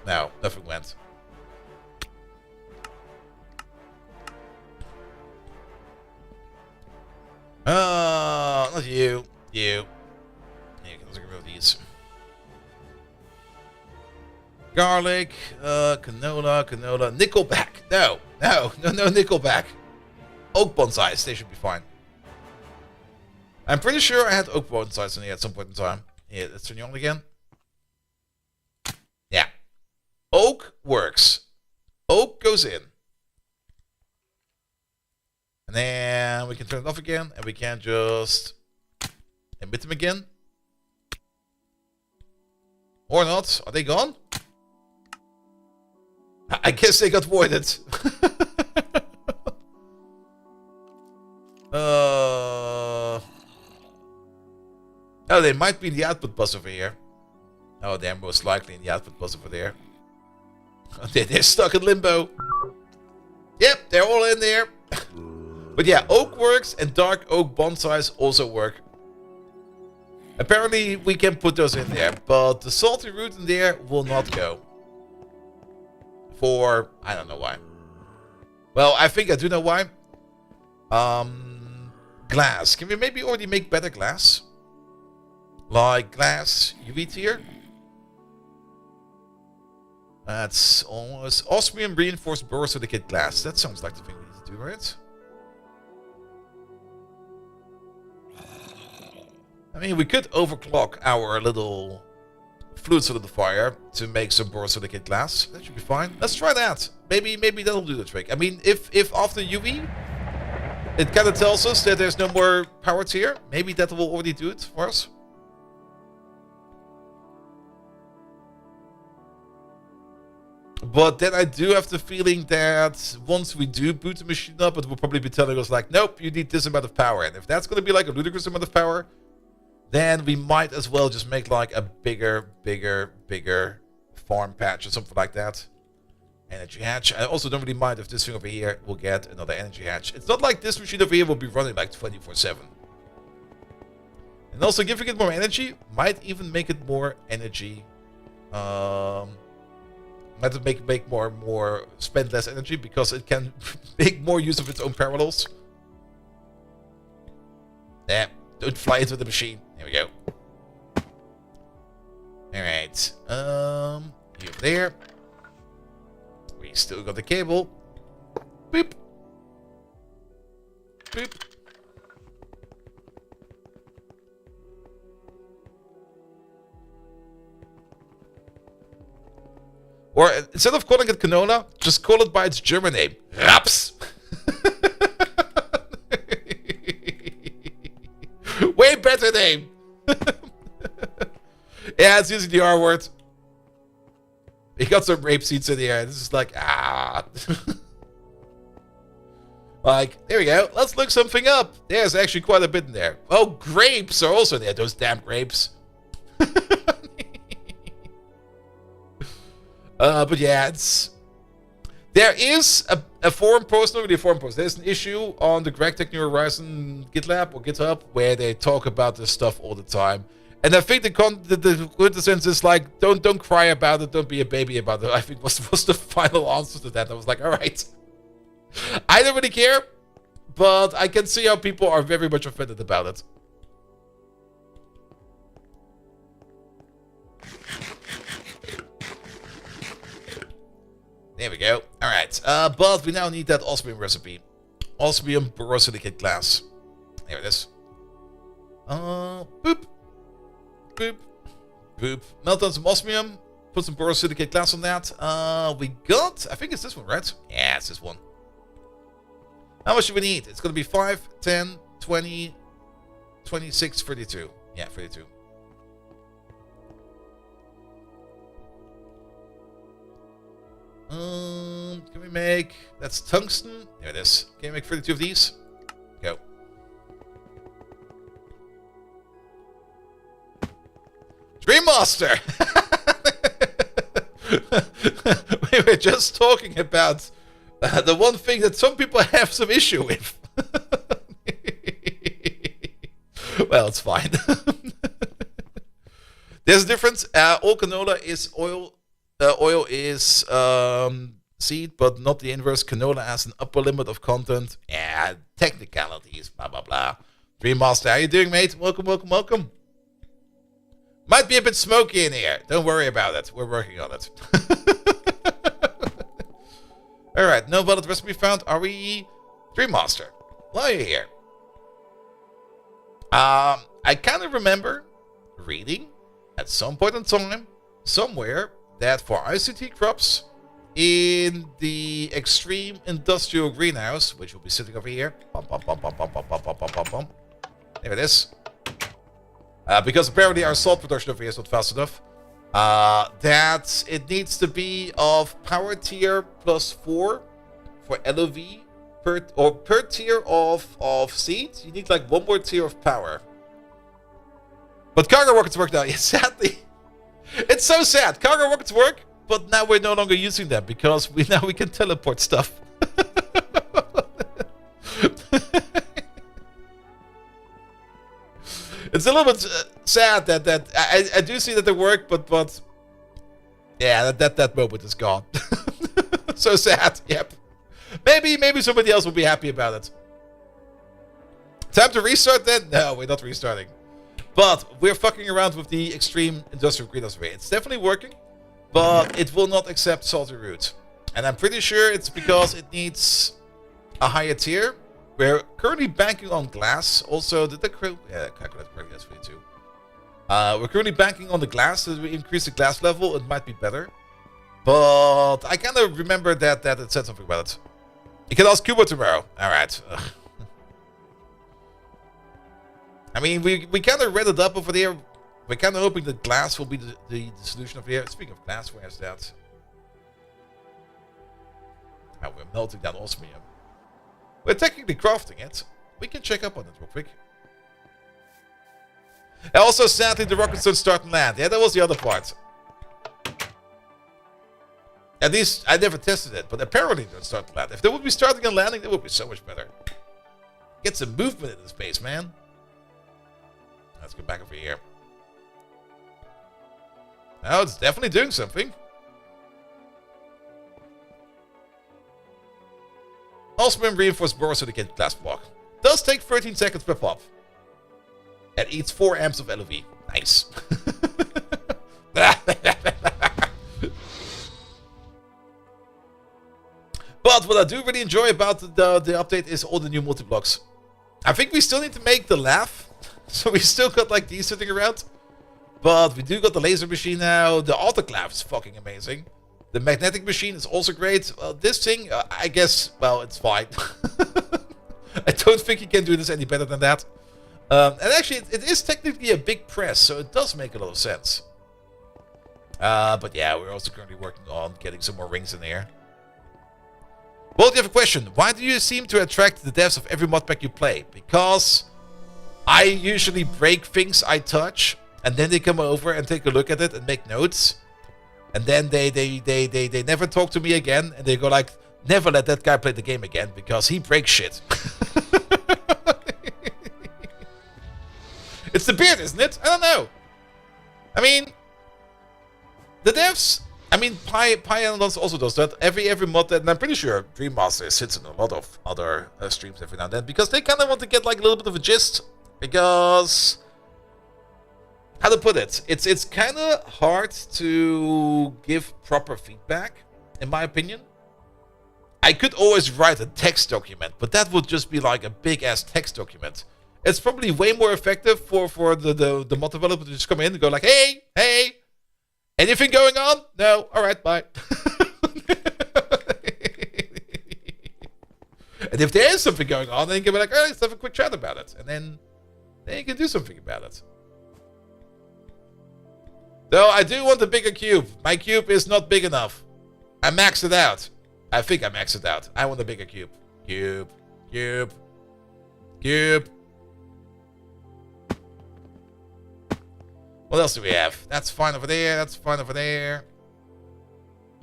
No, nothing went. Not you. You. Yeah, let's get rid these. Garlic, canola, Nickelback. No Nickelback. Oak bonsais, they should be fine. I'm pretty sure I had oak bonsais in here at some point in time. Yeah, let's turn you on again. Yeah. Oak works. Oak goes in. And then we can turn it off again, and we can just emit them again. Or not. Are they gone? I guess they got voided. Oh, they might be in the output bus over here. Oh, they're most likely in the output bus over there. They're stuck in limbo. Yep, they're all in there. But yeah, oak works and dark oak bonsais also work. Apparently we can put those in there, but the salty root in there will not go. For, I don't know why. Well, I think I do know why. Glass. Can we maybe already make better glass? Like glass UV tier? That's almost osmium reinforced borosilicate glass. That sounds like the thing we need to do, right? I mean, we could overclock our little fluid solidifier to make some borosilicate glass. That should be fine. Let's try that. Maybe that'll do the trick. I mean, if after UV, it kind of tells us that there's no more power tier, maybe that will already do it for us. But then I do have the feeling that once we do boot the machine up, it will probably be telling us like, nope, you need this amount of power. And if that's going to be like a ludicrous amount of power, then we might as well just make like a bigger farm patch or something like that. Energy hatch. I also don't really mind if this thing over here will get another energy hatch. It's not like this machine over here will be running like 24/7. And also giving it more energy might even make it more energy. Might make more spend less energy because it can make more use of its own parallels. Yeah, don't fly into the machine. There we go. Alright. You over there. We still got the cable. Boop. Boop. Or instead of calling it canola, just call it by its German name. Raps. Way better name. Yeah, it's using the R word. He got some rape seeds in here. This is like, like, there we go. Let's look something up. There's actually quite a bit in there. Oh, grapes are also there. Those damn grapes. But yeah, there is a forum post, not really a forum post. There's an issue on the Greg Tech New Horizon GitLab or GitHub where they talk about this stuff all the time. And I think the quintessence is like, don't cry about it, don't be a baby about it. I think was the final answer to that. I was like, all right, I don't really care, but I can see how people are very much offended about it. There we go. All right, but we now need that osmium recipe. Osmium borosilicate glass. There it is. Boop. Boop. Boop. Melt down some osmium. Put some borosilicate glass on that. We got, I think it's this one, right? Yeah, it's this one. How much do we need? It's going to be 5, 10, 20, 26, 32. Yeah, 32. Can we make... That's tungsten. There it is. Can we make 32 of these? Go. Dream Master! We were just talking about the one thing that some people have some issue with. Well, it's fine. There's a difference. All canola is oil. Oil is seed, but not the inverse. Canola has an upper limit of content. Yeah, technicalities, blah, blah, blah. Dream Master, how you doing, mate? Welcome, welcome, welcome. Might be a bit smoky in here. Don't worry about it. We're working on it. Alright, no valid recipe found. Are we... Dream Master. Why are you here? I kind of remember reading at some point in time, somewhere, that for ICT crops in the extreme industrial greenhouse, which will be sitting over here, there it is. Because apparently our salt production over here is not fast enough, that it needs to be of power tier +4 for LOV per tier of seeds. You need like one more tier of power. But cargo rockets work now. Yeah, sadly, it's so sad. Cargo rockets work, but now we're no longer using them because we can teleport stuff. It's a little bit sad that I do see that they work, but yeah, that moment is gone. So sad. Yep. Maybe somebody else will be happy about it. Time to restart then? No, we're not restarting. But we're fucking around with the extreme industrial greenhouse array. It's definitely working, but it will not accept salty root. And I'm pretty sure it's because it needs a higher tier. We're currently banking on glass. Also, did the calculate correctly? That's for you too. We're currently banking on the glass. As we increase the glass level, it might be better. But I kind of remember that it said something about it. You can ask Kubo tomorrow. All right. I mean, we kind of read it up over there. We're kind of hoping that glass will be the solution over here. Speaking of glass, where's that? Oh, we're melting down osmium. We're technically crafting it. We can check up on it real quick. And also, sadly, the rockets don't start and land. Yeah, that was the other part. At least, I never tested it, but apparently they don't start and land. If they would be starting and landing, that would be so much better. Get some movement in the space, man. Let's go back over here. Now it's definitely doing something. Osmium reinforced borosilicate glass block. Does take 13 seconds per pop. And eats 4 amps of LOV. Nice. But what I do really enjoy about the update is all the new multi-blocks. I think we still need to make the laugh. So we still got like these sitting around. But we do got the laser machine now. The autoclave is fucking amazing. The magnetic machine is also great. This thing, I guess, well, it's fine. I don't think you can do this any better than that. And actually, it is technically a big press, so it does make a lot of sense. But yeah, we're also currently working on getting some more rings in there. Well, you have a question. Why do you seem to attract the devs of every modpack you play? Because I usually break things I touch, and then they come over and take a look at it and make notes. And then they never talk to me again, and they go like, never let that guy play the game again, because he breaks shit. It's the beard, isn't it? I don't know. I mean, the devs... I mean, Pi also does that. Every mod that, and I'm pretty sure Dream Master sits in a lot of other streams every now and then, because they kind of want to get like a little bit of a gist. Because, how to put it, it's kind of hard to give proper feedback, in my opinion. I could always write a text document, but that would just be like a big ass text document. It's probably way more effective for the mod developer to just come in and go like, hey. Anything going on? No. All right, bye. And if there is something going on, then you can be like, oh, let's have a quick chat about it. And then you can do something about it. Though I do want a bigger cube. My cube is not big enough. I maxed it out. I think I maxed it out. I want a bigger cube. Cube. What else do we have? That's fine over there.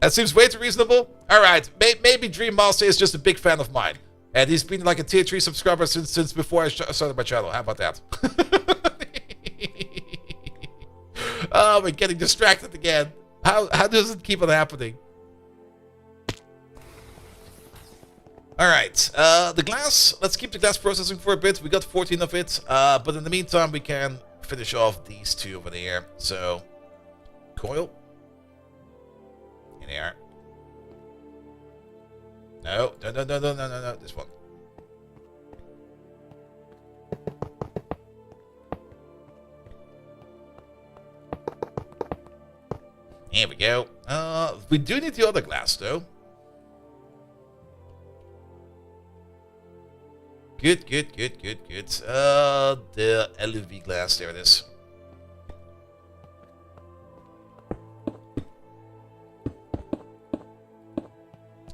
That seems way too reasonable. Alright, maybe Dream Master is just a big fan of mine. And he's been like a tier 3 subscriber since before I started my channel. How about that? Oh, we're getting distracted again. How does it keep on happening? Alright, the glass. Let's keep the glass processing for a bit. We got 14 of it. But in the meantime, we can finish off these two over there. So, coil. In there. No, this one. Here we go. We do need the other glass, though. Good. The LUV glass, there it is.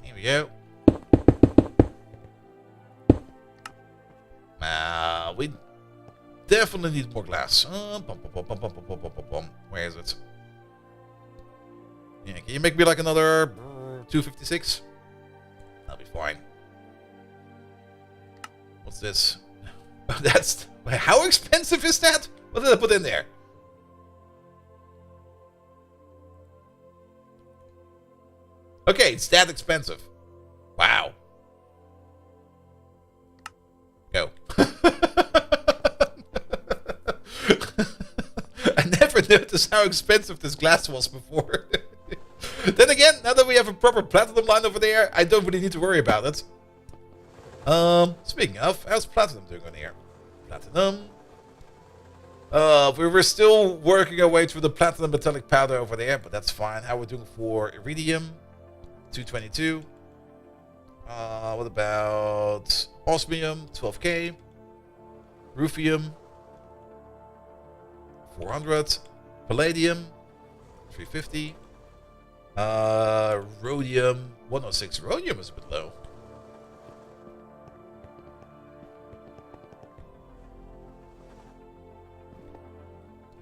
Here we go. We definitely need more glass. Where is it? Yeah, can you make me like another 256? That'll be fine. What's this? That's... How expensive is that? What did I put in there? Okay, it's that expensive. Wow. Go. I never noticed how expensive this glass was before. Then again, now that we have a proper platinum line over there, I don't really need to worry about it. Speaking of, how's platinum doing on here? Platinum. We were still working our way through the platinum metallic powder over there, but that's fine. How we're doing for iridium? 222. What about osmium? 12k. Ruthenium. 400. Palladium. 350. Rhodium. 106. Rhodium is a bit low.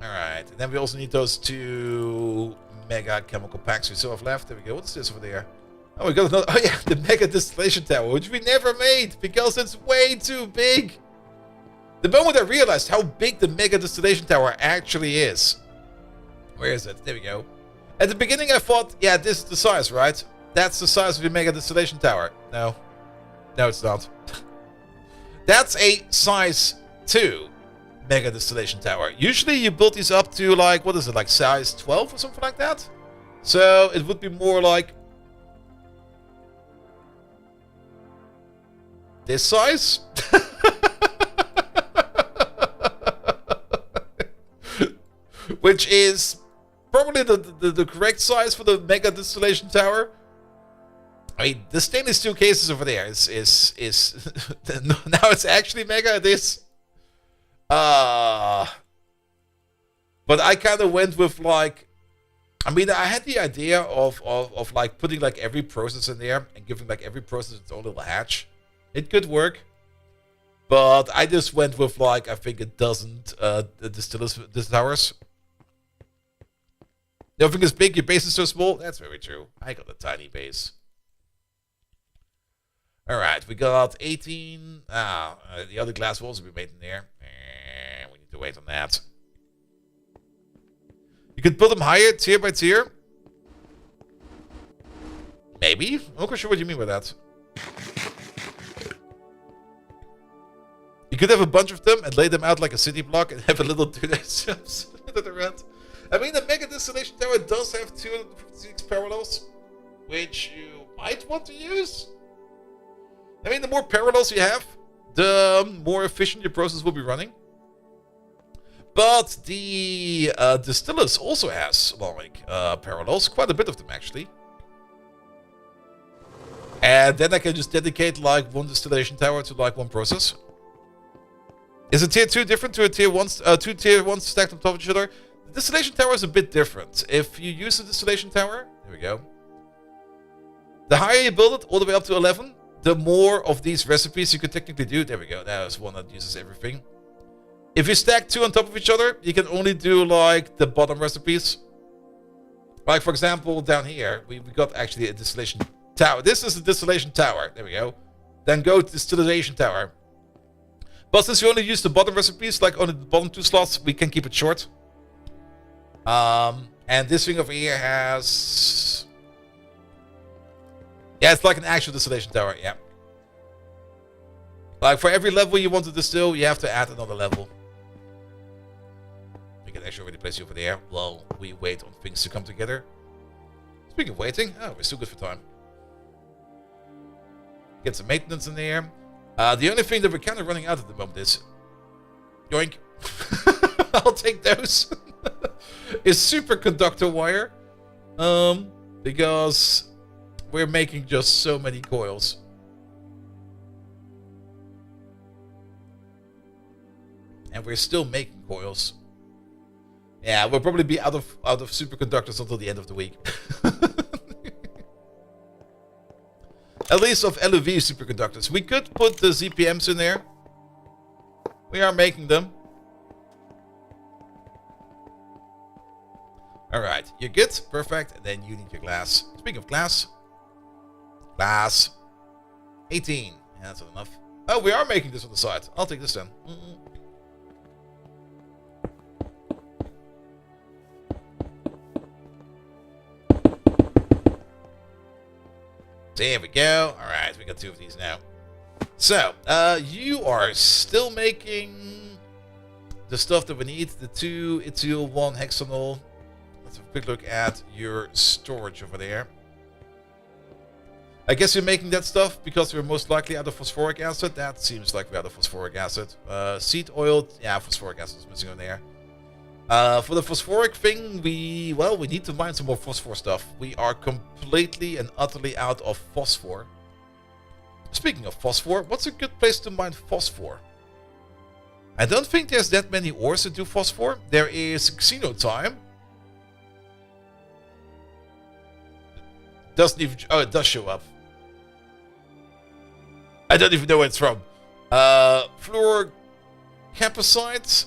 Alright, and then we also need those 2 mega chemical packs we still have left. There we go. What's this over there? Oh, we got another. Oh, yeah, the mega distillation tower, which we never made because it's way too big. The moment I realized how big the mega distillation tower actually is. Where is it? There we go. At the beginning, I thought, yeah, this is the size, right? That's the size of the mega distillation tower. No. No, it's not. That's a size 2 mega distillation tower. Usually you build these up to like, what is it, like size 12 or something like that? So it would be more like this size. Which is probably the correct size for the mega distillation tower. I mean, the stainless steel cases over there is now it's actually mega. It is. But I kind of went with like, I mean, I had the idea of like putting like every process in there and giving like every process its own little hatch. It could work, but I just went with like, I think a dozen distillers towers. Nothing is big, your base is so small. That's very true. I got a tiny base. Alright, we got 18. The other glass walls will be made in there. We need to wait on that. You could put them higher, tier by tier. Maybe? I'm not quite sure what you mean by that. You could have a bunch of them and lay them out like a city block and have a little do themselves around. I mean, the mega distillation tower does have 256 parallels, which you might want to use. I mean, the more parallels you have, the more efficient your process will be running. But the distillers also has like parallels, quite a bit of them actually. And then I can just dedicate like one distillation tower to like one process. Is a tier 2 different to a tier 1? 2 tier 1s stacked on top of each other? The distillation tower is a bit different. If you use the distillation tower, there we go. The higher you build it, all the way up to 11, the more of these recipes you could technically do. There we go. That is one that uses everything. If you stack 2 on top of each other, you can only do like the bottom recipes. Like for example, down here, we got actually a distillation tower. This is a distillation tower. There we go. Then go to distillation tower. But since we only use the bottom recipes, like only the bottom 2 slots, we can keep it short. And this thing over here has... Yeah, it's like an actual distillation tower, yeah. Like for every level you want to distill, you have to add another level. actually already place you over there while we wait on things to come together. Speaking of waiting, oh, we're still good for time. Get some maintenance in there. The only thing that we're kind of running out at the moment is... Yoink. I'll take those. Is superconductor wire. Because we're making just so many coils. And we're still making coils. Yeah, we'll probably be out of superconductors until the end of the week. At least of LUV superconductors. We could put the ZPMs in there. We are making them. Alright, you're good. Perfect. And then you need your glass. Speaking of glass. Glass. 18. Yeah, that's not enough. Oh, we are making this on the side. I'll take this then. There we go. Alright, we got 2 of these now. So, you are still making the stuff that we need. The 2 ethyl, 1 hexanol. Let's have a quick look at your storage over there. I guess you're making that stuff because we're most likely out of phosphoric acid. That seems like we're out of phosphoric acid. Seed oil. Yeah, phosphoric acid is missing on there. For the phosphoric thing, we need to mine some more phosphor stuff. We are completely and utterly out of phosphor. Speaking of phosphor, what's a good place to mine phosphor? I don't think there's that many ores that do phosphor. There is xenotime. Doesn't even... Oh, it does show up. I don't even know where it's from. Fluorocapacite.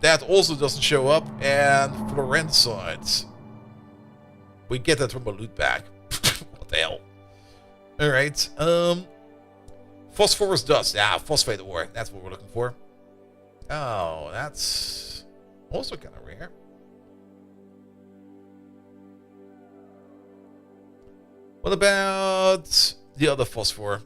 That also doesn't show up. And fluorensite. We get that from a loot bag. What the hell? Alright. Phosphorus dust. Yeah, phosphate ore. That's what we're looking for. Oh, that's also kind of rare. What about the other phosphor?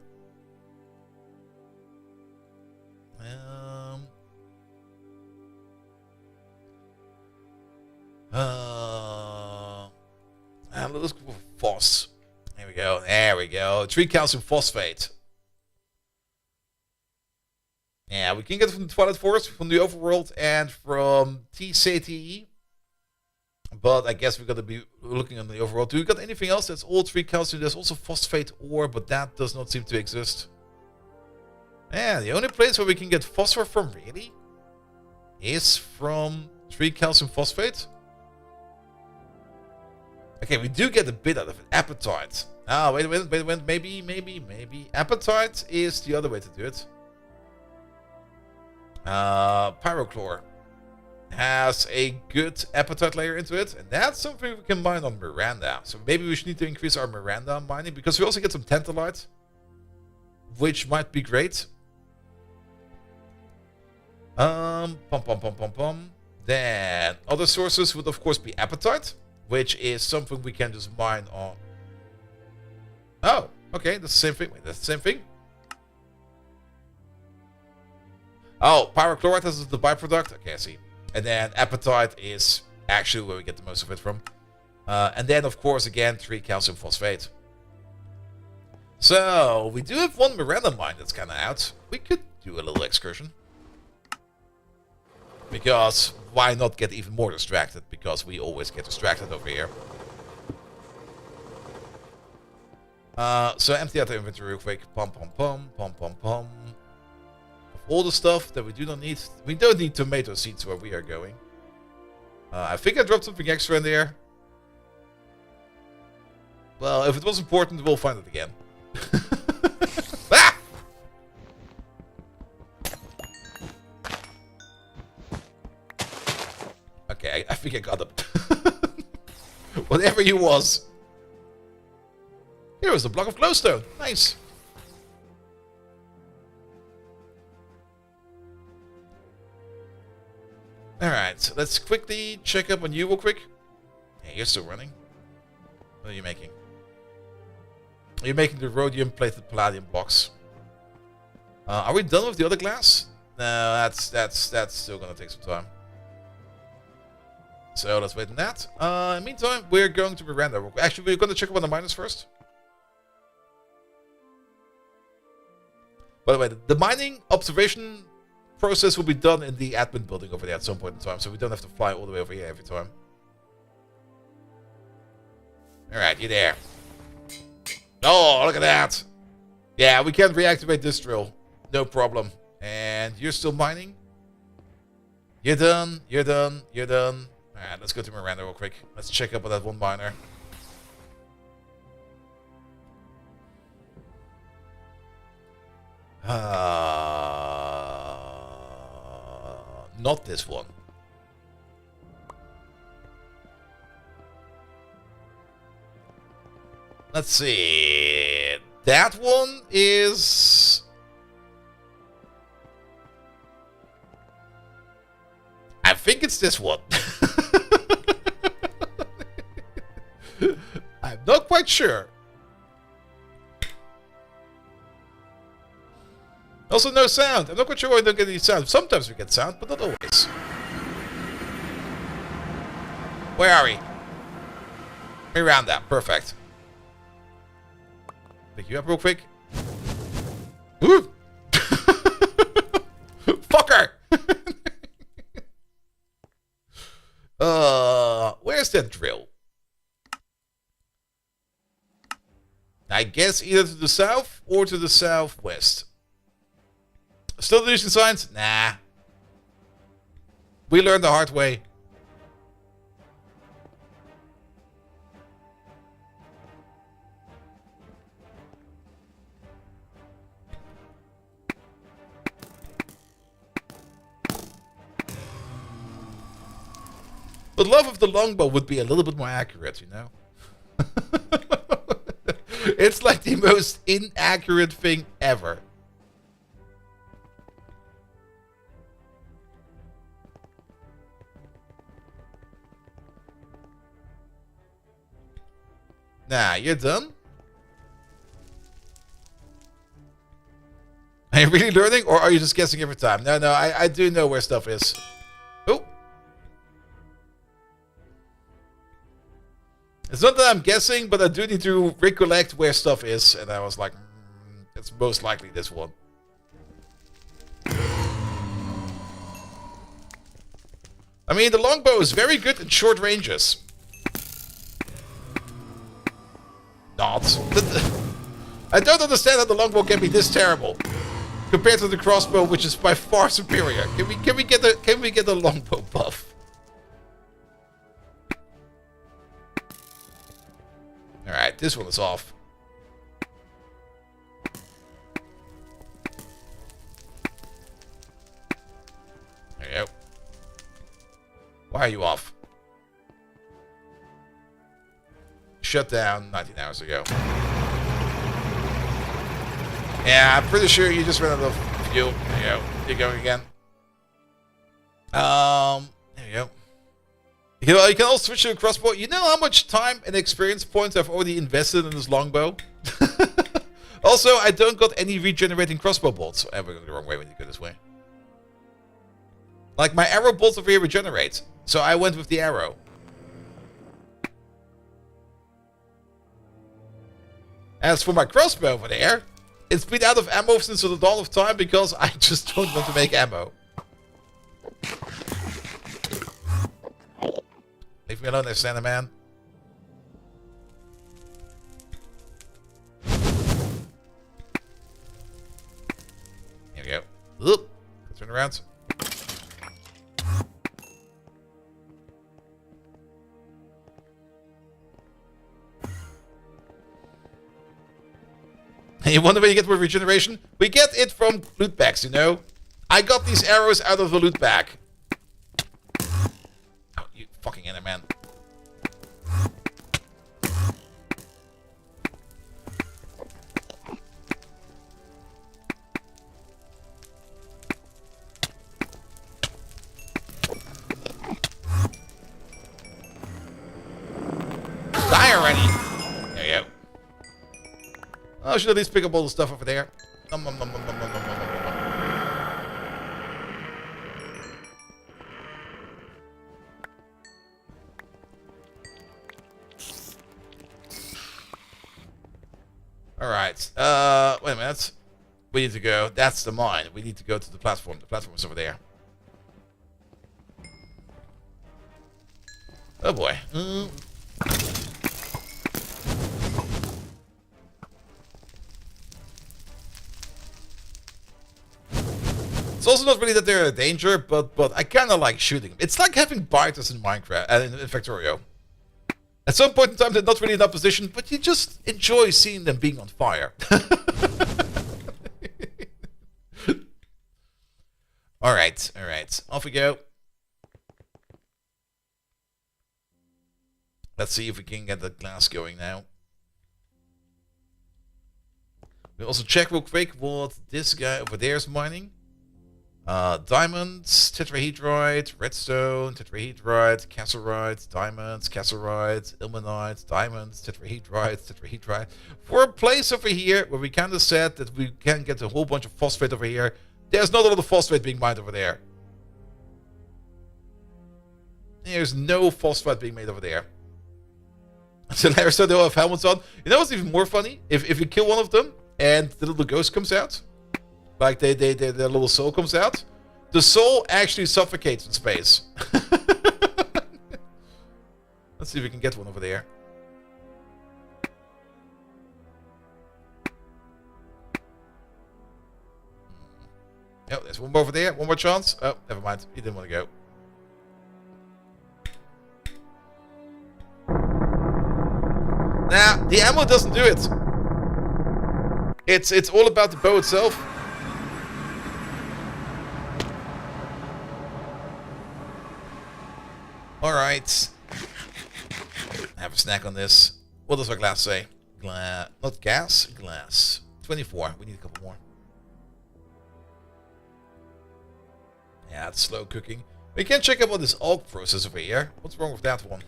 Let's go for phos. There we go. There we go. 3 calcium phosphate. Yeah, we can get it from the Twilight Forest, from the Overworld, and from TCTE. But I guess we're going to be looking on the Overworld. Do we got anything else that's all 3 calcium? There's also phosphate ore, but that does not seem to exist. Yeah, the only place where we can get phosphor from, really, is from 3 calcium phosphate. Okay, we do get a bit out of it. Apatite. Ah, wait. Maybe. Apatite is the other way to do it. Pyrochlor has a good apatite layer into it, and that's something we can mine on Miranda. So maybe we should need to increase our Miranda mining, because we also get some tantalite, which might be great. Then other sources would of course be apatite, which is something we can just mine on. Oh, okay, that's the same thing. Wait, that's the same thing. Oh, pyrochlorite is the byproduct. Okay, I see. And then apatite is actually where we get the most of it from. And then, of course, again, 3 calcium phosphate. So, we do have 1 Miranda mine that's kind of out. We could do a little excursion. Because why not get even more distracted? Because we always get distracted over here. So empty out the inventory real quick. Pum. All the stuff that we do not need. We don't need tomato seeds where we are going. I think I dropped something extra in there. Well, if it was important, we'll find it again. Ah! Okay, I think I got him. Whatever he was. Here is a block of glowstone. Nice. Alright, so let's quickly check up on you real quick. Yeah, you're still running. What are you making? You're making the rhodium plated palladium box. Are we done with the other glass? No, that's still gonna take some time. So let's wait on that. In the meantime, we're going to Miranda. Actually, we're going to check up on the miners first. By the way, the mining observation process will be done in the admin building over there at some point in time, so we don't have to fly all the way over here every time. Alright, you there. Oh, look at that. Yeah, we can reactivate this drill. No problem. And you're still mining? You're done, you're done, you're done. Alright, let's go to Miranda real quick. Let's check up on that one miner. Not this one. Let's see. That one is... I think it's this one. I'm not quite sure. Also, no sound. I'm not quite sure why I don't get any sound. Sometimes we get sound, but not always. Where are we? Miranda. Perfect. Pick you up real quick. Ooh! Fucker! Where's that drill? I guess either to the south or to the southwest. Still delusion signs? Nah. We learned the hard way. But love of the longbow would be a little bit more accurate, you know? It's like the most inaccurate thing ever. Nah, you're done? Are you really learning, or are you just guessing every time? No, I do know where stuff is. Oh. It's not that I'm guessing, but I do need to recollect where stuff is. And I was like, it's most likely this one. I mean, the longbow is very good at short ranges. Not. I don't understand how the longbow can be this terrible compared to the crossbow, which is by far superior. Can we get the longbow buff? All right, this one is off. There you go. Why are you off? Shut down 19 hours ago. Yeah, I'm pretty sure you just ran out of fuel. There you go. You're going again. There you go. You can also switch to a crossbow. You know how much time and experience points I've already invested in this longbow? Also, I don't got any regenerating crossbow bolts. Oh, we're going the wrong way when you go this way. Like, my arrow bolts over here regenerate. So I went with the arrow. As for my crossbow over there, it's been out of ammo since the dawn of time because I just don't want to make ammo. Leave me alone there, Santa Man. Here we go. Oop. Turn around. And you wonder where you get with regeneration? We get it from loot bags, you know? I got these arrows out of the loot bag. Oh, you fucking Enderman. Die already! There you go. I should at least pick up all the stuff over there. Nom, nom, nom, nom, nom, nom, nom, nom, nom. Alright. Wait a minute. We need to go. That's the mine. We need to go to the platform. The platform is over there. Oh boy. It's also not really that they're a danger, but I kind of like shooting them. It's like having biters in Minecraft and in Factorio. At some point in time, they're not really in opposition, but you just enjoy seeing them being on fire. Alright, alright. Off we go. Let's see if we can get the glass going now. We'll also check real quick what this guy over there is mining. Diamonds, tetrahedrite, redstone, tetrahedrite, cassiterite, diamonds, cassiterite, ilmenite, diamonds, tetrahedrite. For a place over here where we kind of said that we can get a whole bunch of phosphate over here, there's not a lot of phosphate being mined over there. There's no phosphate being made over there. So they all have helmets on. You know what's even more funny? If you kill one of them and the little ghost comes out, like their little soul comes out, the soul actually suffocates in space. Let's see if we can get one over there. Oh, there's one more over there. One more chance. Oh, never mind. He didn't want to go. Nah, the ammo doesn't do it. It's all about the bow itself. Alright. Have a snack on this. What does our glass say? Not gas, glass. 24. We need a couple more. Yeah, it's slow cooking. We can check out what this AUG process over here. What's wrong with that one?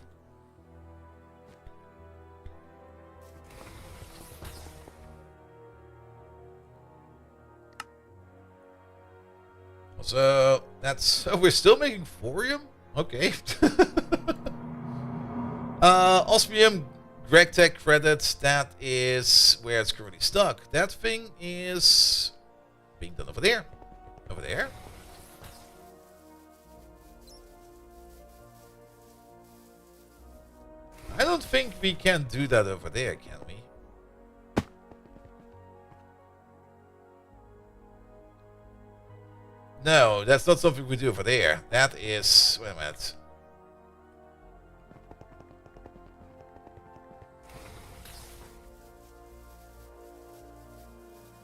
So that's we're still making thorium? Okay. Osmium GregTech credits, that is where it's currently stuck. That thing is being done over there. Over there. I don't think we can do that over there, can we? No, that's not something we do over there. That is... Wait a minute.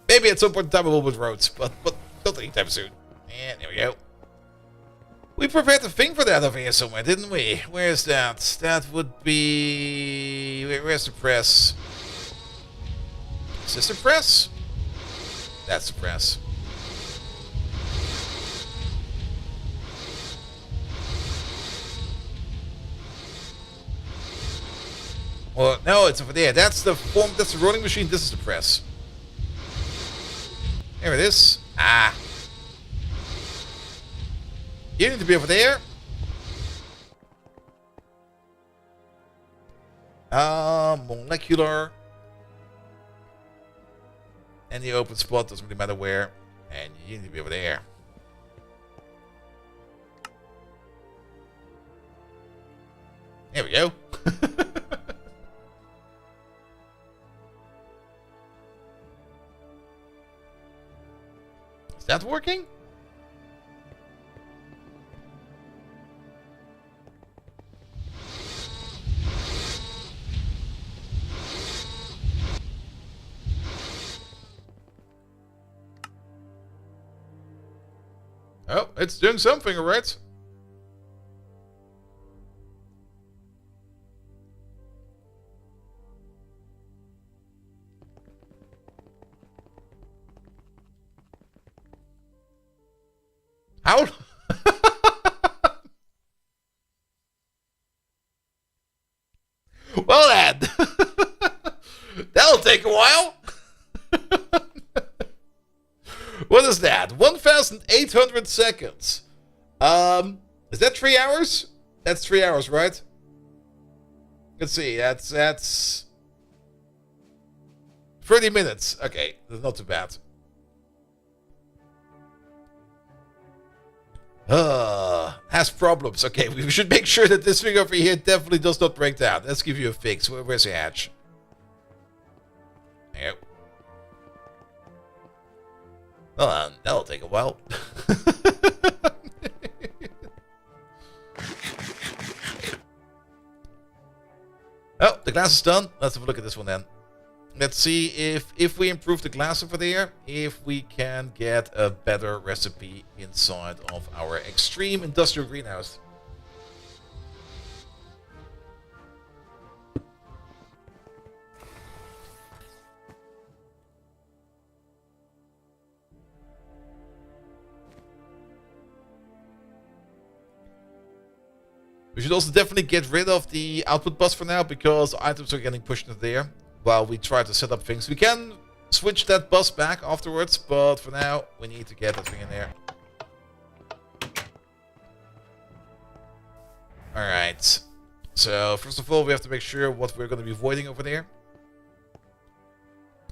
Maybe at some point in time we will build roads, but not anytime soon. And there we go. We prepared the thing for that over here somewhere, didn't we? Where's that? That would be... Where's the press? Is this the press? That's the press. Well, no, it's over there. That's the form. That's the rolling machine. This is the press. There it is. Ah. You need to be over there. Molecular. Any open spot, doesn't really matter where. And you need to be over there. There we go. Is that working? Oh, it's doing something, alright. How? Well then, that'll take a while. What is that? 1,800 seconds. Is that 3 hours? That's 3 hours, right? Let's see. That's 30 minutes. Okay, that's not too bad. Has problems. Okay, we should make sure that this thing over here definitely does not break down. Let's give you a fix. Where's the hatch? There. Well, that'll take a while. Oh, the glass is done. Let's have a look at this one then. Let's see if we improve the glass over there, if we can get a better recipe inside of our extreme industrial greenhouse. We should also definitely get rid of the output bus for now, because items are getting pushed into there while we try to set up things. We can switch that bus back afterwards, but for now, we need to get that thing in there. Alright. So, first of all, we have to make sure what we're going to be voiding over there.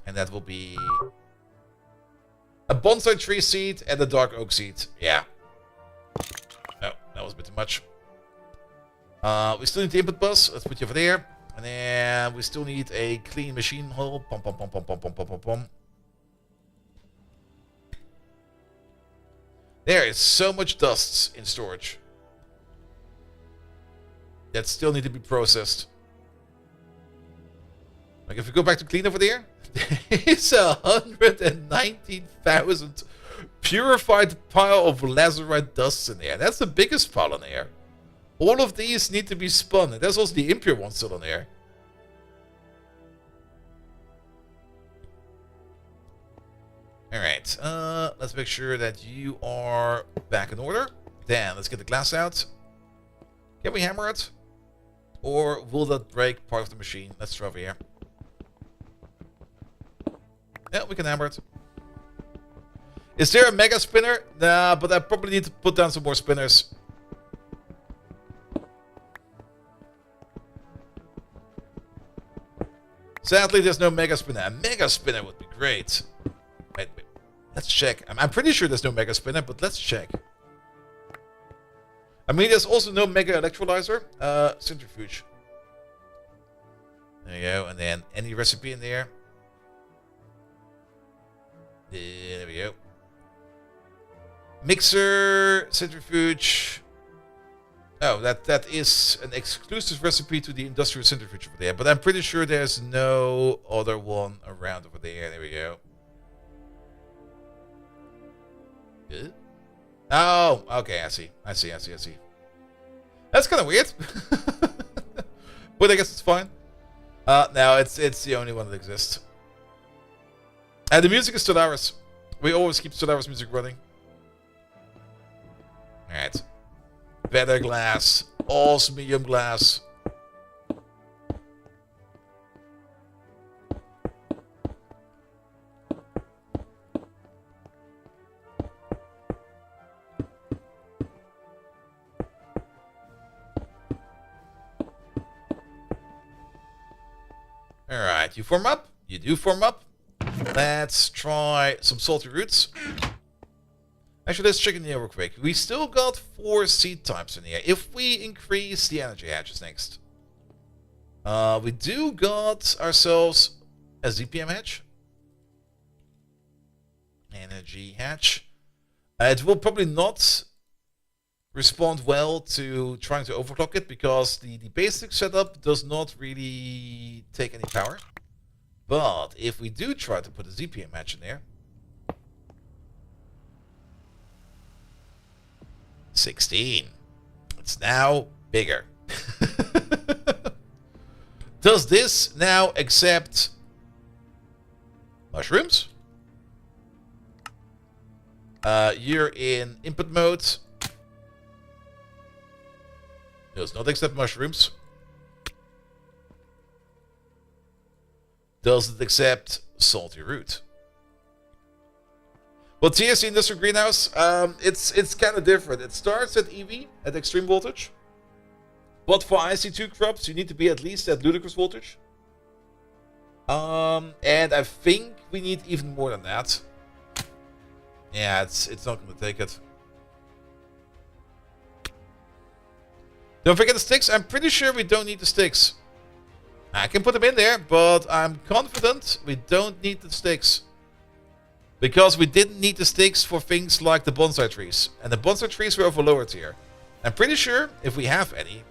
And that will be a bonsai tree seed and a dark oak seed. Yeah. Oh, that was a bit too much. We still need the input bus. Let's put you over there. And then we still need a clean machine hull. Pom, pom, pom, pom, pom, pom, pom, pom, pom. There is so much dust in storage that still need to be processed. Like if we go back to clean over there, it's 119,000 purified pile of lazurite dust in there. That's the biggest pile in there. All of these need to be spun, and there's also the impure one still in there. Alright, let's make sure that you are back in order. Then, let's get the glass out. Can we hammer it? Or will that break part of the machine? Let's try over here. Yeah, we can hammer it. Is there a mega spinner? Nah, but I probably need to put down some more spinners. Sadly, there's no mega spinner. A mega spinner would be great. Wait. Let's check. I'm pretty sure there's no mega spinner, but let's check. I mean, there's also no mega electrolyzer. Centrifuge. There you go. And then any recipe in there. There we go. Mixer, centrifuge. Oh, that is an exclusive recipe to the industrial centrifuge over there. But I'm pretty sure there's no other one around over there. There we go. Good. Oh, okay, I see. That's kind of weird. But I guess it's fine. No, it's the only one that exists. And the music is Stellaris. We always keep Stellaris music running. Alright. Better glass. Awesome medium glass. Alright, you form up. You do form up. Let's try some salty roots. Actually, let's check in here real quick. We still got 4 seed types in here. If we increase the energy hatches next. We do got ourselves a ZPM hatch. Energy hatch. It will probably not respond well to trying to overclock it, because the basic setup does not really take any power. But if we do try to put a ZPM hatch in there, 16. It's now bigger. Does this now accept mushrooms? You're in input mode. Does not accept mushrooms. Does it accept salty root? Well, TSC Industrial Greenhouse, it's kind of different. It starts at EV, at extreme voltage. But for IC2 crops, you need to be at least at ludicrous voltage. And I think we need even more than that. Yeah, it's not going to take it. Don't forget the sticks. I'm pretty sure we don't need the sticks. I can put them in there, but I'm confident we don't need the sticks. Because we didn't need the sticks for things like the bonsai trees. And the bonsai trees were of a lower tier. I'm pretty sure if we have any...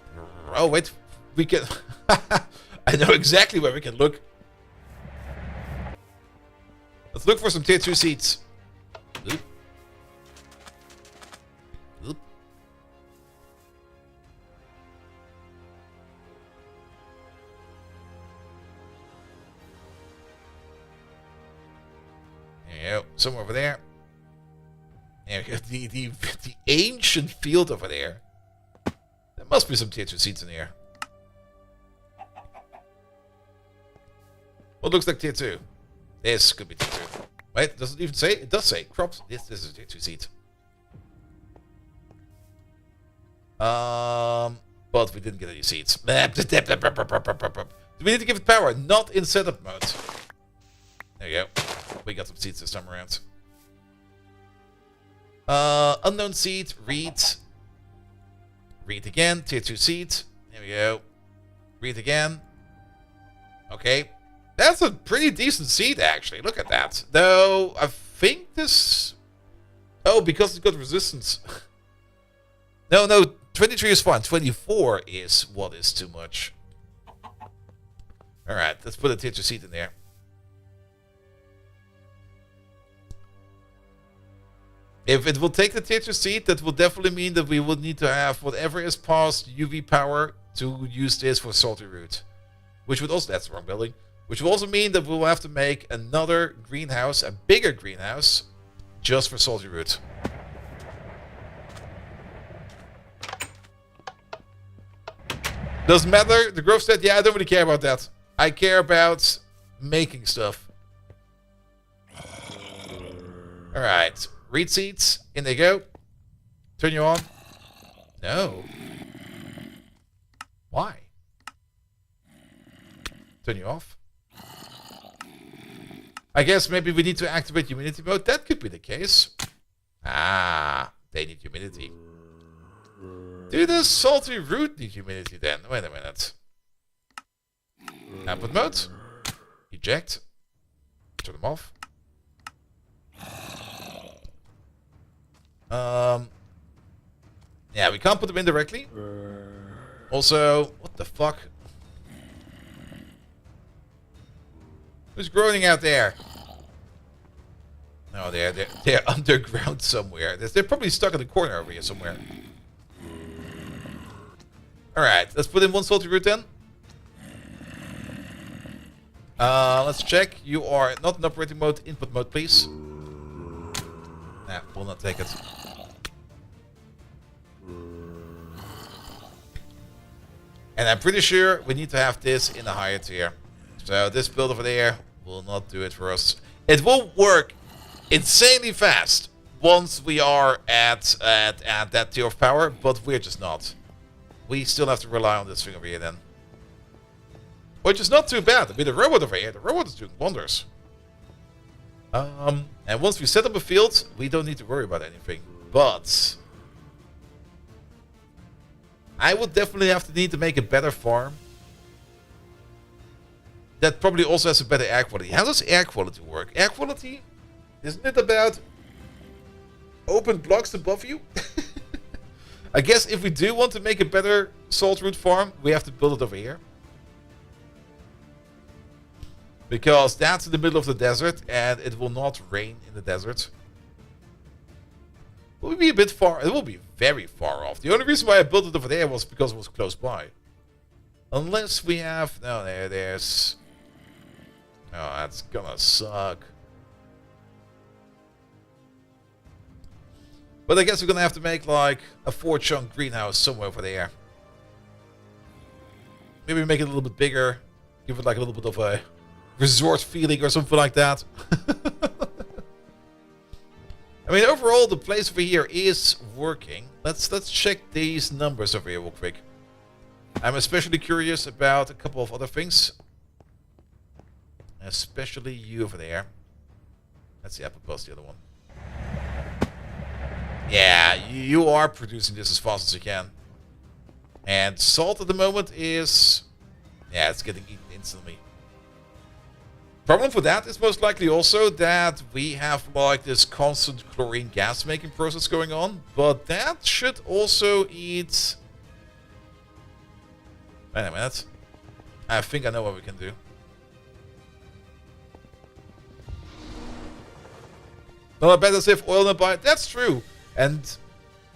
Oh, wait. We can... I know exactly where we can look. Let's look for some tier 2 seeds. Oop. Oop. There you go. Somewhere over there. There we go. The ancient field over there. There must be some tier 2 seeds in here. What looks like tier 2? This could be tier 2. Wait, does it even say? It does say crops. This is tier 2 seed. But we didn't get any seeds. Do we need to give it power? Not in setup mode. There you go. We got some seeds this time around. Unknown seed. Read. Read again. Tier 2 seed. There we go. Read again. Okay. That's a pretty decent seed, actually. Look at that. Though, I think this... Oh, because it's got resistance. No, 23 is fine. 24 is what is too much. Alright, let's put a tier 2 seed in there. If it will take the tier 2 seed, that will definitely mean that we will need to have whatever is past UV power to use this for salty root. Which would also... That's the wrong building. Which will also mean that we will have to make another greenhouse, a bigger greenhouse, just for salty root. Doesn't matter, the growth stat, yeah, I don't really care about that. I care about making stuff. Alright, reed seeds, in they go. Turn you on. No. Why? Turn you off. I guess maybe we need to activate humidity mode. That could be the case. Ah, they need humidity. Do the salty root need humidity then? Wait a minute. Output mode. Eject. Turn them off. Yeah, we can't put them in directly. Also, what the fuck? Who's groaning out there? No, they're underground somewhere. They're probably stuck in the corner over here somewhere. Alright, let's put in one salty root then. Let's check. You are not in operating mode. Input mode, please. Nah, will not take it. And I'm pretty sure we need to have this in a higher tier. So this build over there will not do it for us. It will work insanely fast once we are at that tier of power, but we're just not. We still have to rely on this thing over here then. Which is not too bad. With the robot over here, the robot is doing wonders. And once we set up a field, we don't need to worry about anything. But I would definitely have to need to make a better farm. That probably also has a better air quality. How does air quality work? Air quality? Isn't it about open blocks above you? I guess if we do want to make a better salt root farm, we have to build it over here. Because that's in the middle of the desert and it will not rain in the desert. It will be a bit far. It will be very far off. The only reason why I built it over there was because it was close by. Unless we have... No, there's... Oh, that's gonna suck. But I guess we're gonna have to make like a 4-chunk greenhouse somewhere over there. Maybe make it a little bit bigger. Give it like a little bit of a resort feeling or something like that. I mean, overall, the place over here is working. Let's check these numbers over here real quick. I'm especially curious about a couple of other things. Especially you over there. Let's see, I propose the other one. Yeah, you are producing this as fast as you can. And salt at the moment is... Yeah, it's getting eaten instantly. Problem for that is most likely also that we have like this constant chlorine gas making process going on. But that should also eat... Wait a minute. I think I know what we can do. Not bad as if oil nearby. That's true. And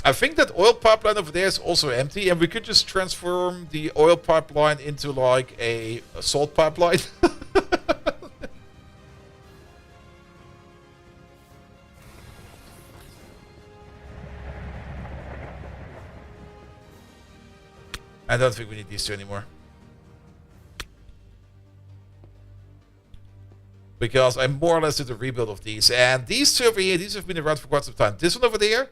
I think that oil pipeline over there is also empty. And we could just transform the oil pipeline into like a salt pipeline. I don't think we need these two anymore. Because I more or less did a rebuild of these. And these two over here, these have been around for quite some time. This one over there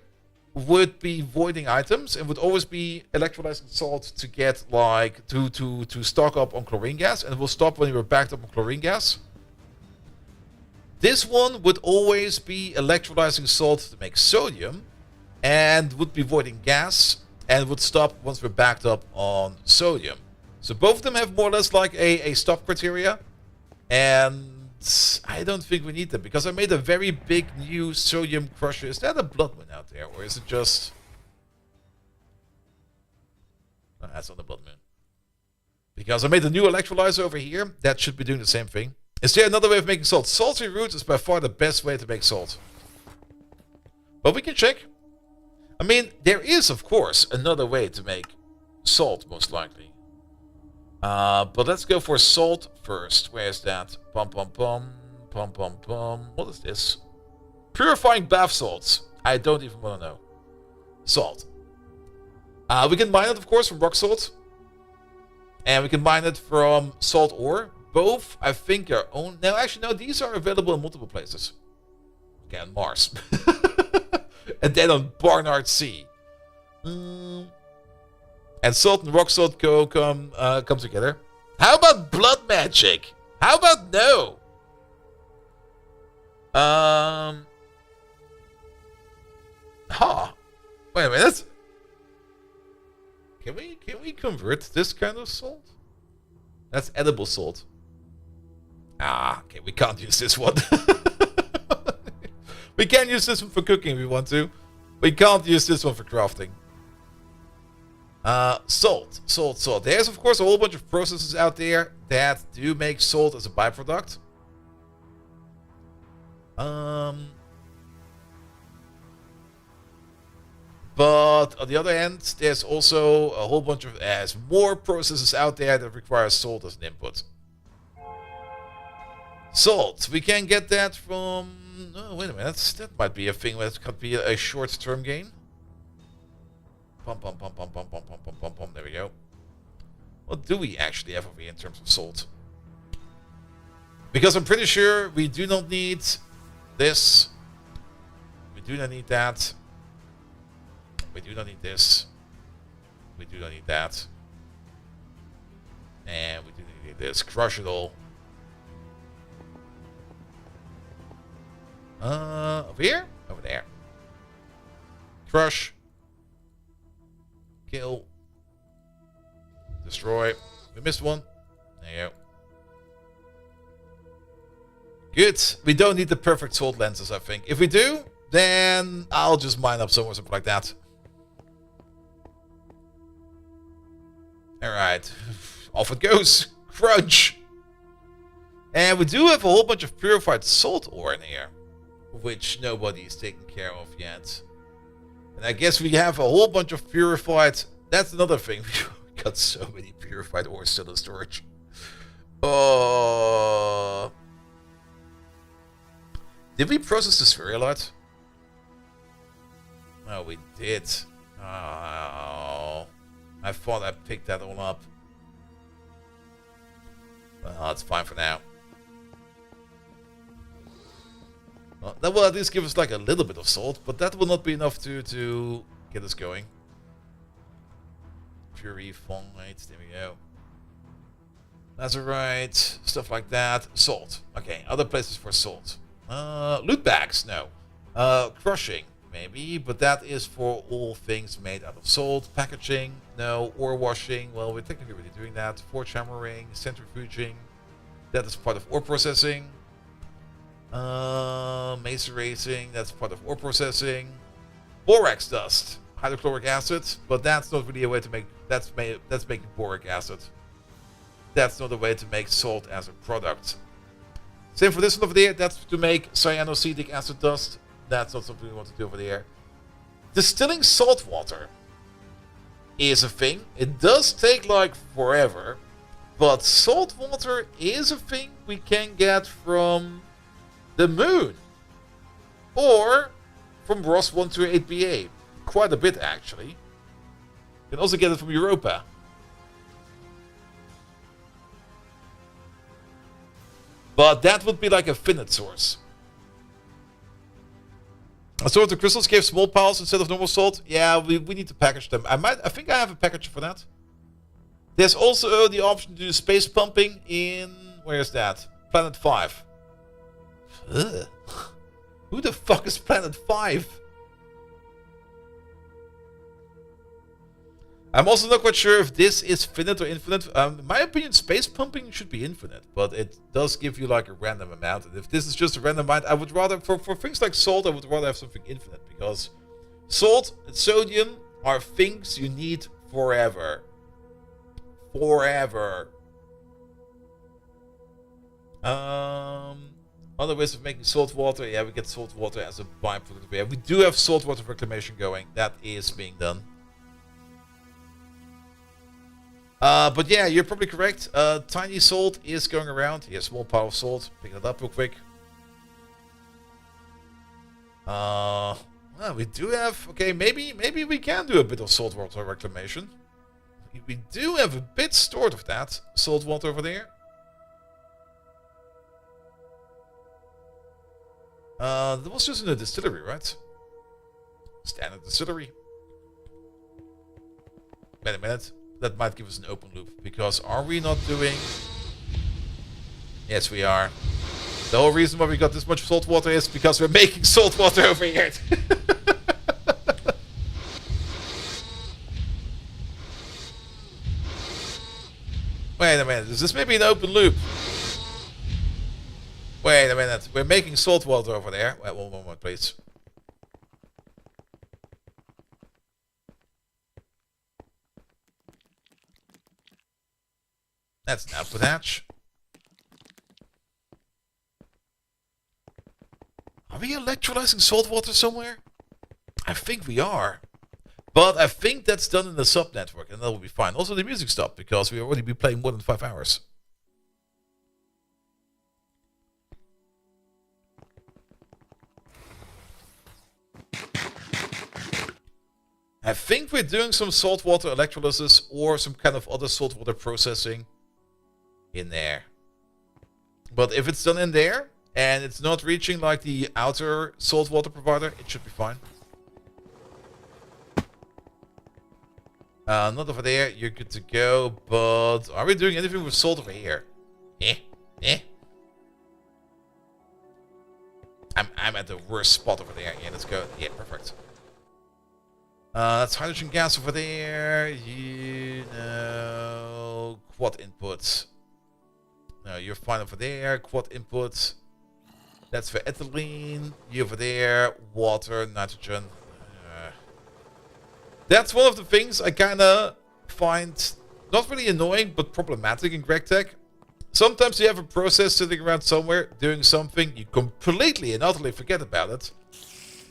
would be voiding items and would always be electrolyzing salt to get like to stock up on chlorine gas, and it will stop when we were backed up on chlorine gas. This one would always be electrolyzing salt to make sodium and would be voiding gas and would stop once we're backed up on sodium. So both of them have more or less like a stop criteria, and I don't think we need them because I made a very big new sodium crusher. Is that a blood moon out there, or is it just... No, that's not a blood moon. Because I made a new electrolyzer over here that should be doing the same thing. Is there another way of making salt? Salty roots is by far the best way to make salt. But we can check. I mean, there is, of course, another way to make salt, most likely. But let's go for salt first. Where is that? Pum pum pum. Pum pum pum. What is this? Purifying bath salts. I don't even want to know. Salt. We can mine it, of course, from rock salt. And we can mine it from salt ore. Both, I think, are own. No, actually, no. These are available in multiple places. Okay, on Mars. And then on Barnard Sea. And salt and rock salt come together. How about blood magic? How about no? Wait a minute. Can we convert this kind of salt? That's edible salt. Okay, we can't use this one. We can use this one for cooking if we want to. We can't use this one for crafting. Salt. There's, of course, a whole bunch of processes out there that do make salt as a byproduct. But on the other hand, there's also a whole bunch of more processes out there that require salt as an input. Salt. We can get that from... Oh, wait a minute. That might be a thing that could be a short-term gain. Pum, pum, pum, pum, pum, pum, pum, pum, pum, pum. There we go. What do we actually have over here in terms of salt? Because I'm pretty sure we do not need this. We do not need that. We do not need this. We do not need that. And we do not need this. Crush it all. Over here? Over there. Crush. Kill. Destroy. We missed one. There you go. Good. We don't need the perfect salt lenses, I think. If we do, then I'll just mine up somewhere, something like that. Alright. Off it goes. Crunch. And we do have a whole bunch of purified salt ore in here, which nobody is taking care of yet. And I guess we have a whole bunch of purified... That's another thing. We got so many purified ores still in storage. Did we process the spherulite? No, we did. Oh, I thought I picked that all up. Well, that's fine for now. Well, that will at least give us like a little bit of salt, but that will not be enough to get us going. Purified, there we go. Lazurite, stuff like that. Salt. Okay, other places for salt. Loot bags, no. Crushing, maybe, but that is for all things made out of salt. Packaging, no. Ore washing, well, we're technically already doing that. Forge hammering, centrifuging, that is part of ore processing. Macerating, that's part of ore processing. Borax dust, hydrochloric acid, but that's not really a way to make, that's making boric acid. That's not a way to make salt as a product. Same for this one over there, that's to make cyanosidic acid dust. That's not something we want to do over there. Distilling salt water is a thing. It does take like forever, but salt water is a thing we can get from the moon. Or from Ross 128BA. Quite a bit, actually. You can also get it from Europa. But that would be like a finite source. So the crystals gave small piles instead of normal salt. Yeah, we need to package them. I think I have a package for that. There's also the option to do space pumping in... Where is that? Planet 5. Ugh. Who the fuck is Planet 5? I'm also not quite sure if this is finite or infinite. In my opinion, space pumping should be infinite, but it does give you like a random amount. And if this is just a random amount, I would rather, for things like salt, I would rather have something infinite, because salt and sodium are things you need forever. Forever. Other ways of making salt water. Yeah, we get salt water as a byproduct. Yeah, we do have saltwater reclamation going. That is being done. But yeah, you're probably correct. Tiny salt is going around. Here's small pile of salt. Pick it up real quick. Well, we do have... Okay, maybe we can do a bit of saltwater reclamation. We do have a bit stored of that saltwater over there. That was just in a distillery, right? Standard distillery. Wait a minute. That might give us an open loop. Because are we not doing... Yes, we are. The whole reason why we got this much salt water is because we're making salt water over here. Wait a minute. Is this maybe an open loop? Wait a minute. We're making salt water over there. Wait, one moment, please. That's an output hatch. Are we electrolyzing salt water somewhere? I think we are. But I think that's done in the sub network, and that will be fine. Also, the music stopped because we already been playing more than 5 hours. I think we're doing some saltwater electrolysis or some kind of other saltwater processing in there. But if it's done in there and it's not reaching like the outer saltwater provider, it should be fine. Not over there, you're good to go, but are we doing anything with salt over here? I'm at the worst spot over there. Yeah, let's go. Yeah, perfect. That's hydrogen gas over there. You know, quad inputs. No, you're fine over there. Quad inputs. That's for ethylene. You over there. Water, nitrogen. That's one of the things I kind of find not really annoying, but problematic in GregTech. Sometimes you have a process sitting around somewhere doing something, you completely and utterly forget about it.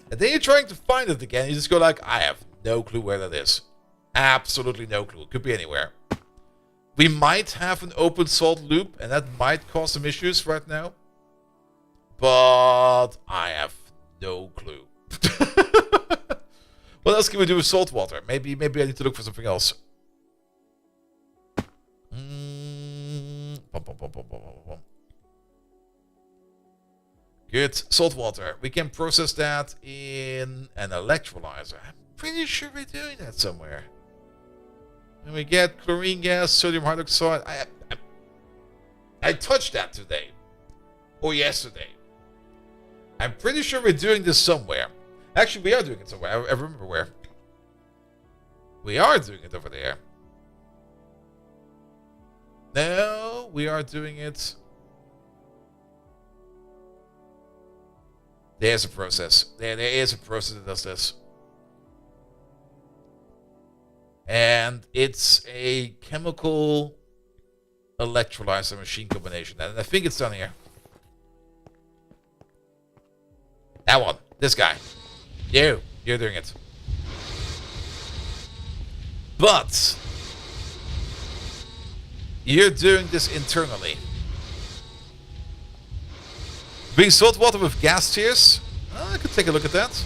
And then you're trying to find it again. You just go like, I have no clue where that is. Absolutely no clue. It could be anywhere. We might have an open salt loop, and that might cause some issues right now. But I have no clue. What else can we do with salt water? Maybe I need to look for something else. Good. Salt water. We can process that in an electrolyzer. I'm pretty sure we're doing that somewhere. And we get chlorine gas, sodium hydroxide. I touched that today. Or yesterday. I'm pretty sure we're doing this somewhere. Actually, we are doing it somewhere. I remember where. We are doing it over there. No, we are doing it. There's a process. There is a process that does this. And it's a chemical electrolyzer machine combination. And I think it's down here. That one. This guy. You're doing it. But you're doing this internally. Being salt water with gas tiers. I could take a look at that.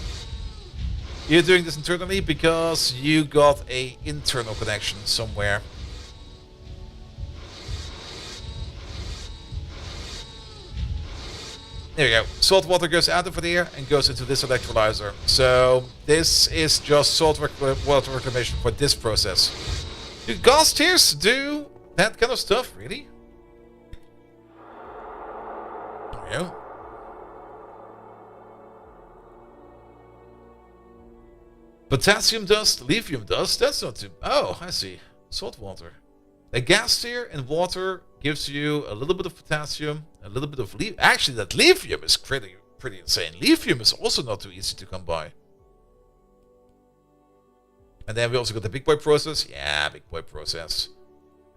You're doing this internally because you got a internal connection somewhere. There you go. Salt water goes out over there and goes into this electrolyzer. So this is just salt water reclamation for this process. Do gas tiers do that kind of stuff, really? There you go. Potassium dust, lithium dust, that's not too... Oh, I see. Salt water. A gas tier and water gives you a little bit of potassium, a little bit of lithium. Actually, that lithium is pretty insane. Lithium is also not too easy to come by. And then we also got the big boy process. Yeah, big boy process.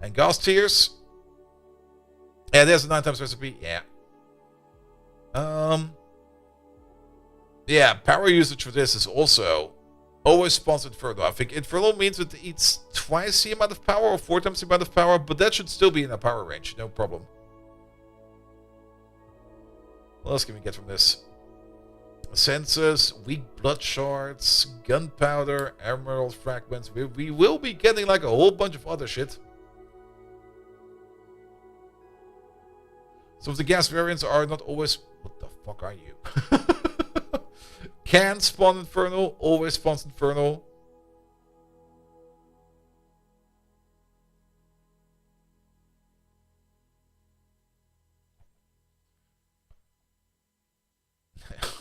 And gas tiers. Yeah, there's a 9 times recipe. Yeah. Yeah, power usage for this is also always spawns Inferno. I think Inferno means it eats twice the amount of power or 4 times the amount of power, but that should still be in a power range, no problem. What else can we get from this? Senses, weak blood shards, gunpowder, emerald fragments. We will be getting like a whole bunch of other shit. Some of the gas variants are not always... What the fuck are you? Can spawn Inferno, always spawns Inferno.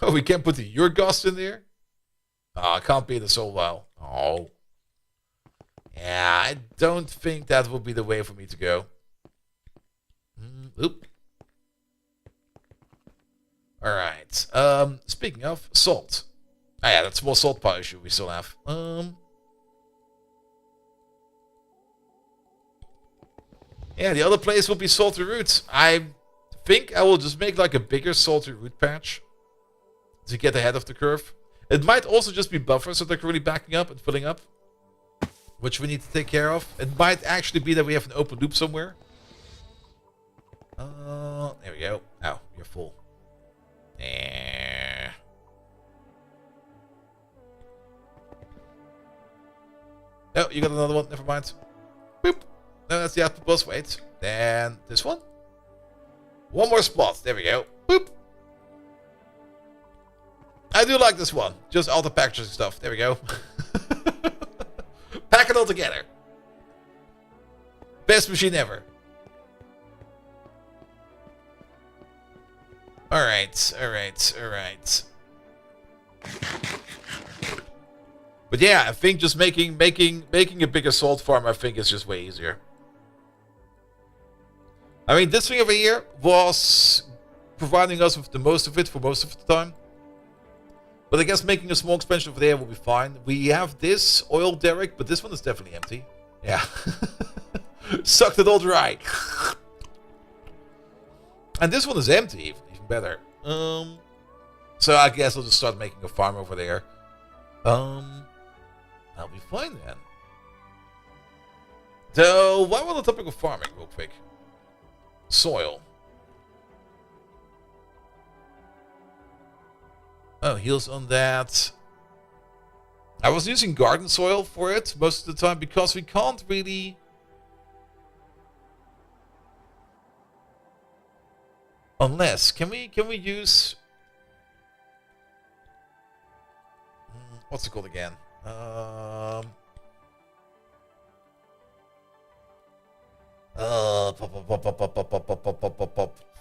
Oh, we can't put the Urgast in there? Oh, it can't be the Soul Vial. Oh. Yeah, I don't think that will be the way for me to go. Oop. Alright. Speaking of salt. Ah yeah, that small salt pile issue we still have. Yeah, the other place will be salty roots. I think I will just make like a bigger salty root patch to get ahead of the curve. It might also just be buffers that are really backing up and filling up, which we need to take care of. It might actually be that we have an open loop somewhere. There we go. Oh, you're full. Oh, you got another one. Never mind. Boop. No, that's the output bus. Wait. Then this one. One more spot. There we go. Boop. I do like this one. Just all the packaging stuff. There we go. Pack it all together. Best machine ever. Alright. But yeah, I think just making a bigger salt farm, I think is just way easier. I mean, this thing over here was providing us with the most of it for most of the time. But I guess making a small expansion over there will be fine. We have this oil derrick, but this one is definitely empty. Yeah. Sucked it all dry. And this one is empty, even better. So I guess I'll just start making a farm over there. I'll be fine then. So, while we're on the topic of farming, real quick. Soil. Oh, heals on that. I was using garden soil for it most of the time because we can't really... Unless, can we use... What's it called again?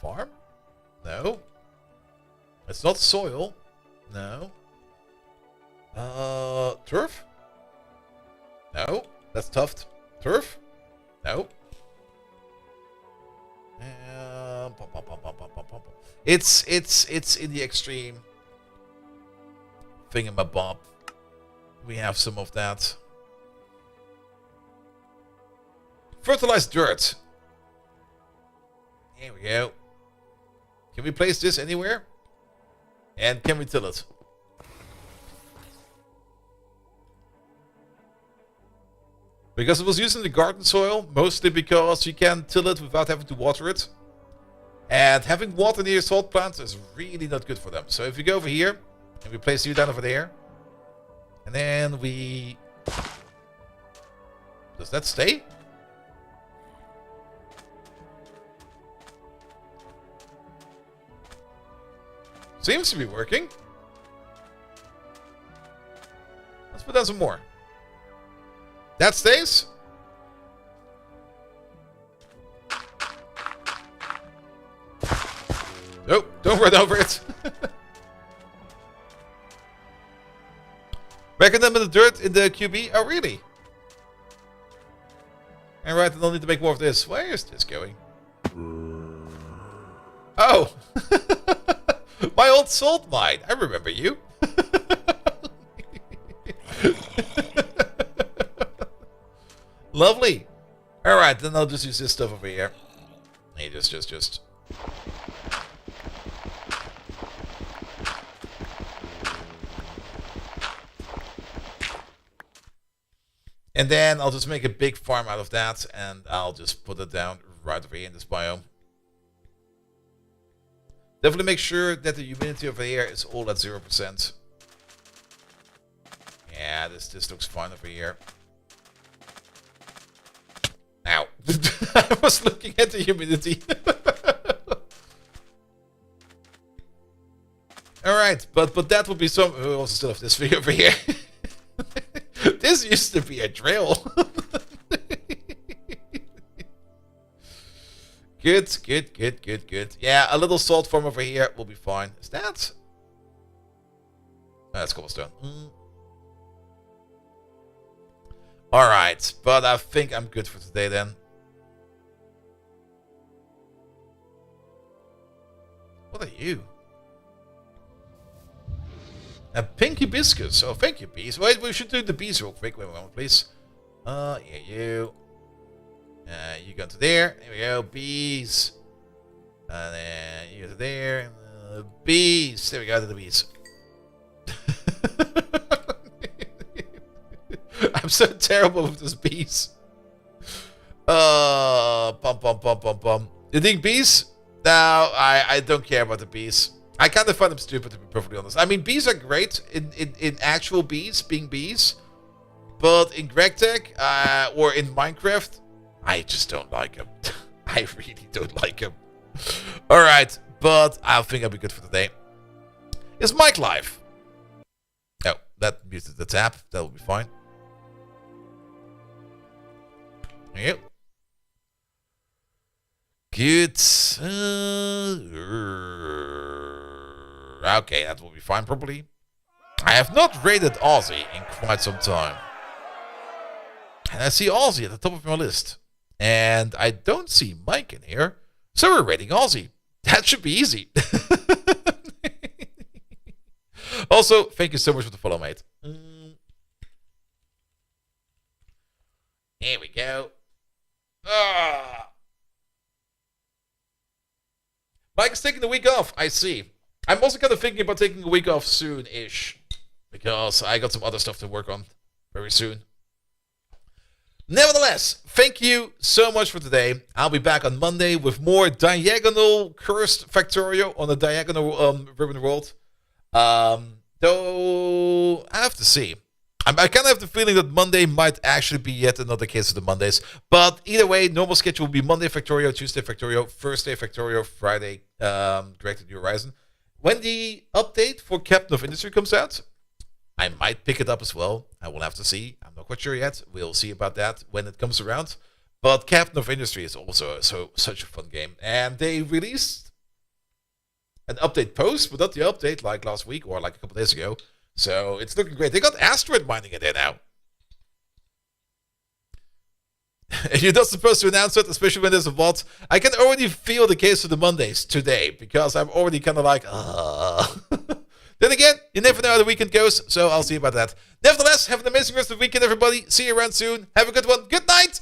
Farm? No. It's not soil. No. Turf? No. That's tuft. Turf? No. It's in the extreme thingamabob. We have some of that. Fertilized dirt. Here we go. Can we place this anywhere? And can we till it? Because it was used in the garden soil, mostly because you can till it without having to water it. And having water near salt plants is really not good for them. So if you go over here, and we place you down over there, and then we... Does that stay? Seems to be working. Let's put down some more. That stays. Nope, don't run over it. Reckon them in the dirt in the QB? Oh, really? Alright, I don't need to make more of this. Where is this going? Oh! My old salt mine. I remember you. Lovely. Alright, then I'll just use this stuff over here. Hey, just. And then I'll just make a big farm out of that, and I'll just put it down right over here in this biome. Definitely make sure that the humidity over here is all at 0%. Yeah, this looks fine over here. Ow. I was looking at the humidity. Alright, but that would be some... We also still have this thing over here. This used to be a drill. Good. Yeah, a little salt farm over here will be fine. Is that? Oh, that's cobblestone. Alright, but I think I'm good for today then. What are you? A pink hibiscus. Oh, thank you, bees. Wait, we should do the bees real quick. Wait a moment, please. Yeah, you. You go to there. There we go. Bees. And then you go to there. Bees. There we go to the bees. I'm so terrible with those bees. Bum. You think bees? No, I don't care about the bees. I kind of find them stupid, to be perfectly honest. I mean, bees are great in actual bees, being bees. But in GregTech or in Minecraft, I just don't like them. I really don't like them. Alright, but I think I'll be good for today. Is Mike live? Oh, that muted the tab. That will be fine. Yep. Good. Okay, that will be fine probably. I have not rated Aussie in quite some time. And I see Aussie at the top of my list. And I don't see Mike in here. So we're rating Aussie. That should be easy. Also, thank you so much for the follow, mate. Here we go. Mike is taking the week off. I see. I'm also kind of thinking about taking a week off soon-ish. Because I got some other stuff to work on very soon. Nevertheless, thank you so much for today. I'll be back on Monday with more diagonal cursed Factorio on the diagonal ribbon world. Though, I have to see. I kind of have the feeling that Monday might actually be yet another case of the Mondays. But either way, normal schedule will be Monday Factorio, Tuesday Factorio, Thursday Factorio, Friday Directed New Horizon. When the update for Captain of Industry comes out, I might pick it up as well. I will have to see. I'm not quite sure yet. We'll see about that when it comes around. But Captain of Industry is also such a fun game. And they released an update post, but not the update like last week or like a couple days ago. So it's looking great. They got asteroid mining in there now. You're not supposed to announce it, especially when there's a bot. I can already feel the case of the Mondays today, because I'm already kind of like, Then again, you never know how the weekend goes, so I'll see about that. Nevertheless, have an amazing rest of the weekend, everybody. See you around soon. Have a good one. Good night.